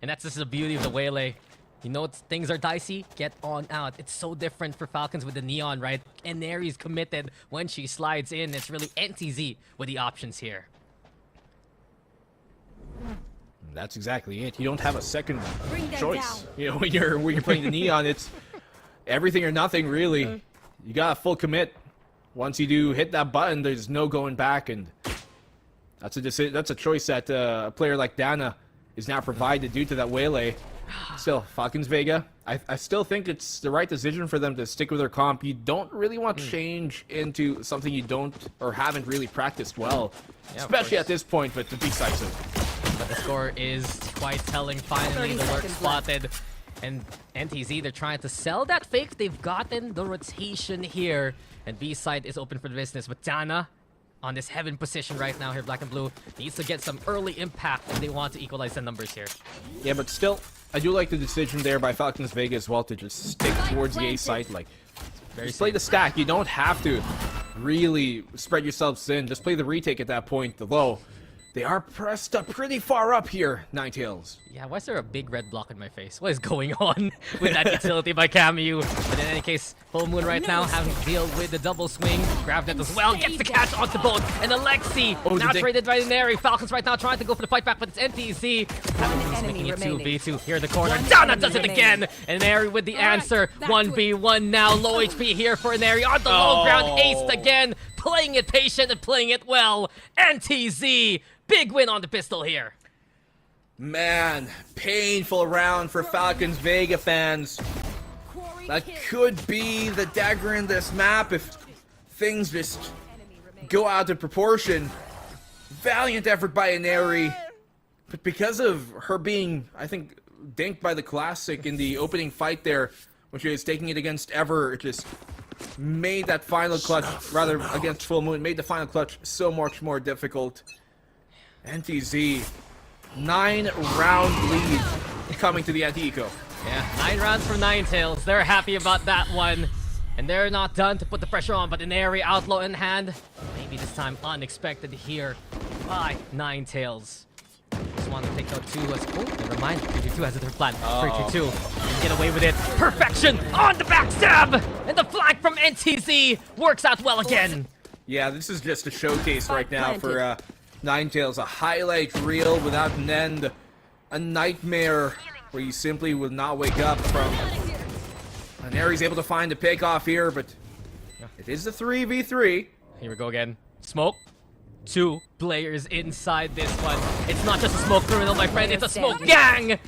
And that's just the beauty of the Waylay. You know, things are dicey, get on out. It's so different for Falcons with the Neon, right? And Neri's committed when she slides in. It's really NTZ with the options here. That's exactly it. You don't have a second choice. You know, when you're playing the Neon, it's everything or nothing, really. You got a full commit. Once you do hit that button, there's no going back, and that's a choice that a player like Dana is now provided due to that Waylay. Still, Falcons Vega, I still think it's the right decision for them to stick with their comp. You don't really want to change into something you don't or haven't really practiced well, especially at this point, but to be decisive. But the score is quite telling. Finally, the work spotted. And NTZ, they're trying to sell that fake. They've gotten the rotation here. And B-side is open for the business. But Dana, on this heaven position right now here, Black and Blue, needs to get some early impact if they want to equalize the numbers here. Yeah, but still, I do like the decision there by Falcons Vega as well to just stick towards the A site. Like, just play the stack. You don't have to really spread yourselves thin. Just play the retake at that point, the low. They are pressed up pretty far up here, Ninetales. Yeah, why is there a big red block in my face? What is going on with that utility by Camu? But in any case, Full Moon right now having to deal with the double swing. Grabbed it as well, gets the catch onto both. And Alexi, now traded by Neri. Falcons right now trying to go for the fight back, but it's NTZ. He's making it 2v2 here in the corner. Dana does it again! And Neri with the answer. 1v1 now, low HP here for Neri. On the low ground, aced again. Playing it patient and playing it well. NTZ, big win on the pistol here. Man, painful round for Falcons Vega fans. That could be the dagger in this map if things just go out of proportion. Valiant effort by Ineri, but because of her being, I think, dinked by the Classic in the opening fight there, when she was taking it against Ever, it just made that final clutch, rather against Full Moon, made the final clutch so much more difficult. NTZ, 9-round lead coming to the anti-eco. Yeah, 9 rounds for Ninetales. They're happy about that one. And they're not done to put the pressure on, but Ineri outlaw in hand. Maybe this time unexpected here by Ninetales. Just want to take out 2 as... Oh, never mind. 3-2 has a different plan. 3-2 and get away with it. Perfection on the backstab! And the flank from NTZ works out well again. Yeah, this is just a showcase right now for Ninetales. A highlight reel without an end. A nightmare where you simply will not wake up from. And Aries able to find a pick off here, but it is the 3v3. Here we go again. Smoke. 2 players inside this one. It's not just a smoke criminal, my friend. It's a smoke gang.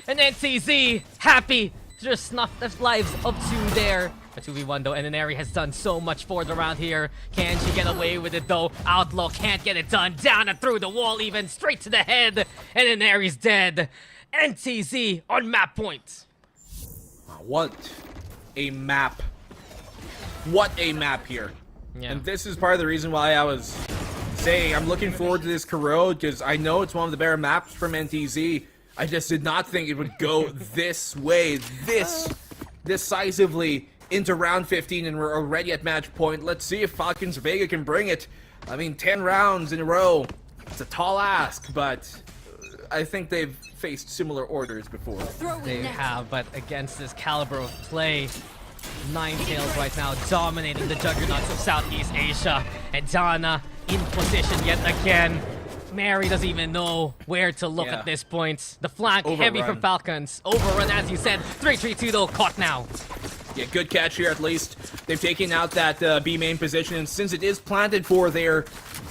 And NTZ happy to just snuff their lives up to there. A 2v1 though, and Ineri has done so much for the round here. Can she get away with it though? Outlaw can't get it done. Down and through the wall even, straight to the head. And Ineri's dead. NTZ on map point. What a map. What a map here. Yeah. And this is part of the reason why I was saying I'm looking forward to this Corrode, because I know it's one of the better maps from NTZ. I just did not think it would go this way, this decisively into round 15, and we're already at match point. Let's see if Falcons Vega can bring it. I mean, 10 rounds in a row. It's a tall ask, but I think they've faced similar orders before. They have, but against this caliber of play, Ninetales right now dominating the juggernauts of Southeast Asia. And Dana in position yet again. Mary doesn't even know where to look at this point. The flank heavy from Falcons. Overrun, as you said. 3-3-2 though, caught now. Yeah, good catch here at least. They've taken out that B main position, and since it is planted for their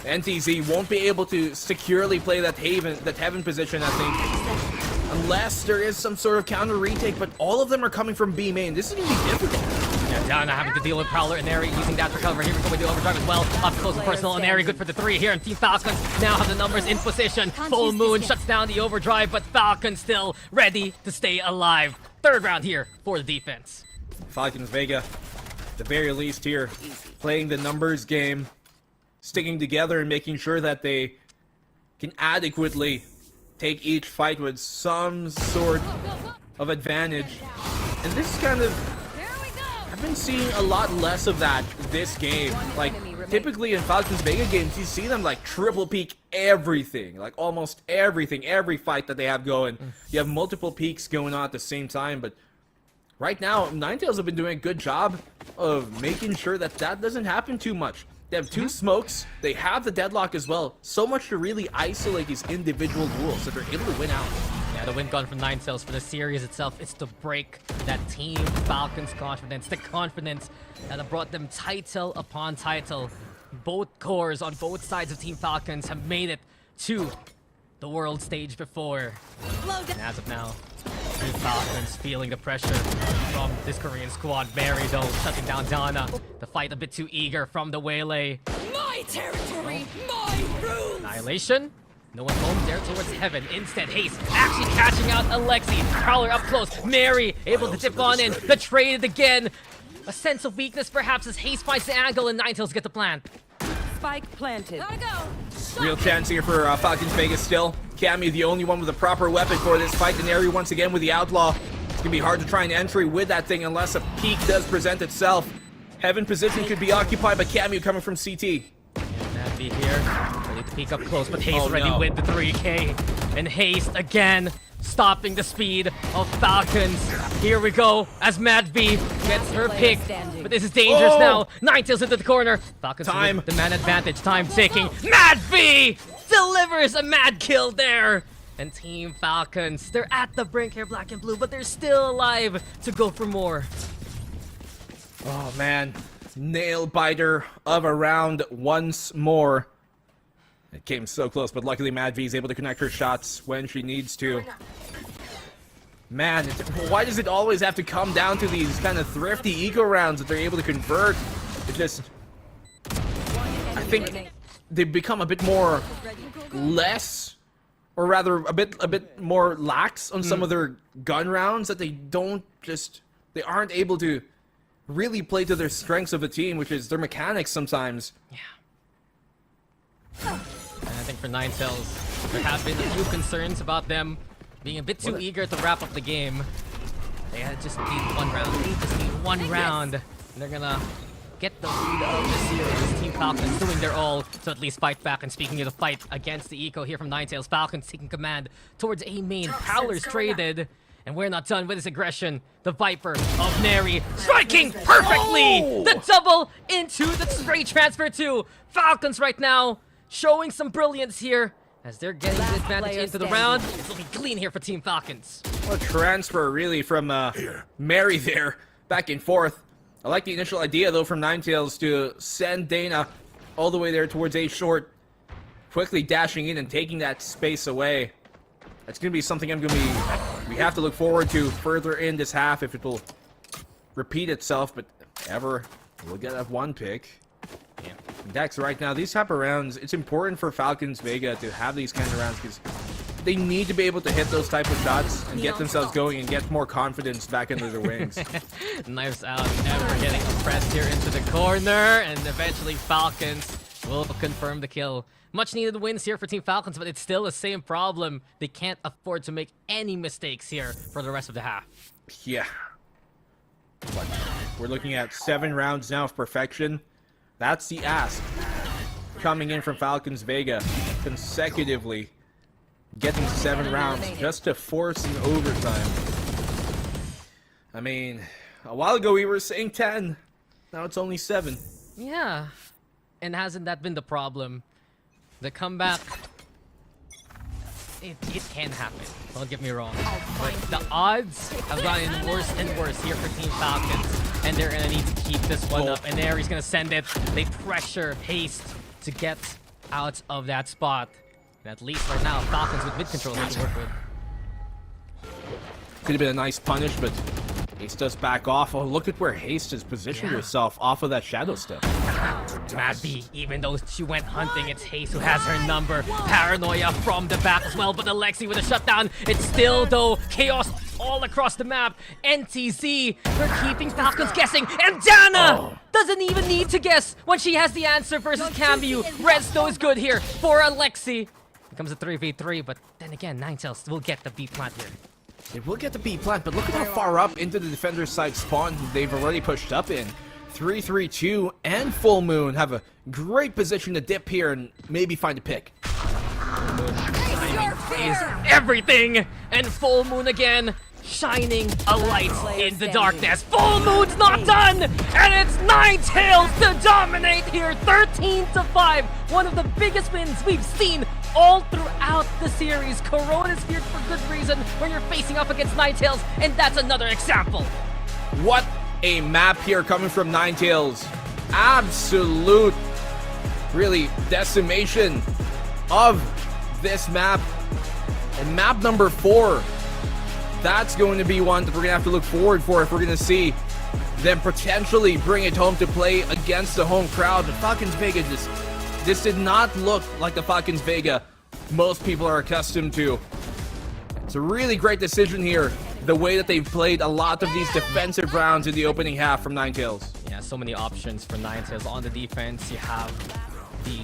NTZ, won't be able to securely play that heaven position, I think. Unless there is some sort of counter retake, but all of them are coming from B main. This is going to be difficult. Yeah, Dana having to deal with Prowler and Neri using that to cover. Here we go with the overdrive as well. Up close and personal, and Neri good for the 3 here. And Team Falcons now have the numbers in position. Full Moon shuts down the overdrive, but Falcons still ready to stay alive. 3rd round here for the defense. Falcons Vega, at the very least here, playing the numbers game, sticking together and making sure that they can adequately take each fight with some sort of advantage. And this is kind of... I've been seeing a lot less of that this game. Like, typically in Falcons Vega games, you see them like triple peak everything. Like almost everything, every fight that they have going. You have multiple peaks going on at the same time, but right now, Ninetales have been doing a good job of making sure that that doesn't happen too much. They have 2 smokes, they have the deadlock as well. So much to really isolate these individual duels that they're able to win out. Yeah, the win gone from Ninetales for the series itself. It's to break that Team Falcons confidence, the confidence that brought them title upon title. Both cores on both sides of Team Falcons have made it to the world stage before. And as of now, Team Falcons feeling the pressure from this Korean squad. Mary though shutting down Donna. The fight a bit too eager from the Waylay. My territory, my rules. Annihilation. No one home there towards heaven. Instead, Haste actually catching out Alexi. Prowler up close. Mary able to dip on in. The trade again. A sense of weakness perhaps as Haste finds the angle and Ninetales get the plant. Spike planted. Gotta go. Real chance here for Falcons Vegas still. Cammy the only one with a proper weapon for this fight. Denari once again with the Outlaw. It's gonna be hard to try an entry with that thing unless a peek does present itself. Heaven position could be occupied by Cammy coming from CT. That'd be here. Ready to peek up close, but Haste already with the 3K. And Haste again stopping the speed of Falcons. Here we go as Mad V gets her pick. But this is dangerous now. Ninetales into the corner. Falcons with the man advantage. Time ticking. Mad V delivers a mad kill there. And Team Falcons, they're at the brink here, black and blue, but they're still alive to go for more. Oh man, nail biter of a round once more. It came so close, but luckily Mad V is able to connect her shots when she needs to. Man, why does it always have to come down to these kind of thrifty eco rounds that they're able to convert? It just... I think they've become a bit more less, or rather a bit more lax on some of their gun rounds, that they aren't able to really play to their strengths of the team, which is their mechanics sometimes. Yeah. And I think for Ninetales, there have been a few concerns about them being a bit too eager to wrap up the game. They just need one round. They just need one round. And they're gonna get the lead of the series. Team Falcons doing their all to at least fight back. And speaking of the fight against the eco here from Ninetales, Falcons taking command towards A main. Prowler's traded. And we're not done with his aggression. The Viper of Neri striking perfectly! The double into the straight transfer to Falcons right now. Showing some brilliance here as they're getting the advantage into the round. It's looking clean here for Team Falcons. What a transfer really from Mary there, back and forth. I like the initial idea though from Ninetales to send Dana all the way there towards A short, quickly dashing in and taking that space away. That's going to be something we have to look forward to further in this half if it will repeat itself, but we'll get that one pick. Yeah. Dex right now, these type of rounds, it's important for Falcons Vega to have these kind of rounds because they need to be able to hit those type of shots and get themselves going and get more confidence back under their wings. Knives out, Ever getting pressed here into the corner, and eventually Falcons will confirm the kill. Much needed wins here for Team Falcons, but it's still the same problem. They can't afford to make any mistakes here for the rest of the half. Yeah. But we're looking at 7 rounds now of perfection. That's the ask coming in from Falcons Vega consecutively, getting 7 rounds just to force an overtime. I mean, a while ago we were saying 10, now it's only 7. Yeah, and hasn't that been the problem? The comeback, it can happen, don't get me wrong, but the odds have gotten worse and worse here for Team Falcons. And they're gonna need to keep this one up. And Aries gonna send it. They pressure Haste to get out of that spot. And at least right now, Falcons with mid control here to work with. Could have been a nice punish, but Haste does back off. Oh, look at where Haste has positioned herself off of that shadow step. Mad V, even though she went hunting, it's Haste who has her number. Paranoia from the back as well, but Alexi with a shutdown. It's still, though, chaos all across the map. NTZ, they're keeping Falcons guessing, and Dana doesn't even need to guess when she has the answer versus Cambu. Resto is good here for Alexi. Becomes a 3v3, but then again, Ninetales will get the B plant here. They will get the B plant, but look at how far up into the defender's side spawn they've already pushed up in. 3-3-2 and Full Moon have a great position to dip here and maybe find a pick. Is everything, and Full Moon again shining a light in the darkness. Full Moon's not done, and it's Ninetales to dominate here, 13-5. One of the biggest wins we've seen all throughout the series. Corona is feared for good reason when you're facing up against Ninetales, and that's another example. What a map here coming from Ninetales. Absolute, really, decimation of this map. And map number 4, that's going to be one that we're going to have to look forward for if we're going to see them potentially bring it home to play against the home crowd. The Falcons Vega this did not look like the Falcons Vega most people are accustomed to. It's a really great decision here, the way that they've played a lot of these defensive rounds in the opening half from Ninetales. Yeah, so many options for Ninetales on the defense. You have the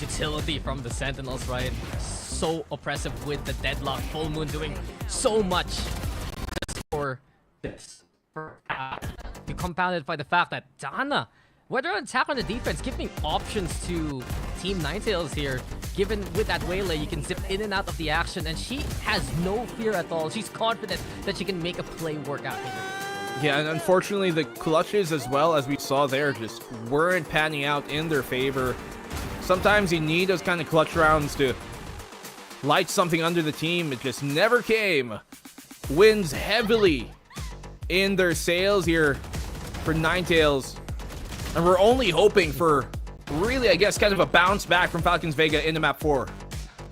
utility from the Sentinels, right? So oppressive with the deadlock. Full Moon doing so much just for this. You compounded by the fact that Dana, whether on attack or on the defense, giving options to Team Ninetales here. Given with that Waylay, you can zip in and out of the action, and she has no fear at all. She's confident that she can make a play work out here. Yeah, and unfortunately, the clutches as well, as we saw there, just weren't panning out in their favor. Sometimes you need those kind of clutch rounds to light something under the team. It just never came. Wins heavily in their sails here for Ninetales. And we're only hoping for, really, I guess, kind of a bounce back from Falcons Vega into map 4.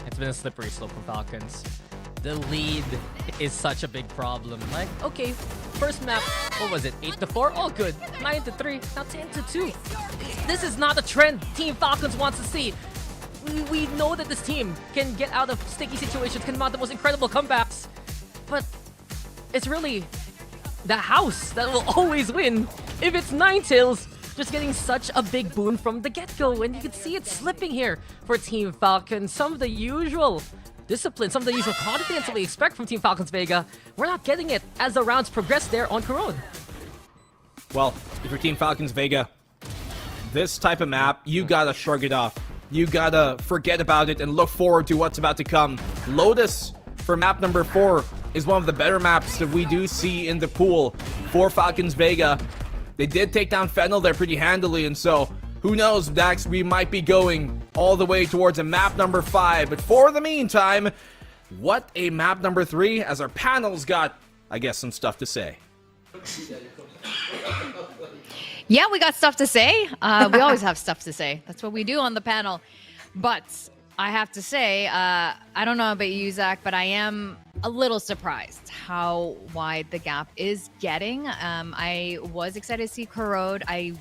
It's been a slippery slope for Falcons. The lead is such a big problem. Like, okay, first map, what was it? 8-4? All good. 9-3. Now 10-2. This is not a trend Team Falcons wants to see. We know that this team can get out of sticky situations, can mount the most incredible comebacks. But it's really the house that will always win if it's Ninetales. Just getting such a big boon from the get-go, and you can see it slipping here for Team Falcons. Some of the usual discipline, some of the usual confidence that we expect from Team Falcons Vega, we're not getting it as the rounds progress there on Corona. Well, if you're Team Falcons Vega, this type of map, you gotta shrug it off. You gotta forget about it and look forward to what's about to come. Lotus for map number 4 is one of the better maps that we do see in the pool for Falcons Vega. They did take down Fennel there pretty handily, and so who knows, Dax, we might be going all the way towards a map number 5. But for the meantime, what a map number 3, as our panel's got, I guess, some stuff to say. Yeah, we got stuff to say. We always have stuff to say. That's what we do on the panel. But I have to say, I don't know about you, Zach, but I am a little surprised how wide the gap is getting. I was excited to see Corrode. I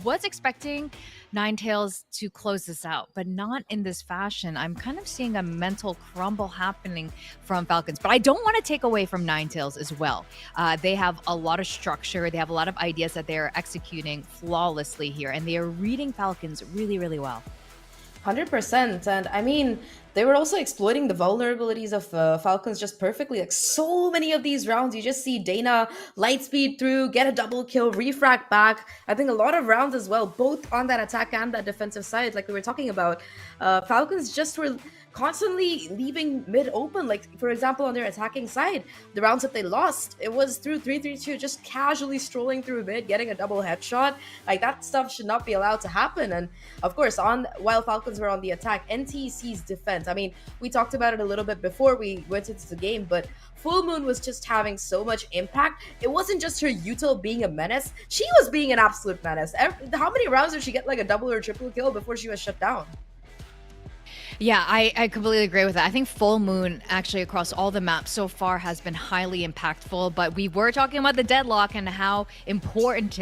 was expecting Ninetales to close this out, but not in this fashion. I'm kind of seeing a mental crumble happening from Falcons, but I don't want to take away from Ninetales as well. They have a lot of structure. They have a lot of ideas that they're executing flawlessly here, and they are reading Falcons really, really well. 100%. And I mean, they were also exploiting the vulnerabilities of Falcons just perfectly. Like, so many of these rounds, you just see Dana lightspeed through, get a double kill, refract back. I think a lot of rounds as well, both on that attack and that defensive side, like we were talking about. Falcons just were constantly leaving mid open. Like, for example, on their attacking side, the rounds that they lost, it was through 3-3-2, just casually strolling through mid, getting a double headshot. Like, that stuff should not be allowed to happen. And of course, while Falcons were on the attack, NTZ's defense, I mean, we talked about it a little bit before we went into the game, but Full Moon was just having so much impact. It wasn't just her util being a menace, she was being an absolute menace. How many rounds did she get like a double or triple kill before she was shut down? Yeah, I completely agree with that. I think Full Moon, actually, across all the maps so far has been highly impactful, but we were talking about the deadlock and how important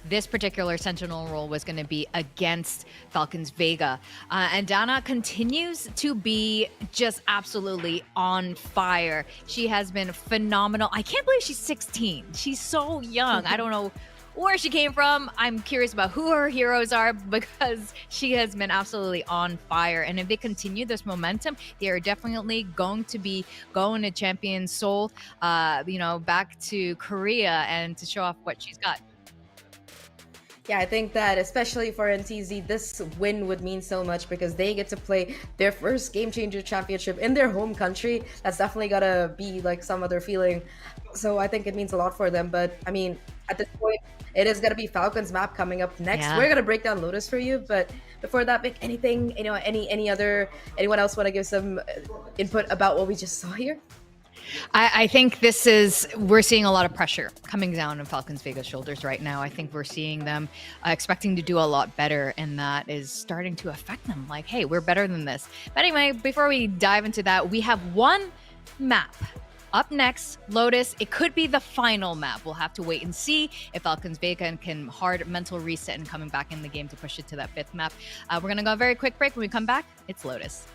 this particular Sentinel role was going to be against Falcons Vega. And Dana continues to be just absolutely on fire. She has been phenomenal. I can't believe she's 16. She's so young. I don't know where she came from. I'm curious about who her heroes are because she has been absolutely on fire. And if they continue this momentum, they are definitely going to be going to Champion Seoul, back to Korea and to show off what she's got. Yeah, I think that especially for NTZ, this win would mean so much because they get to play their first Game Changer Championship in their home country. That's definitely gotta be like some other feeling. So I think it means a lot for them. But I mean, at this point, it is gonna be Falcons map coming up next. Yeah. We're gonna break down Lotus for you, but before that, Vic, anything, anyone else want to give some input about what we just saw here? I think we're seeing a lot of pressure coming down on Falcons Vega's shoulders right now. I think we're seeing them expecting to do a lot better, and that is starting to affect them. Like, hey, we're better than this. But anyway, before we dive into that, we have one map up next, Lotus. It could be the final map. We'll have to wait and see if Falcons Vega can hard mental reset and coming back in the game to push it to that 5th map. We're going to go a very quick break. When we come back, it's Lotus.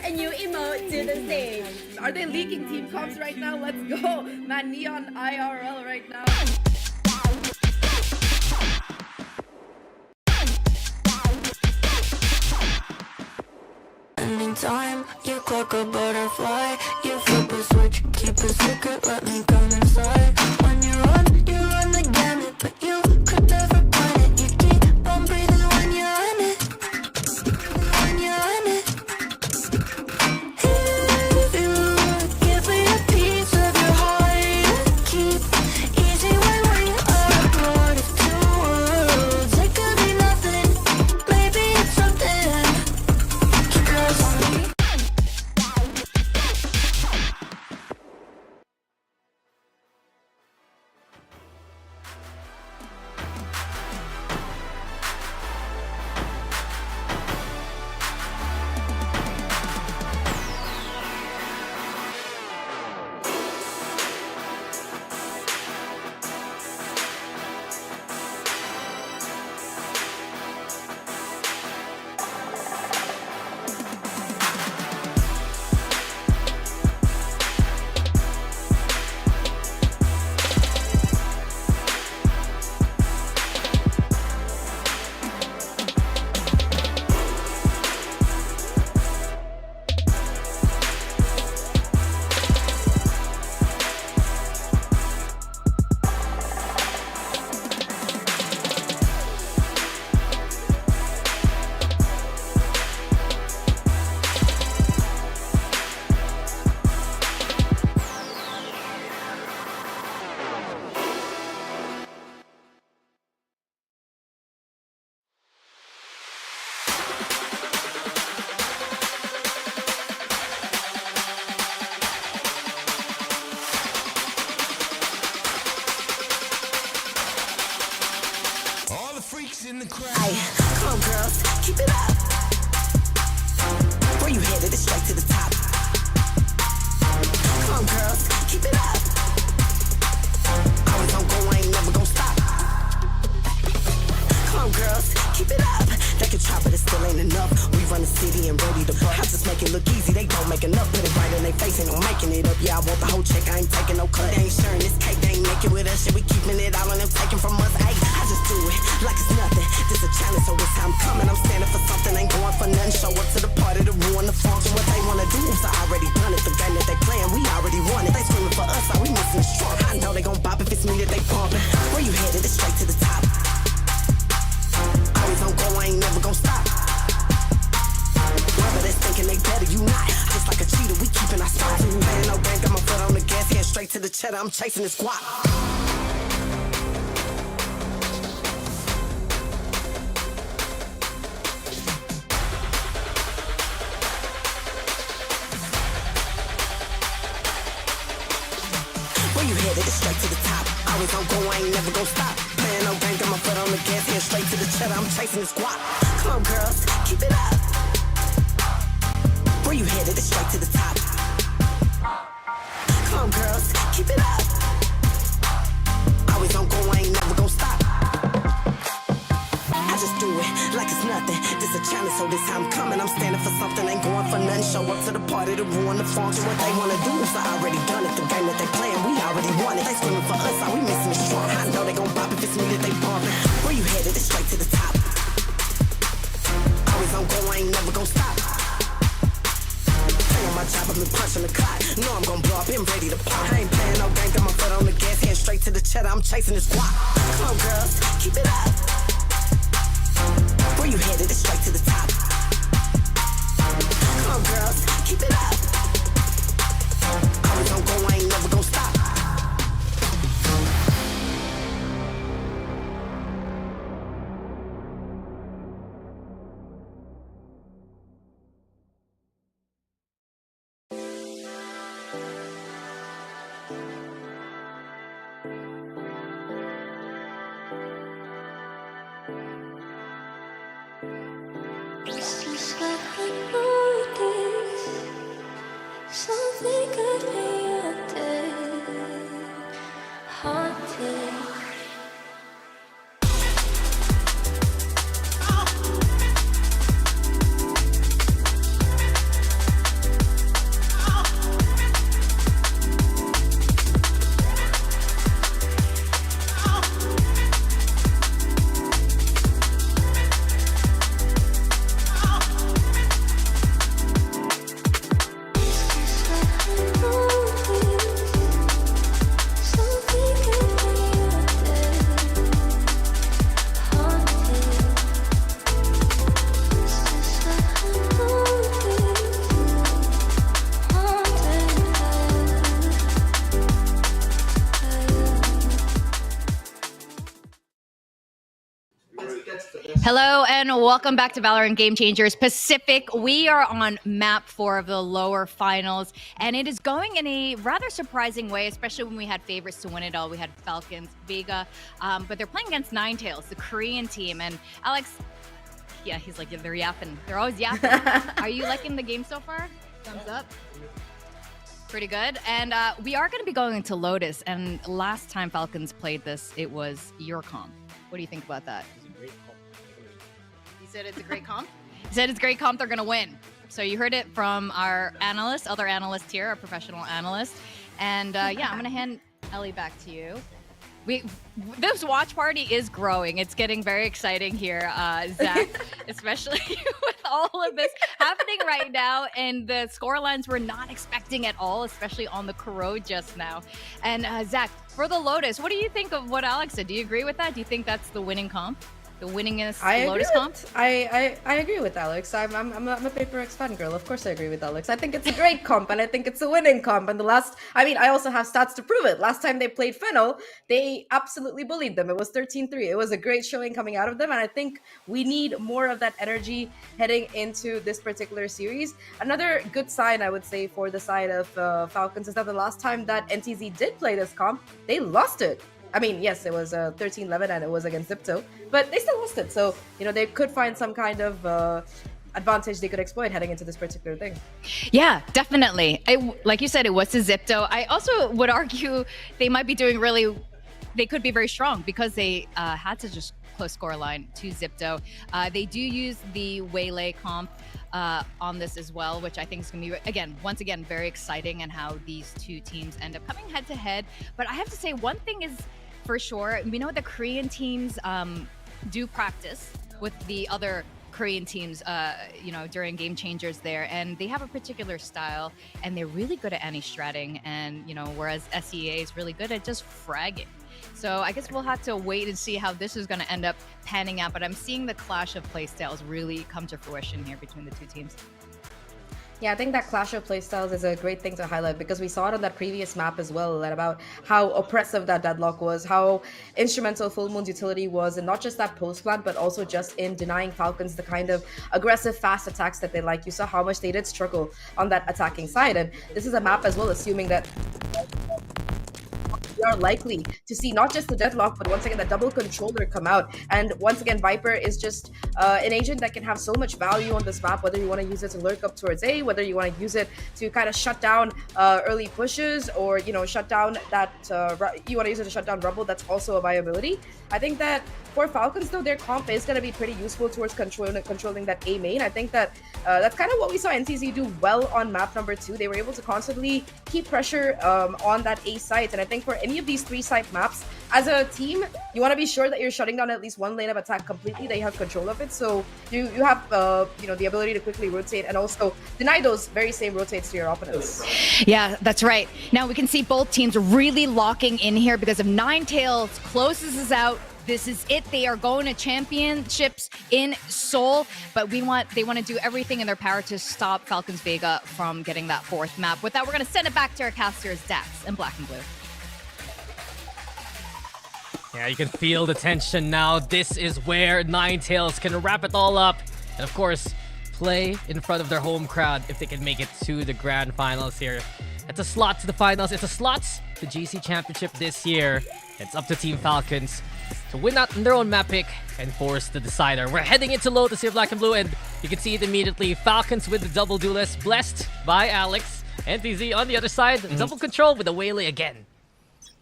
A new emote to the stage. Are they leaking team comps right now? Let's go. Man, Neon IRL right now. Anytime you clock a butterfly, you flip a switch, keep a secret, let me come inside. When you run the gamut, but you could never find it. You keep on breathing when you're in it. When you're in it. If you give me a piece of your heart, keep easy when we are part of two worlds. It could be nothing, maybe it's something. Trust me. Ay, come on, girls, keep it up. Where you headed? It's straight to the top. Come on, girls, keep it up. Always on go, I ain't never gonna stop. Come on, girls, keep it up. They can try, but it still ain't enough. We run the city and ready to buck. I just make it look easy, they don't make enough. Put it right in their face, ain't no making it up. Yeah, I want the whole check, I ain't taking no cut. They ain't sharing this cake, they ain't making with us. Shit, we keeping it all on them, taking from us. Ay, I just do it like it's nothing. This a challenge, so this how I'm coming. I'm standing for something, ain't going for nothing. Show up to the party to ruin the function. What they wanna do is I already done it. The game that they playing, we already won it. They screaming for us, all we missing is strong. I know they gon' bop if it's me that they pumping. Where you headed? It's straight to the top. Always on go, I ain't never gon' stop. Whoever that's thinking they better, you not. Just like a cheater, we keeping our spot. Playing no game, got my foot on the gas, head straight to the cheddar. I'm chasing this guap. Where you headed? It's straight to the top. Always on go, I ain't never gon' stop. Playing no game, got my foot on the gas, head straight to the cheddar. I'm chasing this guap. Come on, girls, keep it up. Where you headed? It's straight to the top. Come on, girls, keep it up. Always on go, I ain't never gon' stop. something, ain't going for nothing. Show up to the party to ruin the function. What they wanna do is I already done it. The game that they playing, we already won it. They screaming for us, all we missing is strong. I know they gon' pop if it's me that they bumpin'. Where you headed? It's straight to the top. Always on go, I ain't never gon' stop. Playing my job, I've been punching the clock. Know I'm gon' blow up, been ready to pop. I ain't playing no game, got my foot on the gas, heading straight to the cheddar. I'm chasing this guap. Come on, girls, keep it up. Where you headed? It's straight to the top. Come on, girls, keep it up. Always on go, I ain't never gon' stop. Something could be out there, haunted. Hello and welcome back to Valorant Game Changers Pacific. We are on map 4 of the lower finals, and it is going in a rather surprising way, especially when we had favorites to win it all. We had Falcons, Vega, but they're playing against Ninetales, the Korean team. And Alex, yeah, he's like, they're yapping. They're always yapping. Are you liking the game so far? Thumbs up. Pretty good. And we are going to be going into Lotus, and last time Falcons played this, it was your comp. What do you think about that? Said it's a great comp. He said it's a great comp. They're gonna win. So you heard it from our analyst, other analyst here, our professional analyst. And yeah, I'm gonna hand Ellie back to you. This watch party is growing. It's getting very exciting here, Zach, especially with all of this happening right now, and the scorelines we're not expecting at all, especially on the Kuro just now. And Zach, for the Lotus, what do you think of what Alex said? Do you agree with that? Do you think that's the winning comp? The winningest Lotus comp? I agree with Alex. I'm a Paper X fan girl. Of course I agree with Alex. I think it's a great comp, and I think it's a winning comp. And I also have stats to prove it. Last time they played Fennel, they absolutely bullied them. It was 13-3. It was a great showing coming out of them, and I think we need more of that energy heading into this particular series. Another good sign, I would say, for the side of Falcons is that the last time that NTZ did play this comp, they lost it. I mean, yes, it was 13-11 and it was against Zipto, but they still lost it. So, they could find some kind of advantage they could exploit heading into this particular thing. Yeah, definitely. Like you said, it was a Zipto. I also would argue they might be doing they could be very strong because they had such a close score line to Zipto. They do use the Waylay comp on this as well, which I think is going to be, once again, very exciting, and how these two teams end up coming head to head. But I have to say, one thing is for sure, we know the Korean teams do practice with the other Korean teams, during Game Changers there, and they have a particular style, and they're really good at anti-stratting, and, whereas SEA is really good at just fragging. So I guess we'll have to wait and see how this is going to end up panning out, but I'm seeing the clash of playstyles really come to fruition here between the two teams. Yeah, I think that clash of playstyles is a great thing to highlight, because we saw it on that previous map as well, that about how oppressive that deadlock was, how instrumental Full Moon's utility was, and not just that post plant, but also just in denying Falcons the kind of aggressive, fast attacks that they like. You saw how much they did struggle on that attacking side, and this is a map as well, assuming that we are likely to see not just the deadlock, but once again the double controller come out. And once again, Viper is just an agent that can have so much value on this map, whether you want to use it to lurk up towards A, whether you want to use it to kind of shut down early pushes, or shut down that you want to use it to shut down Rumble. That's also a viability. I think that for Falcons though, their comp is going to be pretty useful towards controlling that A main. I think that that's kind of what we saw NTZ do well on map number 2. They were able to constantly keep pressure on that A site, and I think for any of these 3 site maps, as a team, you want to be sure that you're shutting down at least one lane of attack completely, that you have control of it, so you have the ability to quickly rotate and also deny those very same rotates to your opponents. Yeah, that's right. Now we can see both teams really locking in here because if Ninetales closes us out, this is it. They are going to championships in Seoul, but they want to do everything in their power to stop Falcons Vega from getting that 4th map. With that, we're going to send it back to our casters, Dax and Black and Blue. Yeah, you can feel the tension now. This is where Ninetales can wrap it all up. And of course, play in front of their home crowd if they can make it to the grand finals here. It's a slot to the finals. It's a slot to GC Championship this year. It's up to Team Falcons to win out in their own map pick and force the decider. We're heading into low to see Black and Blue, and you can see it immediately. Falcons with the double duelist, blessed by Alex. NTZ on the other side, double control with a Waylay again.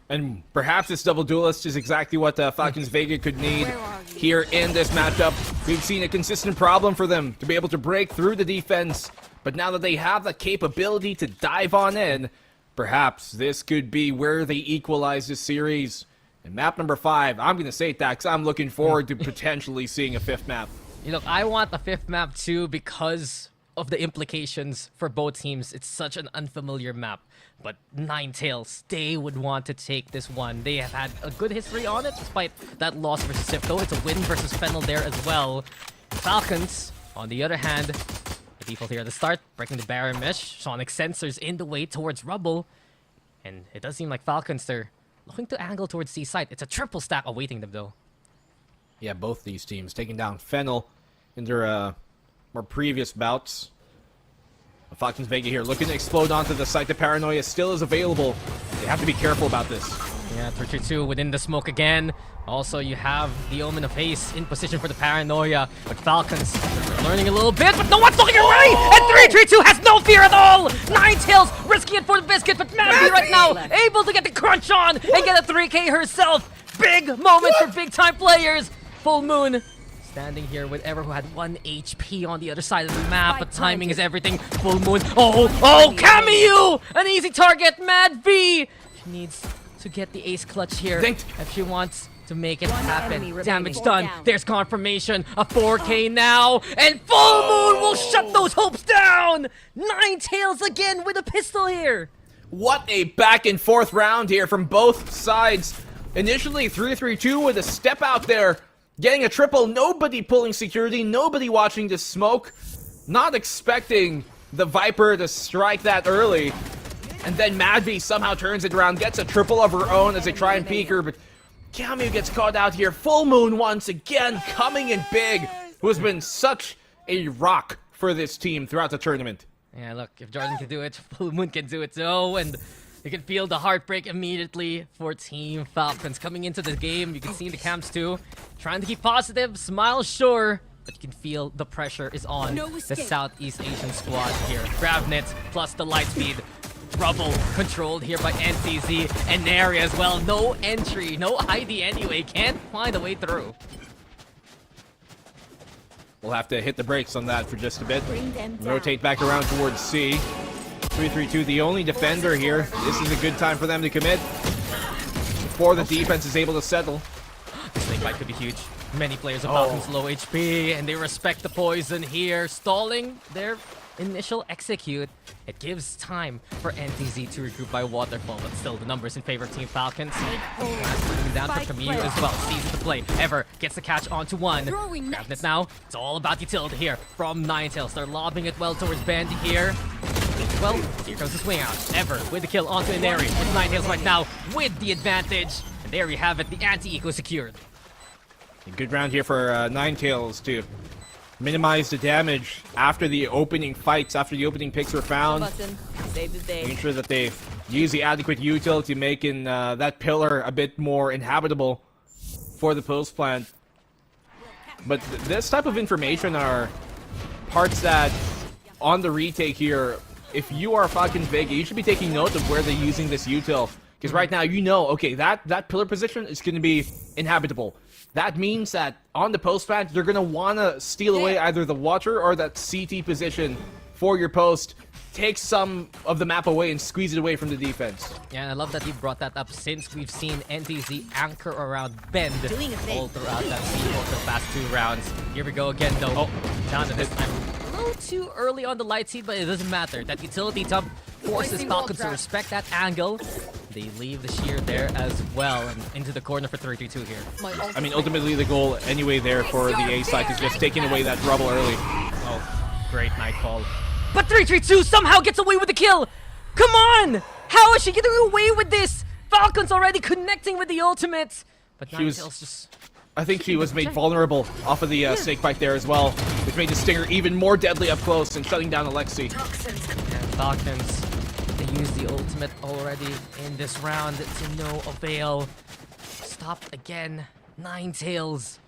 And perhaps this double duelist is exactly what Falcons Vega could need here in this matchup. We've seen a consistent problem for them to be able to break through the defense, but now that they have the capability to dive on in, perhaps this could be where they equalize this series. And map number 5, I'm going to say it, Dax, I'm looking forward to potentially seeing a 5th map. Look, I want the 5th map too because of the implications for both teams. It's such an unfamiliar map. But Ninetales, they would want to take this one. They have had a good history on it despite that loss versus Sifto. It's a win versus Fennel there as well. Falcons, on the other hand, the default here at the start, breaking the barrier mesh. Sonic sensors in the way towards Rubble. And it does seem like Falcons, they're looking to angle towards C site. It's a triple stack awaiting them though. Yeah, both these teams taking down Fennel in their more previous bouts. Falcons Vega here looking to explode onto the site. The Paranoia still is available. They have to be careful about this. Yeah, 3-2 within the smoke again. Also, you have the Omen of Haste in position for the Paranoia. But Falcons are learning a little bit, but no one's looking away! And 3-2 has no fear at all! Ninetales risking it for the biscuit, but Maddie right now able to get the crunch on and get a 3K herself! Big moment for big-time players! Full Moon standing here with Ever, who had 1 HP on the other side of the map, but timing is everything. Full Moon. Oh, Cameo! An easy target, Mad V! She needs to get the ace clutch here if she wants to make it happen. Damage done. There's confirmation. A 4K now, and Full Moon will shut those hopes down! Ninetales again with a pistol here! What a back and forth round here from both sides. Initially, 3-3-2 with a step out there. Getting a triple, nobody pulling security, nobody watching the smoke. Not expecting the Viper to strike that early. And then Madvi somehow turns it around, gets a triple of her own as they try and peek her, but Cameo gets caught out here. Full Moon once again coming in big, who has been such a rock for this team throughout the tournament. Yeah, look, if Jordan can do it, Full Moon can do it too, and you can feel the heartbreak immediately for Team Falcons. Coming into the game, you can see the camps too. Trying to keep positive, smile sure, but you can feel the pressure is on the Southeast Asian squad here. Gravnet plus the light speed. Rubble controlled here by NTZ and Neri as well. No entry, no ID anyway. Can't find a way through. We'll have to hit the brakes on that for just a bit. Rotate back around towards C. 3-3-2, the only defender here. This is a good time for them to commit before the defense is able to settle. This snake bite could be huge. Many players of Falcons low HP, and they respect the poison here. Stalling their initial execute. It gives time for NTZ to regroup by waterfall, but still the numbers in favor of Team Falcons. Moving down for Camille as well. Sees the play. Ever gets the catch onto one. Grabbing it now. It's all about utility here from Ninetales. They're lobbing it well towards Bandy here. Well, here comes the swing out. Ever with the kill onto Inari. With Ninetales right now with the advantage. And there you have it. The anti-eco secured. A good round here for Ninetales to minimize the damage after the opening fights, after the opening picks were found. Making sure that they use the adequate utility, making that pillar a bit more inhabitable for the post plant. But this type of information are parts that, on the retake here, if you are Falcons Vega, you should be taking note of where they're using this util. Because right now, you know, okay, that pillar position is going to be inhabitable. That means that on the post plant, they're going to want to steal away either the water or that CT position for your post. Take some of the map away and squeeze it away from the defense. Yeah, and I love that you brought that up since we've seen NTZ anchor around Bend all throughout that scene for the past 2 rounds. Here we go again, though. Oh, down to this time. A little too early on the light seed, but it doesn't matter. That utility tub forces Falcons to respect that angle. They leave the shear there as well and into the corner for 3-2 here. I mean, ultimately the goal anyway there for the A side is just taking away that rubble early. Oh, great nightfall. But 3-2 somehow gets away with the kill! Come on! How is she getting away with this? Falcons already connecting with the ultimate. But Ninetales just... I think she was made vulnerable off of the snake bite there as well, which made the Stinger even more deadly up close and shutting down Alexi. And Falcons, they used the ultimate already in this round to no avail. Stopped again. Ninetales.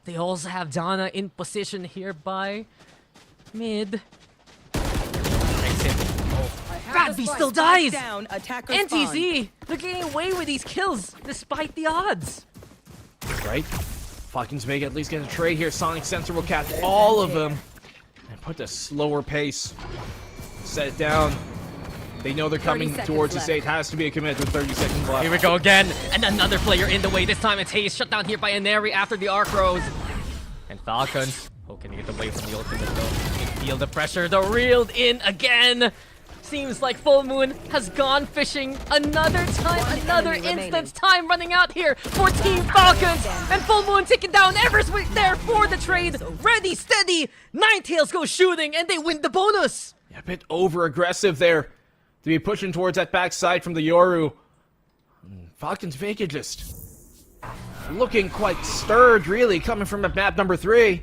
They also have Donna in position here by mid. Radby still dies! NTZ! They're getting away with these kills despite the odds. Right? Falcons Vega at least get a trade here. Sonic Sensor will catch all of them and put a slower pace. Set it down. They know they're coming towards the state. Has to be a commit with 30 seconds left. Here we go again. And another player in the way. This time it's Hayes shut down here by Ineri after the arc rose. And Falcons. Oh, can you get away from the ultimate though? You can feel the pressure. They're reeled in again. Seems like Full Moon has gone fishing another time, another instance. Time running out here for Team Falcons. And Full Moon taking down Everswick there for the trade. Ready, steady. Ninetales go shooting and they win the bonus. Yeah, a bit over-aggressive there to be pushing towards that backside from the Yoru. Falcons Vega just looking quite stirred, really, coming from map number 3.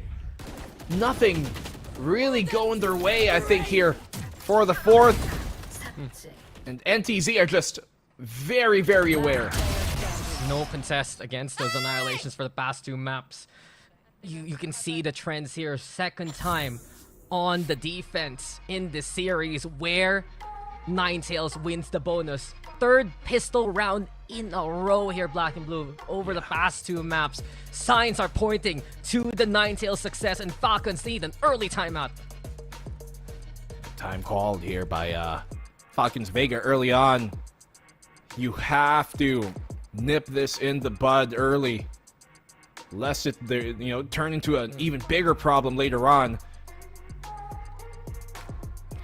Nothing really going their way, I think, here for the 4th. And NTZ are just very, very aware. No contest against those annihilations for the past 2 maps. You can see the trends here. Second time on the defense in this series where Ninetales wins the bonus. 3rd pistol round in a row here, Black and Blue, over the past 2 maps. Signs are pointing to the Ninetales success, and Falcons need an early timeout. Time called here by Falcons Vega early on. You have to nip this in the bud early, lest it turn into an even bigger problem later on.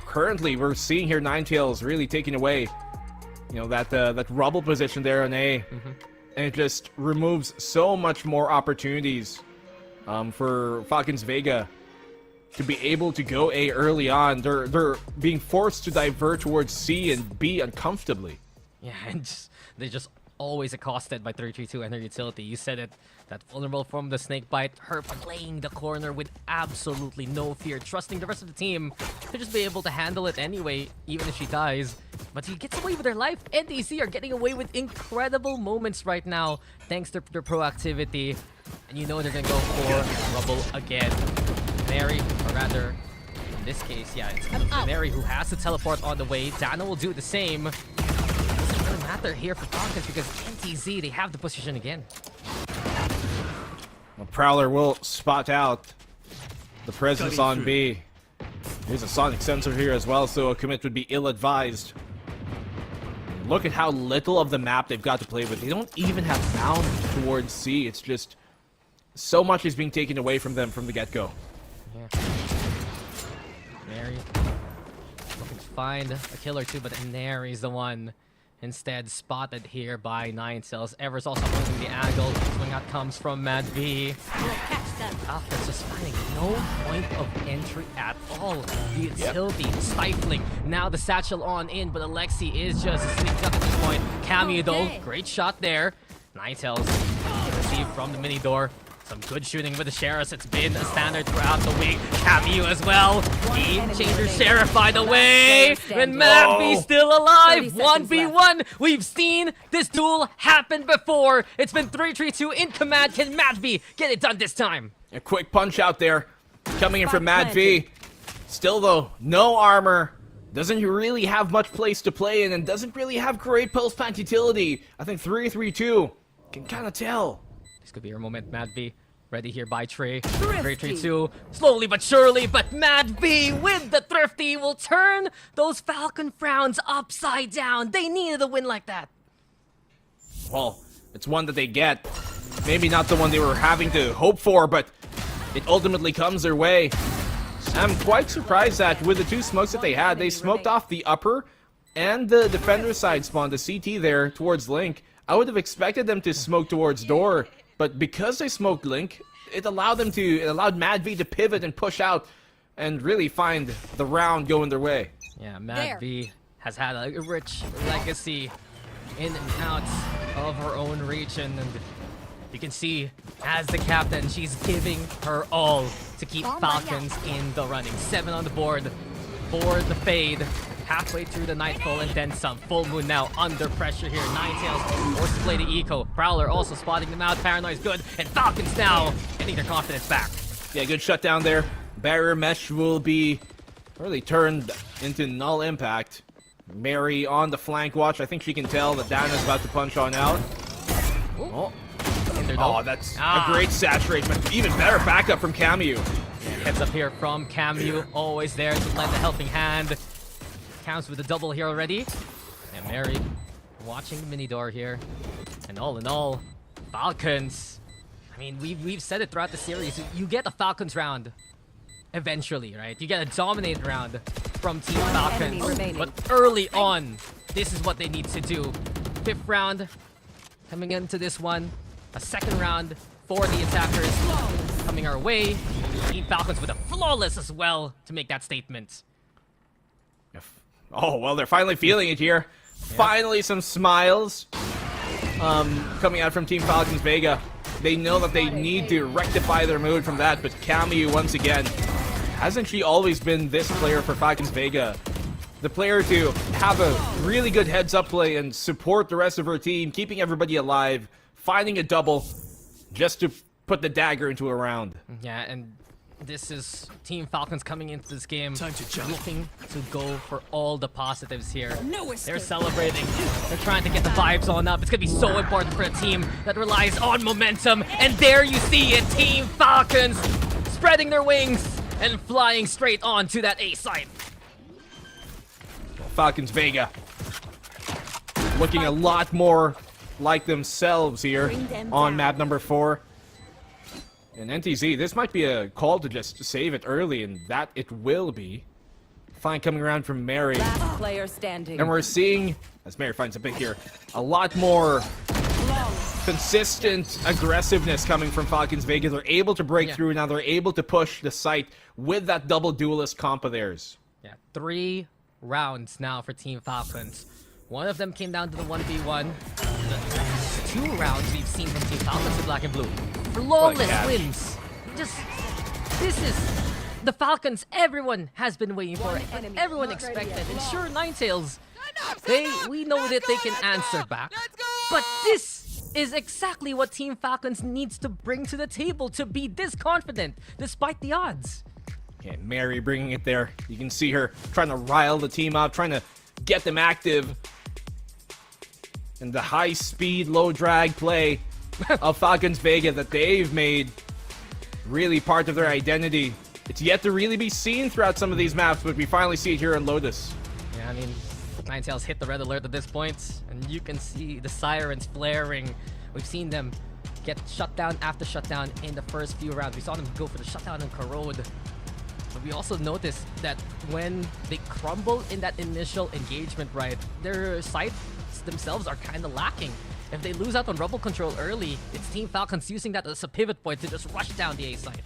Currently, we're seeing here Ninetales really taking away, that rubble position there on A, and it just removes so much more opportunities for Falcons Vega to be able to go A early on. They're being forced to divert towards C and B uncomfortably. Yeah, and they're just always accosted by 3-2 and their utility. You said it, that vulnerable from the snake bite, her playing the corner with absolutely no fear, trusting the rest of the team to just be able to handle it anyway, even if she dies. But she gets away with her life. NTZ are getting away with incredible moments right now, thanks to their proactivity. And you know they're gonna go for Rubble again. Mary, or rather, in this case, yeah, it's Mary who has to teleport on the way. Dana will do the same. Doesn't really matter here for Falcons because NTZ, they have the position again. Well, Prowler will spot out the presence on B. There's a Sonic Sensor here as well, so a commit would be ill-advised. Look at how little of the map they've got to play with. They don't even have bound towards C. It's just so much is being taken away from them from the get-go. Yeah. Mary looking to find a kill or two, but Nary's the one instead spotted here by Ninetales. Ever's also holding the angle. Swing out comes from Mad V. Falcons just finding no point of entry at all. The utility stifling. Now the satchel on in, but Alexi is just sneaked up at this point. Cameo though, great shot there. Ninetales receive from the mini door. Some good shooting with the Sheriffs. It's been a standard throughout the week. Cameo as well. Game changer Sheriff by the way. And Madby still alive. 1v1. We've seen this duel happen before. It's been 3-3-2 in command. Can Madby get it done this time? A quick punch out there. Coming in from Madby. Still though, no armor. Doesn't really have much place to play in and doesn't really have great pulse plant utility. I think 3-3-2 can kind of tell. This could be your moment, Madby. Ready here by Trey. 3-3-2. Slowly but surely, but Madby with the thrifty will turn those Falcon frowns upside down. They needed a win like that. Well, it's one that they get. Maybe not the one they were having to hope for, but it ultimately comes their way. I'm quite surprised that with the 2 smokes that they had, they smoked off the upper and the defender side spawn, the CT there towards Link. I would have expected them to smoke towards door, but because they smoked Link, it allowed Madby to pivot and push out and really find the round going their way. Yeah, Madby has had a rich legacy in and out of her own region, and you can see as the captain, she's giving her all to keep Falcons in the running. 7 on the board for the fade. Halfway through the nightfall and then some. Full moon now under pressure here. Ninetales forced to play the eco. Prowler also spotting them out. Paranoid's good. And Falcons now getting their confidence back. Yeah, good shutdown there. Barrier mesh will be really turned into null impact. Mary on the flank watch. I think she can tell that Dana's about to punch on out. Oh, that's a great saturate, but even better backup from Cameo. Heads up here from Cameo. Always there to lend a helping hand. Counts with a double here already. And Mary watching the mini door here. And all in all, Falcons. I mean, we've said it throughout the series. You get a Falcons round eventually, right? You get a dominate round from Team Falcons. But early on, this is what they need to do. 5th round coming into this one. A 2nd round for the attackers coming our way. Team Falcons with a flawless as well to make that statement. Oh, well, they're finally feeling it here. Yep. Finally, some smiles coming out from Team Falcons Vega. They know that they need to rectify their mood from that, but Cameo, once again, hasn't she always been this player for Falcons Vega? The player to have a really good heads-up play and support the rest of her team, keeping everybody alive, finding a double just to put the dagger into a round. Yeah, and this is Team Falcons coming into this game looking to go for all the positives here. They're celebrating. They're trying to get the vibes on up. It's going to be so important for a team that relies on momentum. And there you see it, Team Falcons spreading their wings and flying straight on to that A site. Falcons Vega looking a lot more like themselves here on map number 4. And NTZ, this might be a call to just save it early, and that it will be. Fine coming around from Mary. Last player standing. And we're seeing, as Mary finds a pick here, a lot more consistent aggressiveness coming from Falcons Vega. They're able to break through now. They're able to push the site with that double duelist comp of theirs. Yeah, 3 rounds now for Team Falcons. One of them came down to the 1v1. The 2 rounds we've seen from Team Falcons in black and blue. Flawless wins. This is the Falcons everyone has been waiting for, everyone expected. And sure, Ninetales, we know that they can answer back. But this is exactly what Team Falcons needs to bring to the table to be this confident, despite the odds. Yeah, Mary bringing it there. You can see her trying to rile the team up, trying to get them active. And the high-speed, low-drag play of Falcons Vega that they've made really part of their identity. It's yet to really be seen throughout some of these maps, but we finally see it here in Lotus. Yeah, I mean, Ninetales hit the red alert at this point, and you can see the sirens flaring. We've seen them get shutdown after shutdown in the first few rounds. We saw them go for the shutdown in Corrode. But we also noticed that when they crumble in that initial engagement, right, their sights themselves are kind of lacking. If they lose out on rubble control early, it's Team Falcons using that as a pivot point to just rush down the A side.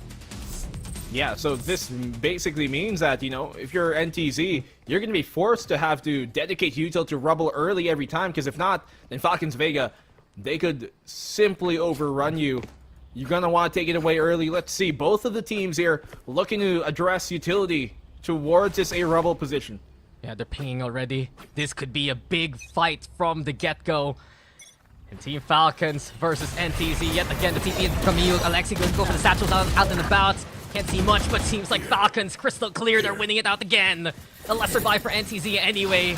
Yeah, so this basically means that, you know, if you're NTZ, you're going to be forced to have to dedicate util to rubble early every time, because if not, then Falcons Vega, they could simply overrun you. You're going to want to take it away early. Let's see. Both of the teams here looking to address utility towards this A Rebel position. Yeah, they're pinging already. This could be a big fight from the get-go. And Team Falcons versus NTZ. Yet again, the TP from Camille. Alexi going to go for the satchels out and about. Can't see much, but seems like Falcons crystal clear. They're winning it out again. A lesser buy for NTZ anyway.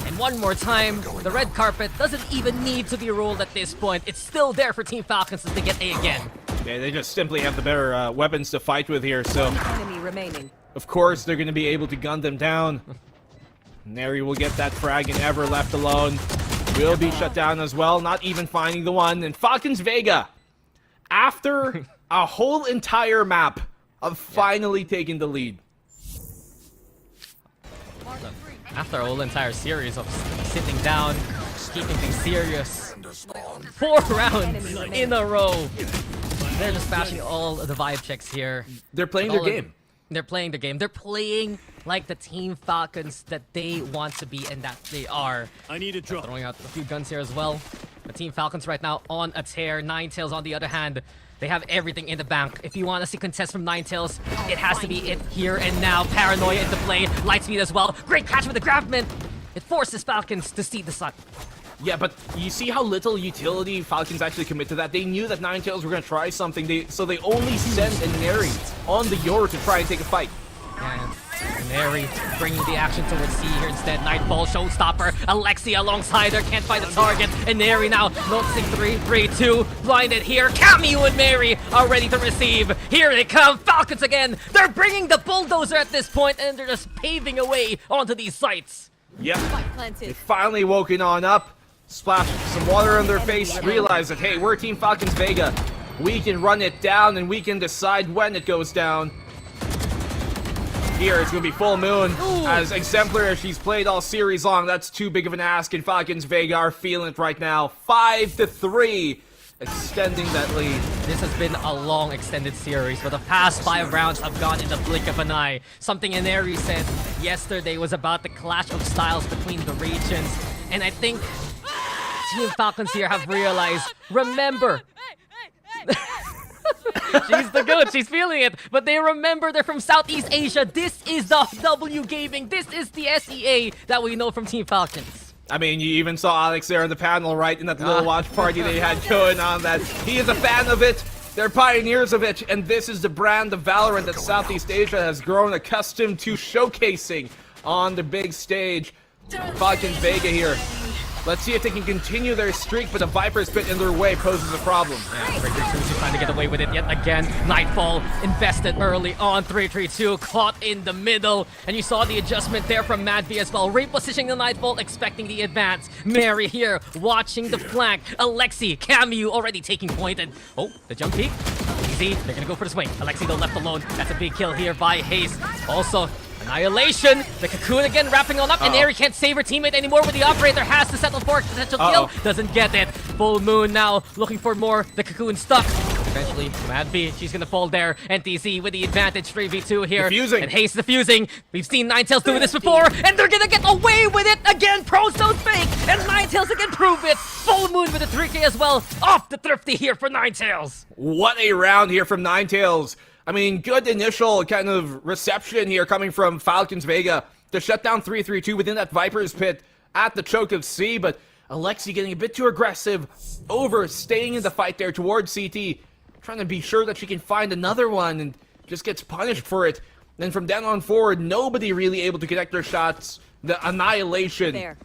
And one more time, the red carpet doesn't even need to be rolled at this point. It's still there for Team Falcons as they get A again. Yeah, they just simply have the better weapons to fight with here, so... Enemy remaining. Of course, they're going to be able to gun them down. Neri will get that frag, and Ever left alone will be shut down as well, not even finding the one. And Falcons Vega, after a whole entire map of finally taking the lead. After a whole entire series of sitting down, keeping things serious, 4 rounds in a row. They're just bashing all the vibe checks here. They're playing their game. They're playing the game. They're playing like the Team Falcons that they want to be and that they are. I need a drop. Throwing out a few guns here as well. The Team Falcons right now on a tear. Ninetales on the other hand, they have everything in the bank. If you want to see contest from Ninetales, it has to be it here and now. Paranoia into play. Lightspeed as well. Great catch with the grabment. It forces Falcons to see the sun. Yeah, but you see how little utility Falcons actually commit to that. They knew that Ninetales were going to try something, so they only sent a Neri on the Yor to try and take a fight. And Neri bringing the action towards C here instead. Nightfall, showstopper. Alexi alongside her, can't find the target. And Neri now noticing 3-3-2. Blinded here. Cameo and Mary are ready to receive. Here they come. Falcons again. They're bringing the bulldozer at this point, and they're just paving a way onto these sites. Yep. They've finally woken on up. Splash some water on their face, realize that, hey, we're Team Falcons Vega. We can run it down and we can decide when it goes down. Here, it's going to be Full Moon. Ooh. As exemplary as she's played all series long, that's too big of an ask, and Falcons Vega are feeling it right now. 5-3, extending that lead. This has been a long extended series, but the past 5 rounds have gone in the blink of an eye. Something Ineri said yesterday was about the clash of styles between the regions, and I think Team Falcons here have realized, remember, she's the good, she's feeling it, but they remember they're from Southeast Asia. This is the W Gaming, this is the SEA that we know from Team Falcons. I mean, you even saw Alex there in the panel, right, in that little watch party they had going on, that he is a fan of it. They're pioneers of it, and this is the brand of Valorant that Southeast Asia has grown accustomed to showcasing on the big stage. Falcons Vega here. Let's see if they can continue their streak, but the Viper's Pit in their way poses a problem. Yeah, 3-3-2 trying to get away with it yet again. Nightfall invested early on 3-3-2, caught in the middle. And you saw the adjustment there from Mad B as well. Repositioning the Nightfall, expecting the advance. Mary here, watching the flank. Alexi, Cameo already taking point. And, oh, the jump peek. Easy, they're gonna go for the swing. Alexi though left alone. That's a big kill here by Haze. Also, Annihilation! The Cocoon again wrapping on up, and Eri can't save her teammate anymore, but the Operator has to settle for a potential kill. Doesn't get it. Full Moon now looking for more. The Cocoon stuck. Eventually, Mad B, she's gonna fall there. NTZ with the advantage, 3v2 here. Defusing. And Haze defusing. We've seen Ninetales do this before, and they're gonna get away with it again. Pros don't fake, and Ninetales again prove it. Full Moon with a 3K as well. Off the thrifty here for Ninetales. What a round here from Ninetales. I mean, good initial kind of reception here coming from Falcons Vega to shut down 3-3-2 within that Viper's Pit at the choke of C, but Alexi getting a bit too aggressive, overstaying in the fight there towards CT, trying to be sure that she can find another one and just gets punished for it. Then from then on forward, nobody really able to connect their shots. The Annihilation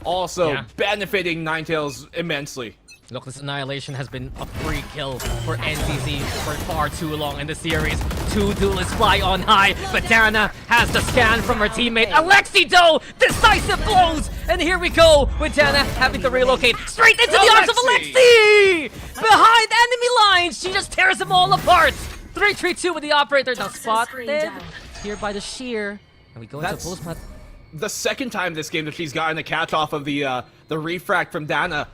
also benefiting Ninetales immensely. Look, this Annihilation has been a free kill for NTZ for far too long in the series. 2 duelists fly on high, but Dana has the scan from her teammate. Alexi though, decisive blows! And here we go with Dana having to relocate straight into the arms of Alexi! Behind enemy lines, she just tears them all apart! 3-3-2 with the Operator now spotted here by the Sheer. And we go into post-mat. The second time this game that she's gotten a catch off of the refract from Dana.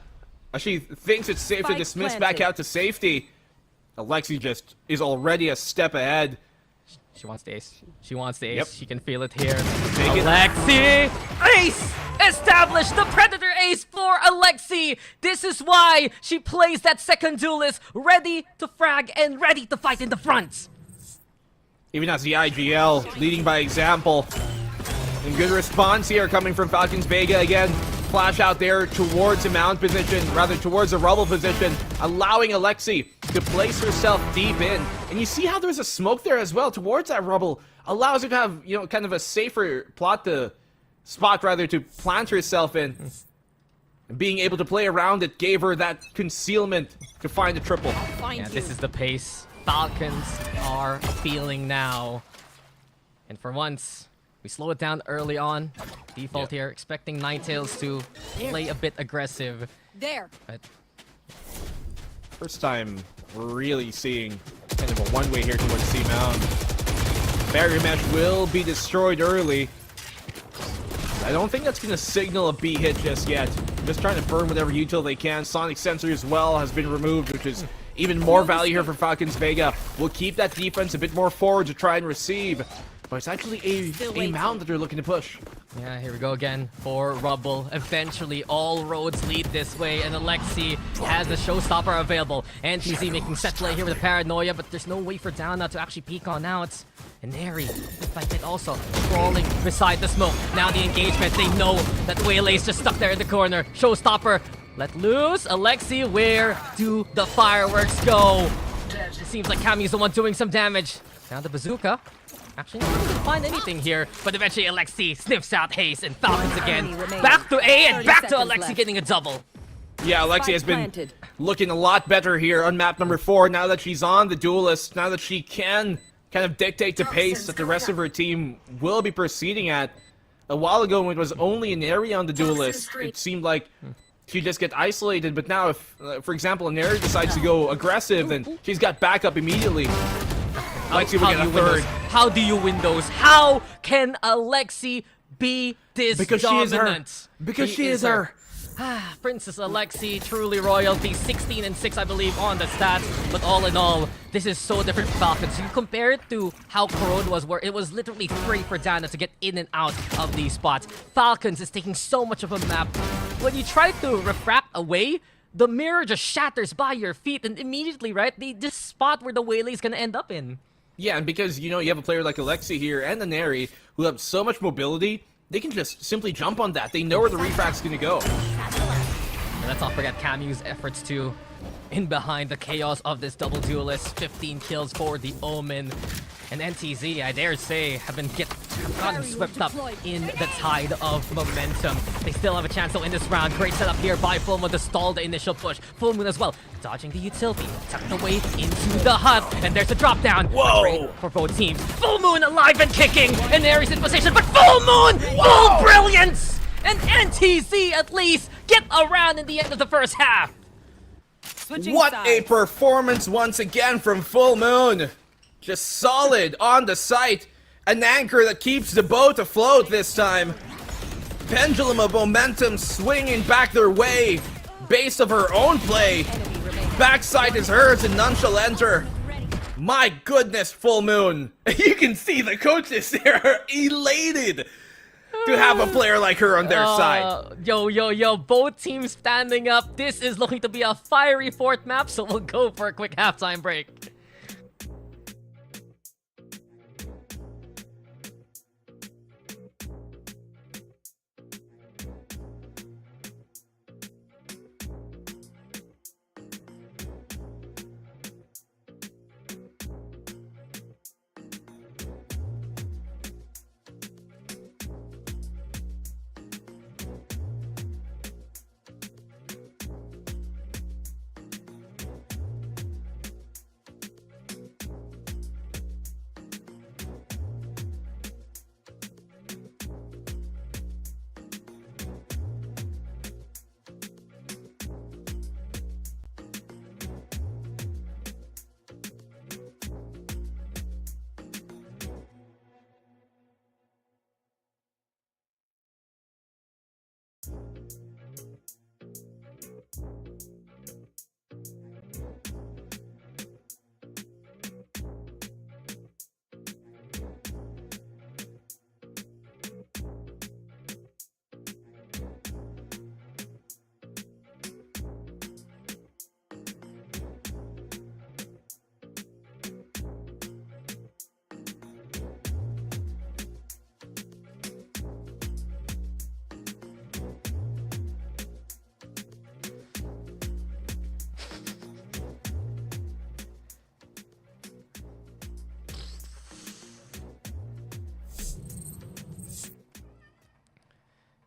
She thinks it's safe to dismiss back out to safety. Alexi just is already a step ahead. She wants the ace. She wants the ace. Yep. She can feel it here. Alexi! Ace! Established the Predator ace for Alexi. This is why she plays that second duelist, ready to frag and ready to fight in the front. Even as the IGL leading by example. And good response here coming from Falcons Vega again. Flash out there towards a mount position, rather towards a rubble position, allowing Alexi to place herself deep in. And you see how there's a smoke there as well towards that rubble. Allows her to have, you know, kind of a safer spot rather to plant herself in. And being able to play around it gave her that concealment to find a triple. Yeah, this is the pace Falcons are feeling now. And for once, we slow it down early on. Default here, expecting Ninetales to play a bit aggressive. There. But first time we're really seeing kind of a one-way here towards C-Mount. Barrier mesh will be destroyed early. I don't think that's going to signal a B hit just yet. Just trying to burn whatever util they can. Sonic Sensor as well has been removed, which is even more value here for Falcons Vega. We'll keep that defense a bit more forward to try and receive. But it's actually a mount that they're looking to push. yeah, here we go again for Rubble. Eventually, all roads lead this way, and Alexi has the showstopper available. NTZ making set play here with a Paranoia, but there's no way for Downa to actually peek on out. And Neri, like it also crawling beside the smoke. Now the engagement, they know that Waylay's just stuck there in the corner. Showstopper, let loose. Alexi, where do the fireworks go? It seems like Cammy's the one doing some damage. Now the bazooka. Actually, not able to find anything here, but eventually Alexi sniffs out Haze and Falcons again. Back to A and back to Alexi getting a double. Yeah, Alexi has been looking a lot better here on map number 4 now that she's on the duelist, now that she can kind of dictate the pace that the rest of her team will be proceeding at. A while ago when it was only an area on the duelist, it seemed like she'd just get isolated, but now if, for example, an area decides to go aggressive, then she's got backup immediately. Alexi will get a third. How do you win those? How can Alexi be this dominant? Because she is her. Princess Alexi, truly royalty, 16 and 6 I believe on the stats, but all in all, this is so different for Falcons. You compare it to how Corona was, where it was literally free for Dana to get in and out of these spots. Falcons is taking so much of a map. When you try to refract away, the mirror just shatters by your feet, and immediately, right, this spot where the Waylay is gonna end up in. Yeah, and because, you know, you have a player like Alexi here and the Neri who have so much mobility, they can just simply jump on that. They know where the refract's gonna go. And let's not forget Camu's efforts too. In behind the chaos of this double duelist, 15 kills for the Omen. And NTZ, I dare say, have gotten swept up in the tide of momentum. They still have a chance to win this round. Great setup here by Full Moon to stall the initial push. Full Moon as well, dodging the utility, tucked away into the hut. And there's a drop down. Whoa! For both teams. Full Moon alive and kicking, and Ares in position, but Full Moon, full brilliance! And NTZ at least get around in the end of the first half. What a performance once again from Full Moon! Just solid on the site. An anchor that keeps the boat afloat this time. Pendulum of momentum swinging back their way. Base of her own play. Backside is hers and none shall enter. My goodness, Full Moon. You can see the coaches there are elated to have a player like her on their side. Yo, both teams standing up. This is looking to be a fiery fourth map, so we'll go for a quick halftime break.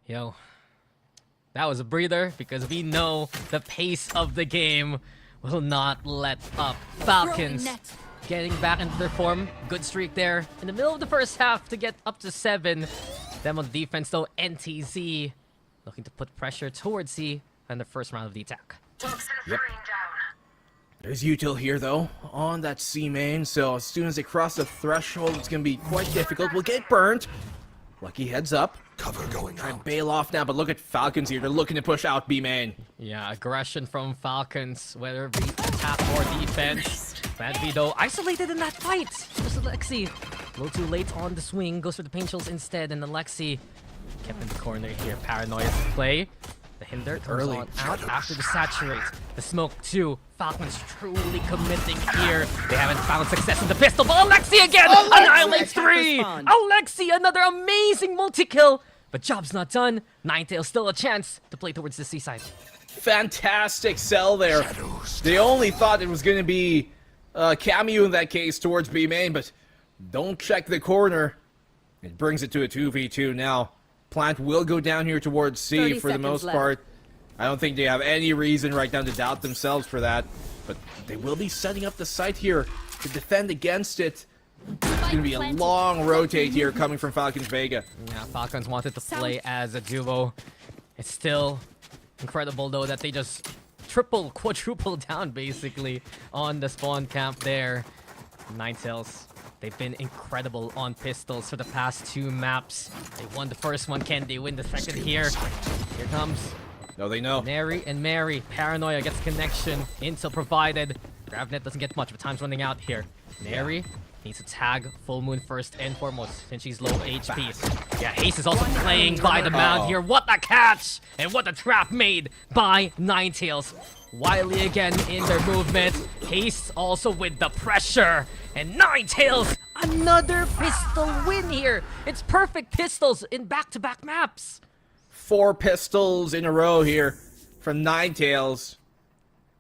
Yo, that was a breather because we know the pace of the game will not let up. Falcons getting back into their form. Good streak there in the middle of the first half to get up to 7. Them on defense though, NTZ looking to put pressure towards C in the first round of the attack. Yep. There's util here though on that C main, so as soon as they cross the threshold, it's gonna be quite difficult. We'll get burnt. Lucky heads up. Cover going Try and bail off now, but look at Falcons here. They're looking to push out B main. Yeah, aggression from Falcons, whether it be attack or defense. Madvi though isolated in that fight. Just Alexi. A little too late on the swing, goes for the paint shells instead, and Alexi kept in the corner here. Paranoia play. The hinder comes Early. on out after the saturate. The smoke too. Falcons truly committing here. They haven't found success in the pistol, but Alexi again! Annihilates 3! Alexi, another amazing multi-kill! But job's not done. Ninetales still a chance to play towards the seaside. Fantastic sell there. They only thought it was going to be Cameo in that case towards B main, but don't check the corner. It brings it to a 2v2 now. Plant will go down here towards C for the most part. I don't think they have any reason right now to doubt themselves for that. But they will be setting up the site here to defend against it. It's going to be a long rotate here coming from Falcons Vega. Yeah, Falcons wanted to play as a duo. It's still incredible though that they just quadruple down basically on the spawn camp there. Ninetales. They've been incredible on pistols for the past 2 maps. They won the first one. Can they win the second here? Here comes. No, they know. Neri and Mary. Paranoia gets connection. Intel provided. Gravnet doesn't get much, but time's running out here. Neri needs to tag Full Moon first and foremost since she's low HP. Yeah, Haste is also playing by the mound here. What a catch! And what a trap made by Ninetales. Wily again in their movement. Haste also with the pressure. And Ninetales, another pistol win here. It's perfect pistols in back-to-back maps. 4 pistols in a row here from Ninetales.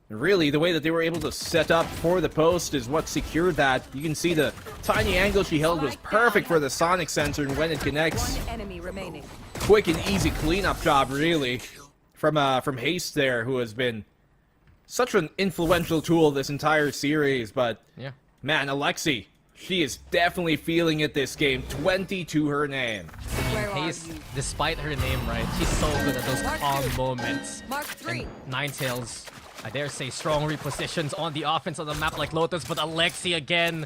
Really, the way that they were able to set up for the post is what secured that. You can see the tiny angle she held was perfect for the sonic sensor, and when it connects, quick and easy cleanup job, really, from Haste there, who has been such an influential tool this entire series. But yeah, man, Alexi, she is definitely feeling it this game. 20 to her name. Haste, despite her name, right, she's so good at those calm moments. And Ninetales, I dare say, strong repositions on the offense on the map like Lotus, but Alexi again,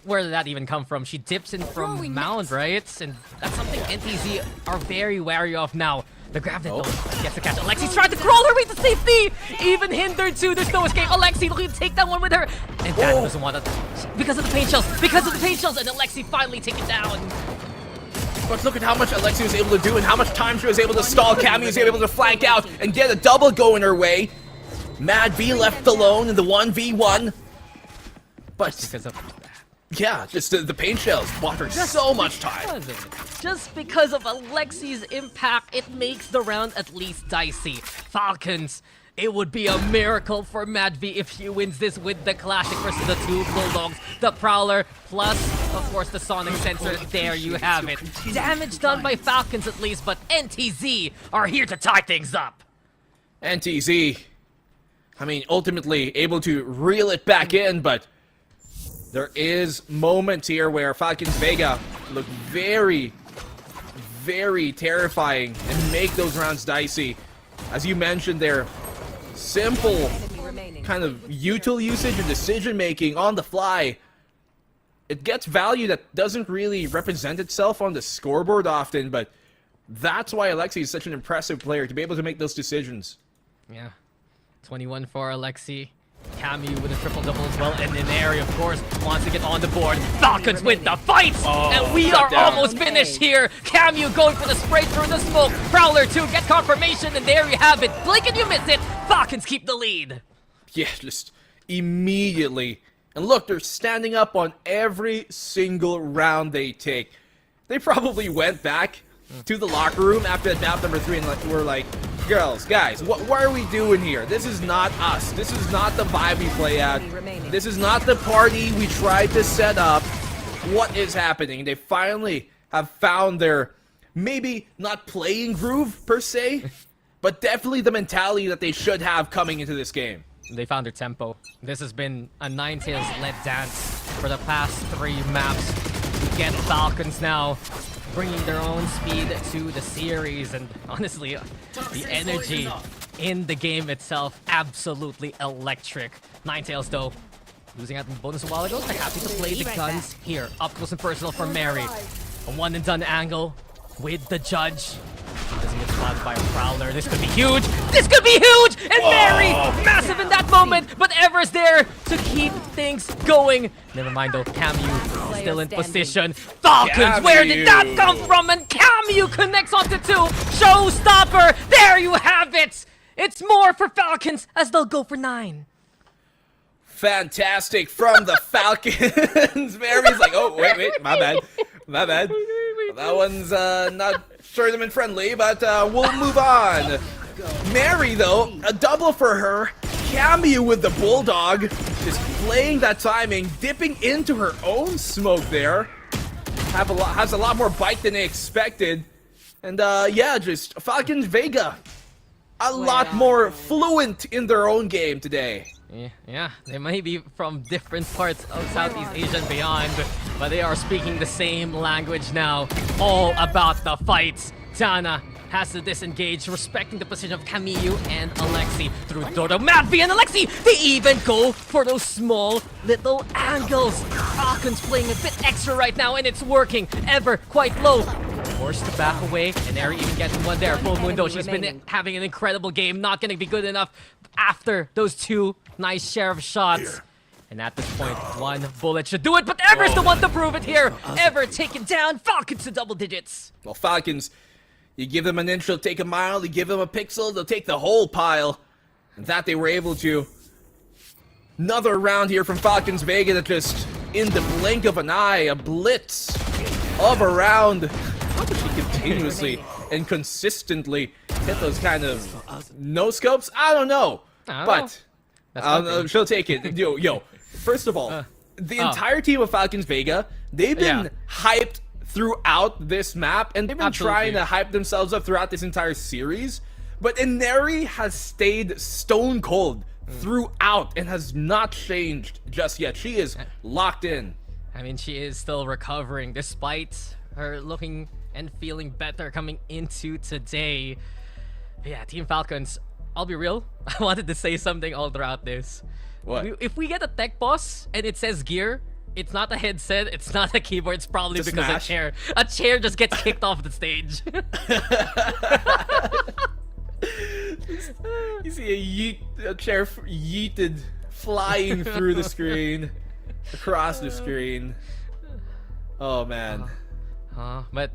where did that even come from? She dips in from Mound, right? And that's something NTZ are very wary of now. The Gravnet gets the catch. Alexi's trying to crawl her way to safety! Even hindered too, there's no escape. Alexi looking to take that one with her. And Dad doesn't want to, because of the paint shells, and Alexi finally taken down. But look at how much Alexi was able to do and how much time she was able to stall. Cammy was able to flank out and get a double going her way. Mad V left alone in the 1v1. But because of yeah, just the paint shells bought her so much time. Just because of Alexi's impact, it makes the round at least dicey. Falcons, it would be a miracle for Mad V if he wins this with the Classic versus the 2 Bulldogs, the Prowler, plus, of course, the Sonic Sensor. There you have it. Damage done by Falcons at least, but NTZ are here to tie things up. NTZ, I mean, ultimately able to reel it back in, but there is moments here where Falcons Vega look very, very terrifying and make those rounds dicey. As you mentioned there, simple kind of util usage and decision making on the fly. It gets value that doesn't really represent itself on the scoreboard often, but that's why Alexi is such an impressive player, to be able to make those decisions. Yeah, 21 for Alexi. Camu with a triple-double as well, and Neri, of course, wants to get on the board. Falcons win the fight! And we are almost finished here! Camu going for the spray through the smoke. Prowler 2 gets confirmation, and there you have it. Blink and you miss it! Falcons keep the lead! Yeah, just immediately. And look, they're standing up on every single round they take. They probably went back to the locker room after map number 3 and were like, girls, guys, what are we doing here? This is not us. This is not the vibe we play at. This is not the party we tried to set up. What is happening? They finally have found their maybe not playing groove per se, but definitely the mentality that they should have coming into this game. They found their tempo. This has been a Ninetales-led dance for the past 3 maps. We get Falcons now bringing their own speed to the series, and honestly, the energy in the game itself, absolutely electric. Ninetales, though, losing out in the bonus a while ago, they're happy to play the guns here. Up close and personal for Mary. A one-and-done angle with the judge. He doesn't get spotted by a Prowler. This could be huge! This could be huge! And Mary, massive in that moment, but Ever's there to keep things going. Never mind though, Camu still in position. Falcons, where did that come from? And Camu connects onto 2. Showstopper! There you have it! It's more for Falcons as they'll go for 9. Fantastic from the Falcons. Mary's like, oh, wait, my bad. That one's not tournament friendly, but we'll move on. Mary, though, a double for her. Camu with the Bulldog, just playing that timing, dipping into her own smoke there. Has a lot more bite than they expected. And yeah, just Falcons Vega, a lot more fluent in their own game today. Yeah, they may be from different parts of Southeast Asia and beyond, but they are speaking the same language now, all about the fights. Tana has to disengage, respecting the position of Camille and Alexi through Dodo. Madvi and Alexi, they even go for those small little angles. Falcons playing a bit extra right now, and it's working. Ever quite low. Forced to back away, and Eri even getting one there. Full Mundo, she's been having an incredible game. Not going to be good enough after those 2 nice share of shots. And at this point, 1 bullet should do it, but Ever's the one to prove it here. Ever taken down, Falcons to double digits. Well, Falcons, you give them an inch, they'll take a mile. You give them a pixel, they'll take the whole pile. And that they were able to. Another round here from Falcons Vega that just, in the blink of an eye, a blitz of a round. How does she continuously and consistently hit those kind of no-scopes? I don't know. But she'll take it. Yo, first of all, the entire team of Falcons Vega, they've been hyped throughout this map, and they've been trying to hype themselves up throughout this entire series. But Ineri has stayed stone cold throughout and has not changed just yet. She is locked in. I mean, she is still recovering despite her looking and feeling better coming into today. Yeah, Team Falcons, I'll be real, I wanted to say something all throughout this. What? If we get a tech boss and it says gear, it's not a headset, it's not a keyboard, it's probably Just because smash. a chair just gets kicked off the stage. You see a chair yeeted, flying through the screen, across the screen. Oh man. But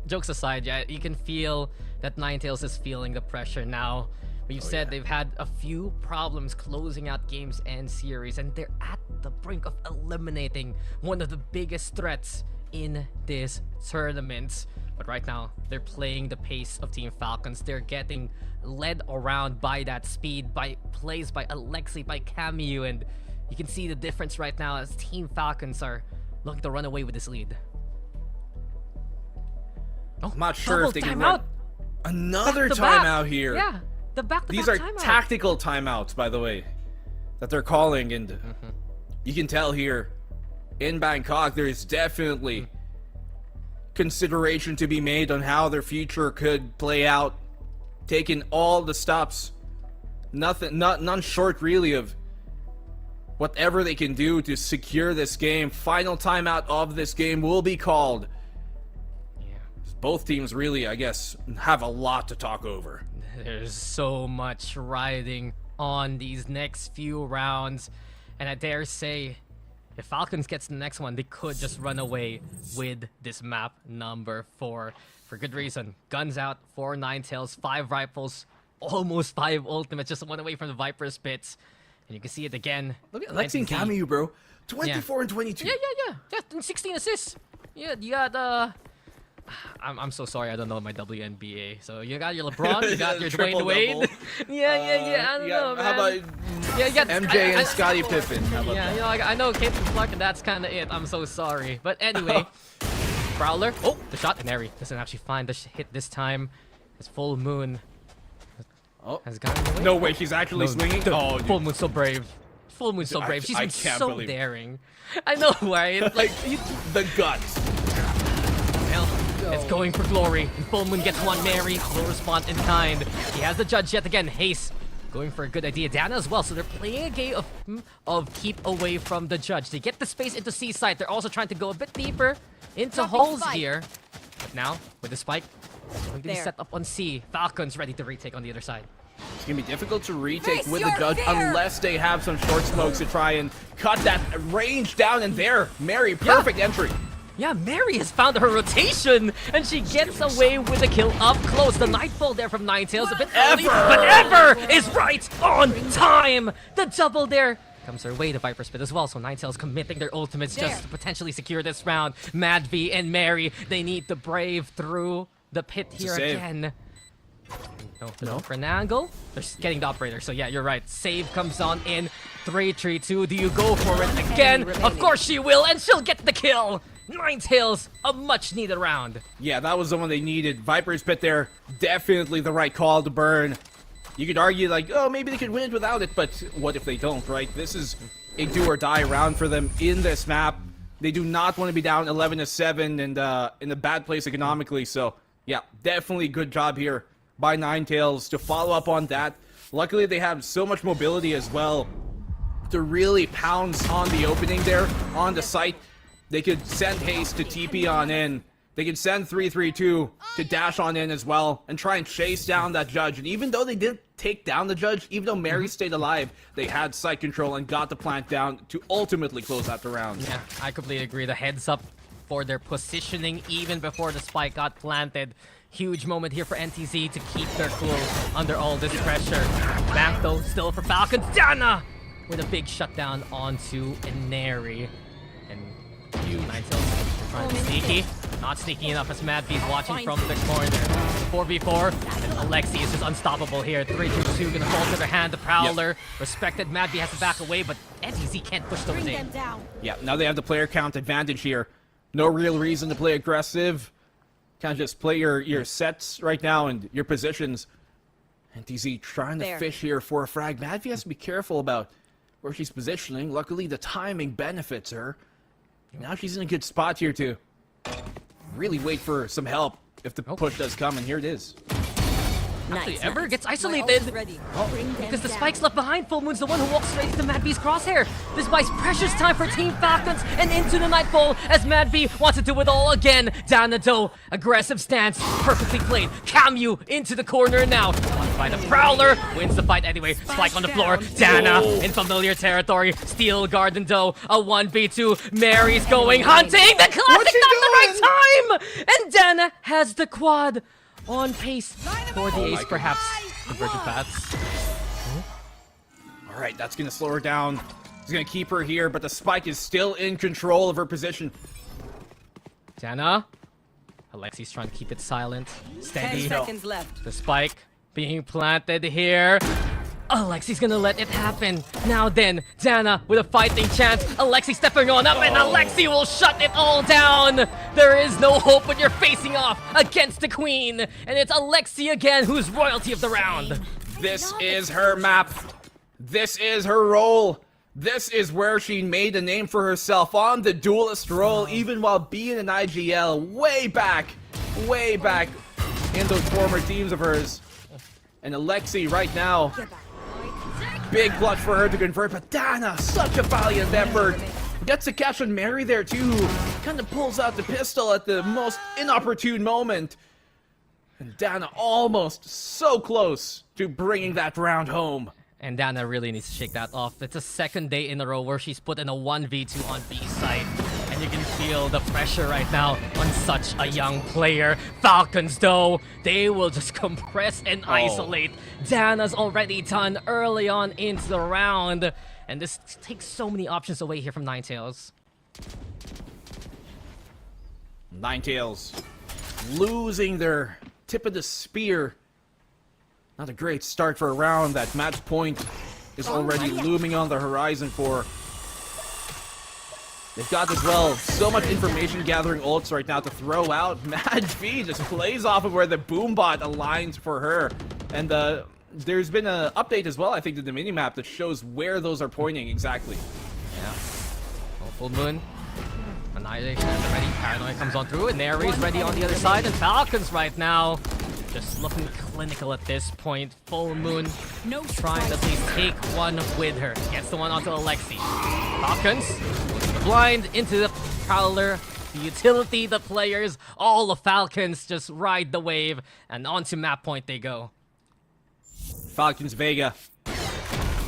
jokes aside, yeah, you can feel that Ninetales is feeling the pressure now. We've said they've had a few problems closing out games and series, and they're at the brink of eliminating one of the biggest threats in this tournament. But right now, they're playing the pace of Team Falcons. They're getting led around by that speed, by plays by Alexi, by Camu, and you can see the difference right now as Team Falcons are looking to run away with this lead. I'm not sure if they can timeout. run another Back-to-back. timeout here. Yeah, the back-to-back These are timeout. tactical timeouts, by the way, that they're calling, and you can tell here in Bangkok there is definitely consideration to be made on how their future could play out, taking all the stops, none short really of whatever they can do to secure this game. Final timeout of this game will be called. Both teams really, I guess, have a lot to talk over. There's so much riding on these next few rounds, and I dare say if Falcons gets the next one, they could just run away with this map number 4 for good reason. Guns out, 4 Ninetales, 5 rifles, almost 5 ultimates, just one away from the Viper's pits, and you can see it again. Look at Lexi and Camu, bro. 24 and 22. Yeah, 16 assists. Yeah, you got I'm so sorry, I don't know my WNBA. So you got your LeBron, you got your Dwayne Wade. yeah, I don't know, man. How about you got MJ and Scottie Pippen? How about that? You know, I know Caitlin Clark, and that's kind of it. I'm so sorry, but anyway, Prowler. Oh, the shot, and Neri doesn't actually find the hit this time. As Full Moon has gotten away. No way, she's actually swinging. Oh, dude. Full Moon's so brave. Full Moon's so brave. She's been so daring. I know, right? Like the guts. Well, it's going for glory. And Full Moon gets one. Mary will respond in kind. He has the judge yet again. Haste going for a good idea. Dana as well. So they're playing a game of keep away from the judge. They get the space into C side. They're also trying to go a bit deeper into holes here. But now, with the spike, going to be set up on C. Falcons ready to retake on the other side. It's going to be difficult to retake with the judge unless they have some short smokes to try and cut that range down. And there, Mary, perfect entry. Yeah, Mary has found her rotation, and she gets away with a kill up close. The Nightfall there from Ninetales, a bit early, but Ever is right on time. The double there comes her way, the Viper Spit as well, so Ninetales committing their ultimates just to potentially secure this round. Mad V and Mary, they need the Brave through the pit here again. No, for an angle. They're getting the operator, so yeah, you're right. Save comes on in 3-3-2. Do you go for it again? Of course she will, and she'll get the kill. Ninetales, a much needed round. Yeah, that was the one they needed. Viper's Pit there, definitely the right call to burn. You could argue like, oh, maybe they could win it without it, but what if they don't, right? This is a do or die round for them in this map. They do not want to be down 11-7 and in a bad place economically, so yeah, definitely good job here by Ninetales to follow up on that. Luckily, they have so much mobility as well to really pounce on the opening there on the site. They could send Haste to TP on in. They could send 3-3-2 to dash on in as well and try and chase down that judge. And even though they didn't take down the judge, even though Mary stayed alive, they had site control and got the plant down to ultimately close out the round. Yeah, I completely agree. The heads up for their positioning even before the spike got planted. Huge moment here for NTZ to keep their cool under all this pressure. Back though, still for Falcons. Dana with a big shutdown onto Inari. And Ninetales trying to be sneaky. Not sneaky enough as Mad V's watching from the corner. 4v4, and Alexi is just unstoppable here. 3-2-2 gonna fall to their hand. The Prowler respected. Mad V has to back away, but NTZ can't push those in. Yeah, now they have the player count advantage here. No real reason to play aggressive. Kind of just play your sets right now and your positions. NTZ trying to fish here for a frag. Mad V has to be careful about where she's positioning. Luckily, the timing benefits her. Now she's in a good spot here to really wait for some help if the push does come, and here it is. Actually, Ever gets isolated because the spike's left behind. Full Moon's the one who walks straight into Mad V's crosshair. This buys precious time for Team Falcons and into the Nightfall as Mad V wants to do it all again. Down the dough, aggressive stance, perfectly played. Camu into the corner now. By the Prowler, wins the fight anyway. Spike on the floor. Dana in familiar territory. Steel Garden Doe, a 1v2. Mary's going hunting. The classic, not the right time. And Dana has the quad. On pace for the ace, perhaps. Convergent paths. Alright, that's going to slow her down. He's going to keep her here, but the spike is still in control of her position. Dana. Alexi's trying to keep it silent. Steady. 10 seconds left. The spike being planted here. Alexi's gonna let it happen. Now then, Dana with a fighting chance. Alexi stepping on up, and Alexi will shut it all down. There is no hope when you're facing off against the queen. And it's Alexi again who's royalty of the round. This is her map. This is her role. This is where she made a name for herself on the duelist role, even while being an IGL way back in those former teams of hers. And Alexi right now, big clutch for her to convert, but Dana, such a valiant effort. Gets a catch on Mary there too. Kind of pulls out the pistol at the most inopportune moment. And Dana almost so close to bringing that round home. And Dana really needs to shake that off. It's a second day in a row where she's put in a 1v2 on B side. And you can feel the pressure right now on such a young player. Falcons, though, they will just compress and isolate. Dana's already done early on into the round. And this takes so many options away here from Ninetales. Ninetales losing their tip of the spear. Not a great start for a round. That match point is already looming on the horizon for They've got as well so much information gathering ults right now to throw out. Mad V just plays off of where the Boombot aligns for her. And there's been an update as well, I think, to the minimap that shows where those are pointing exactly. Yeah. Oh, full moon. Annihilation is ready. Paranoia comes on through, and Nary's ready on the other side. And Falcons right now just looking clinical at this point. Full moon trying to at least take one with her. Gets the one onto Alexi. Falcons goes to the blind, into the Prowler, the utility, the players. All the Falcons just ride the wave, and onto map point they go. Falcons Vega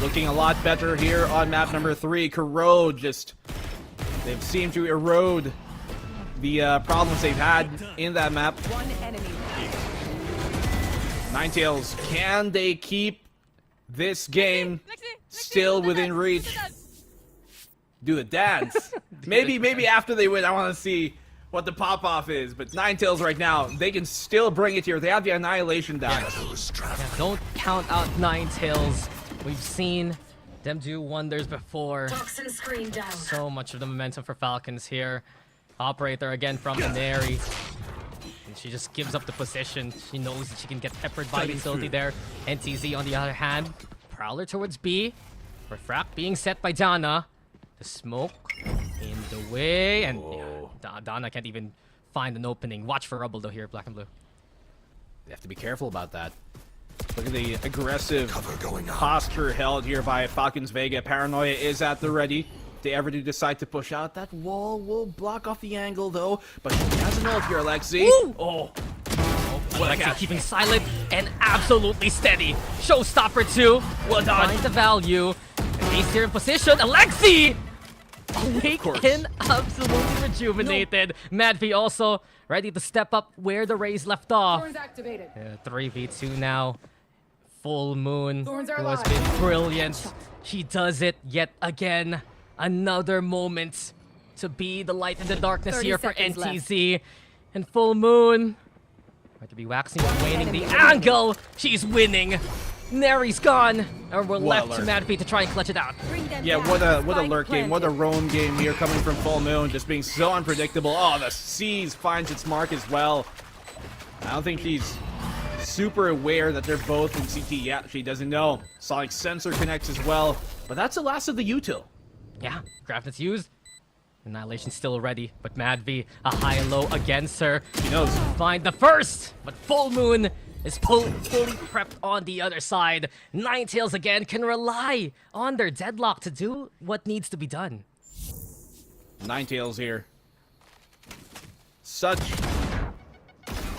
looking a lot better here on map number 3. Corrode just... they've seemed to erode the problems they've had in that map. One enemy. Ninetales, can they keep this game still within reach? Do the dance. Maybe after they win, I want to see what the pop-off is. But Ninetales right now, they can still bring it here. They have the Annihilation down. Yeah, don't count out Ninetales. We've seen them do wonders before. So much of the momentum for Falcons here. Operator again from Nary. And she just gives up the position. She knows that she can get peppered by the utility there. NTZ on the other hand. Prowler towards B. Refract being set by Dana. The smoke in the way. And yeah, Dana can't even find an opening. Watch for Rubble though here, black and blue. They have to be careful about that. Look at the aggressive posture held here by Falcons Vega. Paranoia is at the ready. If they ever do decide to push out, that wall will block off the angle though. But she has an ult here, Alexi. Oh, Alexi keeping silent and absolutely steady. Showstopper too. Well done. Find the value. And Ace here in position. Alexi! Awake and absolutely rejuvenated. Mad V also ready to step up where the Rays left off. 3v2 now. Full Moon, who has been brilliant. She does it yet again. Another moment to be the light in the darkness here for NTZ. And Full Moon, going to be waxing and waning the angle. She's winning. Nary's gone, and we're left to Mad V to try and clutch it out. Yeah, what a lurk game, what a roam game here coming from Full Moon, just being so unpredictable. Oh, the C's finds its mark as well. I don't think she's super aware that they're both in CT yet. She doesn't know. Sonic Sensor connects as well, but that's the last of the util. Yeah, Craft's used. Annihilation's still ready, but Mad V, a high and low against her. She knows. Find the first, but Full Moon is fully prepped on the other side. Ninetales again can rely on their deadlock to do what needs to be done. Ninetales here. Such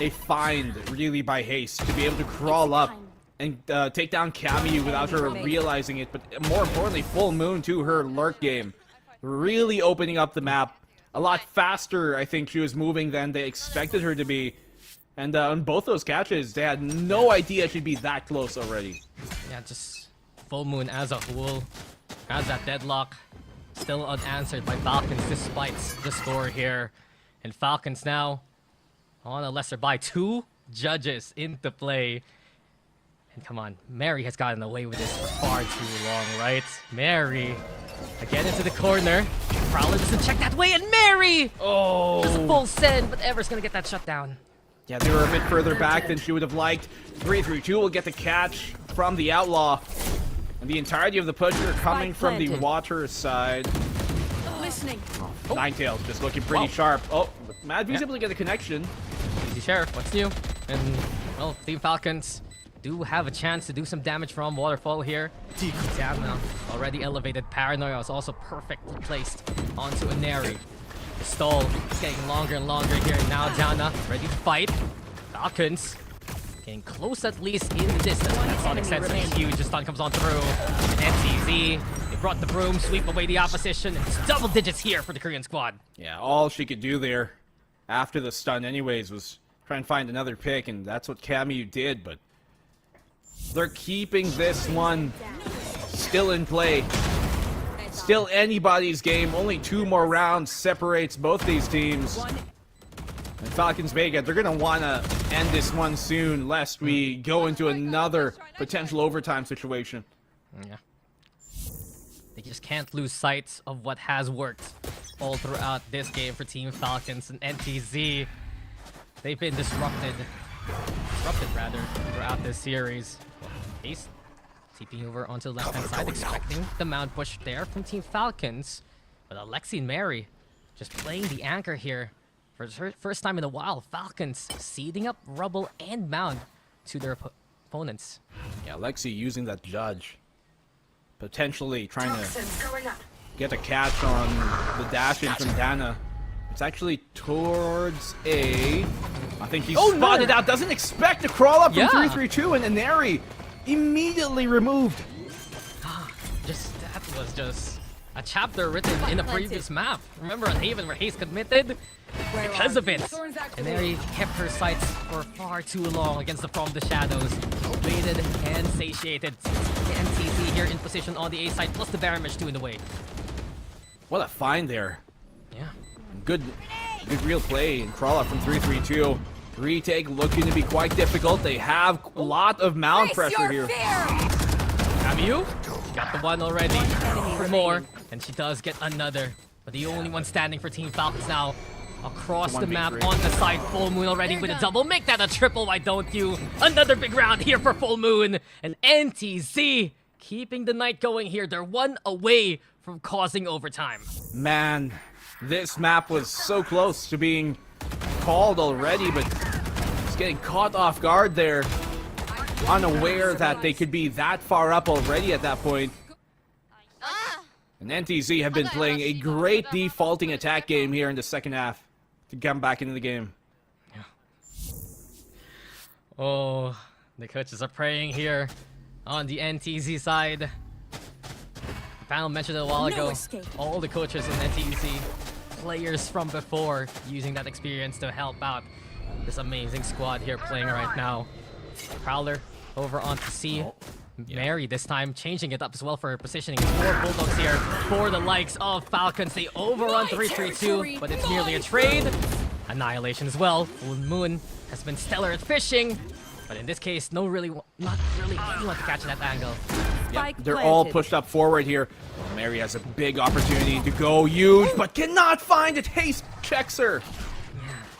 a find, really, by Haste to be able to crawl up and take down Cammy without her realizing it. But more importantly, Full Moon to her lurk game. Really opening up the map. A lot faster, I think, she was moving than they expected her to be. And on both those catches, they had no idea she'd be that close already. Yeah, just Full Moon as a whole has that deadlock still unanswered by Falcons despite the score here. And Falcons now on a lesser by 2 judges into play. And come on, Mary has gotten away with this for far too long, right? Mary again into the corner. Prowler doesn't check that way, and Mary! Oh! Just full send, but Ever's gonna get that shut down. Yeah, they were a bit further back than she would have liked. 3-3-2 will get the catch from the Outlaw. And the entirety of the pusher coming from the water side. Listening. Ninetales just looking pretty sharp. Oh, Mad V's able to get a connection. Easy Sheriff, what's new? And, well, Team Falcons do have a chance to do some damage from Waterfall here. Dana already elevated. Paranoia is also perfectly placed onto a Nary. The stall is getting longer and longer here. Now Dana ready to fight. Falcons getting close at least in the distance. That Sonic Sensor is huge. The stun comes on through. And NTZ, they brought the broom, sweep away the opposition. It's double digits here for the Korean squad. Yeah, all she could do there after the stun anyways was try and find another pick, and that's what Cammy did, but they're keeping this one still in play. Still anybody's game. Only 2 more rounds separates both these teams. And Falcons Vega, they're going to want to end this one soon, lest we go into another potential overtime situation. Yeah. They They just can't lose sight of what has worked all throughout this game for Team Falcons and NTZ. They've been disrupted throughout this series. Ace TPing over onto the left-hand side, expecting the mount push there from Team Falcons. But Alexi and Mary just playing the anchor here for the first time in a while. Falcons seeding up Rubble and Mound to their opponents. Yeah, Alexi using that judge. Potentially trying to get a catch on the dash in from Dana. It's actually towards A. I think he's spotted out. Doesn't expect to crawl up from 332, and Inari immediately removed. That was just a chapter written in a previous map. Remember on Haven where Haze committed? Because of it, Inari kept her sights for far too long against the From the Shadows. Waited and satiated. NTZ here in position on the A side, plus the Baron Mage 2 in the way. What a find there. Yeah. Good real play and crawl up from 332. Retake looking to be quite difficult. They have a lot of mount pressure here. Camu got the one already for more, and she does get another. But the only one standing for Team Falcons now. Across the map, on the side, Full Moon already with a double. Make that a triple, why don't you? Another big round here for Full Moon. And NTZ keeping the night going here. They're one away from causing overtime. Man, this map was so close to being called already, but just getting caught off guard there. Unaware that they could be that far up already at that point. And NTZ have been playing a great defaulting attack game here in the second half to come back into the game. Oh, the coaches are praying here on the NTZ side. The panel mentioned it a while ago. All the coaches in NTZ, players from before, using that experience to help out this amazing squad here playing right now. Prowler over onto C. Mary this time changing it up as well for her positioning. 4 Bulldogs here for the likes of Falcons. They overrun 332, but it's merely a trade. Annihilation as well. Full Moon has been stellar at fishing, but in this case, not really anyone to catch that angle. Yeah, they're all pushed up forward here. Well, Mary has a big opportunity to go huge, but cannot find it. Haste checks her.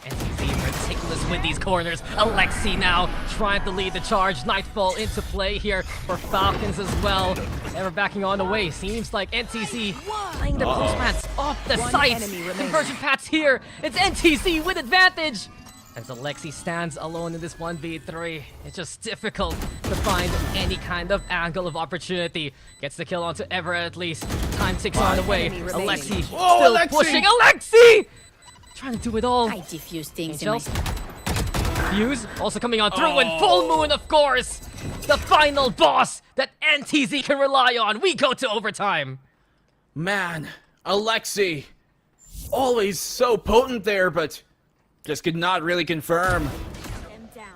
NTZ meticulous with these corners. Alexi now trying to lead the charge. Nightfall into play here for Falcons as well. Ever backing on the way. Seems like NTZ playing their close paths off the sights. Conversion paths here. It's NTZ with advantage. As Alexi stands alone in this 1v3, it's just difficult to find any kind of angle of opportunity. Gets the kill onto Ever at least. Time ticks on the way. Alexi still pushing. Alexi! Trying to do it all. I diffuse things Angels. Fuse also coming on through, and Full Moon, of course! The final boss that NTZ can rely on. We go to overtime. Man, Alexi, always so potent there, but just could not really confirm.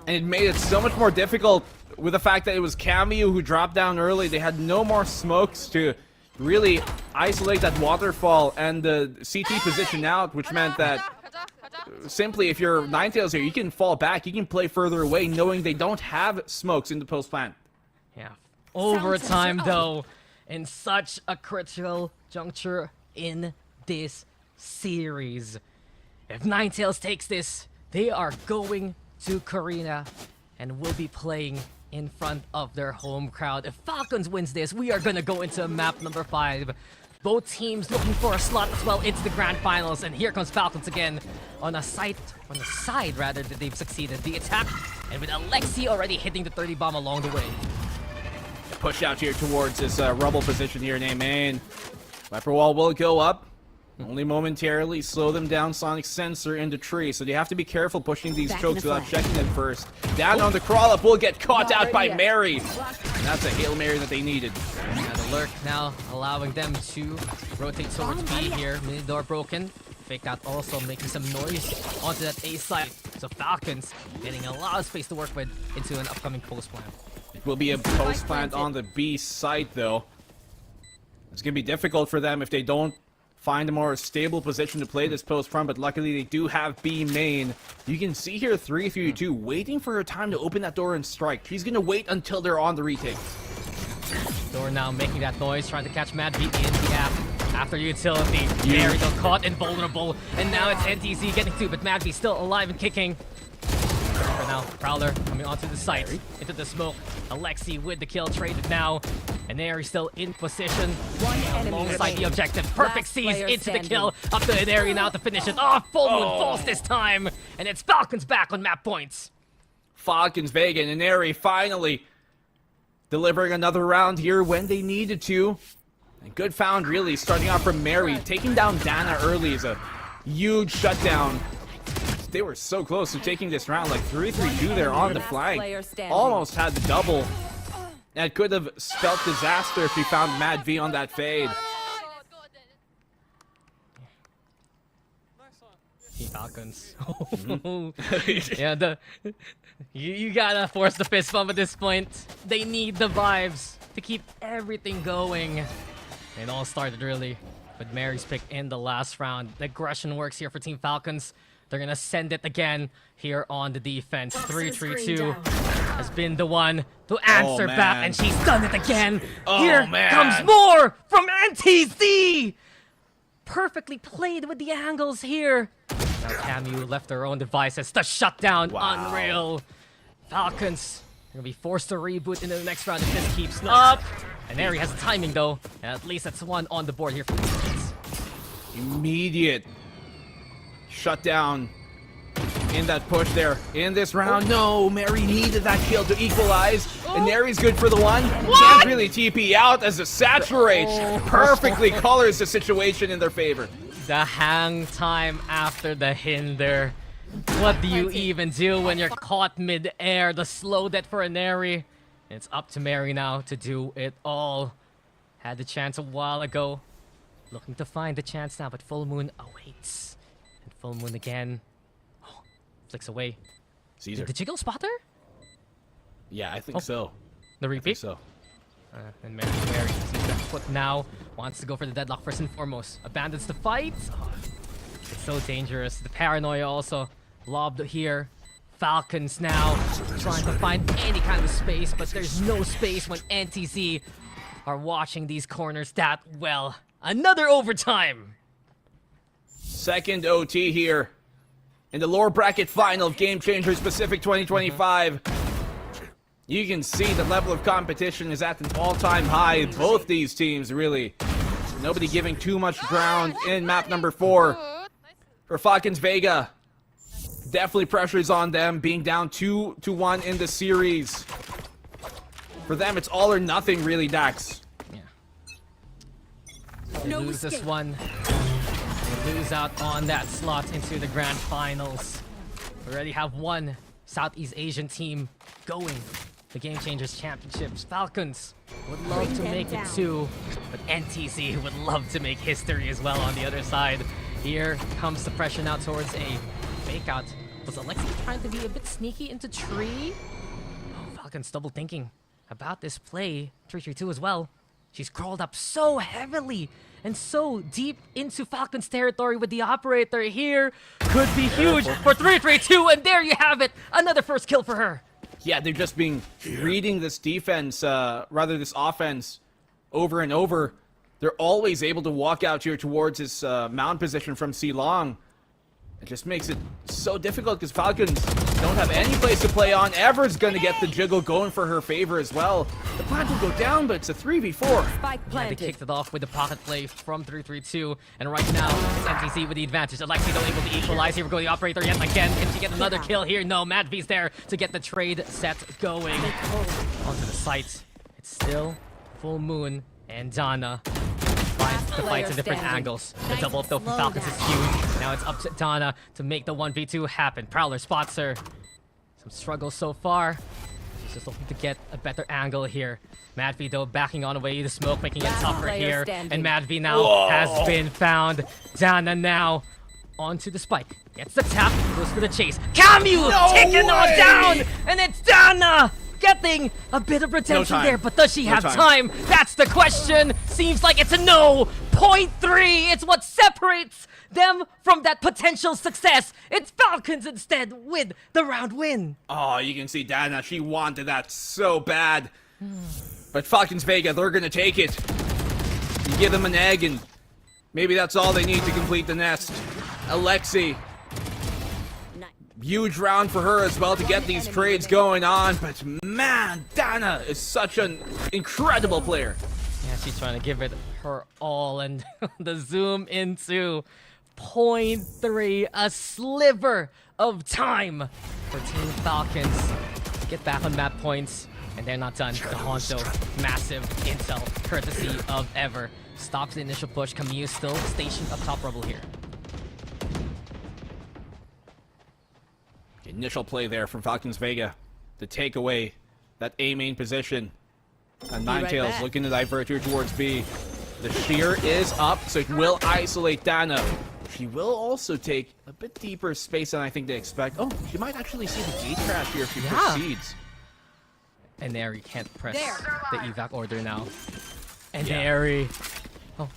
And it made it so much more difficult with the fact that it was Cameo who dropped down early. They had no more smokes to really isolate that waterfall and the CT position out, which meant that simply if you're Ninetales here, you can fall back, you can play further away knowing they don't have smokes in the post plant. Yeah. Overtime though, in such a critical juncture in this series. If Ninetales takes this, they are going to Karina and will be playing in front of their home crowd. If Falcons wins this, we are gonna go into map number 5. Both teams looking for a slot as well into the grand finals, and here comes Falcons again on the side rather that they've succeeded the attack, and with Alexi already hitting the 30 bomb along the way. Push out here towards this rubble position here in A main. Viper wall will go up. Only momentarily slow them down. Sonic sensor in the tree, so they have to be careful pushing these chokes without checking them first. Down on the crawl up will get caught out by Mary. And that's a Hail Mary that they needed. Yeah, the lurk now allowing them to rotate towards B here. Mini door broken. Fake out also making some noise onto that A side. So Falcons getting a lot of space to work with into an upcoming post plant. It will be a post plant on the B site though. It's gonna be difficult for them if they don't find a more stable position to play this post front, but luckily they do have B main. You can see here 332 waiting for her time to open that door and strike. She's gonna wait until they're on the retake. Door now making that noise, trying to catch Mad V in the app. After utility, Mary though caught invulnerable, and now it's NTZ getting two, but Mad V still alive and kicking. For now, Prowler coming onto the site, into the smoke. Alexi with the kill, traded now. And Neri still in position. Alongside the objective. Perfect sees into the kill. Up to Neri now to finish it off. Full Moon falls this time. And it's Falcons back on map points. Falcons, Vega, and Neri finally delivering another round here when they needed to. And good found, really, starting off from Mary. Taking down Dana early is a huge shutdown. They were so close to taking this round, like 3-3-2 there on the flank. Almost had the double. That could have spelt disaster if he found Mad V on that fade. Falcons. Yeah, you gotta force the fist bump at this point. They need the vibes to keep everything going. It all started really with Mary's pick in the last round. The aggression works here for Team Falcons. They're gonna send it again here on the defense. 3-3-2 has been the one to answer back, and she's done it again. Here comes more from NTZ. Perfectly played with the angles here. Now Camu left their own devices to shut down. Unreal. Falcons are gonna be forced to reboot into the next round if this keeps up. And there he has the timing though. And at least that's one on the board here for the Falcons. Immediate shutdown in that push there in this round. No, Mary needed that kill to equalize. And Neri's good for the one. Can't really TP out as the saturate perfectly colors the situation in their favor. The hang time after the hinder. What do you even do when you're caught mid-air? The slow death for a Neri. It's up to Mary now to do it all. Had the chance a while ago. Looking to find the chance now, but Full Moon awaits. And Full Moon again. Oh, flicks away. Caesar. Did the jiggle spot her? Yeah, I think so. The repeat? I think so. And Mary sees that foot now. Wants to go for the deadlock first and foremost. Abandons the fight. Oh, it's so dangerous. The paranoia also lobbed here. Falcons now trying to find any kind of space, but there's no space when NTZ are watching these corners that well. Another overtime. Second OT here in the lower bracket final of Game Changers Pacific 2025. You can see the level of competition is at an all-time high. Both these teams really, nobody giving too much ground in map number 4. For Falcons Vega, definitely pressures on them, being down 2-1 in the series. For them, it's all or nothing, really, Dax. Yeah. They lose this one. They lose out on that slot into the grand finals. We already have one Southeast Asian team going. The Game Changers Championships. Falcons would love to make it 2, but NTZ would love to make history as well on the other side. Here comes the pressure now towards a fake out. Was Alexi trying to be a bit sneaky into tree? Oh, Falcons double thinking about this play. 3-3-2 as well. She's crawled up so heavily and so deep into Falcons territory with the operator here. Could be huge for 3-3-2, and there you have it. Another first kill for her. Yeah, they're just being reading this defense, rather this offense, over and over. They're always able to walk out here towards this mound position from C-Long. It just makes it so difficult because Falcons don't have any place to play on. Ever's going to get the jiggle going for her favor as well. The plant will go down, but it's a 3v4. Spike planted. They kicked it off with the pocket play from 3-3-2. And right now, it's NTZ with the advantage. Alexi though able to equalize. Here we go, the operator yet again. Can she get another kill here? No, Mad V's there to get the trade set going. Onto the site. It's still Full Moon and Dana. Finds the fights in different angles. The double up though from Falcons is huge. Now it's up to Dana to make the 1v2 happen. Prowler spots her. Some struggles so far. She's just looking to get a better angle here. Mad V though backing on away the smoke, making it tougher here. And Mad V now has been found. Dana now onto the spike. Gets the tap, goes for the chase. Camu taken on down! And it's Dana! Getting a bit of redemption there, but does she have time? That's the question. Seems like it's a no. 0.3. It's what separates them from that potential success. It's Falcons instead with the round win. Oh, you can see Dana. She wanted that so bad. But Falcons Vega, they're gonna take it. You give them an egg, and maybe that's all they need to complete the nest. Alexi. Huge round for her as well to get these trades going on, but man, Dana is such an incredible player. Yeah, she's trying to give it her all, and the zoom into 0.3, a sliver of time for Team Falcons. Get back on map points, and they're not done. The Honto, massive intel, courtesy of Ever. Stops the initial push. Camille still stationed up top rubble here. Initial play there from Falcons Vega to take away that A main position. And Ninetales looking to divert here towards B. The shear is up, so it will isolate Dana. She will also take a bit deeper space than I think they expect. Oh, she might actually see the gate crash here if she proceeds. And Neri can't press the evac order now. And Neri. Oh,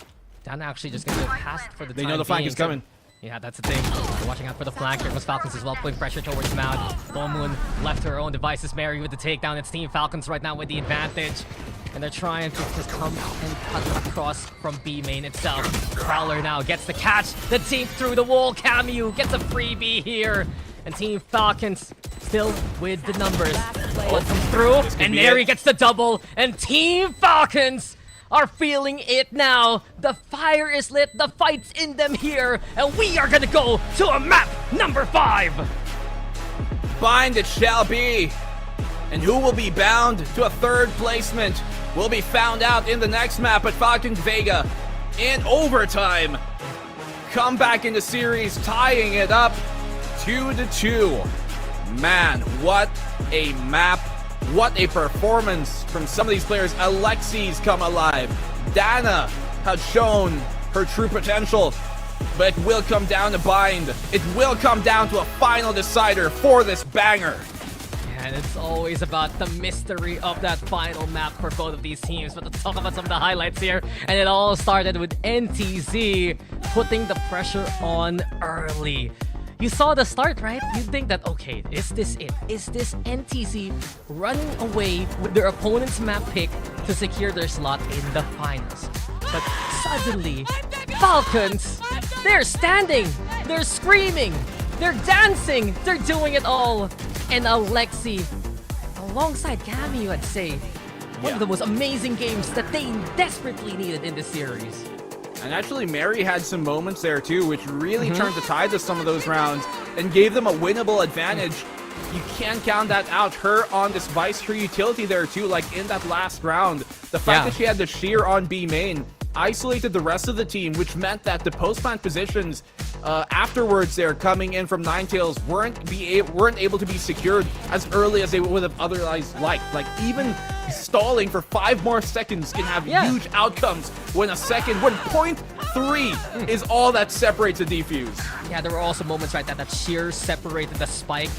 Dana actually just gonna go past for the time They know the flank being. is coming. Yeah, that's the thing. They're watching out for the flank. Here comes Falcons as well, putting pressure towards Mount. Full Moon left to her own devices. Mary with the takedown. It's Team Falcons right now with the advantage. And they're trying to just come and cut across from B main itself. Prowler now gets the catch. The team through the wall. Camu gets a freebie here. And Team Falcons still with the numbers. What comes through? And Mary gets the double. And Team Falcons are feeling it now. The fire is lit, the fight's in them here, and we are gonna go to a map number 5. Bind it shall be. And who will be bound to a third placement will be found out in the next map at Falcons Vega in overtime. Come back in the series, tying it up 2-2. Man, what a map. What a performance from some of these players. Alexi's come alive. Dana has shown her true potential. But it will come down to Bind. It will come down to a final decider for this banger. And it's always about the mystery of that final map for both of these teams. But let's talk about some of the highlights here. And it all started with NTZ putting the pressure on early. You saw the start, right? You'd think that, okay, is this it? Is this NTZ running away with their opponent's map pick to secure their slot in the finals? But suddenly, Falcons, they're standing, they're screaming, they're dancing, they're doing it all. And Alexi, alongside Cammy, I'd say, one of the most amazing games that they desperately needed in this series. And actually, Mary had some moments there too, which really turned the tide to some of those rounds and gave them a winnable advantage. You can't count that out. Her on this Vice, her utility there too, like in that last round. The fact that she had the shear on B main isolated the rest of the team, which meant that the post-plant positions afterwards there coming in from Ninetales weren't able to be secured as early as they would have otherwise liked. Like even stalling for 5 more seconds can have huge outcomes when 0.3 is all that separates a defuse. Yeah, there were also moments right that sheer separated the spike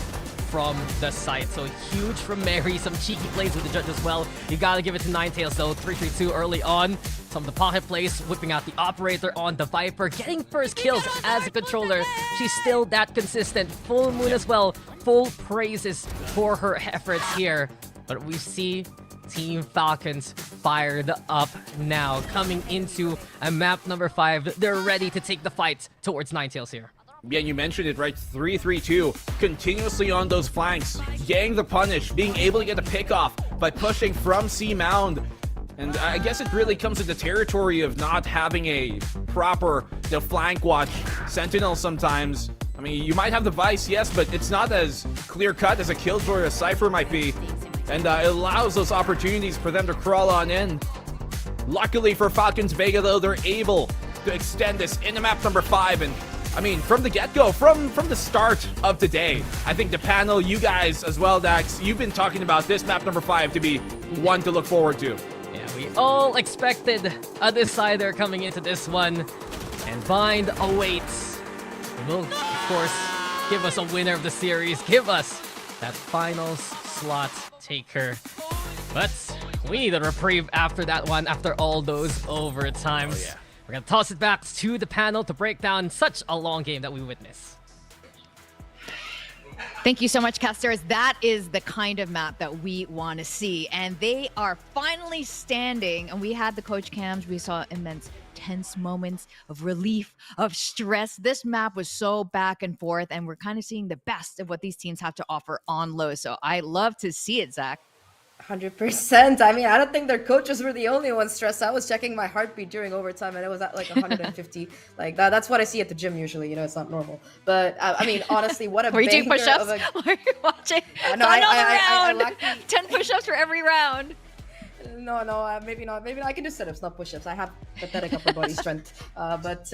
from the site. So huge from Mary, some cheeky plays with the judge as well. You gotta give it to Ninetales though, 3-3-2 early on. Some of the pocket plays, whipping out the operator on the Viper, getting first kills as a controller. She's still that consistent. Full Moon as well. Full praises for her efforts here. But we see Team Falcons fired up now, coming into a map number 5. They're ready to take the fight towards Ninetales here. Yeah, you mentioned it, right? 3-3-2, continuously on those flanks, getting the punish, being able to get the pick off by pushing from C Mound. And I guess it really comes to the territory of not having a proper flank watch sentinel sometimes. I mean, you might have the Vice, yes, but it's not as clear-cut as a Killjoy or a Cypher might be. And it allows those opportunities for them to crawl on in. Luckily for Falcons Vega, though, they're able to extend this into map number 5. And I mean, from the get-go, from the start of today, I think the panel, you guys as well, Dax, you've been talking about this map number 5 to be one to look forward to. Yeah, we all expected a decider coming into this one, and Bind awaits. It will, of course, give us a winner of the series, give us that finals slot taker. But we need a reprieve after that one, after all those overtimes. Oh, yeah. We're gonna toss it back to the panel to break down such a long game that we witnessed. Thank you so much, casters. That is the kind of map that we want to see. And they are finally standing. And we had the coach cams. We saw immense tense moments of relief, of stress. This map was so back and forth. And we're kind of seeing the best of what these teams have to offer on low. So I love to see it, Zach. 100%. I mean, I don't think their coaches were the only ones stressed. I was checking my heartbbeat during overtime and it was at like 150. Like that's what I see at the gym usually. You know, it's not normal. But I mean, honestly, what a Were you doing banger push-ups? of a... Were you watching? No, I lack the... 10 push-ups for every round. No, maybe not. Maybe not. I can do sit-ups, not push-ups. I have pathetic upper body strength. But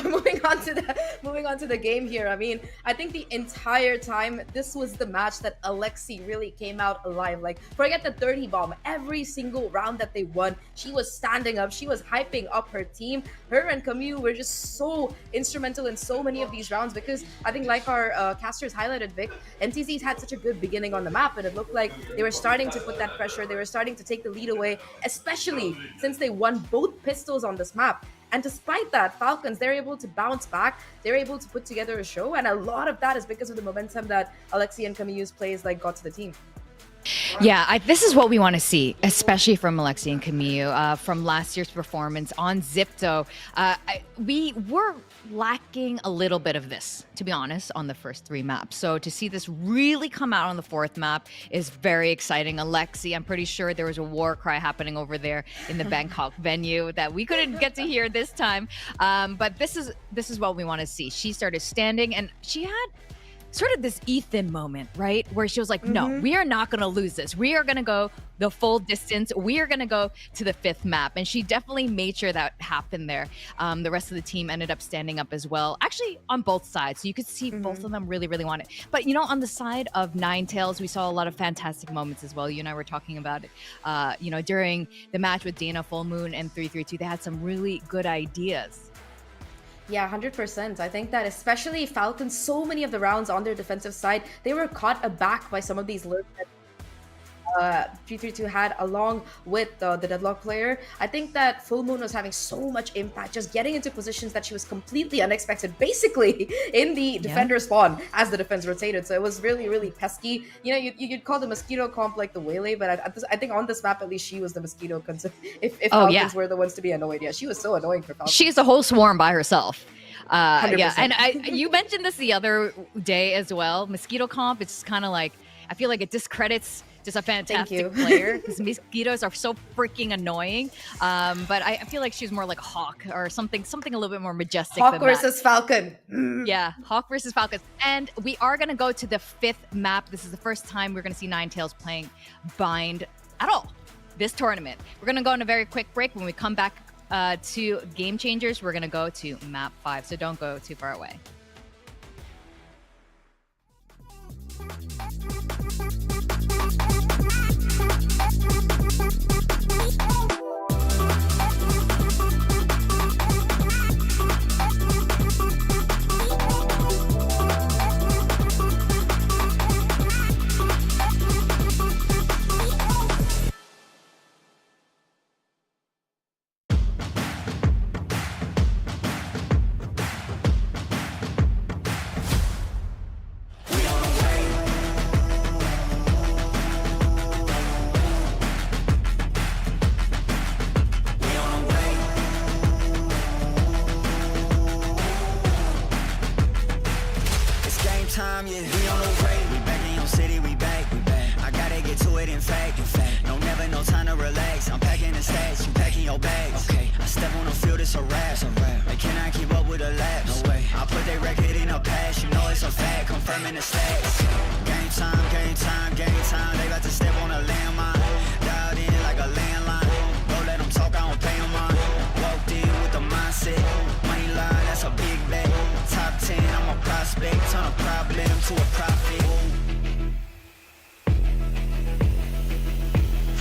moving on to the game here. I mean, I think the entire time this was the match that Alexi really came out alive. Like, forget the 30 bomb. Every single round that they won, she was standing up. She was hyping up her team. Her and Camille were just so instrumental in so many of these rounds because I think, like our casters highlighted, Vic, NTZ's had such a good beginning on the map, and it looked like they were starting to put that pressure. They were starting to take the lead away, especially since they won both pistols on this map. And despite that, Falcons, they're able to bounce back. They're able to put together a show, and a lot of that is because of the momentum that Alexi and Camille's plays got to the team. Yeah, this is what we want to see, especially from Alexi and Camille, from last year's performance on Zipto. We were lacking a little bit of this, to be honest, on the first 3 maps. So to see this really come out on the 4th map is very exciting. Alexi, I'm pretty sure there was a war cry happening over there in the Bangkok venue that we couldn't get to hear this time. But this is what we want to see. She started standing, and she had sort of this Ethan moment, right? Where she was like, no, we are not going to lose this. We are going to go the full distance. We are going to go to the 5th map. And she definitely made sure that happened there. The rest of the team ended up standing up as well, actually on both sides. So you could see both of them really, really want it. But, you know, on the side of Ninetales, we saw a lot of fantastic moments as well. You and I were talking about it, you know, during the match with Dana, Full Moon, and 332. They had some really good ideas. Yeah, 100%. I think that especially Falcons, so many of the rounds on their defensive side, they were caught aback by some of these lurks that 332 had along with the Deadlock player. I think that Full Moon was having so much impact, just getting into positions that she was completely unexpected, basically in the defender spawn as the defense rotated. So it was really, really pesky. You know, you'd call the mosquito comp like the Waylay, but I think on this map, at least she was the mosquito. If Falcons were the ones to be annoyed, yeah, she was so annoying for Falcons. She's a whole swarm by herself. 100%. Yeah, and you mentioned this the other day as well. Mosquito comp, it's kind of like, I feel like it discredits just a fantastic player because mosquitoes are so freaking annoying. But I feel like she's more like a hawk or something a little bit more majestic. Hawk than versus that. Falcon. Yeah, Hawk versus Falcons. And we are going to go to the 5th map. This is the first time we're going to see Ninetales playing Bind at all this tournament. We're going to go on a very quick break. When we come back to Game Changers, we're going to go to map 5. So don't go too far away. Time, yeah, we on the way. We back in your city, we back. I gotta get to it, in fact. Never no time to relax. I'm packing the stacks, you packing your bags. Okay, I step on the field, it's a wrap. They cannot keep up with the laps. No way. I put their record in a pass, you know it's a fact. Confirming the stats. Game time. They about to step on a landmine. Dialed in like a landline. Don't let them talk, I don't pay them on. Walked in with the mindset. Money line, that's a big bet. Top 10, I'm a prospect. Turn a problem to a profit.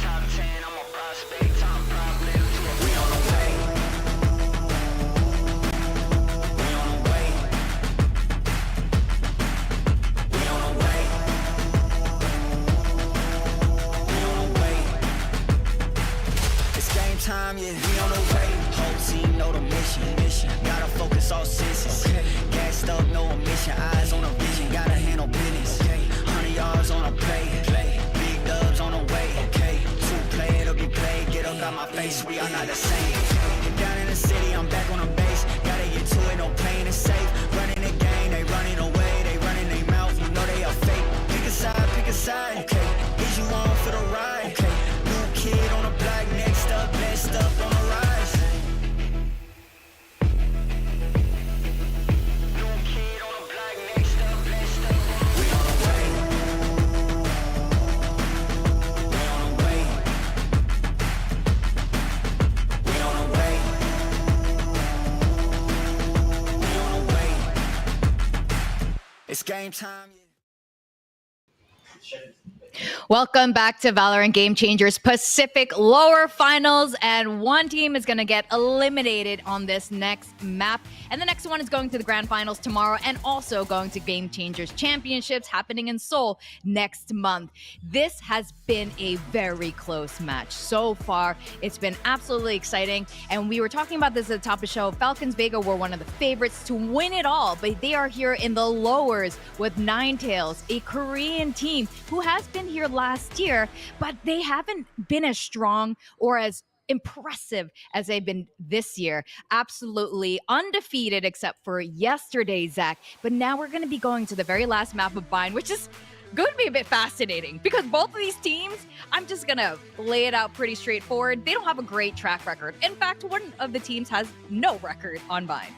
Top 10, I'm a prospect. Turn a problem to a we on the way. We on the way. We on the way. We on the way. It's game time, yeah. We on the way. Whole team know the mission. Gotta focus all senses. Gas Gassed up, no emission, eyes on a vision, gotta handle business. 100 yards on a play, big dubs on the way. Two play, it'll be played, get up out my face, we are not the same. Down in the city, I'm back on the base, gotta get to it, no playing it safe. Running the game, they running away, they running their mouth, you know they are fake. Pick a side, okay. Is you on for the ride? Okay. New kid on the block, next up, best up on the rise. New kid on the block, next up, best up. We on the way. We on the way. We on the way. We on the way. It's game time. Welcome back to Valorant Game Changers Pacific Lower Finals, and one team is going to get eliminated on this next map, and the next one is going to the Grand Finals tomorrow, and also going to Game Changers Championships happening in Seoul next month. This has been a very close match so far. It's been absolutely exciting, and we were talking about this at the top of the show. Falcons Vega were one of the favorites to win it all, but they are here in the lowers with Ninetales, a Korean team who has been here last year, but they haven't been as strong or as impressive as they've been this year. Absolutely undefeated except for yesterday, Zach. But now we're going to be going to the very last map of Bind, which is going to be a bit fascinating because both of these teams, I'm just going to lay it out pretty straightforward. They don't have a great track record. In fact, one of the teams has no record on Bind.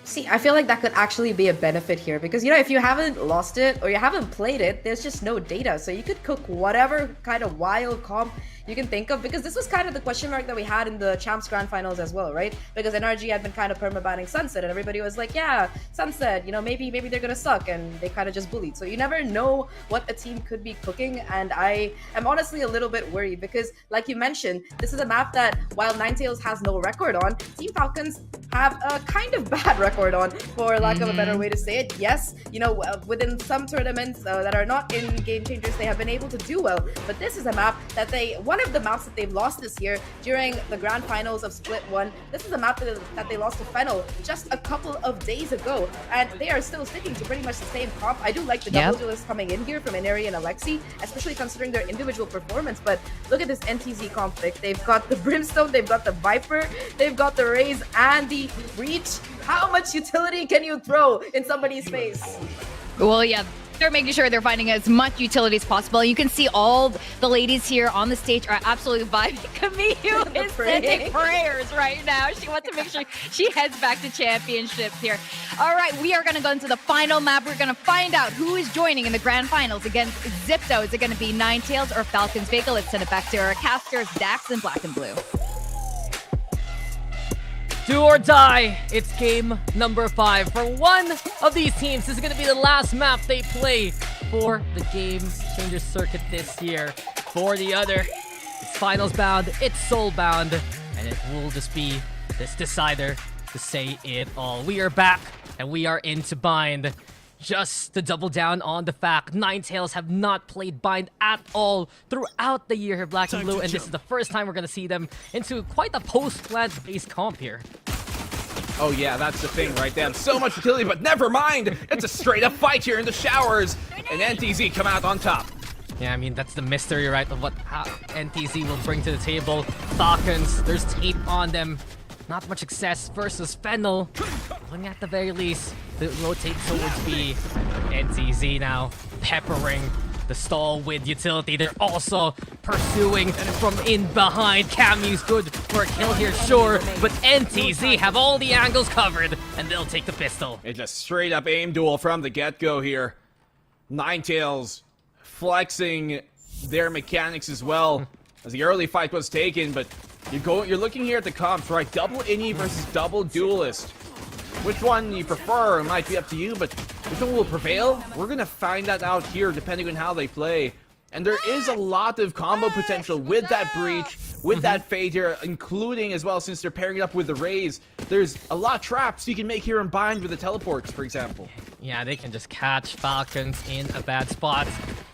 See, I feel like that could actually be a benefit here because, you know, if you haven't lost it or you haven't played it, there's just no data. So you could cook whatever kind of wild comp you can think of, because this was kind of the question mark that we had in the Champs Grand Finals as well, right? Because NRG had been kind of permabanning Sunset and everybody was like, yeah, Sunset, you know, maybe they're gonna suck, and they kind of just bullied. So you never know what a team could be cooking, and I am honestly a little bit worried because, like you mentioned, this is a map that, while Ninetales has no record on, Team Falcons have a kind of bad record on, for lack of a better way to say it. Yes, you know, within some tournaments that are not in Game Changers, they have been able to do well, but this is a map that one of the maps that they've lost this year during the Grand Finals of Split 1. This is a map that they lost to Fennel just a couple of days ago, and they are still sticking to pretty much the same comp. I do like the double duelists coming in here from Ineri and Alexi, especially considering their individual performance, but look at this NTZ comp pick. They've got the Brimstone, they've got the Viper, they've got the Raze and the Breach. How much utility can you throw in somebody's face? Well, yeah, they're making sure they're finding as much utility as possible. You can see all the ladies here on the stage are absolutely vibing. Camille is sending prayers right now. She wants to make sure she heads back to championships here. All right, we are going to go into the final map. We're going to find out who is joining in the Grand Finals against Zipto. Is it going to be Ninetales or Falcons Vega? Let's send it back to our casters, Dax and Black and Blue. Do or die, it's game number 5. For one of these teams, this is going to be the last map they play for the Game Changers circuit this year. For the other, it's finals bound, it's soul bound, and it will just be this decider to say it all. We are back, and we are into Bind. Just to double down on the fact, Ninetales have not played Bind at all throughout the year here, Black and Blue, and this is the first time we're going to see them into quite a post-plant based comp here. Oh yeah, that's the thing, right? They have so much utility, but never mind! It's a straight-up fight here in the showers, and NTZ come out on top. Yeah, I mean, that's the mystery, right, of what NTZ will bring to the table. Falcons, there's tape on them. Not much success versus Fennel. Looking at the very least, they rotate towards B. NTZ now peppering the stall with utility. They're also pursuing from in behind. Camu's good for a kill here, sure, but NTZ have all the angles covered, and they'll take the pistol. It's a straight-up aim duel from the get-go here. Ninetales flexing their mechanics as well, as the early fight was taken, but you're looking here at the comps, right? Double Innie versus double Duelist. Which one you prefer might be up to you, but which one will prevail? We're gonna find that out here depending on how they play. And there is a lot of combo potential with that Breach, with that Fade here, including as well, since they're pairing it up with the Raze. There's a lot of traps you can make here in Bind with the teleports, for example. Yeah, they can just catch Falcons in a bad spot.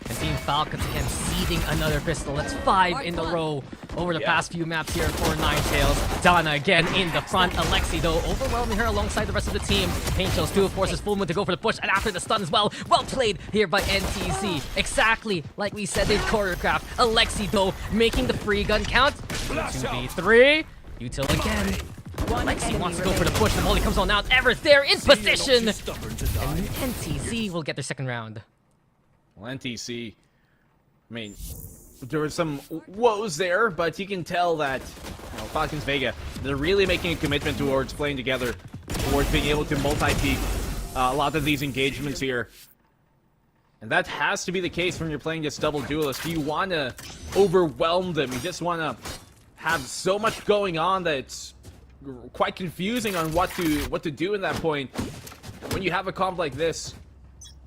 And Team Falcons again seeding another pistol. That's 5 in a row over the past few maps here for Ninetales. Dana again in the front. Alexi though overwhelming her alongside the rest of the team. Angels 2 forces Full Moon to go for the push, and after the stun as well. Well played here by NTZ. Exactly like we said they'd choreographed. Alexi though making the free gun count. 2v3. Util again. Alexi wants to go for the push. The volley comes on out. Ever's there in position. And NTZ will get their second round. Well, NTC, I mean, there were some woes there, but you can tell that Falcons Vega, they're really making a commitment towards playing together, towards being able to multi-peak a lot of these engagements here. And that has to be the case when you're playing this double duelist. You want to overwhelm them. You just want to have so much going on that it's quite confusing on what to do in that point. When you have a comp like this,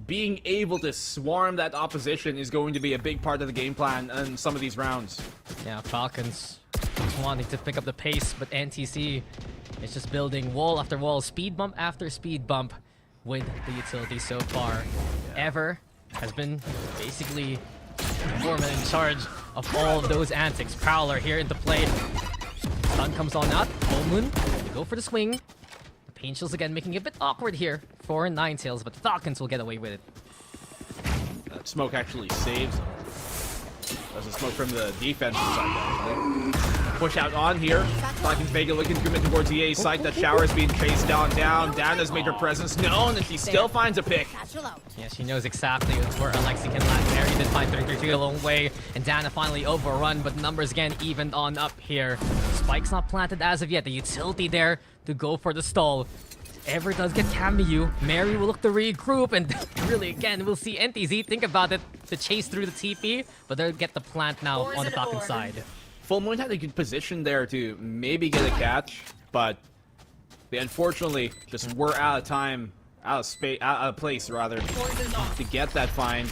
being able to swarm that opposition is going to be a big part of the game plan in some of these rounds. Yeah, Falcons just wanting to pick up the pace, but NTC is just building wall after wall, speed bump after speed bump with the utility so far. Ever has been basically the foreman in charge of all of those antics. Prowler here into play. Stun comes on out. Full Moon to go for the swing. Angels again making it a bit awkward here for Ninetales, but Falcons will get away with it. That smoke actually saves. There's a smoke from the defensive side. Push out on here. Falcons Vega looking to commit towards the A site. That shower is being chased down. Dana's made her presence known, and she still finds a pick. Yeah, she knows exactly where Alexi can land. Mary did find 3-3 a long way, and Dana finally overrun, but numbers again evened on up here. Spike's not planted as of yet. The utility there to go for the stall. Ever does get Cameo. Mary will look to regroup, and really again we'll see NTZ think about it to chase through the TP, but they'll get the plant now on the Falcon side. Full Moon had a good position there to maybe get a catch, but they unfortunately just were out of time, out of place rather, to get that find.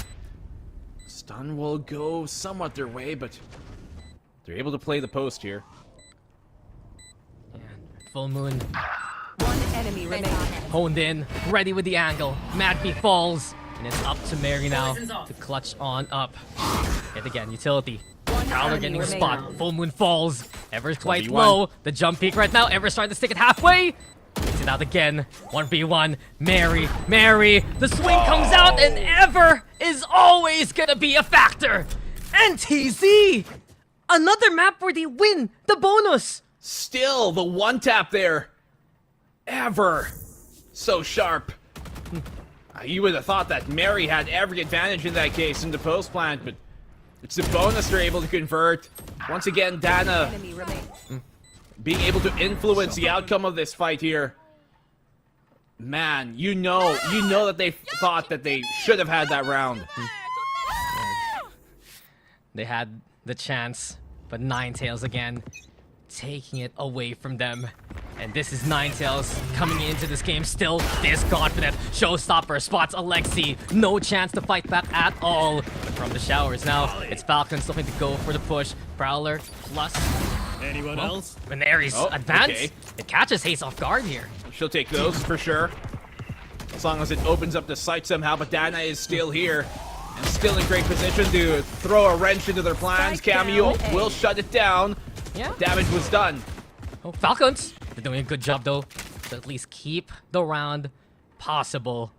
Stun will go somewhat their way, but they're able to play the post here. And Full Moon One enemy remaining. honed in, ready with the angle. Madby falls, and it's up to Mary now to clutch on up. Yet again, utility. Prowler getting a spot. Full Moon falls. Ever's quite low. The jump peak right now. Ever's trying to stick it halfway. Takes it out again. 1v1. Mary. The swing comes out, and Ever is always gonna be a factor. NTZ! Another map where they win the bonus. Still, the one tap there. Ever. So sharp. You would have thought that Mary had every advantage in that case in the post plant, but it's the bonus they're able to convert. Once again, Dana being able to influence the outcome of this fight here. Man, you know that they thought that they should have had that round. They had the chance, but Ninetales again taking it away from them. And this is Ninetales coming into this game still this confident. Showstopper spots Alexi. No chance to fight back at all. But from the showers now, it's Falcons looking to go for the push. Prowler plus... Anyone else? Veneris advance. Okay. It catches Haze off guard here. She'll take those for sure. As long as it opens up the site somehow, but Dana is still here. And still in great position to throw a wrench into their plans. Cameo will shut it down. Yeah. Damage was done. Oh, Falcons! They're doing a good job though, to at least keep the round possible.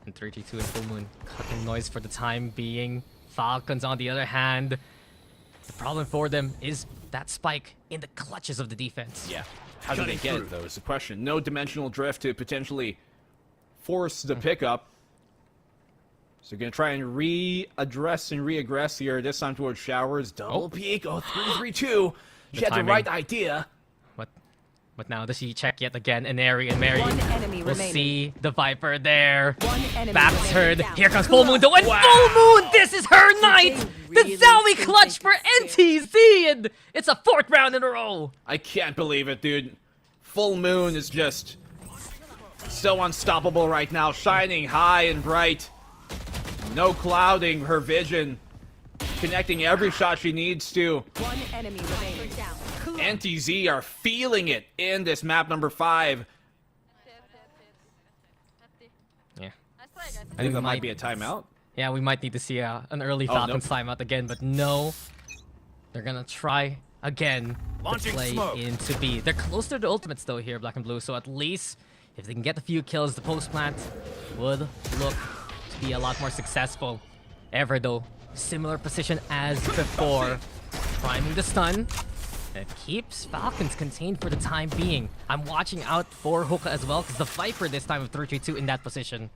And 32 and Full Moon cutting noise for the time being. Falcons on the other hand, the problem for them is that spike in the clutches of the defense. Yeah. How do they get it though is the question. No dimensional drift to potentially force the pickup. So they're going to try and readdress and reaggress here, this time towards showers. Double peek. Oh, 3-3-2. She had the right idea. But now does she check yet again? And Mary One enemy will remaining. see the Viper there. One enemy Back's heard. remaining. Here comes Full Moon though. And Full Moon! This is her night! The Zowie clutch for NTZ! And it's a 4th round in a row. I can't believe it, dude. Full Moon is just so unstoppable right now. Shining high and bright. No clouding her vision. Connecting every shot she needs to. One enemy remaining. NTZ are feeling it in this map number 5. Yeah. I think that might be a timeout. Yeah, we might need to see an early Falcons timeout again, but no. They're gonna try again to play into B. They're close to the ultimates though here, Black and Blue, so at least if they can get a few kills, the post plant would look to be a lot more successful. Ever though, similar position as before. Priming the stun. It keeps Falcons contained for the time being. I'm watching out for Hookah as well, because the Viper this time of 3-3-2 in that position.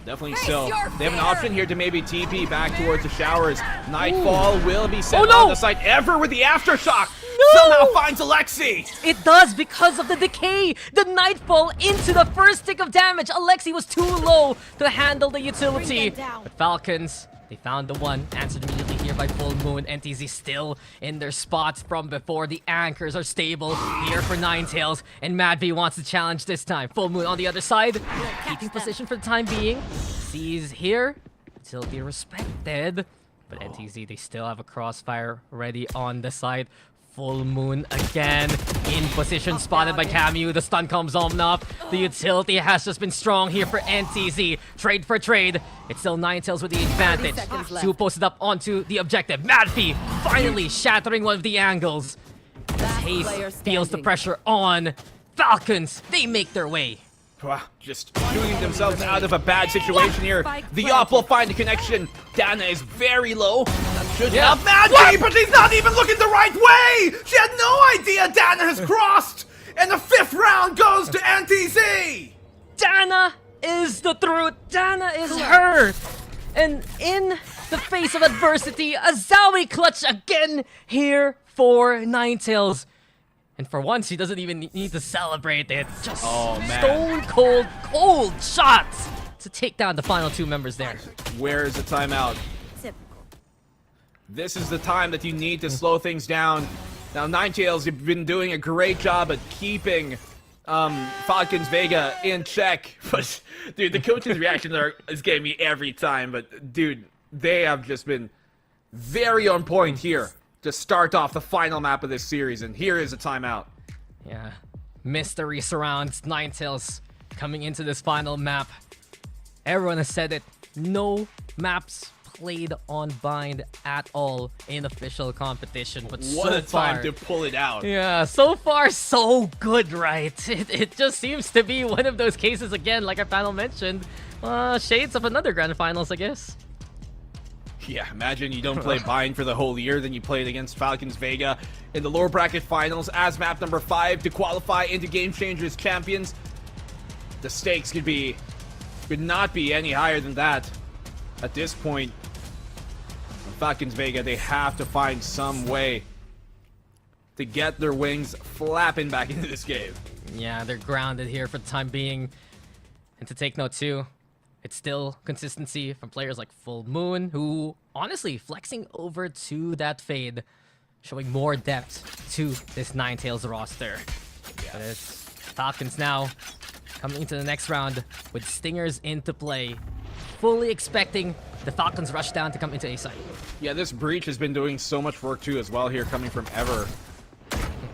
Definitely still. They have an option here to maybe TP back towards the showers. Nightfall will be sent on the site. Ever with the aftershock somehow finds Alexi. It does because of the decay. The Nightfall into the first tick of damage. Alexi was too low to handle the utility. But Falcons, they found the one. Answered immediately here by Full Moon. NTZ still in their spots from before. The anchors are stable here for Ninetales. And Mad V wants to challenge this time. Full Moon on the other side. Keeping position for the time being. Sees here. Still be respected. But NTZ, they still have a crossfire ready on the side. Full Moon again in position, spotted by Camu. The stun comes on up. The utility has just been strong here for NTZ. Trade for trade. It's still Ninetales with the advantage. Two posted up onto the objective. Madfi finally shattering one of the angles. As Haze feels the pressure on. Falcons, they make their way. Just shooting themselves out of a bad situation here. The Op will find a connection. Dana is very low. That should help Madvi, but he's not even looking the right way! She had no idea Dana has crossed! And the 5th round goes to NTZ! Dana is the truth. Dana is her. And in the face of adversity, a Zowie clutch again here for Ninetales. And for once, he doesn't even need to celebrate it. Just stone cold shots to take down the final 2 members there. Where is the timeout? This is the time that you need to slow things down. Now, Ninetales, you've been doing a great job at keeping Falcons Vega in check. But, dude, the coach's reactions is getting me every time. But, dude, they have just been very on point here to start off the final map of this series, and here is a timeout. Yeah, mystery surrounds Ninetales coming into this final map. Everyone has said it, no maps played on Bind at all in official competition, but what a time to pull it out. Yeah, so far so good, right? It just seems to be one of those cases again, like our panel mentioned, shades of another grand finals, I guess. Yeah, imagine you don't play Bind for the whole year, then you play it against Falcons Vega in the lower bracket finals as map number 5 to qualify into Game Changers champions. The stakes could not be any higher than that. At this point, Falcons Vega, they have to find some way to get their wings flapping back into this game. Yeah, they're grounded here for the time being. And to take note too, it's still consistency from players like Full Moon, who honestly flexing over to that fade, showing more depth to this Ninetales roster. But it's Falcons now coming into the next round with Stingers into play, fully expecting the Falcons rush down to come into A side. Yeah, this Breach has been doing so much work too as well here, coming from Ever.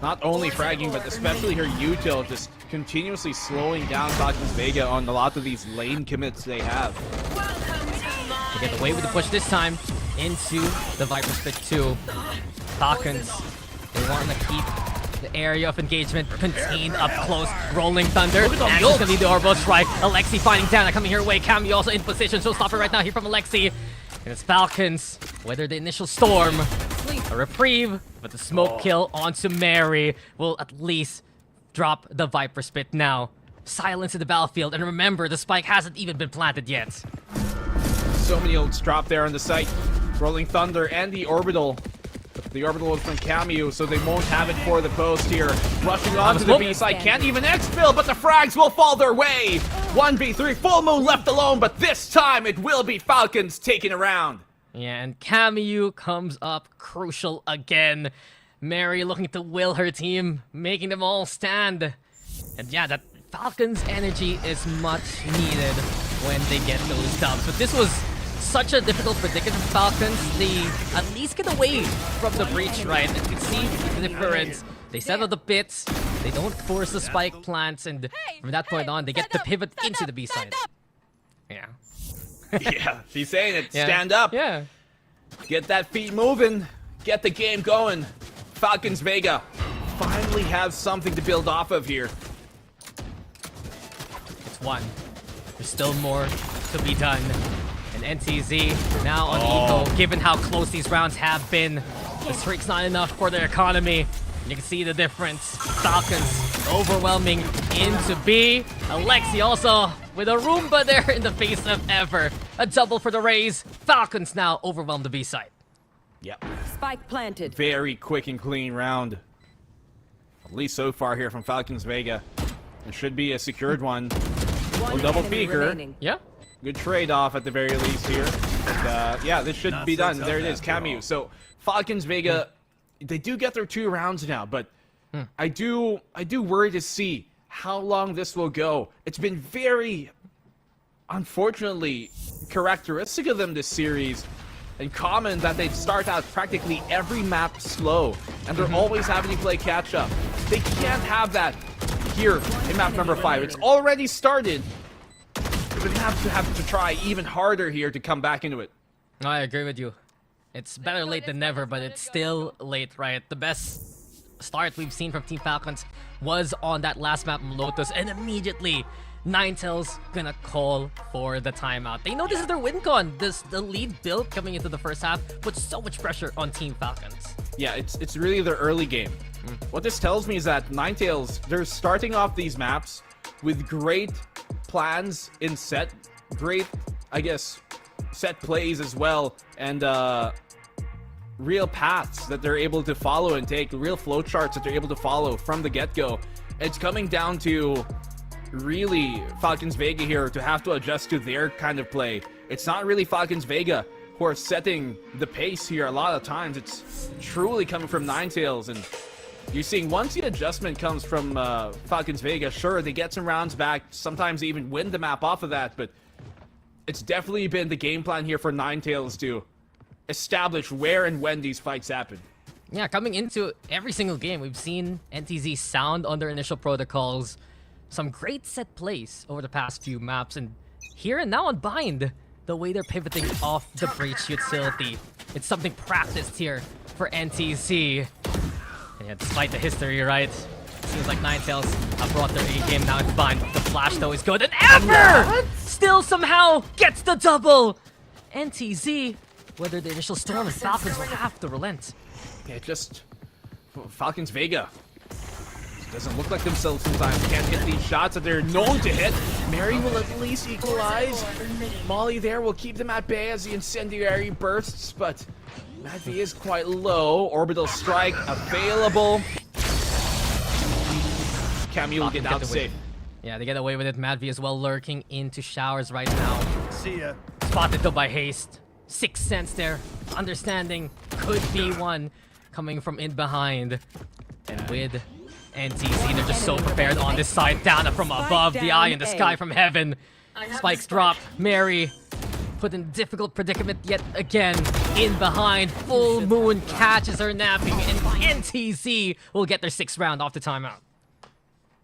Not only fragging, but especially her util just continuously slowing down Falcons Vega on a lot of these lane commits they have. They get away with the push this time into the Viper Spit 2. Falcons, they want to keep the area of engagement contained up close. Rolling Thunder, and it's gonna be the Orbo Strike. Alexi finding Dana coming her way. Cammy also in position, so stop it right now here from Alexi. And it's Falcons, weather the initial storm. A reprieve, but the smoke kill onto Mary will at least drop the Viper Spit now. Silence in the battlefield, and remember, the spike hasn't even been planted yet. So many ults drop there on the site. Rolling Thunder and the Orbital. The Orbital is from Camu, so they won't have it for the post here. Rushing on to the B side, can't even exfil, but the frags will fall their way. 1v3, Full Moon left alone, but this time it will be Falcons taking a round. Yeah, and Camu comes up crucial again. Mary looking to will her team, making them all stand. And yeah, that Falcons energy is much needed when they get those dubs. But this was such a difficult predicament for Falcons. They at least get away from the breach, right? And you can see the difference. They settle the pits, they don't force the spike plants, and from that point on, they get to pivot into the B side. Yeah. Yeah, she's saying it. Yeah. Stand up. Yeah. Get that feet moving. Get the game going. Falcons Vega finally have something to build off of here. It's one. There's still more to be done. And NTZ now on Eco, given how close these rounds have been. The streak's not enough for their economy. You can see the difference. Falcons overwhelming into B. Alexi also with a Roomba there in the face of Ever. A double for the Rays. Falcons now overwhelm the B side. Yep. Spike planted. Very quick and clean round. At least so far here from Falcons Vega. It should be a secured one. Or double peeker. Yeah. Good trade-off at the very least here. But, yeah, this should be done. There it is, Camus. So Falcons Vega, they do get their 2 rounds now, but I do worry to see how long this will go. It's been very, unfortunately, characteristic of them this series and common that they start out practically every map slow, and they're always having to play catch-up. They can't have that here in map number 5. It's already started. They're going to have to try even harder here to come back into it. No, I agree with you. It's better late than never, but it's still late, right? The best start we've seen from Team Falcons was on that last map, Lotus, and immediately Ninetales gonna call for the timeout. They know this is their win con. The lead build coming into the first half puts so much pressure on Team Falcons. Yeah, it's really their early game. What this tells me is that Ninetales, they're starting off these maps with great plans in set, great, I guess, set plays as well, and real paths that they're able to follow and take, real flow charts that they're able to follow from the get-go. It's coming down to really Falcons Vega here to have to adjust to their kind of play. It's not really Falcons Vega who are setting the pace here a lot of times. It's truly coming from Ninetales, and you're seeing once the adjustment comes from Falcons Vega, sure, they get some rounds back, sometimes they even win the map off of that, but it's definitely been the game plan here for Ninetales to establish where and when these fights happen. Yeah, coming into every single game, we've seen NTZ sound on their initial protocols. Some great set plays over the past few maps, and here and now on Bind, the way they're pivoting off the Breach utility. It's something practiced here for NTZ. And yeah, despite the history, right? Seems like Ninetales have brought their A game now into Bind. The flash though is good, and Ever still somehow gets the double! NTZ, whether the initial storm and Falcons will have to relent. Yeah, just Falcons Vega doesn't look like themselves sometimes. Can't hit these shots that they're known to hit. Mary will at least equalize. Molly there will keep them at bay as the incendiary bursts, but Madvi is quite low. Orbital strike available. Camu will get out safe. Yeah, they get away with it. Madvi as well lurking into showers right now. See ya. Spotted though by Haste. 6 cents there. Understanding could be one coming from in behind. And with NTZ, they're just so prepared on this side. Down from above, the eye in the sky from heaven. Spikes drop. Mary put in a difficult predicament yet again. In behind, Full Moon catches her napping, and NTZ will get their 6th round off the timeout.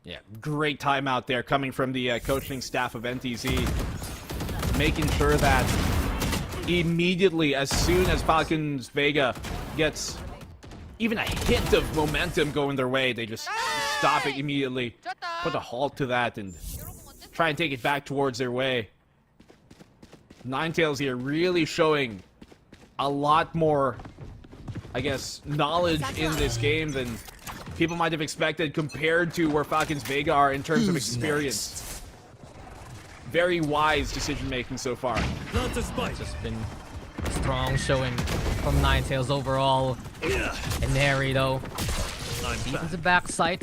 Yeah, great timeout there coming from the coaching staff of NTZ. Making sure that immediately, as soon as Falcons Vega gets even a hint of momentum going their way, they just stop it immediately, put a halt to that, and try and take it back towards their way. Ninetales here really showing a lot more, I guess, knowledge in this game than people might have expected compared to where Falcons Vega are in terms of experience. Very wise decision-making so far. It's just been a strong showing from Ninetales overall. And Neri, though, deep into backside,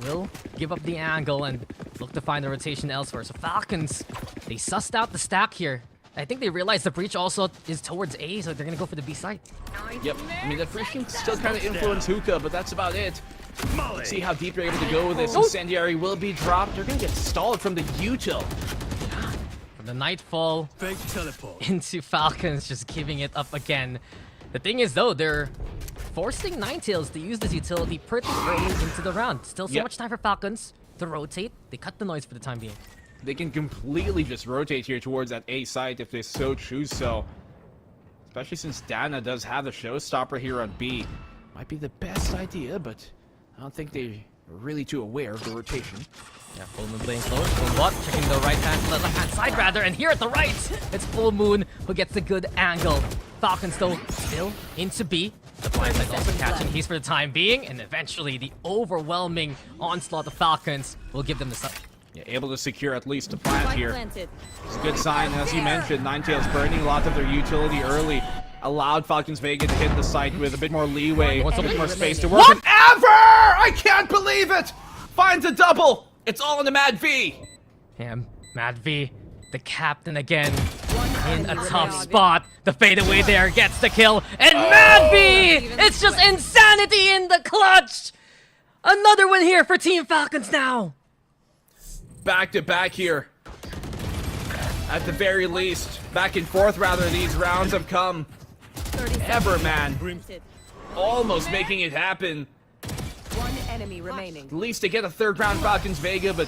will give up the angle and look to find the rotation elsewhere. So Falcons, they sussed out the stack here. I think they realized the Breach also is towards A, so they're going to go for the B side. Yep, I mean, the Breach can still kind of influence Hookah, but that's about it. Let's see how deep they're able to go with this. Incendiary will be dropped. They're going to get stalled from the util. From the Nightfall into Falcons, just giving it up again. The thing is, though, they're forcing Ninetales to use this utility pretty early into the round. Still so much time for Falcons to rotate. They cut the noise for the time being. They can completely just rotate here towards that A site if they so choose so. Especially since Dana does have the showstopper here on B. Might be the best idea, but I don't think they're really too aware of the rotation. Yeah, Full Moon playing close. Full Bot checking the left-hand side rather, and here at the right, it's Full Moon who gets the good angle. Falcons though still into B. The blind side also catching He's for the time being, and eventually the overwhelming onslaught of Falcons will give them the side. Yeah, able to secure at least a plant here. It's a good sign, as you mentioned. Ninetales burning a lot of their utility early. Allowed Falcons Vega to hit the site with a bit more leeway, a bit more space to work. Whatever! I can't believe it! Finds a double! It's all in the Mad V! Yeah, Mad V, the captain again, in a tough spot. The fadeaway there gets the kill, and Mad V! It's just insanity in the clutch! Another win here for Team Falcons now! Back to back here. At the very least, back and forth rather, these rounds have come. Everman almost making it happen. One enemy remaining. At least to get a third round Falcons Vega, but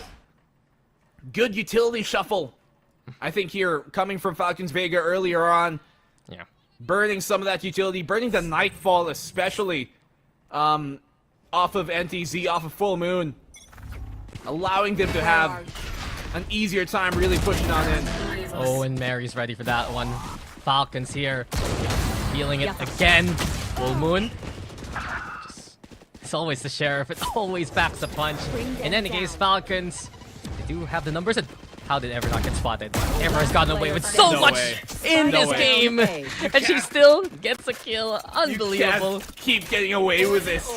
good utility shuffle. I think here, coming from Falcons Vega earlier on. Yeah. Burning some of that utility, burning the Nightfall especially. Off of NTZ, off of Full Moon. Allowing them to have an easier time really pushing on in. Oh, and Mary's ready for that one. Falcons here. Feeling it again. Full Moon. It's always the sheriff. It always backs a punch. In any case, Falcons, they do have the numbers. And how did Ever not get spotted? Ever has gotten away with so much in this game. And she still gets a kill. Unbelievable. You can't keep getting away with this.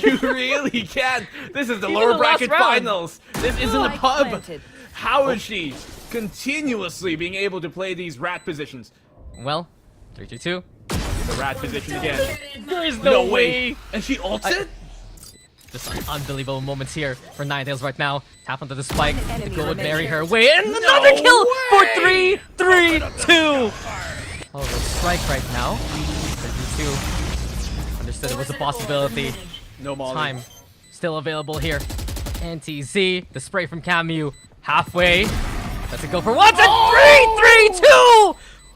You really can't. This is the lower bracket finals. This isn't a pub. How is she continuously being able to play these rat positions? Well, 3-2-2. The rat position again. There is no way. And she ults it? Just unbelievable moments here for Ninetales right now. Tap onto the spike. The goal would marry her away. And another kill for 3-3-2. Oh, the strike right now. 3-2. Understood it was a possibility. No molly. Time still available here. NTZ, the spray from Camu. Halfway. Let's go for once. And 3-3-2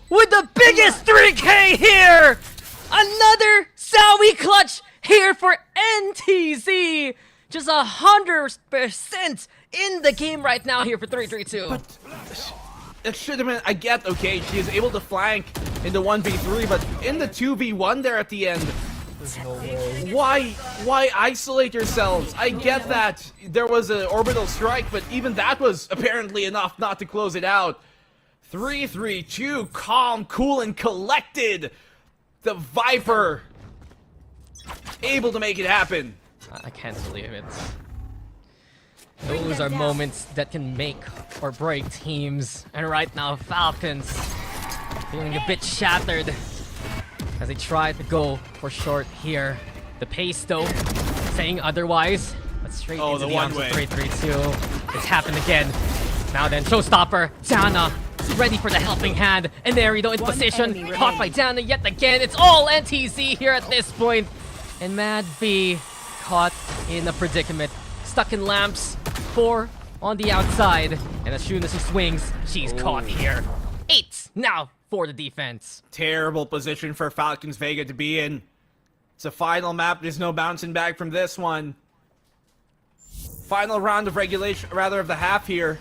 with the biggest 3K here. Another Zowie clutch here for NTZ. Just 100% in the game right now here for 3-3-2. But it should have been, I get, okay, she is able to flank in the 1v3, but in the 2v1 there at the end, why isolate yourselves? I get that there was an orbital strike, but even that was apparently enough not to close it out. 3-3-2, calm, cool, and collected. The Viper able to make it happen. I can't believe it. Those are moments that can make or break teams. And right now, Falcons feeling a bit shattered as they try to go for short here. The pace, though, saying otherwise. But straight into the arms of 3-3-2. It's happened again. Now then, showstopper, Dana. Ready for the helping hand. And Nerido in position. Caught by Dana yet again. It's all NTZ here at this point. And Mad V caught in a predicament. Stuck in lamps. 4 on the outside. And as soon as he swings, she's caught here. 8 now for the defense. Terrible position for Falcons Vega to be in. It's a final map. There's no bouncing back from this one. Final round of regulation, rather of the half here.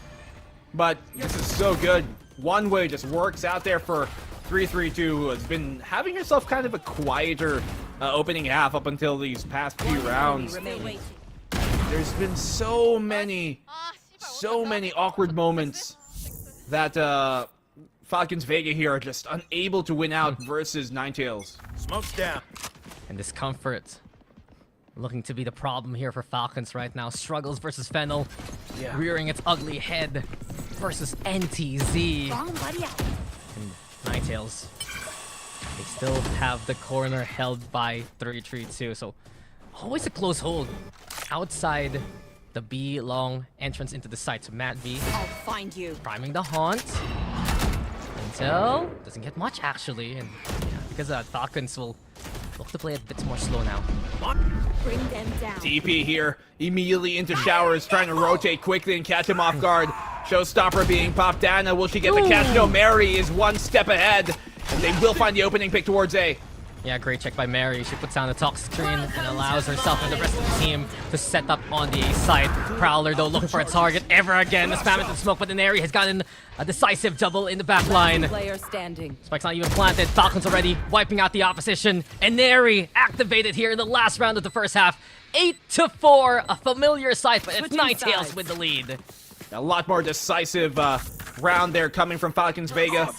But this is so good. One way just works out there for 3-3-2, who has been having herself kind of a quieter opening half up until these past few rounds. There's been so many awkward moments that Falcons Vega here are just unable to win out versus Ninetales. Smoke's down. And discomfort looking to be the problem here for Falcons right now. Struggles versus Fennel, rearing its ugly head versus NTZ. And Ninetales, they still have the corner held by 3-3-2, so always a close hold outside the B long entrance into the site. So Matt V, I'll find you. Priming the haunt until doesn't get much actually, and because Falcons will look to play a bit more slow now. Bring them down. TP here, immediately into showers, trying to rotate quickly and catch him off guard. Showstopper being popped. Dana, will she get the catch? No, Mary is one step ahead, and they will find the opening pick towards A. Yeah, great check by Mary. She puts down the toxic screen and allows herself and the rest of the team to set up on the A side. Prowler, though, looking for a target ever again. The spam into smoke, but Neri has gotten a decisive double in the back line. Player standing. Spike's not even planted. Falcons already wiping out the opposition. And Neri activated here in the last round of the first half. 8-4, a familiar sight, but it's Ninetales with the lead. A lot more decisive round there coming from Falcons Vega.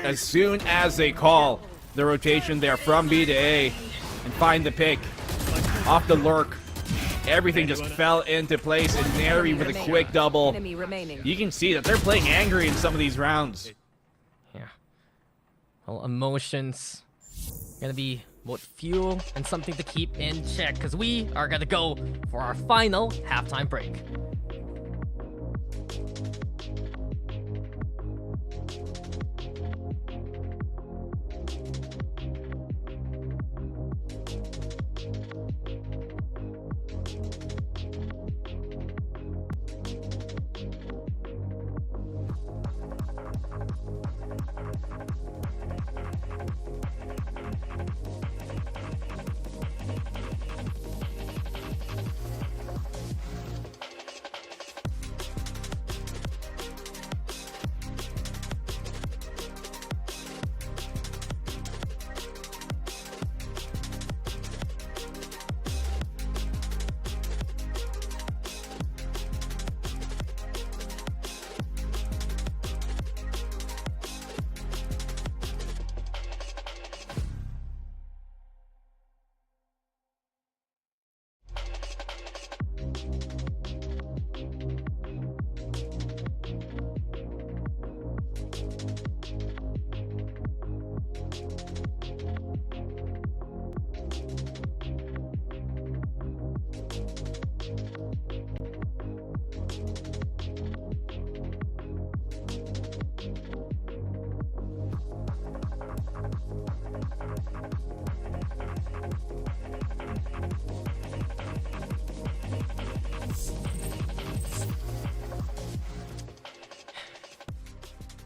As soon as they call the rotation there from B to A and find the pick off the lurk, everything just fell into place, and Neri with a quick double. You can see that they're playing angry in some of these rounds. Yeah. Well, emotions gonna be both fuel and something to keep in check, because we are gonna go for our final halftime break.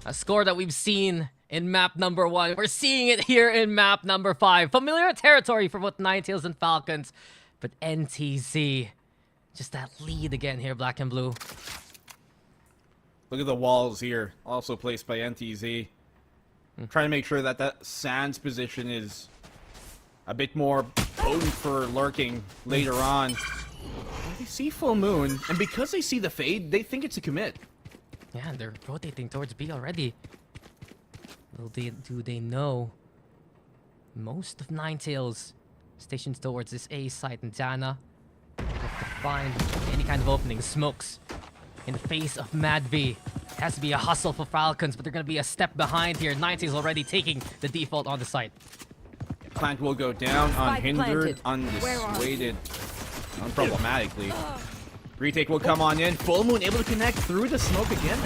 A score that we've seen in map number 1. We're seeing it here in map number 5. Familiar territory for both Ninetales and Falcons. But NTZ, just that lead again here, black and blue. Look at the walls here, also placed by NTZ. Trying to make sure that that Sands position is a bit more potent for lurking later on. They see Full Moon, and because they see the fade, they think it's a commit. Yeah, they're rotating towards B already. Do they know? Most of Ninetales stations towards this A site, and Dana have to find any kind of opening. Smokes in the face of Mad V. Has to be a hustle for Falcons, but they're going to be a step behind here. Ninetales already taking the default on the site. Plant will go down unhindered, undissuaded, unproblematically. Retake will come on in. Full Moon able to connect through the smoke again.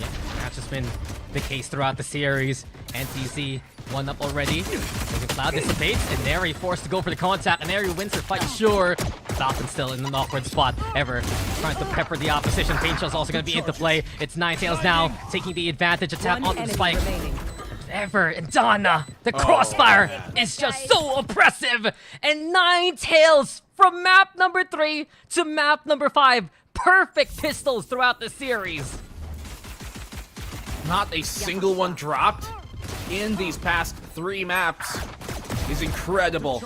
Yeah, that's just been the case throughout the series. NTZ one up already. Cloud dissipates, and Neri forced to go for the contact, and Neri wins her fight, sure. Falcon still in an awkward spot. Ever trying to pepper the opposition. Pain Shell's also going to be into play. It's Ninetales now taking the advantage. Attack onto the spike. Ever and Donna, the crossfire is just so oppressive. And Ninetales from map number 3 to map number 5. Perfect pistols throughout the series. Not a single one dropped in these past 3 maps is incredible.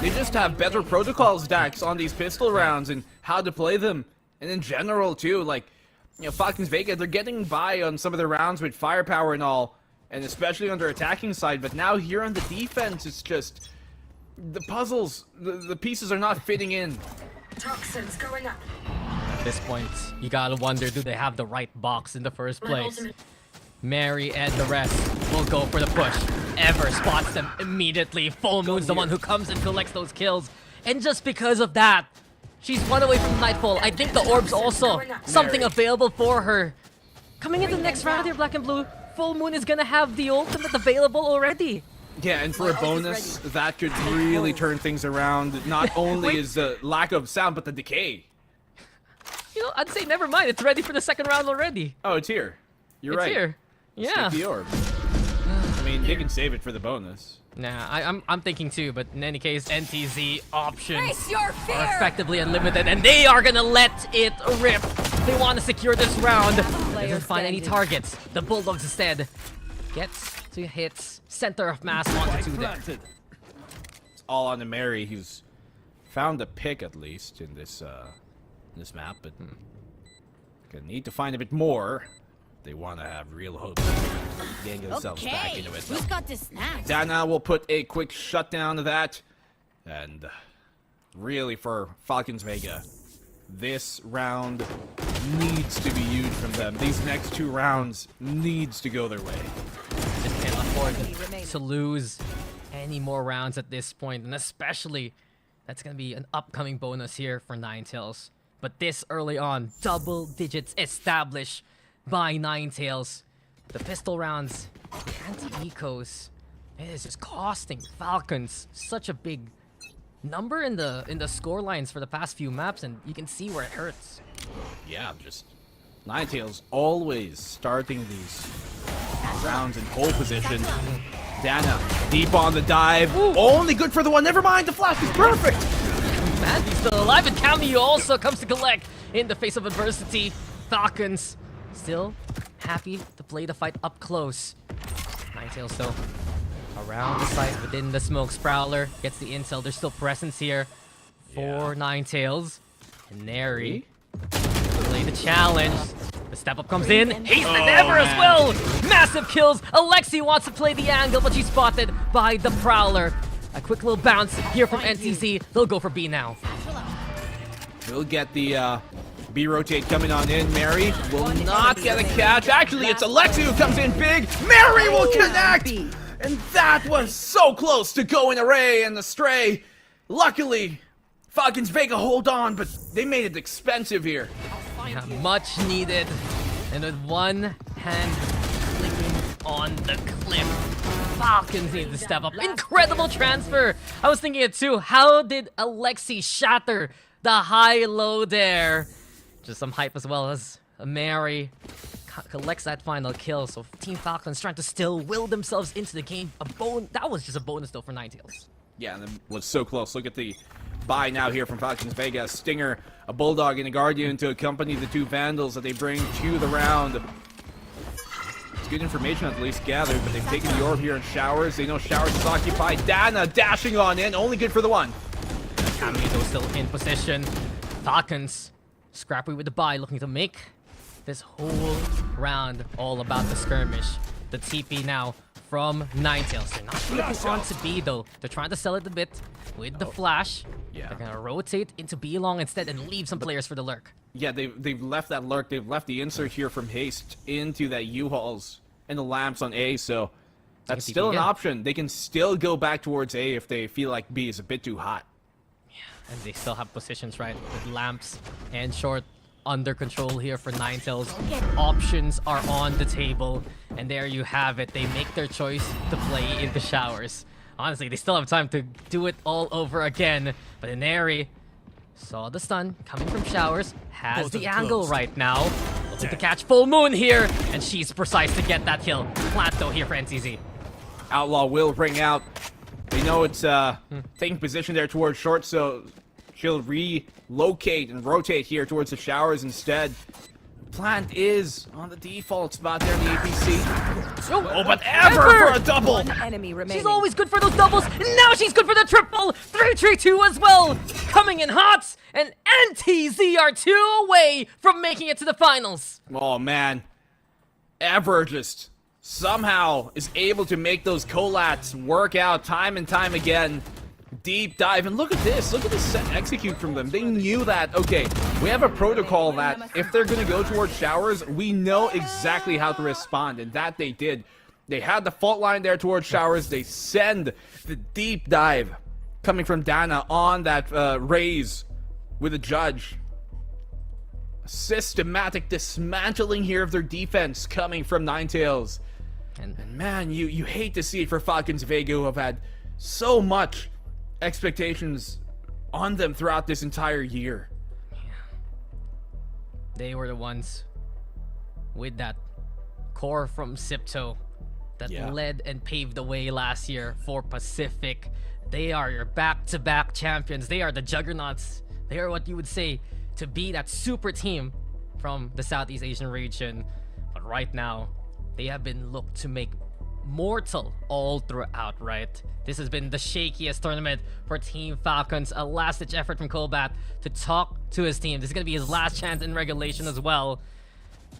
They just have better protocols, Dax, on these pistol rounds and how to play them. And in general, too, like, you know, Falcons Vega, they're getting by on some of their rounds with firepower and all, and especially on their attacking side. But now here on the defense, it's just the puzzles, the pieces are not fitting in. Toxins going up. At this point, you gotta wonder, do they have the right box in the first place? Mary and the rest will go for the push. Ever spots them immediately. Full Moon's the one who comes and collects those kills. And just because of that, she's one away from Nightfall. I think the orb's also something available for her. Coming into the next round here, black and blue, Full Moon is gonna have the ultimate available already. Yeah, and for a bonus, that could really turn things around. Not only is the lack of sound, but the decay. You know, I'd say never mind. It's ready for the second round already. Oh, it's here. You're right. It's here. Yeah. Stick the orb. I mean, they can save it for the bonus. Nah, I'm thinking too, but in any case, NTZ options Face your fear! are effectively unlimited, and they are gonna let it rip. They want to secure this round. Doesn't find any targets. The Bulldogs instead gets to hits center of mass onto 2 there. It's all on the Mary, who's found a pick at least in this map, but gonna need to find a bit more. They want to have real hopes of getting themselves back into it. Who's got this snack? Dana will put a quick shutdown to that. And really for Falcons Vega, this round needs to be huge from them. These next 2 rounds needs to go their way. Just can't afford to lose any more rounds at this point, and especially that's going to be an upcoming bonus here for Ninetales. But this early on, double digits established by Ninetales. The pistol rounds, the anti-ecos, it is just costing Falcons such a big number in the score lines for the past few maps, and you can see where it hurts. Yeah, just Ninetales always starting these rounds in pole position. Dana deep on the dive. Ooh. Only good for the one. Never mind, the flash is perfect. Man, he's still alive, and Cameo also comes to collect in the face of adversity. Falcons still happy to play the fight up close. Ninetales though around the site within the smoke. Prowler gets the intel. There's still presence here for Ninetales. And Neri play the challenge. The step up comes in. Haste than ever as well. Massive kills. Alexi wants to play the angle, but she's spotted by the Prowler. A quick little bounce here from NTZ. They'll go for B now. We'll get the B rotate coming on in. Mary will not get a catch. Actually, it's Alexi who comes in big. Mary will connect! And that was so close to going Array and Astray. Luckily, Falcons Vega hold on, but they made it expensive here. Yeah, much needed. And with one hand clicking on the clip, Falcons need to step up. Incredible transfer. I was thinking it too. How did Alexi shatter the high-low there? Just some hype as well as Mary collects that final kill. So Team Falcons trying to still will themselves into the game. That was just a bonus though for Ninetales. Yeah, and it was so close. Look at the buy now here from Falcons Vega. A Stinger, a Bulldog, and a Guardian to accompany the 2 Vandals that they bring to the round. It's good information at least gathered, but they've taken the orb here in Showers. They know Showers is occupied. Dana dashing on in, only good for the 1. Camino still in position. Falcons scrappy with the buy, looking to make this whole round all about the skirmish. The TP now from Ninetales. They're not looking on to B though. They're trying to sell it a bit with the flash. Yeah. They're gonna rotate into B long instead and leave some players for the lurk. Yeah, they've left that lurk. They've left the insert here from Haste into that U-Hauls and the lamps on A, so that's still an option. They can still go back towards A if they feel like B is a bit too hot. And they still have positions, right? With lamps and short under control here for Ninetales. Options are on the table. And there you have it. They make their choice to play in the Showers. Honestly, they still have time to do it all over again. But Inari saw the stun coming from Showers. Has the angle right now. Looking to catch Full Moon here. And she's precise to get that kill. Plant though here for NTZ. Outlaw will bring out. They know it's taking position there towards short, so she'll relocate and rotate here towards the Showers instead. Plant is on the default spot there in the APC. Oh, but ever for a double! Enemy remaining. She's always good for those doubles, and now she's good for the triple! 3-3-2 as well! Coming in hot, and NTZ are 2 away from making it to the finals! Oh man, Ever just somehow is able to make those collats work out time and time again. Deep dive, and look at this set execute from them. They knew that, okay, we have a protocol that if they're gonna go towards Showers, we know exactly how to respond, and that they did. They had the fault line there towards Showers. They send the deep dive coming from Dana on that raise with a judge. Systematic dismantling here of their defense coming from Ninetales. And man, you hate to see it for Falcons Vega, who have had so much expectations on them throughout this entire year. They were the ones with that core from Sipto that led and paved the way last year for Pacific. They are your back-to-back champions. They are the juggernauts. They are what you would say to be that super team from the Southeast Asian region. But right now, they have been looked to make mortal all throughout, right? This has been the shakiest tournament for Team Falcons. A last-ditch effort from Kobat to talk to his team. This is going to be his last chance in regulation as well.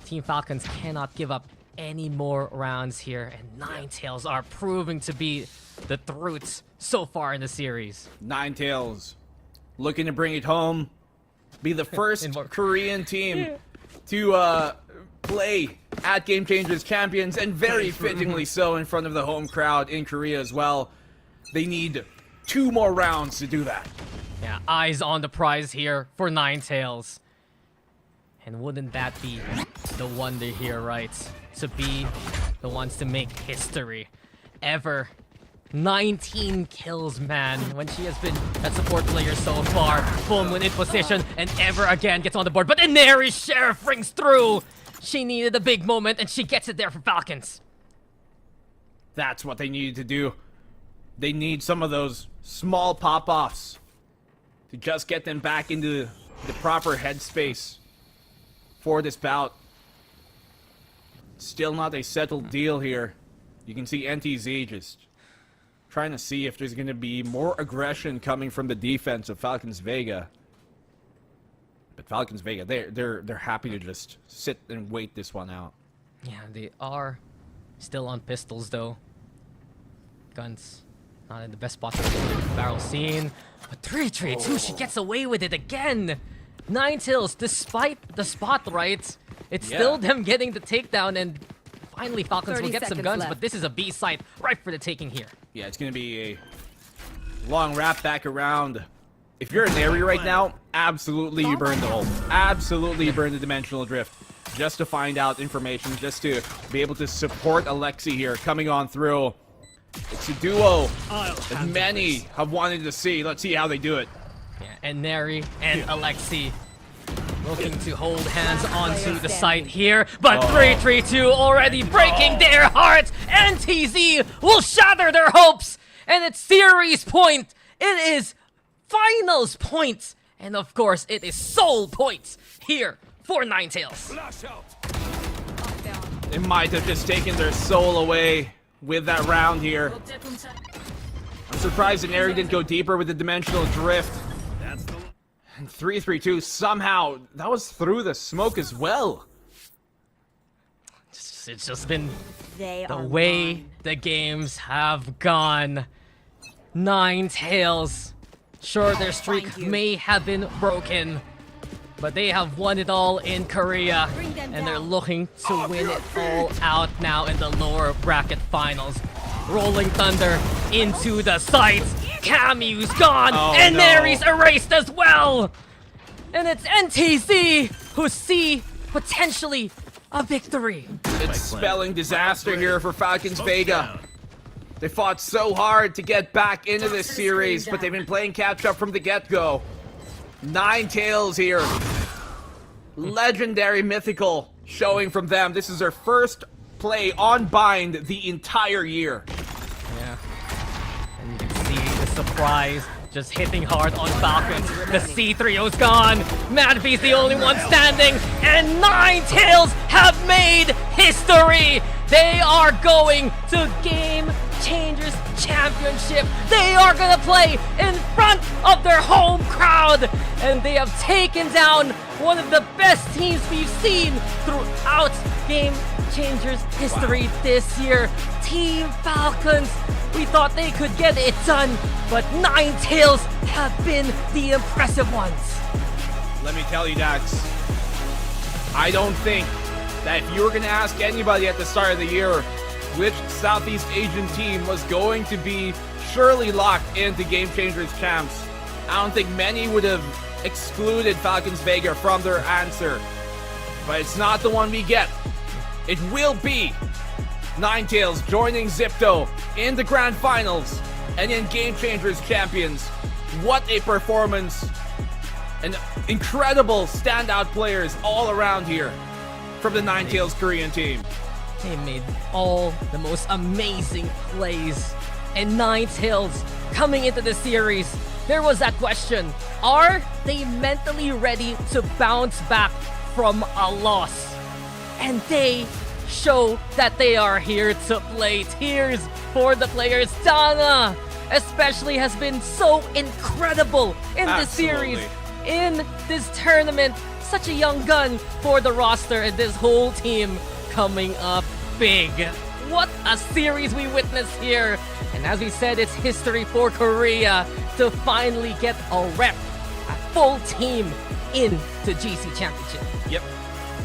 Team Falcons cannot give up any more rounds here, and Ninetales are proving to be the truths so far in the series. Ninetales looking to bring it home, be the first Korean team to play at Game Changers Champions, and very fittingly so in front of the home crowd in Korea as well. They need 2 more rounds to do that. Yeah, eyes on the prize here for Ninetales. And wouldn't that be the wonder here, right? To be the ones to make history ever. 19 kills, man, when she has been that support player so far. Boom, when in position, and ever again gets on the board. But Inari's Sheriff rings through. She needed a big moment, and she gets it there for Falcons. That's what they needed to do. They need some of those small pop-offs to just get them back into the proper headspace for this bout. Still not a settled deal here. You can see NTZ just trying to see if there's going to be more aggression coming from the defense of Falcons Vega. But Falcons Vega, they're happy to just sit and wait this one out. Yeah, they are still on pistols though. Guns not in the best spot for barrel scene. But 3-3-2, she gets away with it again. Ninetales, despite the spot, right? It's still them getting the takedown, and finally Falcons will get some guns, but this is a B site right for the taking here. Yeah, it's going to be a long wrap back around. If you're in area right now, absolutely you burn the hole. Absolutely you burn the dimensional drift. Just to find out information, just to be able to support Alexi here coming on through. It's a duo that many have wanted to see. Let's see how they do it. Yeah, and Neri and Alexi looking to hold hands onto the site here, but 3-3-2 already breaking their hearts. NTZ will shatter their hopes, and it's series point. It is finals points, and of course it is soul points here for Ninetales. They might have just taken their soul away with that round here. I'm surprised that Neri didn't go deeper with the dimensional drift. And 3-3-2 somehow, that was through the smoke as well. It's just been the way the games have gone. Ninetales. Sure, their streak may have been broken, but they have won it all in Korea, and they're looking to win it all out now in the lower bracket finals. Rolling Thunder into the sights. Camu's gone, and Neri's erased as well. And it's NTZ who see potentially a victory. It's spelling disaster here for Falcons Vega. They fought so hard to get back into this series, but they've been playing catch-up from the get-go. Ninetales here. Legendary, mythical showing from them. This is their first play on Bind the entire year. Yeah. And you can see the surprise just hitting hard on Falcons. The C3O's gone. Madvy's the only one standing, and Ninetales have made history. They are going to Game Changers Championship. They are gonna play in front of their home crowd, and they have taken down one of the best teams we've seen throughout Game Changers history this year. Team Falcons, we thought they could get it done, but Ninetales have been the impressive ones. Let me tell you, Dax, I don't think that if you were going to ask anybody at the start of the year which Southeast Asian team was going to be surely locked into Game Changers champs, I don't think many would have excluded Falcons Vega from their answer. But it's not the one we get. It will be Ninetales joining Zipto in the Grand Finals and in Game Changers Champions. What a performance And incredible standout players all around here from the Ninetales Korean team. They made all the most amazing plays. And Ninetales coming into the series, there was that question, are they mentally ready to bounce back from a loss? And they show that they are here to play. Tears for the players. Dana especially has been so incredible in this series, in this tournament. Such a young gun for the roster, and this whole team coming up big. What a series we witnessed here. And as we said, it's history for Korea to finally get a rep, a full team in the GC Championship. Yep.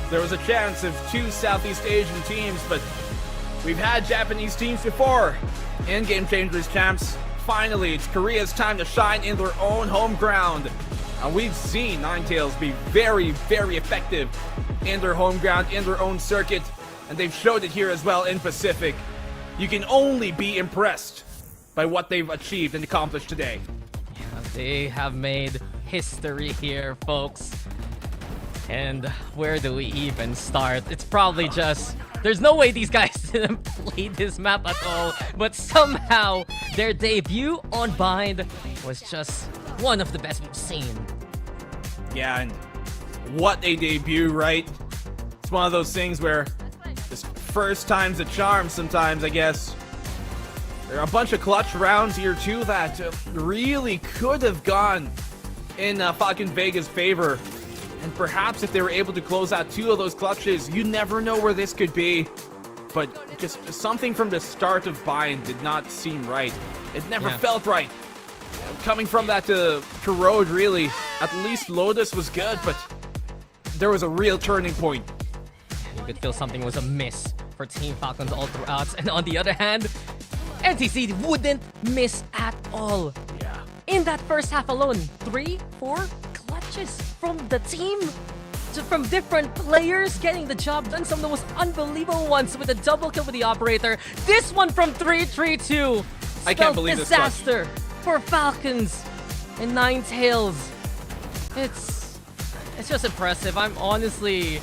There was a chance of 2 Southeast Asian teams, but we've had Japanese teams before in Game Changers champs. Finally, it's Korea's time to shine in their own home ground. And we've seen Ninetales be very, very effective in their home ground, in their own circuit. And they've showed it here as well in Pacific. You can only be impressed by what they've achieved and accomplished today. Yeah, they have made history here, folks. And where do we even start? It's probably just... There's no way these guys didn't play this map at all. But somehow, their debut on Bind was just one of the best we've seen. Yeah, and what a debut, right? It's one of those things where just first time's a charm sometimes, I guess. There are a bunch of clutch rounds here too that really could have gone in Falcon Vega's favor. And perhaps if they were able to close out 2 of those clutches, you never know where this could be. But just something from the start of Bind did not seem right. It never felt right. Coming from that to Road, really, at least Lotus was good, but there was a real turning point. You could feel something was amiss for Team Falcons all throughout. And on the other hand, NTZ wouldn't miss at all. Yeah. In that first half alone, 3, 4 clutches from the team. From different players getting the job done. Some of the most unbelievable ones with a double kill with the operator. This one from 3-3-2. I can't believe this clutch. Disaster for Falcons and Ninetales. It's just impressive. I'm honestly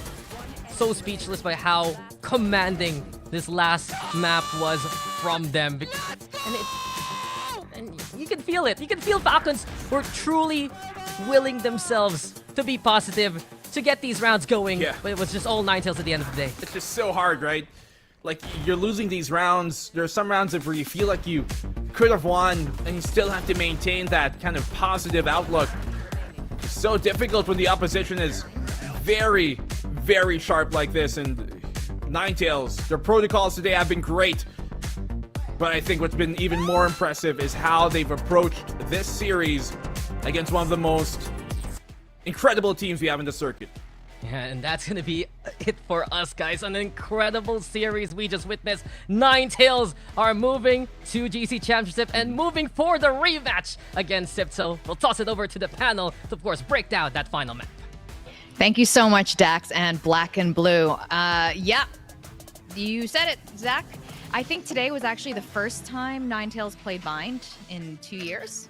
so speechless by how commanding this last map was from them. And you can feel it. You can feel Falcons were truly willing themselves to be positive, to get these rounds going. Yeah. But it was just all Ninetales at the end of the day. It's just so hard, right? Like, you're losing these rounds. There are some rounds where you feel like you could have won, and you still have to maintain that kind of positive outlook. It's so difficult when the opposition is very, very sharp like this, and Ninetales, their protocols today have been great. But I think what's been even more impressive is how they've approached this series against one of the most incredible teams we have in the circuit. Yeah, and that's gonna be it for us, guys. An incredible series we just witnessed. Ninetales are moving to GC Championship and moving for the rematch against Sipso. We'll toss it over to the panel to, of course, break down that final map. Thank you so much, Dax and Black and Blue. Yeah, you said it, Zach. I think today was actually the first time Ninetales played Bind in 2 years.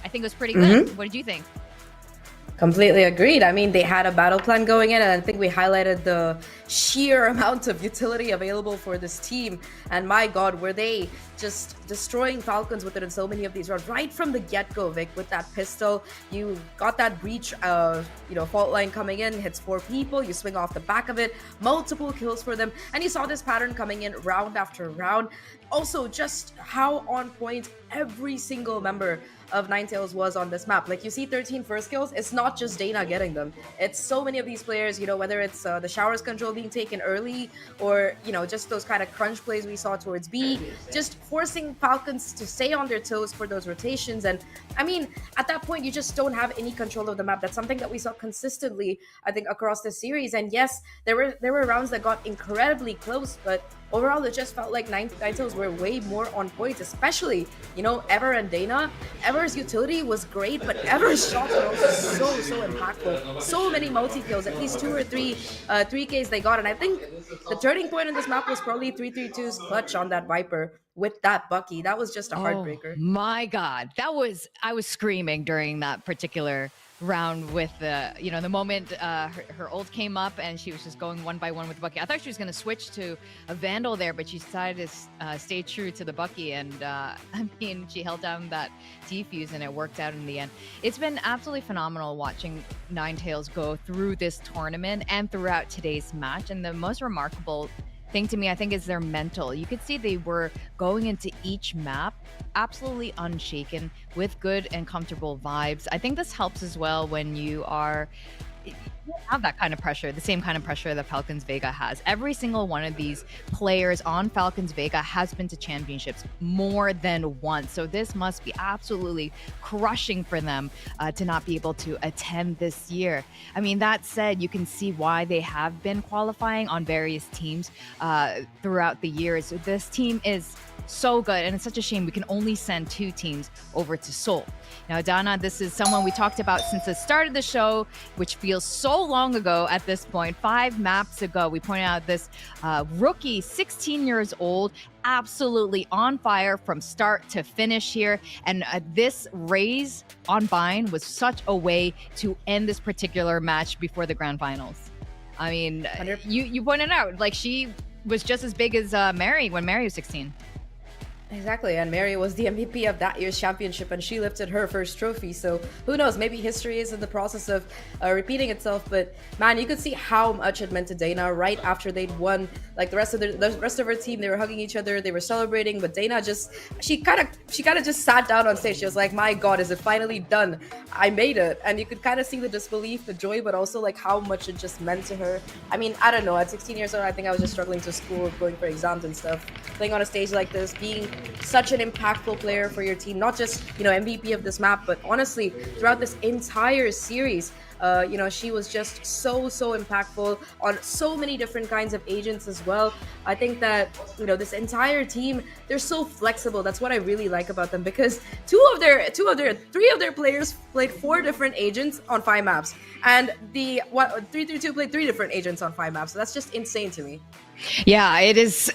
I think it was pretty good. What did you think? Completely agreed. I mean, they had a battle plan going in, and I think we highlighted the sheer amount of utility available for this team. And my God, were they just destroying Falcons within so many of these rounds right from the get-go, Vic, with that pistol. You got that breach, fault line coming in, hits 4 people, you swing off the back of it, multiple kills for them, and you saw this pattern coming in round after round. Also, just how on point every single member of Ninetales was on this map. Like, you see 13 first kills, it's not just Dana getting them. It's so many of these players, whether it's the showers control being taken early, or, just those kind of crunch plays we saw towards B, just forcing Falcons to stay on their toes for those rotations. And I mean, at that point, you just don't have any control of the map. That's something that we saw consistently, I think, across the series. And yes, there were rounds that got incredibly close, but overall, it just felt like Ninetales were way more on point, especially, Ever and Dana. Ever's utility was great, but Ever's shots were also so impactful. So many multi-kills, at least 2 or 3 3Ks they got. And I think the turning point in this map was probably 332's clutch on that Viper with that Bucky. That was just a heartbreaker. Oh my God. I was screaming during that particular round with the, the moment her ult came up and she was just going one by one with Bucky. I thought she was going to switch to a Vandal there, but she decided to stay true to the Bucky, and she held down that defuse and it worked out in the end. It's been absolutely phenomenal watching Ninetales go through this tournament and throughout today's match, and the most remarkable thing to me, I think, is their mental. You could see they were going into each map absolutely unshaken with good and comfortable vibes. I think this helps as well when you have that kind of pressure, the same kind of pressure that Falcons Vega has. Every single one of these players on Falcons Vega has been to championships more than once. So this must be absolutely crushing for them to not be able to attend this year. I mean, that said, you can see why they have been qualifying on various teams throughout the years. This team is so good, and it's such a shame we can only send 2 teams over to Seoul. Now, Dana, this is someone we talked about since the start of the show, which feels so long ago at this point. 5 maps ago, we pointed out this rookie, 16 years old, absolutely on fire from start to finish here. And this raise on Vine was such a way to end this particular match before the grand finals. I mean, you pointed out, like, she was just as big as Mary when Mary was 16. Exactly, and Mary was the MVP of that year's championship, and she lifted her first trophy. So who knows? Maybe history is in the process of repeating itself. But man, you could see how much it meant to Dana right after they'd won. Like the rest of her team, they were hugging each other, they were celebrating. But Dana she kind of just sat down on stage. She was like, "My God, is it finally done? I made it!" And you could kind of see the disbelief, the joy, but also like how much it just meant to her. I mean, I don't know. At 16 years old, I think I was just struggling to school, going for exams and stuff. Playing on a stage like this, being such an impactful player for your team, not just MVP of this map, but honestly throughout this entire series. She was just so impactful on so many different kinds of agents as well. I think that this entire team, they're so flexible. That's what I really like about them, because three of their players played 4 different agents on 5 maps, and the 332 played 3 different agents on 5 maps. So that's just insane to me. Yeah, it is.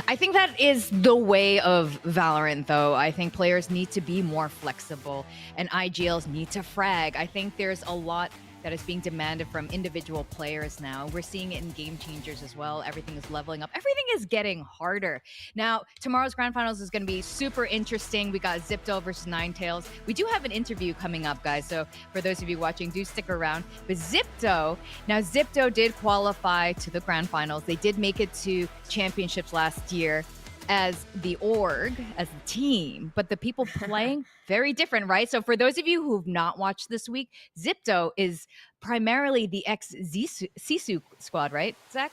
I think that is the way of Valorant, though. I think players need to be more flexible, and IGLs need to frag. I think there's a lot that is being demanded from individual players now. We're seeing it in Game Changers as well. Everything is leveling up. Everything is getting harder. Now, tomorrow's Grand Finals is going to be super interesting. We got Zipto versus Ninetales. We do have an interview coming up, guys, so for those of you watching, do stick around. But Zipto did qualify to the Grand Finals. They did make it to championships last year as the org, as the team, but the people playing, very different, right? So for those of you who've not watched this week, Zipto is primarily the ex-Sisu squad, right, Zach?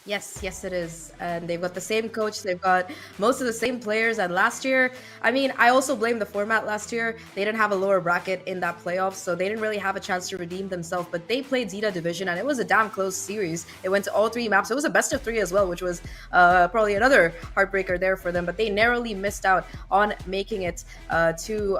Yes, it is. And they've got the same coach. They've got most of the same players. And last year, I mean, I also blame the format last year. They didn't have a lower bracket in that playoff, so they didn't really have a chance to redeem themselves. But they played Zeta Division, and it was a damn close series. It went to all 3 maps. It was a best of 3 as well, which was probably another heartbreaker there for them. But they narrowly missed out on making it to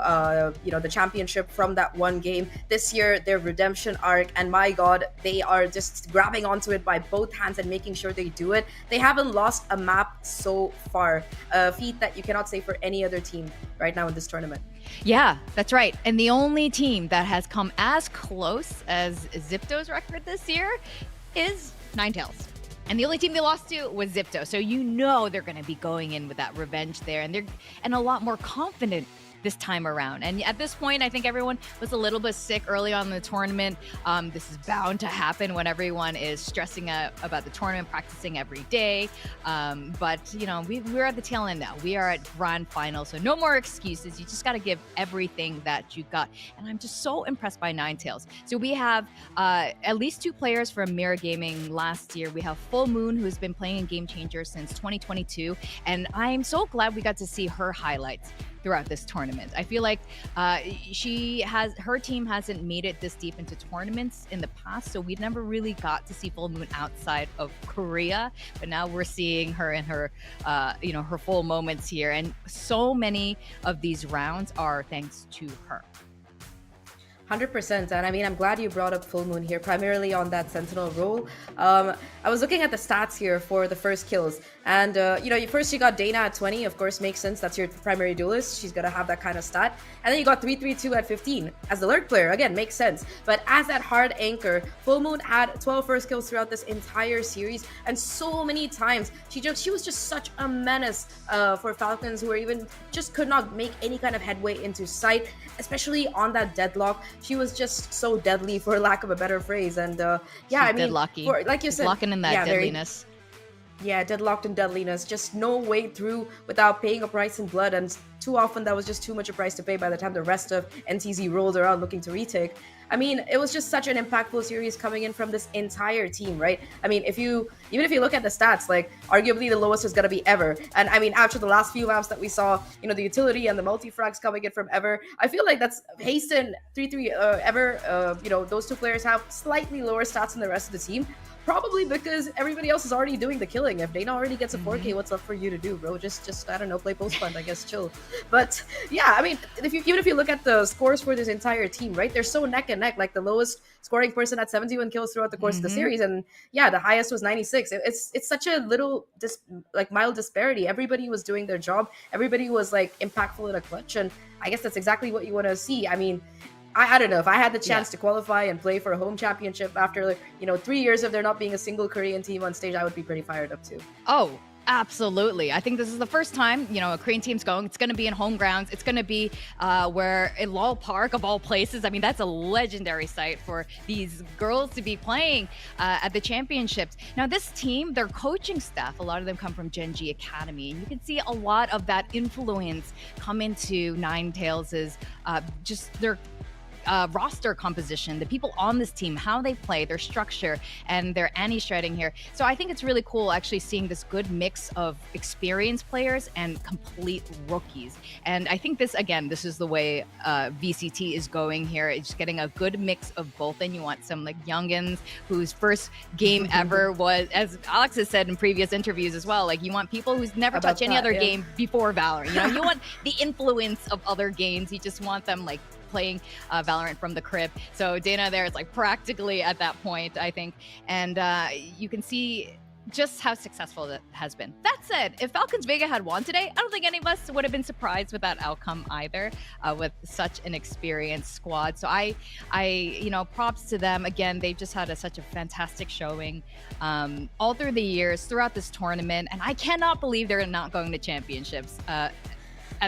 the championship from that one game. This year, their redemption arc, and my God, they are just grabbing onto it by both hands and making sure they do it. They haven't lost a map so far, a feat that you cannot say for any other team right now in this tournament. Yeah, that's right. And the only team that has come as close as Zipto's record this year is Ninetales. And the only team they lost to was Zipto. So they're going to be going in with that revenge there, and a lot more confident this time around. And at this point, I think everyone was a little bit sick early on in the tournament. This is bound to happen when everyone is stressing out about the tournament, practicing every day. But we're at the tail end now. We are at grand final, so no more excuses. You just got to give everything that you got. And I'm just so impressed by Ninetales. So we have at least 2 players from Mirror Gaming last year. We have Full Moon, who's been playing in Game Changer since 2022. And I'm so glad we got to see her highlights throughout this tournament. I feel like her team hasn't made it this deep into tournaments in the past, so we never really got to see Full Moon outside of Korea. But now we're seeing her in her her full moments here, and so many of these rounds are thanks to her. 100%. And I mean, I'm glad you brought up Full Moon here, primarily on that Sentinel role. I was looking at the stats here for the first kills. And, first you got Dana at 20. Of course, makes sense. That's your primary duelist. She's going to have that kind of stat. And then you got 332 at 15. As the lurk player, again, makes sense. But as that hard anchor, Full Moon had 12 first kills throughout this entire series. And so many times, she was just such a menace for Falcons, who were even just could not make any kind of headway into sight, especially on that deadlock. She was just so deadly, for lack of a better phrase. And Deadlocky. Like you said, locking in that deadliness. Deadlocked in deadliness. Just no way through without paying a price in blood, and too often that was just too much a price to pay by the time the rest of NTZ rolled around looking to retake. I mean, it was just such an impactful series coming in from this entire team, right? I mean, even if you look at the stats, like, arguably the lowest is going to be Ever. And I mean, after the last few maps that we saw, the utility and the multi-frags coming in from Ever, I feel like that's Hasten, 3-3, Ever, those two players have slightly lower stats than the rest of the team. Probably because everybody else is already doing the killing. If Dana already gets a 4K, what's left for you to do, bro? Just I don't know, play post-fund, I guess, chill. But yeah, I mean, even if you look at the scores for this entire team, right? They're so neck and neck. Like, the lowest scoring person had 71 kills throughout the course of the series, and yeah, the highest was 96. It's such a little mild disparity. Everybody was doing their job. Everybody was like impactful in a clutch, and I guess that's exactly what you want to see. I mean, I don't know, if I had the chance to qualify and play for a home championship after 3 years of there not being a single Korean team on stage, I would be pretty fired up too. Oh, absolutely. I think this is the first time, a Korean team's going. It's going to be in home grounds. It's going to be where in Lowell Park, of all places. I mean, that's a legendary site for these girls to be playing at the championships. Now, this team, their coaching staff, a lot of them come from Gen G Academy. And you can see a lot of that influence come into Ninetales' just their roster composition, the people on this team, how they play, their structure, and their anti-shredding here. So I think it's really cool actually seeing this good mix of experienced players and complete rookies. And I think this is the way VCT is going here. It's just getting a good mix of both. And you want some like youngins whose first game ever was, as Alex has said in previous interviews as well, like, you want people who's never touched any other game before Valorant. You want the influence of other games. You just want them like playing Valorant from the crib. So Dana there is like practically at that point, I think. And you can see just how successful it has been. That said, if Falcons Vega had won today, I don't think any of us would have been surprised with that outcome either, with such an experienced squad. So I props to them. Again, they've just had such a fantastic showing all through the years, throughout this tournament. And I cannot believe they're not going to championships at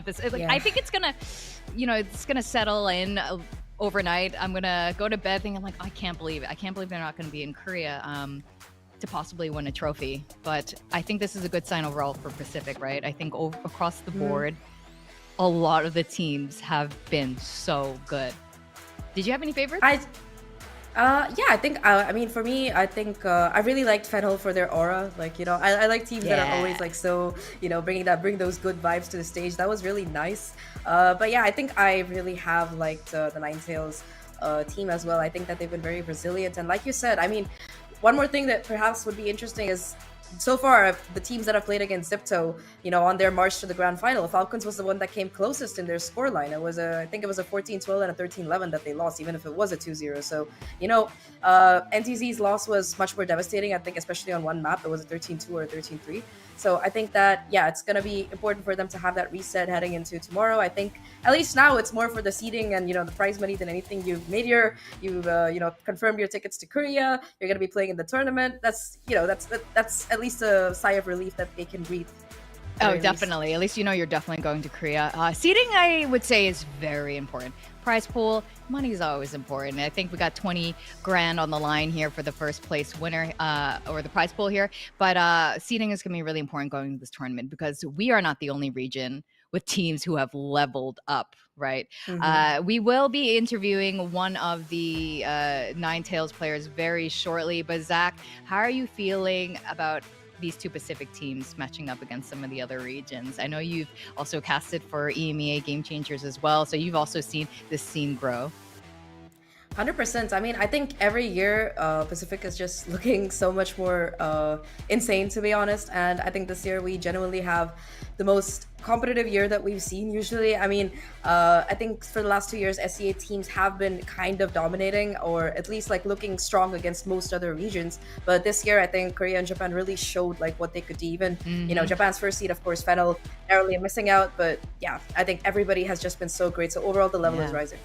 this. I think it's gonna settle in overnight. I'm gonna go to bed thinking like, I can't believe it. I can't believe they're not gonna be in Korea to possibly win a trophy. But I think this is a good sign overall for Pacific, right? I think across the board, a lot of the teams have been so good. Did you have any favorites? I think, for me, I think I really liked Fennel for their aura. Like, I like teams that are always like so, bring those good vibes to the stage. That was really nice. But yeah, I think I really have liked the Ninetales team as well. I think that they've been very resilient. And like you said, I mean, one more thing that perhaps would be interesting is, so far, the teams that have played against Zipto, on their march to the grand final, Falcons was the one that came closest in their scoreline. I think it was a 14-12 and a 13-11 that they lost, even if it was a 2-0. So, NTZ's loss was much more devastating, I think, especially on one map. It was a 13-2 or a 13-3. So I think that, it's going to be important for them to have that reset heading into tomorrow. I think, at least now, it's more for the seeding and, the prize money than anything. You've confirmed your tickets to Korea. You're going to be playing in the tournament. That's at least a sigh of relief that they can breathe. Oh, definitely. At least you're definitely going to Korea. Seeding, I would say, is very important. Prize pool, money is always important. I think we got 20 grand on the line here for the first place winner, or the prize pool here. But seeding is going to be really important going into this tournament, because we are not the only region with teams who have leveled up, right? We will be interviewing one of the Ninetales players very shortly. But Zach, how are you feeling about these two Pacific teams matching up against some of the other regions? I know you've also casted for EMEA Game Changers as well, so you've also seen this scene grow. 100%. I mean, I think every year Pacific is just looking so much more insane, to be honest. And I think this year we genuinely have the most competitive year that we've seen usually. I mean, I think for the last 2 years, SEA teams have been kind of dominating, or at least like looking strong against most other regions. But this year, I think Korea and Japan really showed like what they could do. Even, you know, Japan's first seed, of course, Fennel narrowly missing out. But yeah, I think everybody has just been so great. So overall, the level is rising.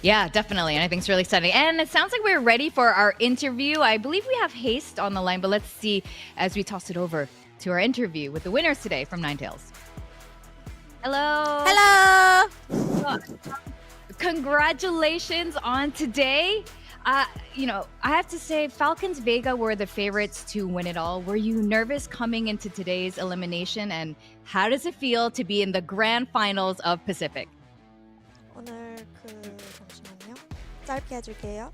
Yeah, definitely. And I think it's really exciting. And it sounds like we're ready for our interview. I believe we have Haste on the line, but let's see as we toss it over to our interview with the winners today from Ninetales. Hello. Hello. Congratulations on today. You know, I have to say Falcons Vega were the favorites to win it all. Were you nervous coming into today's elimination? And how does it feel to be in the grand finals of Pacific? 오늘 잠시만요. 짧게 해줄게요.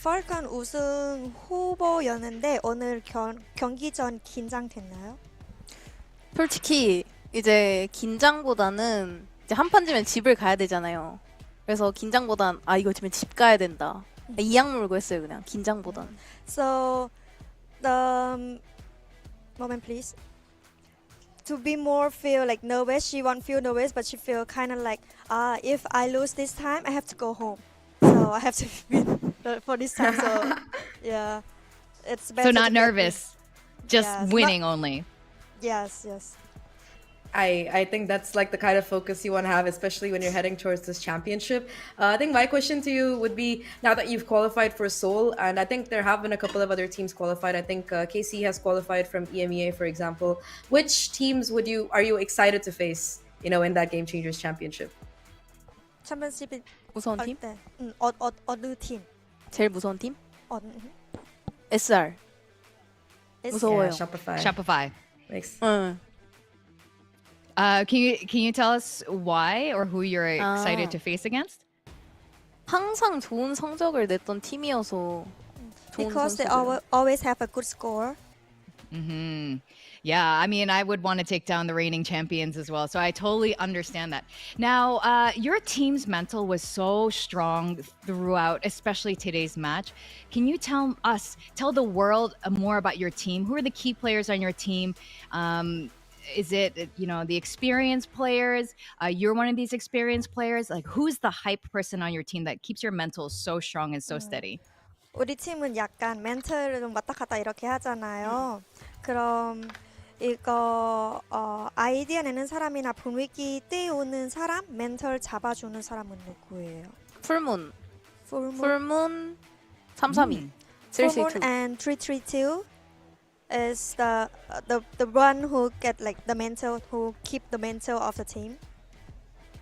펄컨 우승 후보였는데 오늘 경기 전 긴장됐나요? 솔직히 이제 긴장보다는 이제 한 판 지면 집을 가야 되잖아요. 그래서 긴장보단 이거 지면 집 가야 된다. 이 악물고 했어요, 그냥 긴장보단. So the moment please. To be more feel like nervous, she won't feel nervous, but she feel kind of like, if I lose this time, I have to go home. So I have to win for this time. So yeah, it's better. So not nervous, just Yes, winning only. Yes, yes. I think that's like the kind of focus you want to have, especially when you're heading towards this championship. I think my question to you would be, now that you've qualified for Seoul, and I think there have been a couple of other teams qualified. I think KC has qualified from EMEA, for example. Which teams are you excited to face, you know, in that Game Changers Championship? 챔피언십이 무서운 팀? 때, 어느 팀? 제일 무서운 팀? SR. 무서워요. Shopify. Makes. Can you tell us why or who you're excited to face against? 항상 좋은 성적을 냈던 팀이어서 좋은 Because they 선수들. always have a good score. Yeah, I mean, I would want to take down the reigning champions as well. So I totally understand that. Now, your team's mental was so strong throughout, especially today's match. Can you tell the world more about your team? Who are the key players on your team? Is it, you know, the experienced players? You're one of these experienced players. Like, who's the hype person on your team that keeps your mental so strong and so steady? 우리 팀은 약간 멘탈을 좀 왔다 갔다 이렇게 하잖아요. 그럼 이거 아이디어 내는 사람이나 분위기 띄우는 사람, 멘탈 잡아주는 사람은 누구예요? 풀문. 풀문. 풀문 332. 풀문 and 332 is the one who get like the mental, who keep the mental of the team.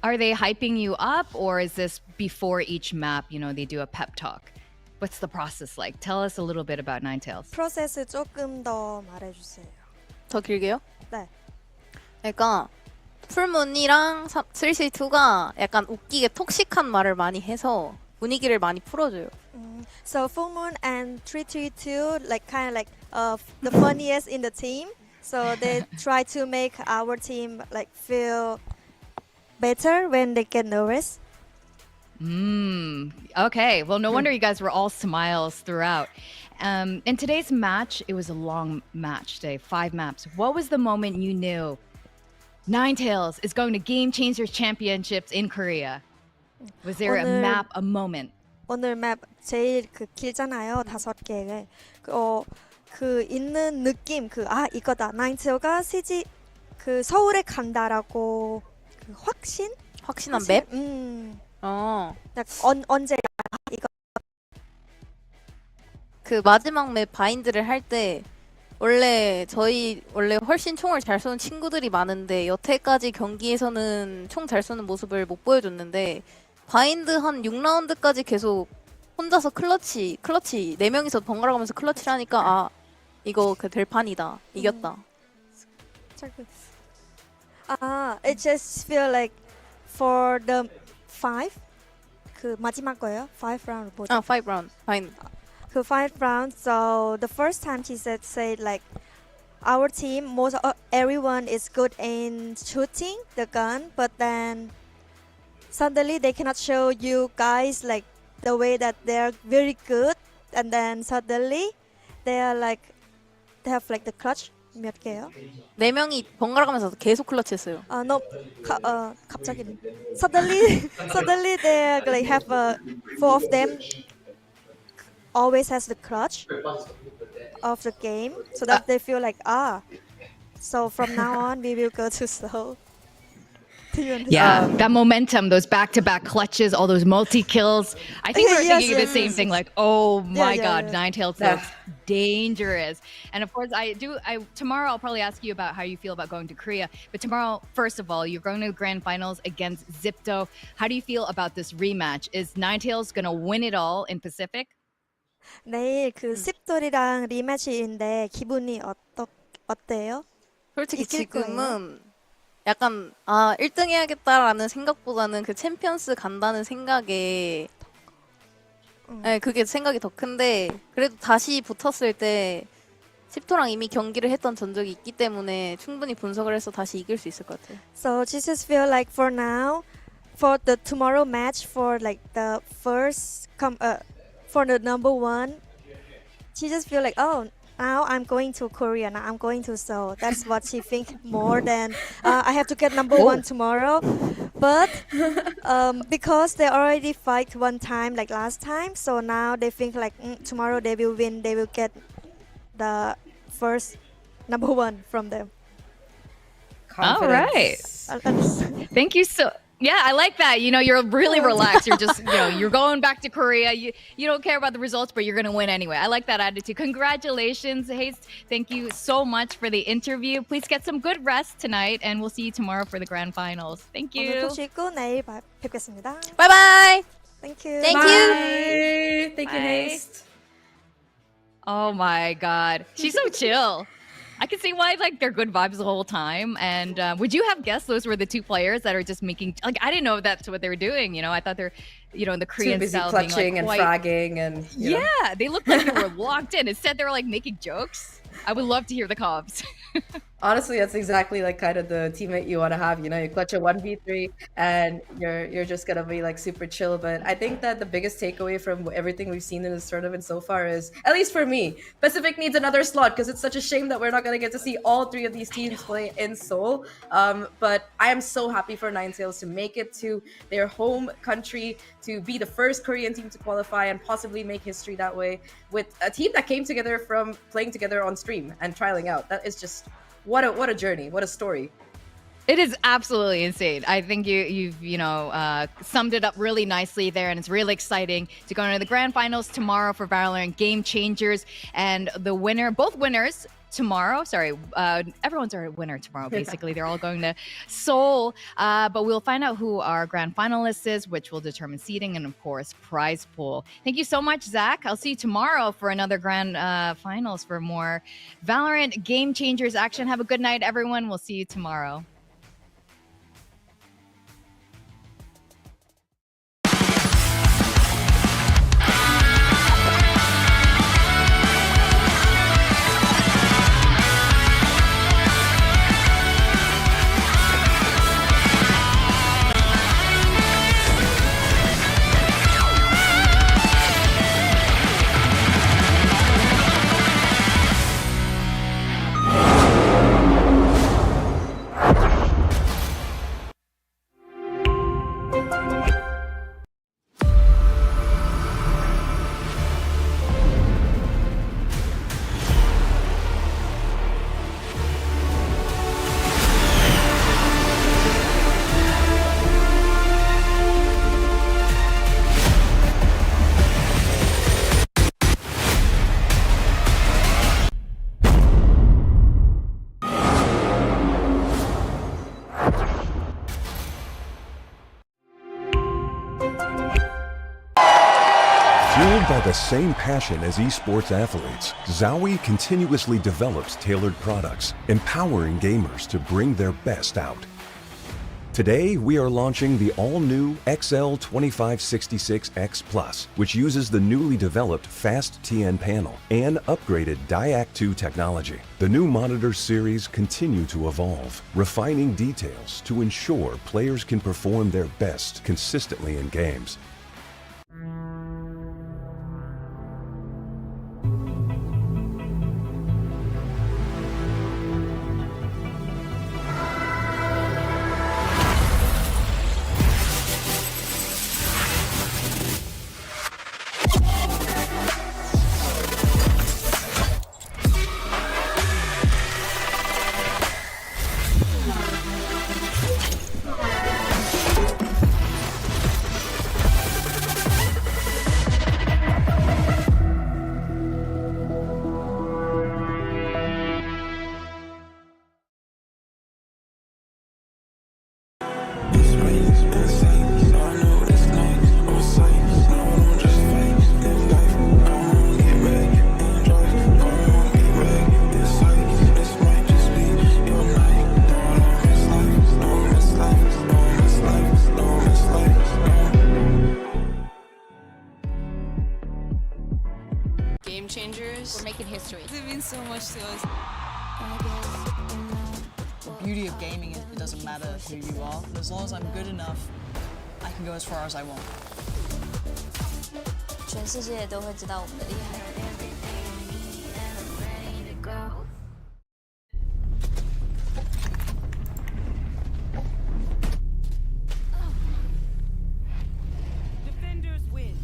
Are they hyping you up, or is this before each map, you know, they do a pep talk? What's the process like? Tell us a little bit about Ninetales. 프로세스 조금 더 말해주세요. 더 길게요? 네. 그러니까 풀문이랑 332가 약간 웃기게 톡식한 말을 많이 해서 분위기를 많이 풀어줘요. So Full Moon and 332 like kind of like the funniest in the team. So they try to make our team like feel better when they get nervous. Okay. Well, no wonder you guys were all smiles throughout. In today's match, it was a long match today, 5 maps. What was the moment you knew Ninetales is going to Game Changers Championships in Korea? Was there a map, a moment? 오늘 맵 제일 길잖아요. 5개. 그 있는 느낌, 이거다. 나인테일가 서울에 간다라고 그 확신한 맵? 언제 이거 그 마지막 맵 바인드를 할 때 원래 훨씬 총을 잘 쏘는 친구들이 많은데 여태까지 경기에서는 총 잘 쏘는 모습을 못 보여줬는데 바인드 한 6라운드까지 계속 혼자서 클러치 4명이서 번갈아 가면서 클러치를 하니까 이거 될 판이다. 이겼다. it just feel like for the 5 그 마지막 거예요? 5 round 뭐죠? 5 round. 바인드. 그 5 rounds. So the first time she said like our team everyone is good in shooting the gun, but then suddenly they cannot show you guys like the way that they're very good, and then suddenly they are like they have like the clutch. 몇 개요? 4명이 번갈아 가면서 계속 클러치했어요. No, 갑자기. Suddenly they like have four of them always has the clutch of the game, so that they feel like so from now on we will go to slow. Yeah, that momentum, those back-to-back clutches, all those multi-kills. I think we were thinking the same thing, like, oh my God, Ninetales looks dangerous. And of course, tomorrow I'll probably ask you about how you feel about going to Korea. But tomorrow, first of all, you're going to the grand finals against Zipto. How do you feel about this rematch? Is Ninetales going to win it all in Pacific? 내일 그 씹돌이랑 리매치인데 기분이 어때요? 솔직히 지금은 약간 1등 해야겠다라는 생각보다는 그 챔피언스 간다는 생각에 네, 그게 생각이 더 큰데 그래도 다시 붙었을 때 씹토랑 이미 경기를 했던 전적이 있기 때문에 충분히 분석을 해서 다시 이길 수 있을 것 같아요. So she just feel like for now, for the tomorrow match, for like the first for the number one, she just feel like now I'm going to Korea, now I'm going to Seoul. That's what she think more than I have to get number one tomorrow. But because they already fight one time like last time, so now they think like tomorrow they will win, they will get the first number one from them. All right. Thank you so. Yeah, I like that. You know, you're really relaxed. You're just, you're going back to Korea. You don't care about the results, but you're going to win anyway. I like that attitude. Congratulations, Haste. Thank you so much for the interview. Please get some good rest tonight, and we'll see you tomorrow for the grand finals. Thank you. 오늘 푹 쉬고 내일 뵙겠습니다. Bye bye. Thank you. Thank you. Thank you, Haste. Oh my God, she's so chill. I can see why they're good vibes the whole time. And would you have guessed those were the two players that are just making I didn't know that's what they were doing. I thought they're in the Korean too busy style clutching being and quite... fragging and yeah, they looked like they were locked in. Instead they were making jokes. I would love to hear the comps. Honestly, that's exactly kind of the teammate you want to have. You clutch a 1v3 and you're just gonna be super chill. But I think that the biggest takeaway from everything we've seen in this tournament so far is, at least for me, Pacific needs another slot because it's such a shame that we're not gonna get to see all three of these teams play in Seoul. But I am so happy for Ninetales to make it to their home country, to be the first Korean team to qualify and possibly make history that way with a team that came together from playing together on stream and trialing out. That is just what a journey, what a story. It is absolutely insane. I think you've summed it up really nicely there, and it's really exciting to go into the grand finals tomorrow for VALORANT Game Changers, and both winners tomorrow. Sorry, everyone's a winner tomorrow. Basically, they're all going to Seoul, but we'll find out who our grand finalists is, which will determine seeding and of course prize pool. Thank you so much, Zach. I'll see you tomorrow for another grand finals for more VALORANT Game Changers action. Have a good night, everyone. We'll see you tomorrow. Fueled by the same passion as esports athletes, Zowie continuously develops tailored products, empowering gamers to bring their best out. Today, we are launching the all-new XL2566X Plus, which uses the newly developed Fast TN panel and upgraded Diac 2 technology. The new monitor series continue to evolve, refining details to ensure players can perform their best consistently in games. We're making history. It means so much to us. The beauty of gaming is it doesn't matter who you are. As long as I'm good enough, I can go as far as I want. 全世界都会知道我们的厉害。 Defenders win.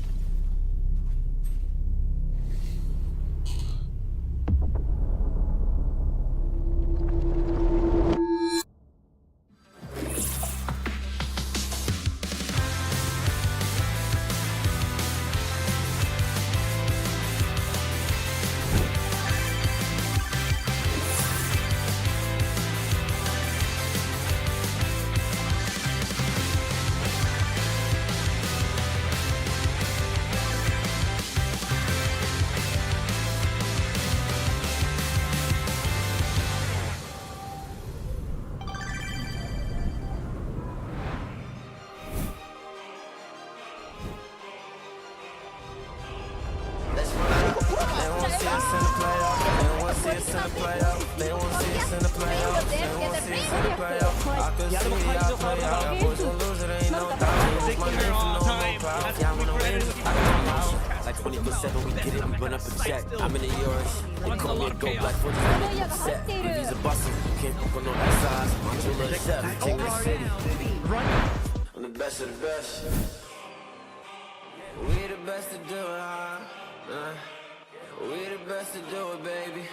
Like 24/7, we get it, we run up a check. I'm in the yours. They call me a go black 40 set. Visa bustle, can't fuck on no size. I'm too little chef, king of the city. I'm the best of the best. We the best to do it, huh? We the best to do it, baby.